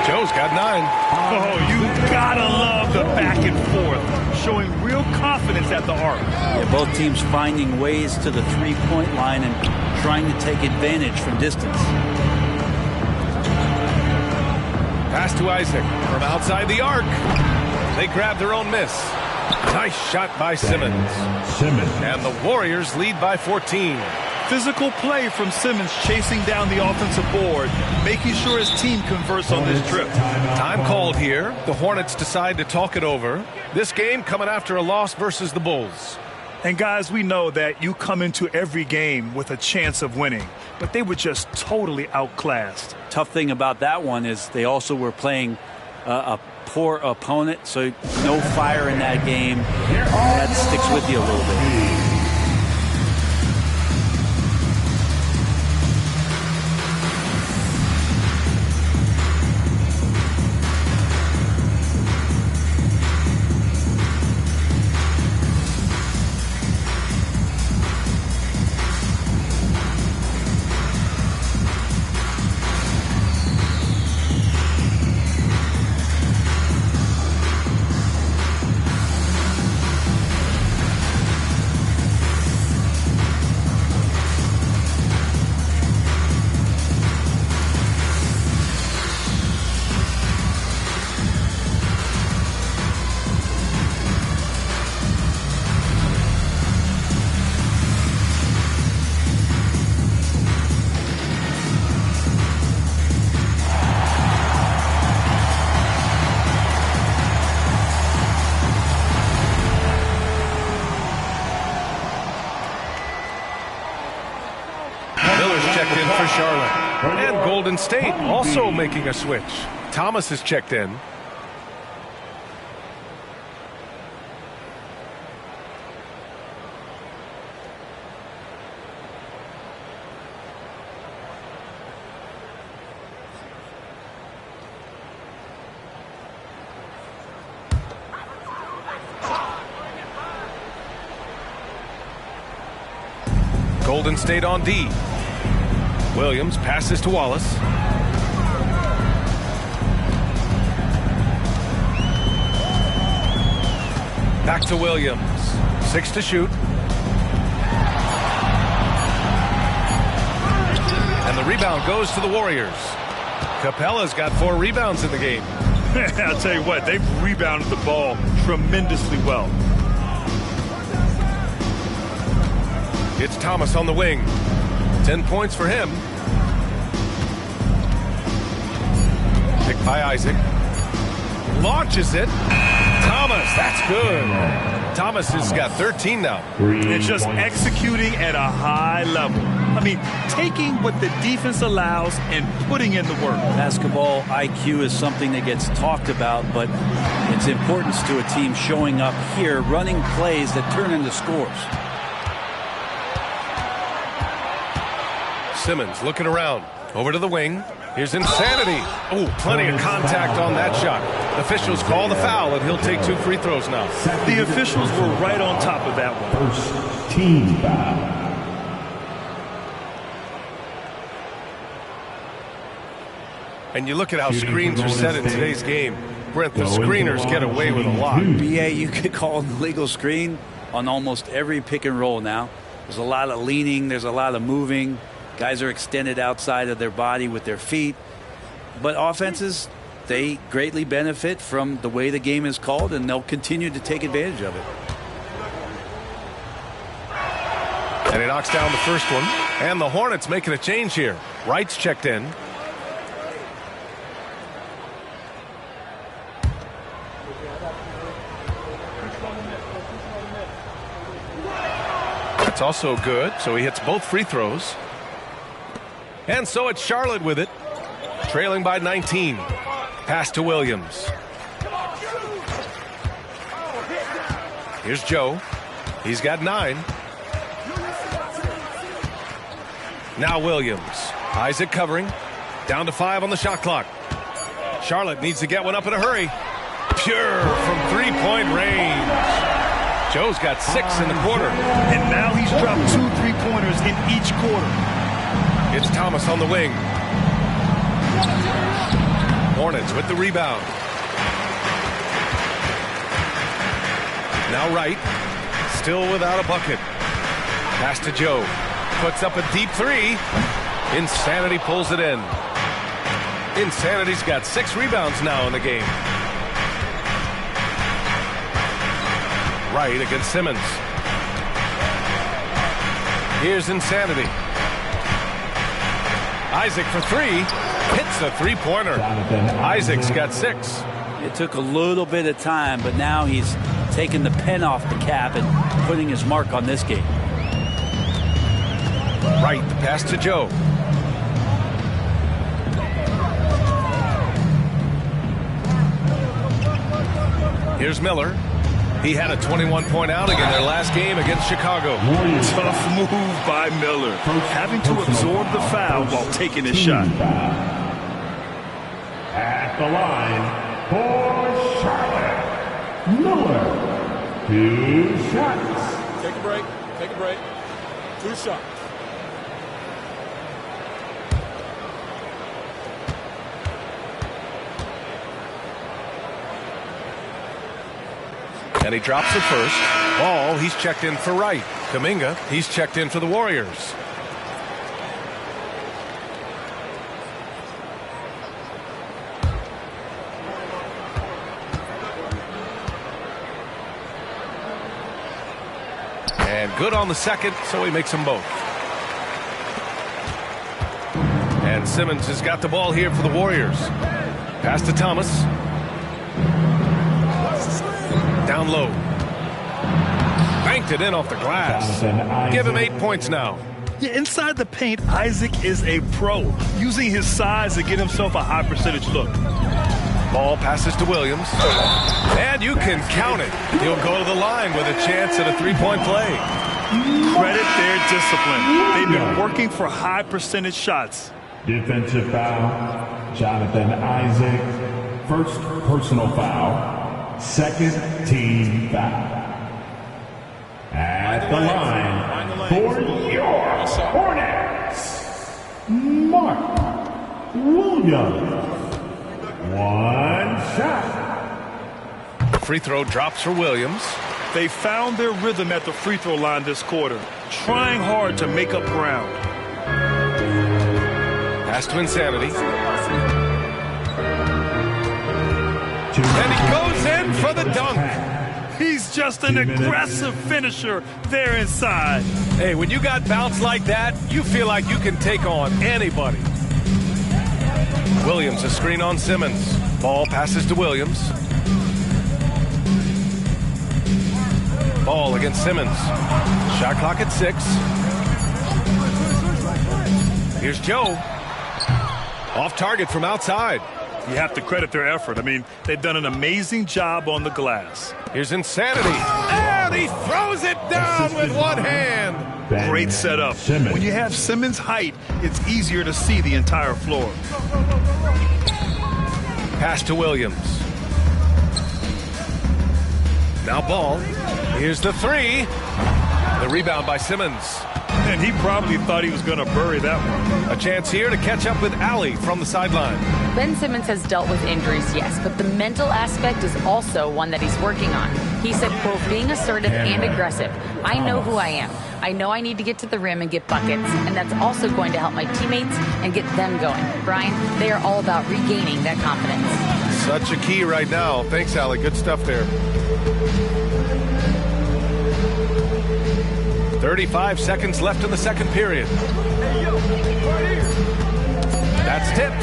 Speaker 12: Joe's got 9.
Speaker 13: Oh, you gotta love the back and forth. Showing real confidence at the arc.
Speaker 21: Yeah, both teams finding ways to the 3-point line and trying to take advantage from distance.
Speaker 12: Pass to Isaac from outside the arc. They grab their own miss. Nice shot by Simmons. And the Warriors lead by 14.
Speaker 13: Physical play from Simmons chasing down the offensive board, making sure his team converts on this trip.
Speaker 12: Time called here. The Hornets decide to talk it over. This game coming after a loss versus the Bulls.
Speaker 13: And guys, we know that you come into every game with a chance of winning, but they were just totally outclassed.
Speaker 21: Tough thing about that one is they also were playing a poor opponent, so no fire in that game. That sticks with you a little bit.
Speaker 12: And Golden State also making a switch. Thomas is checked in. Golden State on D. Williams passes to Wallace. Back to Williams. 6 to shoot. And the rebound goes to the Warriors. Capella's got 4 rebounds in the game.
Speaker 13: I'll tell you what, they've rebounded the ball tremendously well.
Speaker 12: It's Thomas on the wing. 10 points for him. Picked by Isaac. Launches it. Thomas, that's good. Thomas has got 13 now.
Speaker 13: And just executing at a high level. I mean, taking what the defense allows and putting in the work.
Speaker 21: Basketball IQ is something that gets talked about, but its importance to a team showing up here, running plays that turn into scores.
Speaker 12: Simmons looking around. Over to the wing. Here's Insanity. Oh, plenty of contact on that shot. The officials call the foul, and he'll take 2 free throws now.
Speaker 13: The officials were right on top of that one.
Speaker 18: First team foul.
Speaker 12: And you look at how screens are set in today's game. Brent, the screeners get away with a lot.
Speaker 21: BA, you could call an illegal screen on almost every pick and roll now. There's a lot of leaning. There's a lot of moving. Guys are extended outside of their body with their feet. But offenses, they greatly benefit from the way the game is called, and they'll continue to take advantage of it.
Speaker 12: And he knocks down the first one. And the Hornets making a change here. Wright's checked in. That's also good, so he hits both free throws. And so it's Charlotte with it, trailing by 19. Pass to Williams. Here's Joe. He's got 9. Now Williams. Isaac covering. Down to 5 on the shot clock. Charlotte needs to get one up in a hurry. Pure from 3-point range. Joe's got 6 in the quarter.
Speaker 13: And now he's dropped 2 3-pointers in each quarter.
Speaker 12: It's Thomas on the wing. Hornets with the rebound. Now Wright. Still without a bucket. Pass to Joe. Puts up a deep 3. Insanity pulls it in. Insanity's got 6 rebounds now in the game. Wright against Simmons. Here's Insanity. Isaac for 3. Hits a 3-pointer. Isaac's got 6.
Speaker 21: It took a little bit of time, but now he's taking the pen off the cap and putting his mark on this game.
Speaker 12: Wright, the pass to Joe. Here's Miller. He had a 21-point outing in their last game against Chicago.
Speaker 13: Tough move by Miller. Having to absorb the foul while taking his shot.
Speaker 18: At the line for Charlotte, Miller. 2 shots.
Speaker 16: Take a break. Take a break. 2 shots.
Speaker 12: And he drops it first. Ball, he's checked in for Wright. Kuminga, he's checked in for the Warriors. And good on the second, so he makes them both. And Simmons has got the ball here for the Warriors. Pass to Thomas. Down low. Banked it in off the glass. Give him 8 points now.
Speaker 13: Yeah, inside the paint, Isaac is a pro, using his size to get himself a high percentage look.
Speaker 12: Ball passes to Williams. And you can count it. He'll go to the line with a chance at a 3-point play.
Speaker 13: Credit their discipline. They've been working for high percentage shots.
Speaker 18: Defensive foul, Jonathan Isaac. First personal foul. Second team foul. At the line for your Hornets, Mark Williams. 1 shot.
Speaker 12: The free throw drops for Williams.
Speaker 13: They found their rhythm at the free throw line this quarter, trying hard to make up ground.
Speaker 12: Pass to Insanity. And he goes in for the dunk.
Speaker 13: He's just an aggressive finisher there inside.
Speaker 12: Hey, when you got bounce like that, you feel like you can take on anybody. Williams, a screen on Simmons. Ball passes to Williams. Ball against Simmons. Shot clock at 6. Here's Joe. Off target from outside.
Speaker 13: You have to credit their effort. I mean, they've done an amazing job on the glass.
Speaker 12: Here's Insanity. And he throws it down with one hand.
Speaker 13: Great setup. When you have Simmons' height, it's easier to see the entire floor.
Speaker 12: Pass to Williams. Now Ball. Here's the three. The rebound by Simmons.
Speaker 13: And he probably thought he was going to bury that one.
Speaker 12: A chance here to catch up with Allie from the sideline.
Speaker 15: Ben Simmons has dealt with injuries, yes, but the mental aspect is also one that he's working on. He said, quote, being assertive and aggressive. I know who I am. I know I need to get to the rim and get buckets, and that's also going to help my teammates and get them going. Brian, they are all about regaining that confidence.
Speaker 12: Such a key right now. Thanks, Allie. Good stuff there. 35 seconds left in the second period. That's tipped.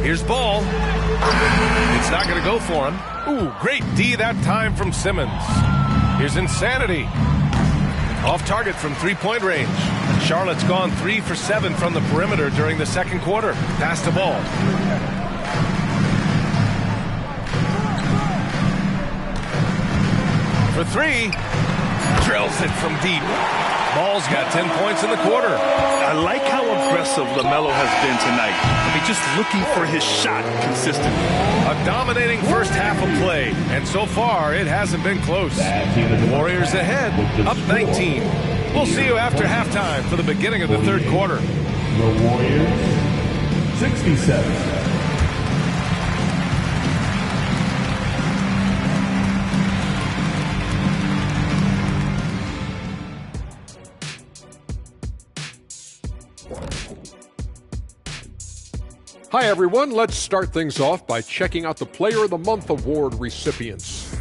Speaker 12: Here's Ball. It's not going to go for him. Ooh, great D that time from Simmons. Here's Insanity. Off target from three-point range. Charlotte's gone 3 for 7 from the perimeter during the second quarter. Pass to Ball. For three. Drills it from deep. Ball's got 10 points in the quarter.
Speaker 13: I like how aggressive LaMelo has been tonight. I mean, just looking for his shot consistently.
Speaker 12: A dominating first half of play, and so far it hasn't been close. Warriors ahead, up 19. We'll see you after halftime for the beginning of the third quarter.
Speaker 18: The Warriors, 67.
Speaker 8: Hi, everyone. Let's start things off by checking out the Player of the Month award recipients.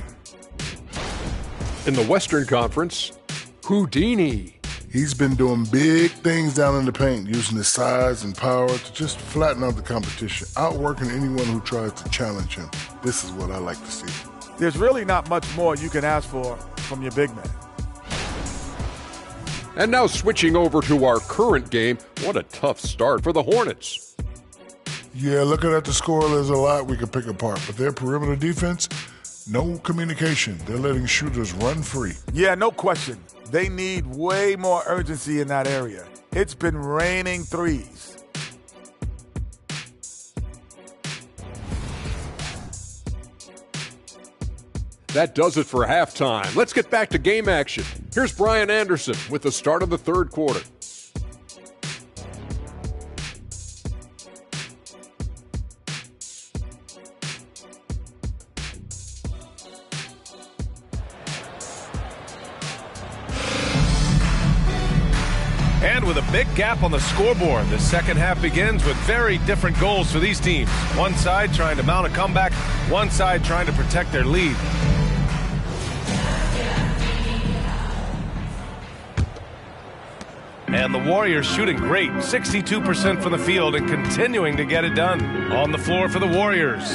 Speaker 8: In the Western Conference, Houdini.
Speaker 10: He's been doing big things down in the paint, using his size and power to just flatten out the competition, outworking anyone who tries to challenge him. This is what I like to see.
Speaker 9: There's really not much more you can ask for from your big man.
Speaker 8: And now switching over to our current game, what a tough start for the Hornets.
Speaker 10: Yeah, looking at the score, there's a lot we could pick apart, but their perimeter defense, no communication. They're letting shooters run free.
Speaker 9: Yeah, no question. They need way more urgency in that area. It's been raining threes.
Speaker 8: That does it for halftime. Let's get back to game action. Here's Brian Anderson with the start of the third quarter.
Speaker 12: And with a big gap on the scoreboard, the second half begins with very different goals for these teams. One side trying to mount a comeback, one side trying to protect their lead. And the Warriors shooting great, 62% from the field and continuing to get it done. On the floor for the Warriors,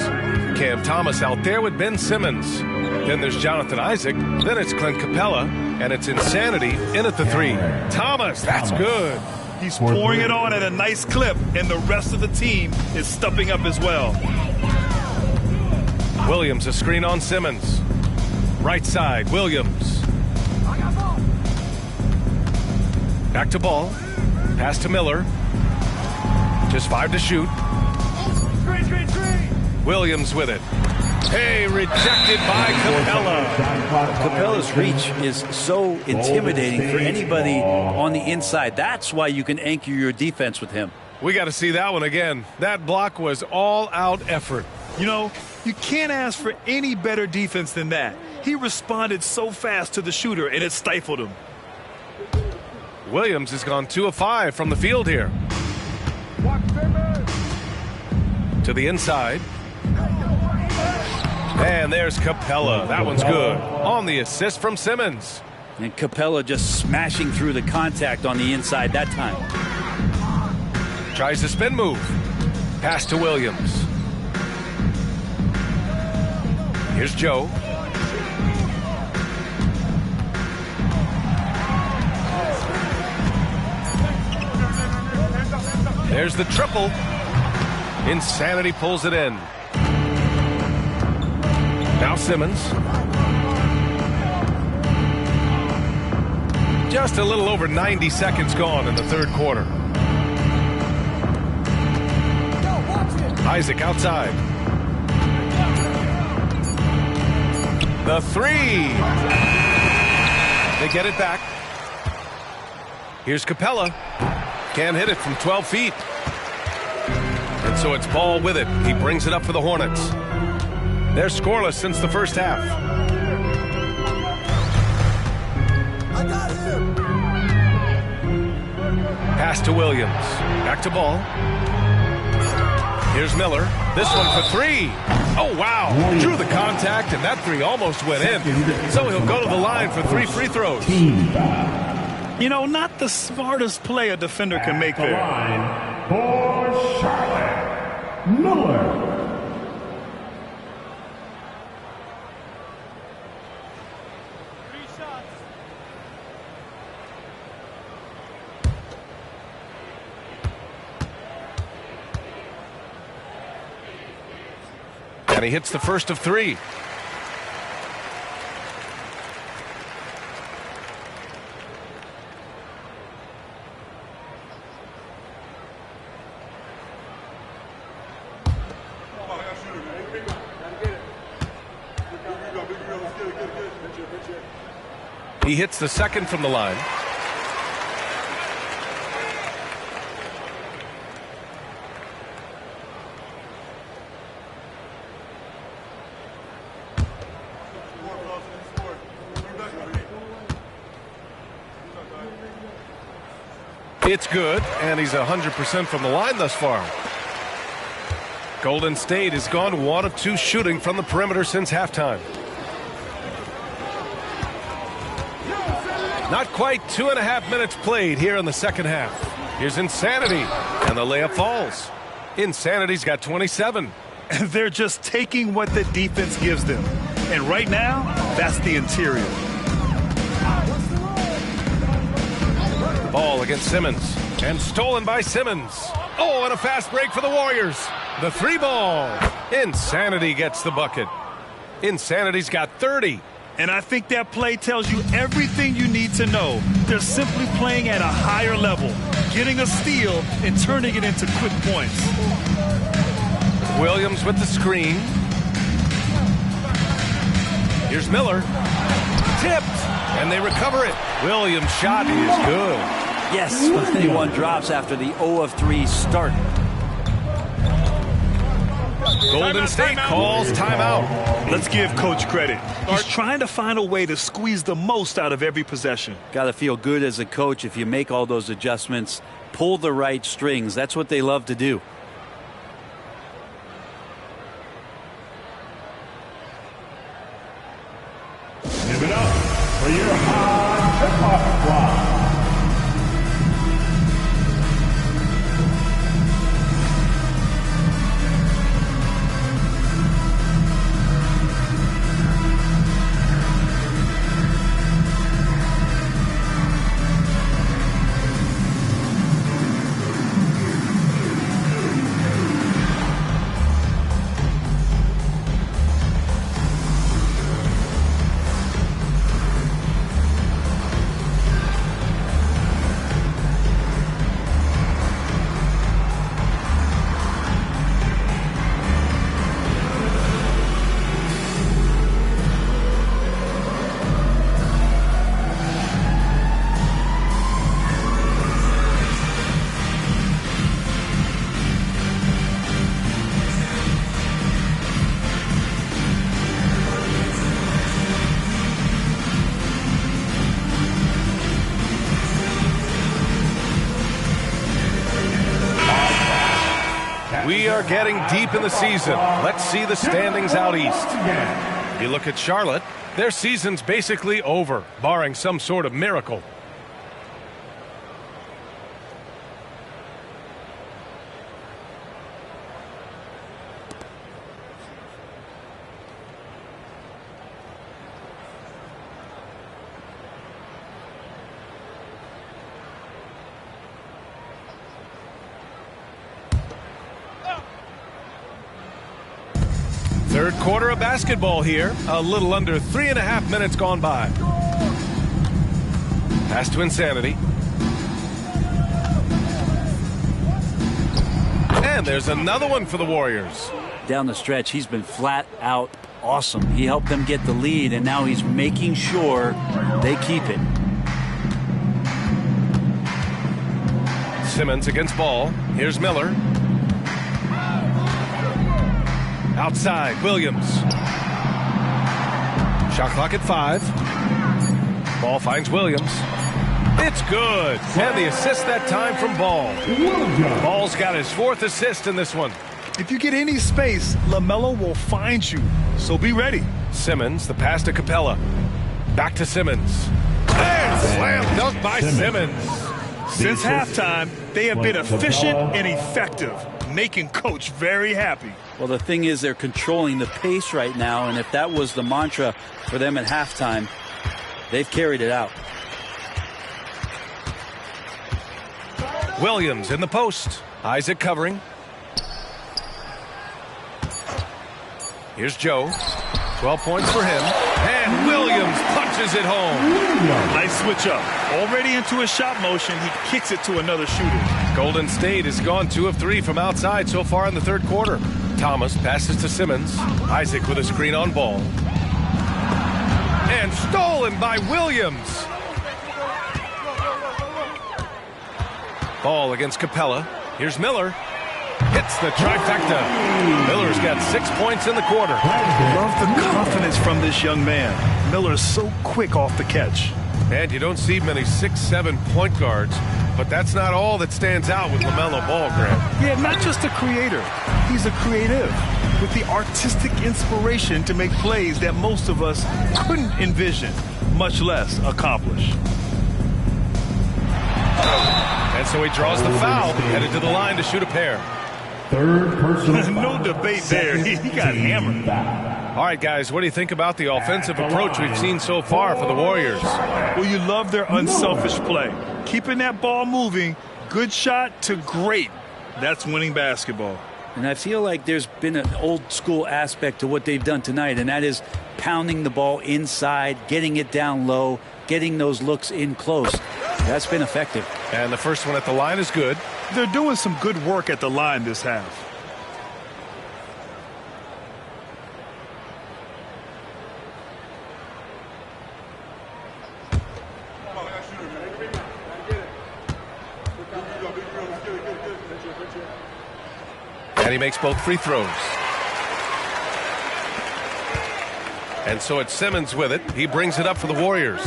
Speaker 12: Cam Thomas out there with Ben Simmons. Then there's Jonathan Isaac. Then it's Clint Capella. And it's Insanity in at the three. Thomas, that's good.
Speaker 13: He's pouring it on at a nice clip, and the rest of the team is stepping up as well.
Speaker 12: Williams, a screen on Simmons. Right side, Williams. Back to Ball. Pass to Miller. Just 5 to shoot. Williams with it. Hey, rejected by Capella.
Speaker 21: Capella's reach is so intimidating for anybody on the inside. That's why you can anchor your defense with him.
Speaker 12: We got to see that one again. That block was all-out effort.
Speaker 13: You know, you can't ask for any better defense than that. He responded so fast to the shooter, and it stifled him.
Speaker 12: Williams has gone 2 of 5 from the field here. To the inside. And there's Capella. That one's good. On the assist from Simmons.
Speaker 21: And Capella just smashing through the contact on the inside that time.
Speaker 12: Tries the spin move. Pass to Williams. Here's Joe. There's the triple. Insanity pulls it in. Now Simmons. Just a little over 90 seconds gone in the third quarter. Isaac outside. The three. They get it back. Here's Capella. Can't hit it from 12 feet. And so it's Ball with it. He brings it up for the Hornets. They're scoreless since the first half.
Speaker 19: I got him.
Speaker 12: Pass to Williams. Back to Ball. Here's Miller. This one for three. Oh, wow. Drew the contact, and that three almost went in. So he'll go to the line for 3 free throws.
Speaker 13: You know, not the smartest play a defender can make there.
Speaker 18: For Charlotte, Miller.
Speaker 12: And he hits the first of 3. He hits the second from the line. It's good, and he's 100% from the line thus far. Golden State has gone 1 of 2 shooting from the perimeter since halftime. Not quite 2.5 minutes played here in the second half. Here's Insanity, and the layup falls. Insanity's got 27.
Speaker 13: They're just taking what the defense gives them. And right now, that's the interior.
Speaker 12: Ball against Simmons, and stolen by Simmons. Oh, and a fast break for the Warriors. The 3 ball. Insanity gets the bucket. Insanity's got 30.
Speaker 13: And I think that play tells you everything you need to know. They're simply playing at a higher level, getting a steal and turning it into quick points.
Speaker 12: Williams with the screen. Here's Miller. Tipped, and they recover it. Williams' shot is good.
Speaker 21: Yes, 21 drops after the 0 of 3 start.
Speaker 12: Golden State calls timeout.
Speaker 13: Let's give Coach credit. He's trying to find a way to squeeze the most out of every possession.
Speaker 21: Got to feel good as a coach if you make all those adjustments, pull the right strings. That's what they love to do.
Speaker 18: Give it up for your high tip-off squad.
Speaker 12: We are getting deep in the season. Let's see the standings out east. You look at Charlotte, their season's basically over, barring some sort of miracle. Third quarter of basketball here. A little under 3.5 minutes gone by. Pass to Insanity. And there's another one for the Warriors.
Speaker 21: Down the stretch, he's been flat out awesome. He helped them get the lead, and now he's making sure they keep it.
Speaker 12: Simmons against Ball. Here's Miller. Outside, Williams. Shot clock at 5. Ball finds Williams. It's good. And the assist that time from Ball. Ball's got his 4th assist in this one.
Speaker 13: If you get any space, LaMelo will find you, so be ready.
Speaker 12: Simmons, the pass to Capella. Back to Simmons. And slam dunk by Simmons.
Speaker 13: Since halftime, they have been efficient and effective, making Coach very happy.
Speaker 21: Well, the thing is, they're controlling the pace right now, and if that was the mantra for them at halftime, they've carried it out.
Speaker 12: Williams in the post. Isaac covering. Here's Joe. 12 points for him. And Williams punches it home.
Speaker 13: Nice switch up. Already into a shot motion, he kicks it to another shooter.
Speaker 12: Golden State has gone 2 of 3 from outside so far in the 3rd quarter. Thomas passes to Simmons. Isaac with a screen on Ball. And stolen by Williams. Ball against Capella. Here's Miller. Hits the trifecta. Miller's got 6 points in the quarter.
Speaker 13: Love the confidence from this young man. Miller's so quick off the catch.
Speaker 12: And you don't see many 6'7" point guards, but that's not all that stands out with LaMelo Ball, Grant.
Speaker 13: Yeah, not just a creator. He's a creative with the artistic inspiration to make plays that most of us couldn't envision, much less accomplish.
Speaker 12: And so he draws the foul, headed to the line to shoot a pair.
Speaker 18: Third personal
Speaker 13: No debate there. He got hammered.
Speaker 12: All right, guys, what do you think about the offensive approach we've seen so far for the Warriors?
Speaker 13: Well, you love their unselfish play. Keeping that ball moving, good shot to great. That's winning basketball.
Speaker 21: And I feel like there's been an old school aspect to what they've done tonight, and that is pounding the ball inside, getting it down low, getting those looks in close. That's been effective.
Speaker 12: And the first one at the line is good.
Speaker 13: They're doing some good work at the line this half.
Speaker 12: And he makes both free throws. And so it's Simmons with it. He brings it up for the Warriors.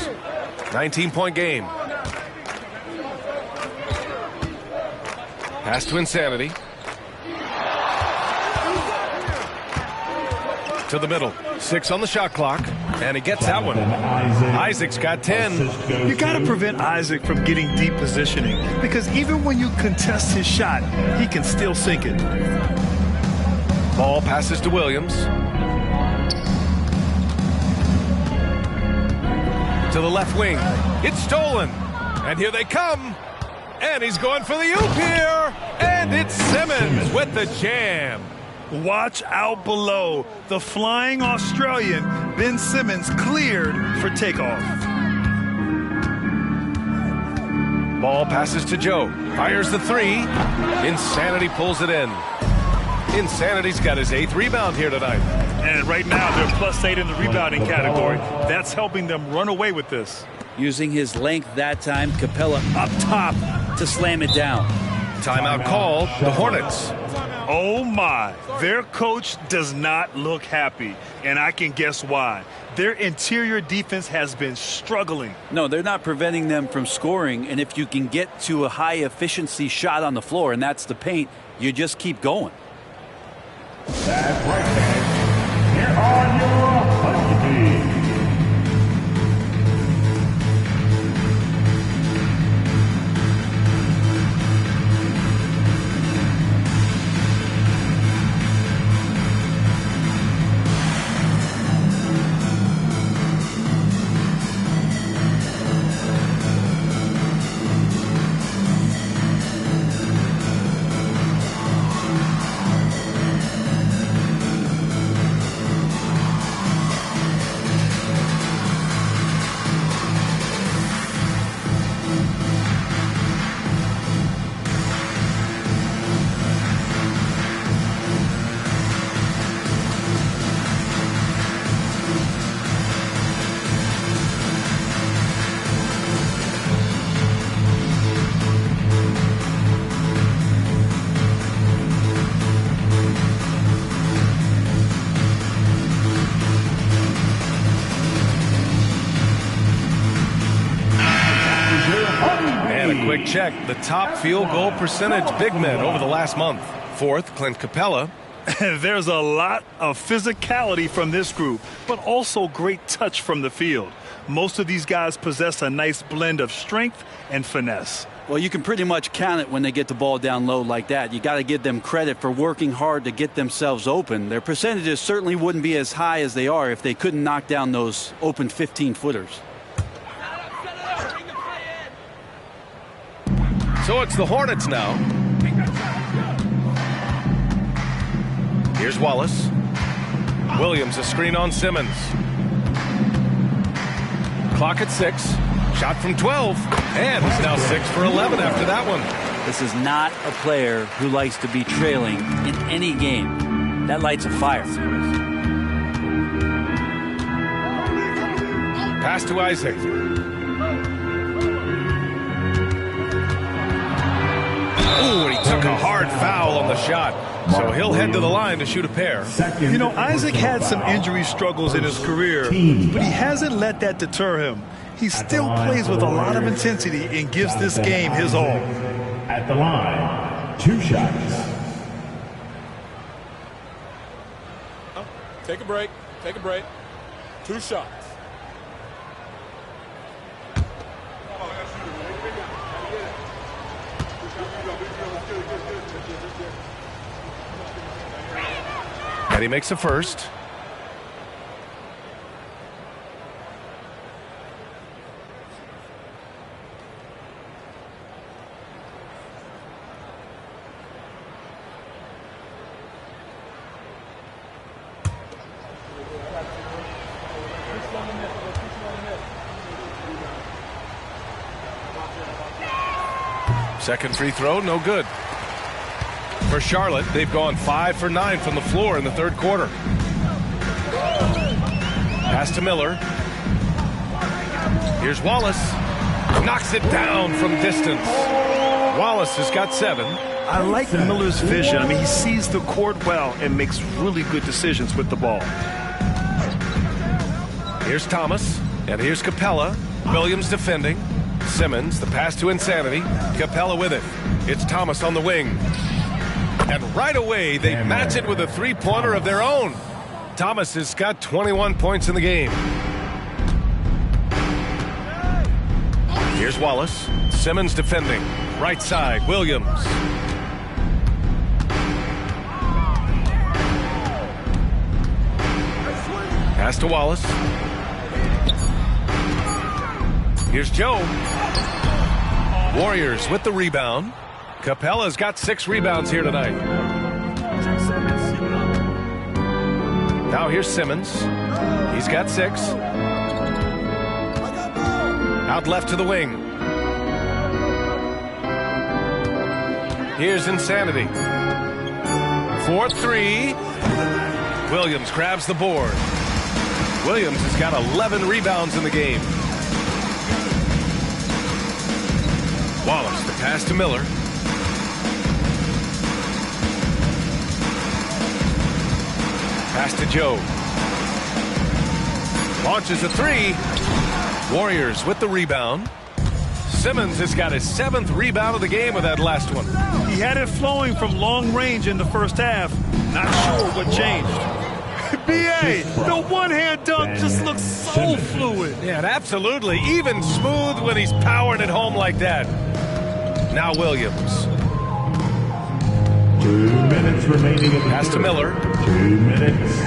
Speaker 12: 19-point game. Pass to Insanity. To the middle. 6 on the shot clock. And he gets that one. Isaac's got 10.
Speaker 13: You got to prevent Isaac from getting deep positioning, because even when you contest his shot, he can still sink it.
Speaker 12: Ball passes to Williams. To the left wing. It's stolen. And here they come. And he's going for the oop here. And it's Simmons with the jam.
Speaker 13: Watch out below. The flying Australian, Ben Simmons, cleared for takeoff.
Speaker 12: Ball passes to Joe. Fires the 3. Insanity pulls it in. Insanity's got his 8th rebound here tonight.
Speaker 13: And right now they're +8 in the rebounding category. That's helping them run away with this.
Speaker 21: Using his length that time, Capella up top to slam it down.
Speaker 12: Timeout called. The Hornets.
Speaker 13: Oh my, their coach does not look happy, and I can guess why. Their interior defense has been struggling.
Speaker 21: No, they're not preventing them from scoring, and if you can get to a high efficiency shot on the floor, and that's the paint, you just keep going.
Speaker 18: That's right, fans. Here are your Hockey teams.
Speaker 12: quick check. The top field goal percentage big men over the last month. Fourth, Clint Capella.
Speaker 13: There's a lot of physicality from this group, but also great touch from the field. Most of these guys possess a nice blend of strength and finesse.
Speaker 21: Well, you can pretty much count it when they get the ball down low like that. You got to give them credit for working hard to get themselves open. Their percentages certainly wouldn't be as high as they are if they couldn't knock down those open 15-footers.
Speaker 12: So it's the Hornets now. Here's Wallace. Williams, a screen on Simmons. Clock at 6. Shot from 12. And he's now 6 for 11 after that one.
Speaker 21: This is not a player who likes to be trailing in any game. That lights a fire.
Speaker 12: Pass to Isaac. Ooh, and he took a hard foul on the shot. So he'll head to the line to shoot a pair.
Speaker 13: You know, Isaac had some injury struggles in his career, but he hasn't let that deter him. He still plays with a lot of intensity and gives this game his all.
Speaker 18: At the line, 2 shots.
Speaker 16: Take a break. Take a break. 2 shots.
Speaker 12: And he makes a first. Second free throw, no good. For Charlotte, they've gone 5 for 9 from the floor in the third quarter. Pass to Miller. Here's Wallace. Knocks it down from distance. Wallace has got 7.
Speaker 13: I like Miller's vision. I mean, he sees the court well and makes really good decisions with the ball.
Speaker 12: Here's Thomas, and here's Capella. Williams defending. Simmons, the pass to Insanity. Capella with it. It's Thomas on the wing. And right away, they match it with a three-pointer of their own. Thomas has got 21 points in the game. Here's Wallace. Simmons defending. Right side, Williams. Pass to Wallace. Here's Joe. Warriors with the rebound. Capella's got 6 rebounds here tonight. Now here's Simmons. He's got 6. Out left to the wing. Here's Insanity. 4-3. Williams grabs the board. Williams has got 11 rebounds in the game. Wallace, the pass to Miller. Pass to Joe. Launches a 3. Warriors with the rebound. Simmons has got his 7th rebound of the game with that last one.
Speaker 13: He had it flowing from long range in the first half. Not sure what changed. B.A., the one-hand dunk just looks so fluid.
Speaker 12: Yeah, and absolutely. Even smooth when he's powering it home like that. Now Williams.
Speaker 18: 2 minutes remaining.
Speaker 12: Pass to Miller.
Speaker 18: 2 minutes.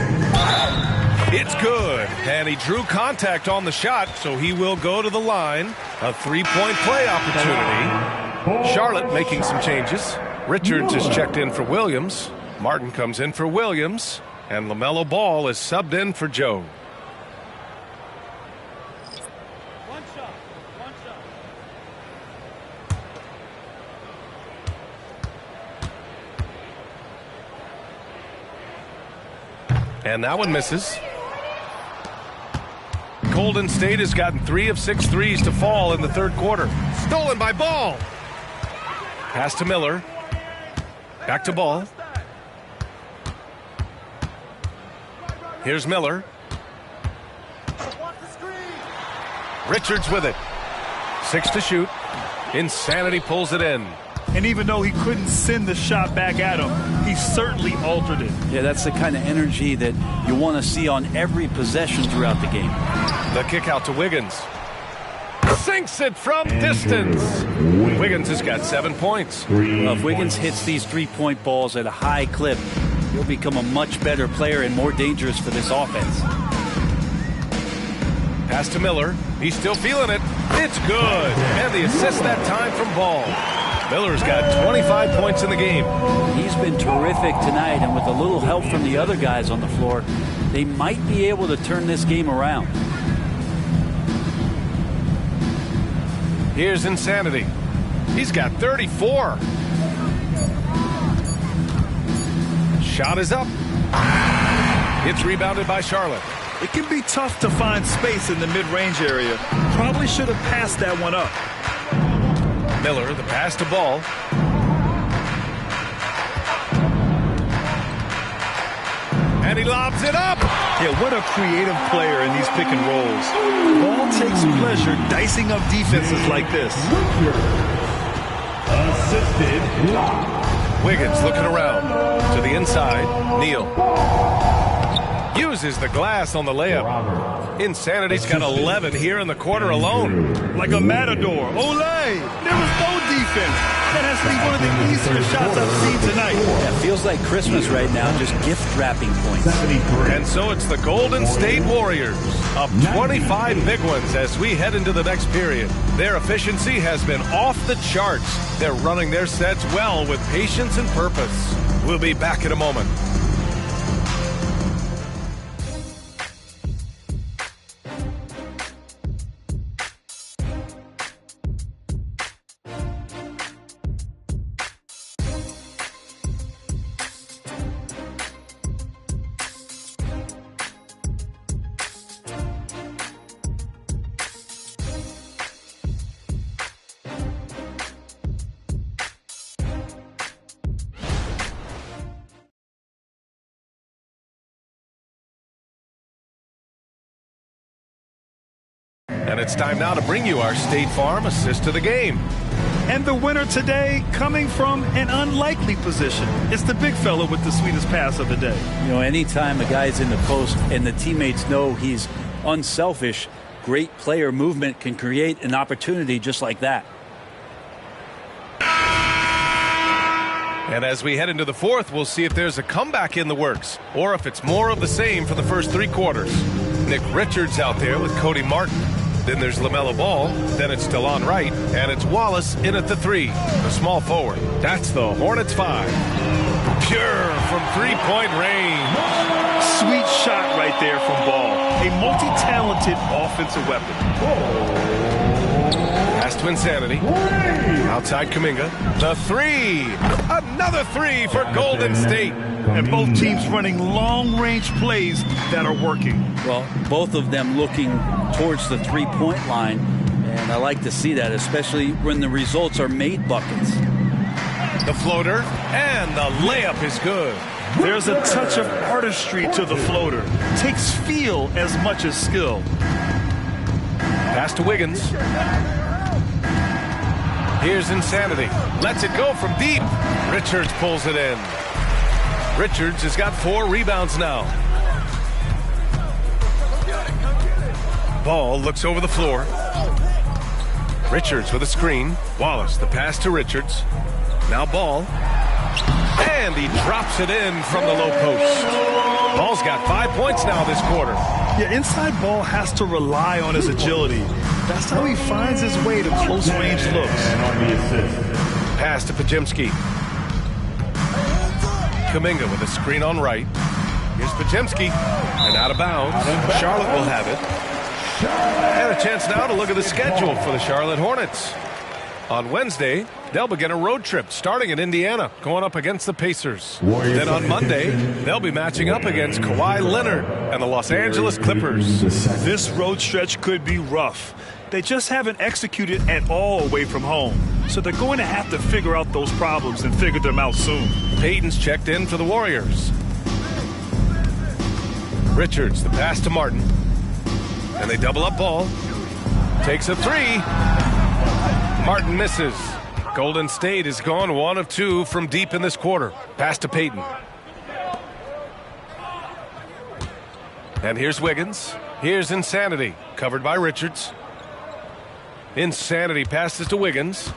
Speaker 12: It's good. And he drew contact on the shot, so he will go to the line. A 3-point play opportunity. Charlotte making some changes. Richards is checked in for Williams. Martin comes in for Williams. And LaMelo Ball is subbed in for Joe.
Speaker 7: One shot.
Speaker 12: And that one misses. Golden State has gotten 3 of 6 threes to fall in the third quarter. Stolen by Ball. Pass to Miller. Back to Ball. Here's Miller. Richards with it. 6 to shoot. Insanity pulls it in.
Speaker 13: And even though he couldn't send the shot back at him, he certainly altered it.
Speaker 21: Yeah, that's the kind of energy that you want to see on every possession throughout the game.
Speaker 12: The kick out to Wiggins. Sinks it from distance. Wiggins has got 7 points.
Speaker 21: Well, if Wiggins hits these three-point balls at a high clip, he'll become a much better player and more dangerous for this offense.
Speaker 12: Pass to Miller. He's still feeling it. It's good. And the assist that time from Ball. Miller's got 25 points in the game.
Speaker 21: He's been terrific tonight, and with a little help from the other guys on the floor, they might be able to turn this game around.
Speaker 12: Here's Insanity. He's got 34. Shot is up. It's rebounded by Charlotte.
Speaker 13: It can be tough to find space in the mid-range area. Probably should have passed that one up.
Speaker 12: Miller, the pass to Ball. And he lobs it up.
Speaker 13: Yeah, what a creative player in these pick and rolls. Ball takes pleasure dicing up defenses like this.
Speaker 18: Assisted block.
Speaker 12: Wiggins looking around to the inside. Neal uses the glass on the layup. Insanity's got 11 here in the quarter alone.
Speaker 13: Like a matador. Olay! There was no defense. That has to be one of the easier shots I've seen tonight.
Speaker 21: Yeah, it feels like Christmas right now, just gift wrapping points.
Speaker 12: And so it's the Golden State Warriors up 25 big ones as we head into the next period. Their efficiency has been off the charts. They're running their sets well with patience and purpose. We'll be back in a moment. And it's time now to bring you our State Farm assist to the game.
Speaker 13: And the winner today coming from an unlikely position. It's the big fella with the sweetest pass of the day.
Speaker 21: You know, anytime a guy's in the post and the teammates know he's unselfish, great player movement can create an opportunity just like that.
Speaker 12: And as we head into the fourth, we'll see if there's a comeback in the works or if it's more of the same for the first three quarters. Nick Richards out there with Cody Martin. Then there's LaMelo Ball. Then it's DeLon Wright. And it's Wallace in at the three, the small forward. That's the Hornets 5. Pure from three-point range.
Speaker 13: Sweet shot right there from Ball. A multi-talented offensive weapon.
Speaker 12: Pass to Insanity. Outside Kuminga. The three. Another three for Golden State.
Speaker 13: And both teams running long-range plays that are working.
Speaker 21: Well, both of them looking towards the three-point line. And I like to see that, especially when the results are made buckets.
Speaker 12: The floater. And the layup is good.
Speaker 13: There's a touch of artistry to the floater. Takes feel as much as skill.
Speaker 12: Pass to Wiggins. Here's Insanity. Lets it go from deep. Richards pulls it in. Richards has got 4 rebounds now. Ball looks over the floor. Richards with a screen. Wallace, the pass to Richards. Now Ball. And he drops it in from the low post. Ball's got 5 points now this quarter.
Speaker 13: Yeah, inside Ball has to rely on his agility. That's how he finds his way to close-range looks.
Speaker 12: Pass to Podziemski. Kuminga with a screen on right. Here's Podziemski. And out of bounds. Charlotte will have it. And a chance now to look at the schedule for the Charlotte Hornets. On Wednesday, they'll begin a road trip starting in Indiana, going up against the Pacers. Then on Monday, they'll be matching up against Kawhi Leonard and the Los Angeles Clippers.
Speaker 13: This road stretch could be rough. They just haven't executed at all away from home. So they're going to have to figure out those problems and figure them out soon.
Speaker 12: Payton's checked in for the Warriors. Richards, the pass to Martin. And they double up Ball. Takes a three. Martin misses. Golden State is gone 1 of 2 from deep in this quarter. Pass to Payton. And here's Wiggins. Here's Insanity, covered by Richards. Insanity passes to Wiggins.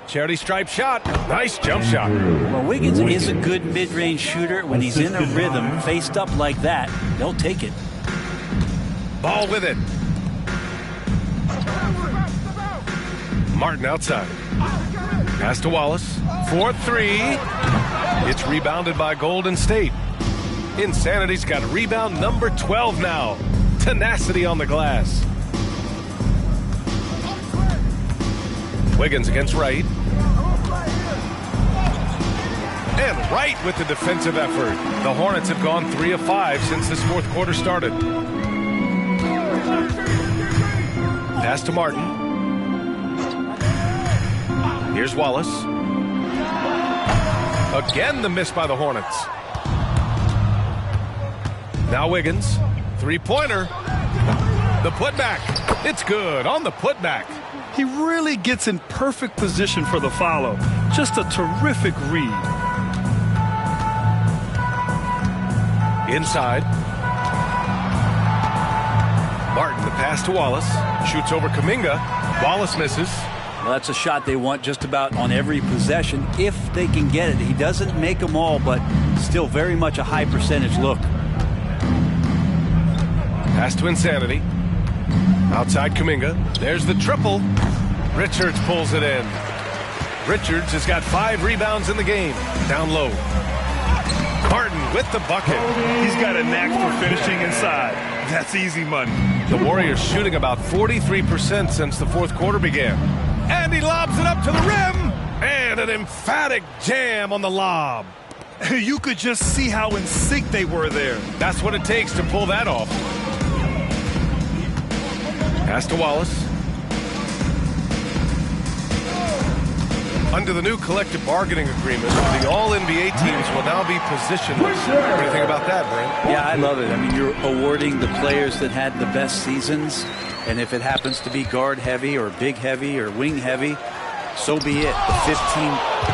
Speaker 12: Charity stripe shot. Nice jump shot.
Speaker 21: Well, Wiggins is a good mid-range shooter. When he's in a rhythm, faced up like that, they'll take it.
Speaker 12: Ball with it. Martin outside. Pass to Wallace. 4-3. It's rebounded by Golden State. Insanity's got rebound number 12 now. Tenacity on the glass. Wiggins against Wright. And Wright with the defensive effort. The Hornets have gone 3 of 5 since this fourth quarter started. Pass to Martin. Here's Wallace. Again the miss by the Hornets. Now Wiggins. Three-pointer. The putback. It's good on the putback.
Speaker 13: He really gets in perfect position for the follow. Just a terrific read.
Speaker 12: Inside. Martin, the pass to Wallace. Shoots over Kuminga. Wallace misses.
Speaker 21: Well, that's a shot they want just about on every possession if they can get it. He doesn't make them all, but still very much a high percentage look.
Speaker 12: Pass to Insanity. Outside Kuminga. There's the triple. Richards pulls it in. Richards has got 5 rebounds in the game. Down low. Martin with the bucket.
Speaker 13: He's got a knack for finishing inside. That's easy money.
Speaker 12: The Warriors shooting about 43% since the fourth quarter began. And he lobs it up to the rim. And an emphatic jam on the lob.
Speaker 13: You could just see how in sync they were there.
Speaker 12: That's what it takes to pull that off. Pass to Wallace. Under the new collective bargaining agreement, the all-NBA teams will now be positionless. What do you think about that, Brent?
Speaker 21: Yeah, I love it. I mean, you're awarding the players that had the best seasons, and if it happens to be guard-heavy or big-heavy or wing-heavy, so be it. The 15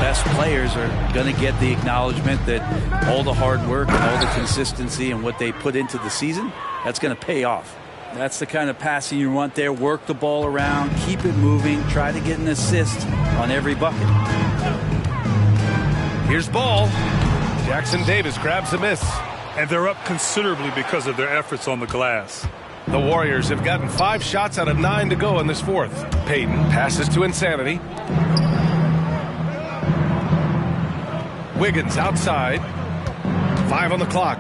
Speaker 21: best players are going to get the acknowledgement that all the hard work and all the consistency and what they put into the season, that's going to pay off. That's the kind of passing you want there. Work the ball around, keep it moving, try to get an assist on every bucket.
Speaker 12: Here's Ball. Jackson Davis grabs the miss.
Speaker 13: And they're up considerably because of their efforts on the glass.
Speaker 12: The Warriors have gotten 5 shots out of 9 to go in this fourth. Payton passes to Insanity. Wiggins outside. 5 on the clock.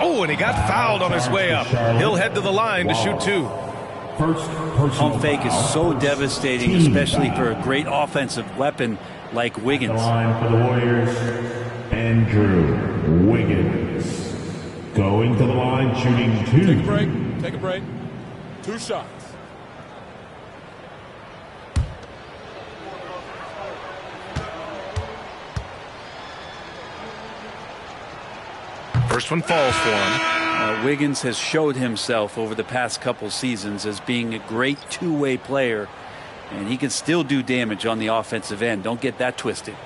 Speaker 12: Oh, and he got fouled on his way up. He'll head to the line to shoot 2.
Speaker 21: Pump fake is so devastating, especially for a great offensive weapon like Wiggins.
Speaker 18: Line for the Warriors, Andrew Wiggins. Going to the line, shooting 2.
Speaker 16: Take a break. Take a break. 2 shots.
Speaker 12: First one falls for him.
Speaker 21: Wiggins has showed himself over the past couple seasons as being a great two-way player, and he can still do damage on the offensive end. Don't get that twisted.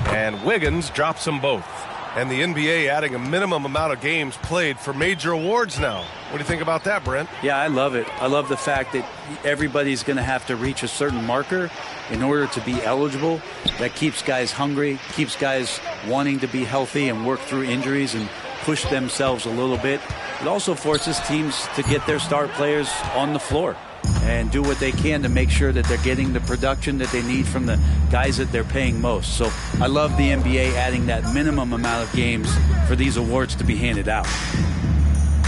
Speaker 12: And Wiggins drops them both. And the NBA adding a minimum amount of games played for major awards now. What do you think about that, Brent?
Speaker 21: Yeah, I love it. I love the fact that everybody's going to have to reach a certain marker in order to be eligible. That keeps guys hungry, keeps guys wanting to be healthy and work through injuries and push themselves a little bit. It also forces teams to get their star players on the floor and do what they can to make sure that they're getting the production that they need from the guys that they're paying most. So I love the NBA adding that minimum amount of games for these awards to be handed out.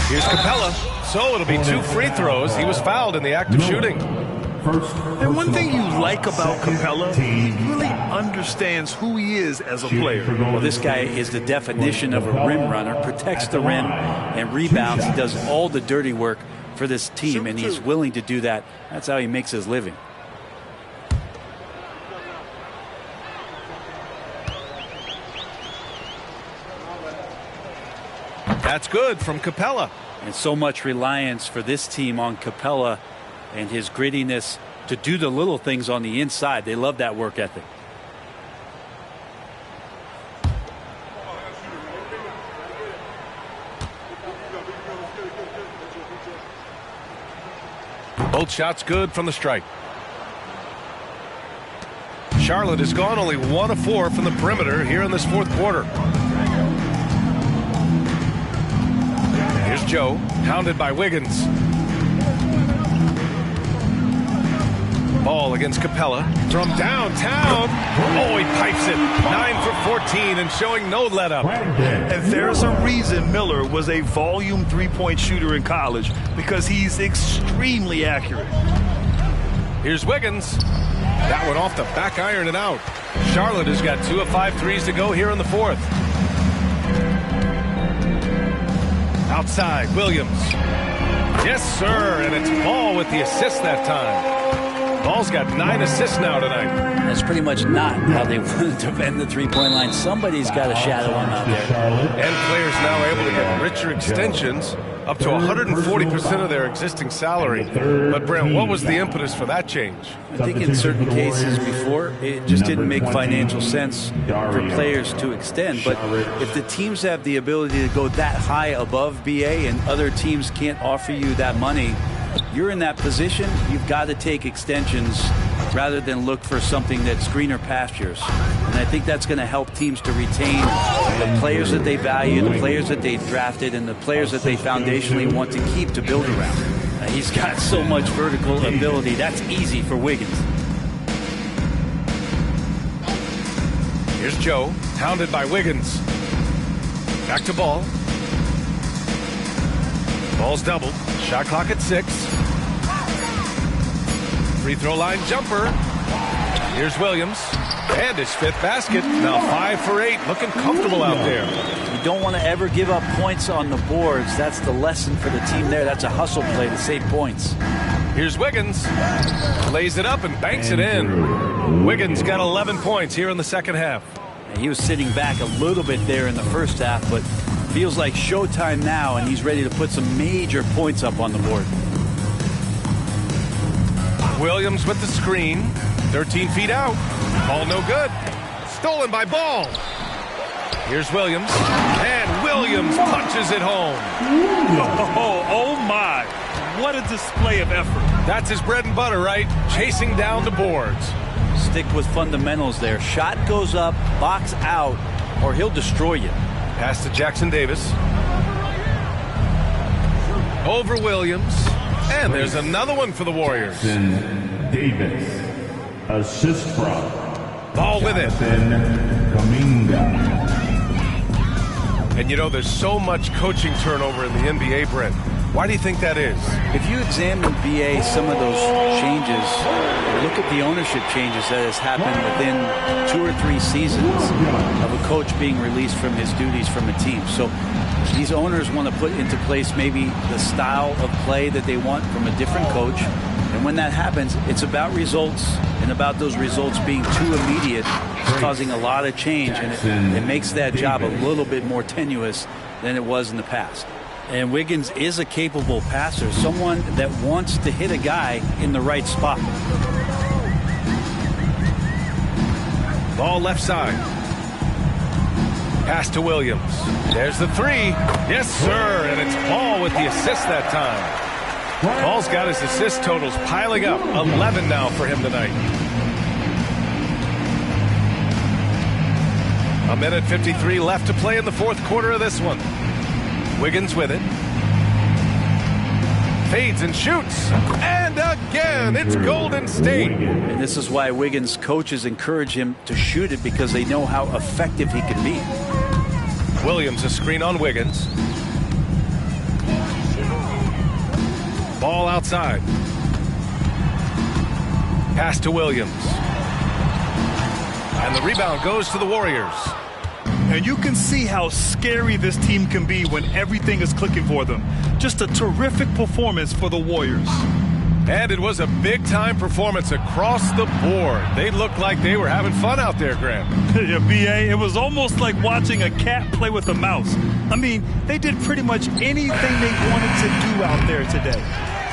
Speaker 12: Here's Capella. So it'll be 2 free throws. He was fouled in the act of shooting.
Speaker 13: And one thing you like about Capella, he really understands who he is as a player.
Speaker 21: Well, this guy is the definition of a rim runner, protects the rim and rebounds. He does all the dirty work for this team, and he's willing to do that. That's how he makes his living.
Speaker 12: That's good from Capella.
Speaker 21: And so much reliance for this team on Capella and his grittiness to do the little things on the inside. They love that work ethic.
Speaker 12: Both shots good from the strike. Charlotte has gone only 1 of 4 from the perimeter here in this fourth quarter. Here's Joe, hounded by Wiggins. Ball against Capella from downtown. Oh, he pipes it. 9 for 14 and showing no let up.
Speaker 13: And there's a reason Miller was a volume three-point shooter in college, because he's extremely accurate.
Speaker 12: Here's Wiggins. That one off the back iron and out. Charlotte has got 2 of 5 threes to go here in the fourth. Outside, Williams. Yes, sir, and it's Ball with the assist that time. Ball's got 9 assists now tonight.
Speaker 21: That's pretty much not how they wanted to bend the three-point line. Somebody's got to shadow him out there.
Speaker 12: And players now able to get richer extensions, up to 140% of their existing salary. But, Brent, what was the impetus for that change?
Speaker 21: I think in certain cases before, it just didn't make financial sense for players to extend. But if the teams have the ability to go that high above BA and other teams can't offer you that money, you're in that position, you've got to take extensions rather than look for something that's greener pastures. And I think that's going to help teams to retain the players that they value, the players that they drafted, and the players that they foundationally want to keep to build around. He's got so much vertical ability. That's easy for Wiggins.
Speaker 12: Here's Joe, hounded by Wiggins. Back to Ball. Ball's doubled. Shot clock at 6. Free throw line jumper. Here's Williams. And his 5th basket. Now 5 for 8. Looking comfortable out there.
Speaker 21: You don't want to ever give up points on the boards. That's the lesson for the team there. That's a hustle play to save points.
Speaker 12: Here's Wiggins. Lays it up and banks it in. Wiggins got 11 points here in the second half.
Speaker 21: And he was sitting back a little bit there in the first half, but feels like showtime now, and he's ready to put some major points up on the board.
Speaker 12: Williams with the screen. 13 feet out. Ball no good. Stolen by Ball. Here's Williams. And Williams punches it home.
Speaker 13: Oh my. What a display of effort.
Speaker 12: That's his bread and butter, right? Chasing down the boards.
Speaker 21: Stick with fundamentals there. Shot goes up, box out, or he'll destroy you.
Speaker 12: Pass to Jackson Davis. Over Williams. And there's another one for the Warriors.
Speaker 18: Davis. Assist from
Speaker 12: Ball with it.
Speaker 18: Kaminga.
Speaker 12: And you know, there's so much coaching turnover in the NBA, Brent. Why do you think that is?
Speaker 21: If you examine BA, some of those changes, look at the ownership changes that has happened within 2 or 3 seasons of a coach being released from his duties from a team. So these owners want to put into place maybe the style of play that they want from a different coach. And when that happens, it's about results, and about those results being too immediate. It's causing a lot of change, and it makes that job a little bit more tenuous than it was in the past. And Wiggins is a capable passer, someone that wants to hit a guy in the right spot.
Speaker 12: Ball left side. Pass to Williams. There's the 3. Yes, sir. And it's Ball with the assist that time. Ball's got his assist totals piling up. 11 now for him tonight. 1:53 left to play in the fourth quarter of this one. Wiggins with it. Fades and shoots. And again, it's Golden State.
Speaker 21: And this is why Wiggins' coaches encourage him to shoot it, because they know how effective he can be.
Speaker 12: Williams a screen on Wiggins. Ball outside. Pass to Williams. And the rebound goes to the Warriors.
Speaker 13: And you can see how scary this team can be when everything is clicking for them. Just a terrific performance for the Warriors.
Speaker 12: And it was a big-time performance across the board. They looked like they were having fun out there, Graham.
Speaker 13: Yeah, B.A., it was almost like watching a cat play with a mouse. I mean, they did pretty much anything they wanted to do out there today.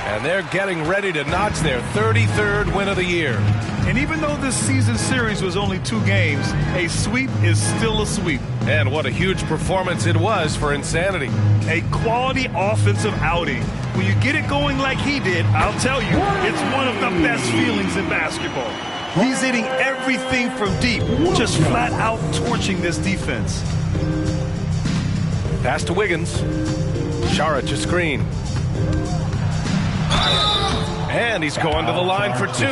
Speaker 12: And they're getting ready to notch their 33rd win of the year.
Speaker 13: And even though this season series was only 2 games, a sweep is still a sweep.
Speaker 12: And what a huge performance it was for Insanity.
Speaker 13: A quality offensive outing. When you get it going like he did, I'll tell you, it's one of the best feelings in basketball. He's hitting everything from deep, just flat out torching this defense.
Speaker 12: Pass to Wiggins. Shara to screen. And he's going to the line for 2.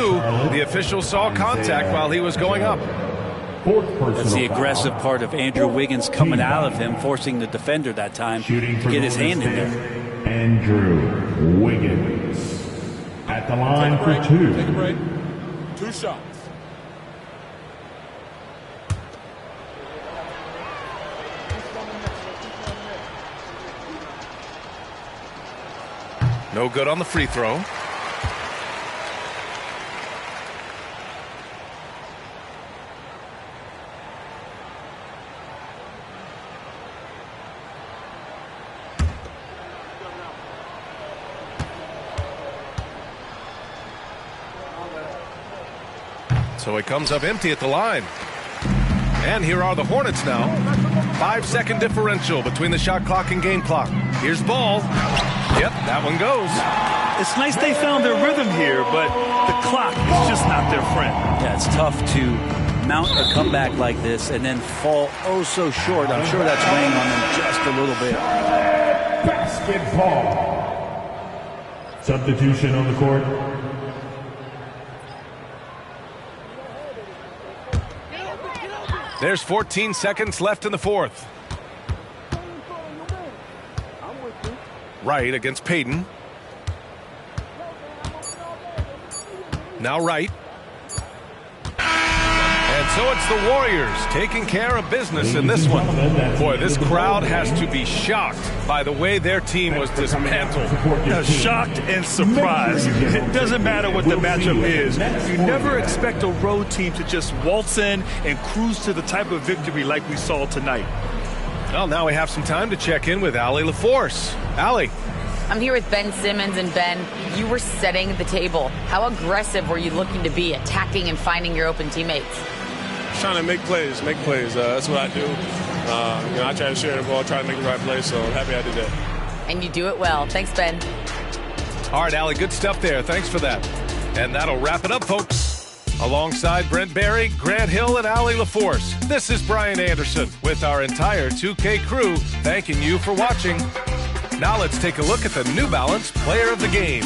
Speaker 12: The official saw contact while he was going up.
Speaker 21: That's the aggressive part of Andrew Wiggins coming out of him, forcing the defender that time to get his hand in there.
Speaker 18: Andrew Wiggins at the line for 2.
Speaker 16: Take a break. 2 shots.
Speaker 12: No good on the free throw. So it comes up empty at the line. And here are the Hornets now. 5-second differential between the shot clock and game clock. Here's Ball. Yep, that one goes.
Speaker 13: It's nice they found their rhythm here, but the clock is just not their friend.
Speaker 21: Yeah, it's tough to mount a comeback like this and then fall oh so short. I'm sure that's weighing on them just a little bit.
Speaker 18: Basketball. Substitution on the court.
Speaker 12: There's 14 seconds left in the 4th. Wright against Payton. Now Wright. And so it's the Warriors taking care of business in this one. Boy, this crowd has to be shocked by the way their team was dismantled.
Speaker 13: Shocked and surprised. It doesn't matter what the matchup is. You never expect a road team to just waltz in and cruise to the type of victory like we saw tonight.
Speaker 12: Well, now we have some time to check in with Allie LaForce. Allie.
Speaker 15: I'm here with Ben Simmons, and Ben, you were setting the table. How aggressive were you looking to be, attacking and finding your open teammates?
Speaker 16: Trying to make plays. That's what I do. I try to share the ball, try to make the right play, so I'm happy I did that.
Speaker 15: And you do it well. Thanks, Ben.
Speaker 12: All right, Allie, good stuff there. Thanks for that. And that'll wrap it up, folks. Alongside Brent Barry, Grant Hill, and Allie LaForce, this is Brian Anderson with our entire 2K crew thanking you for watching. Now let's take a look at the New Balance Player of the Game.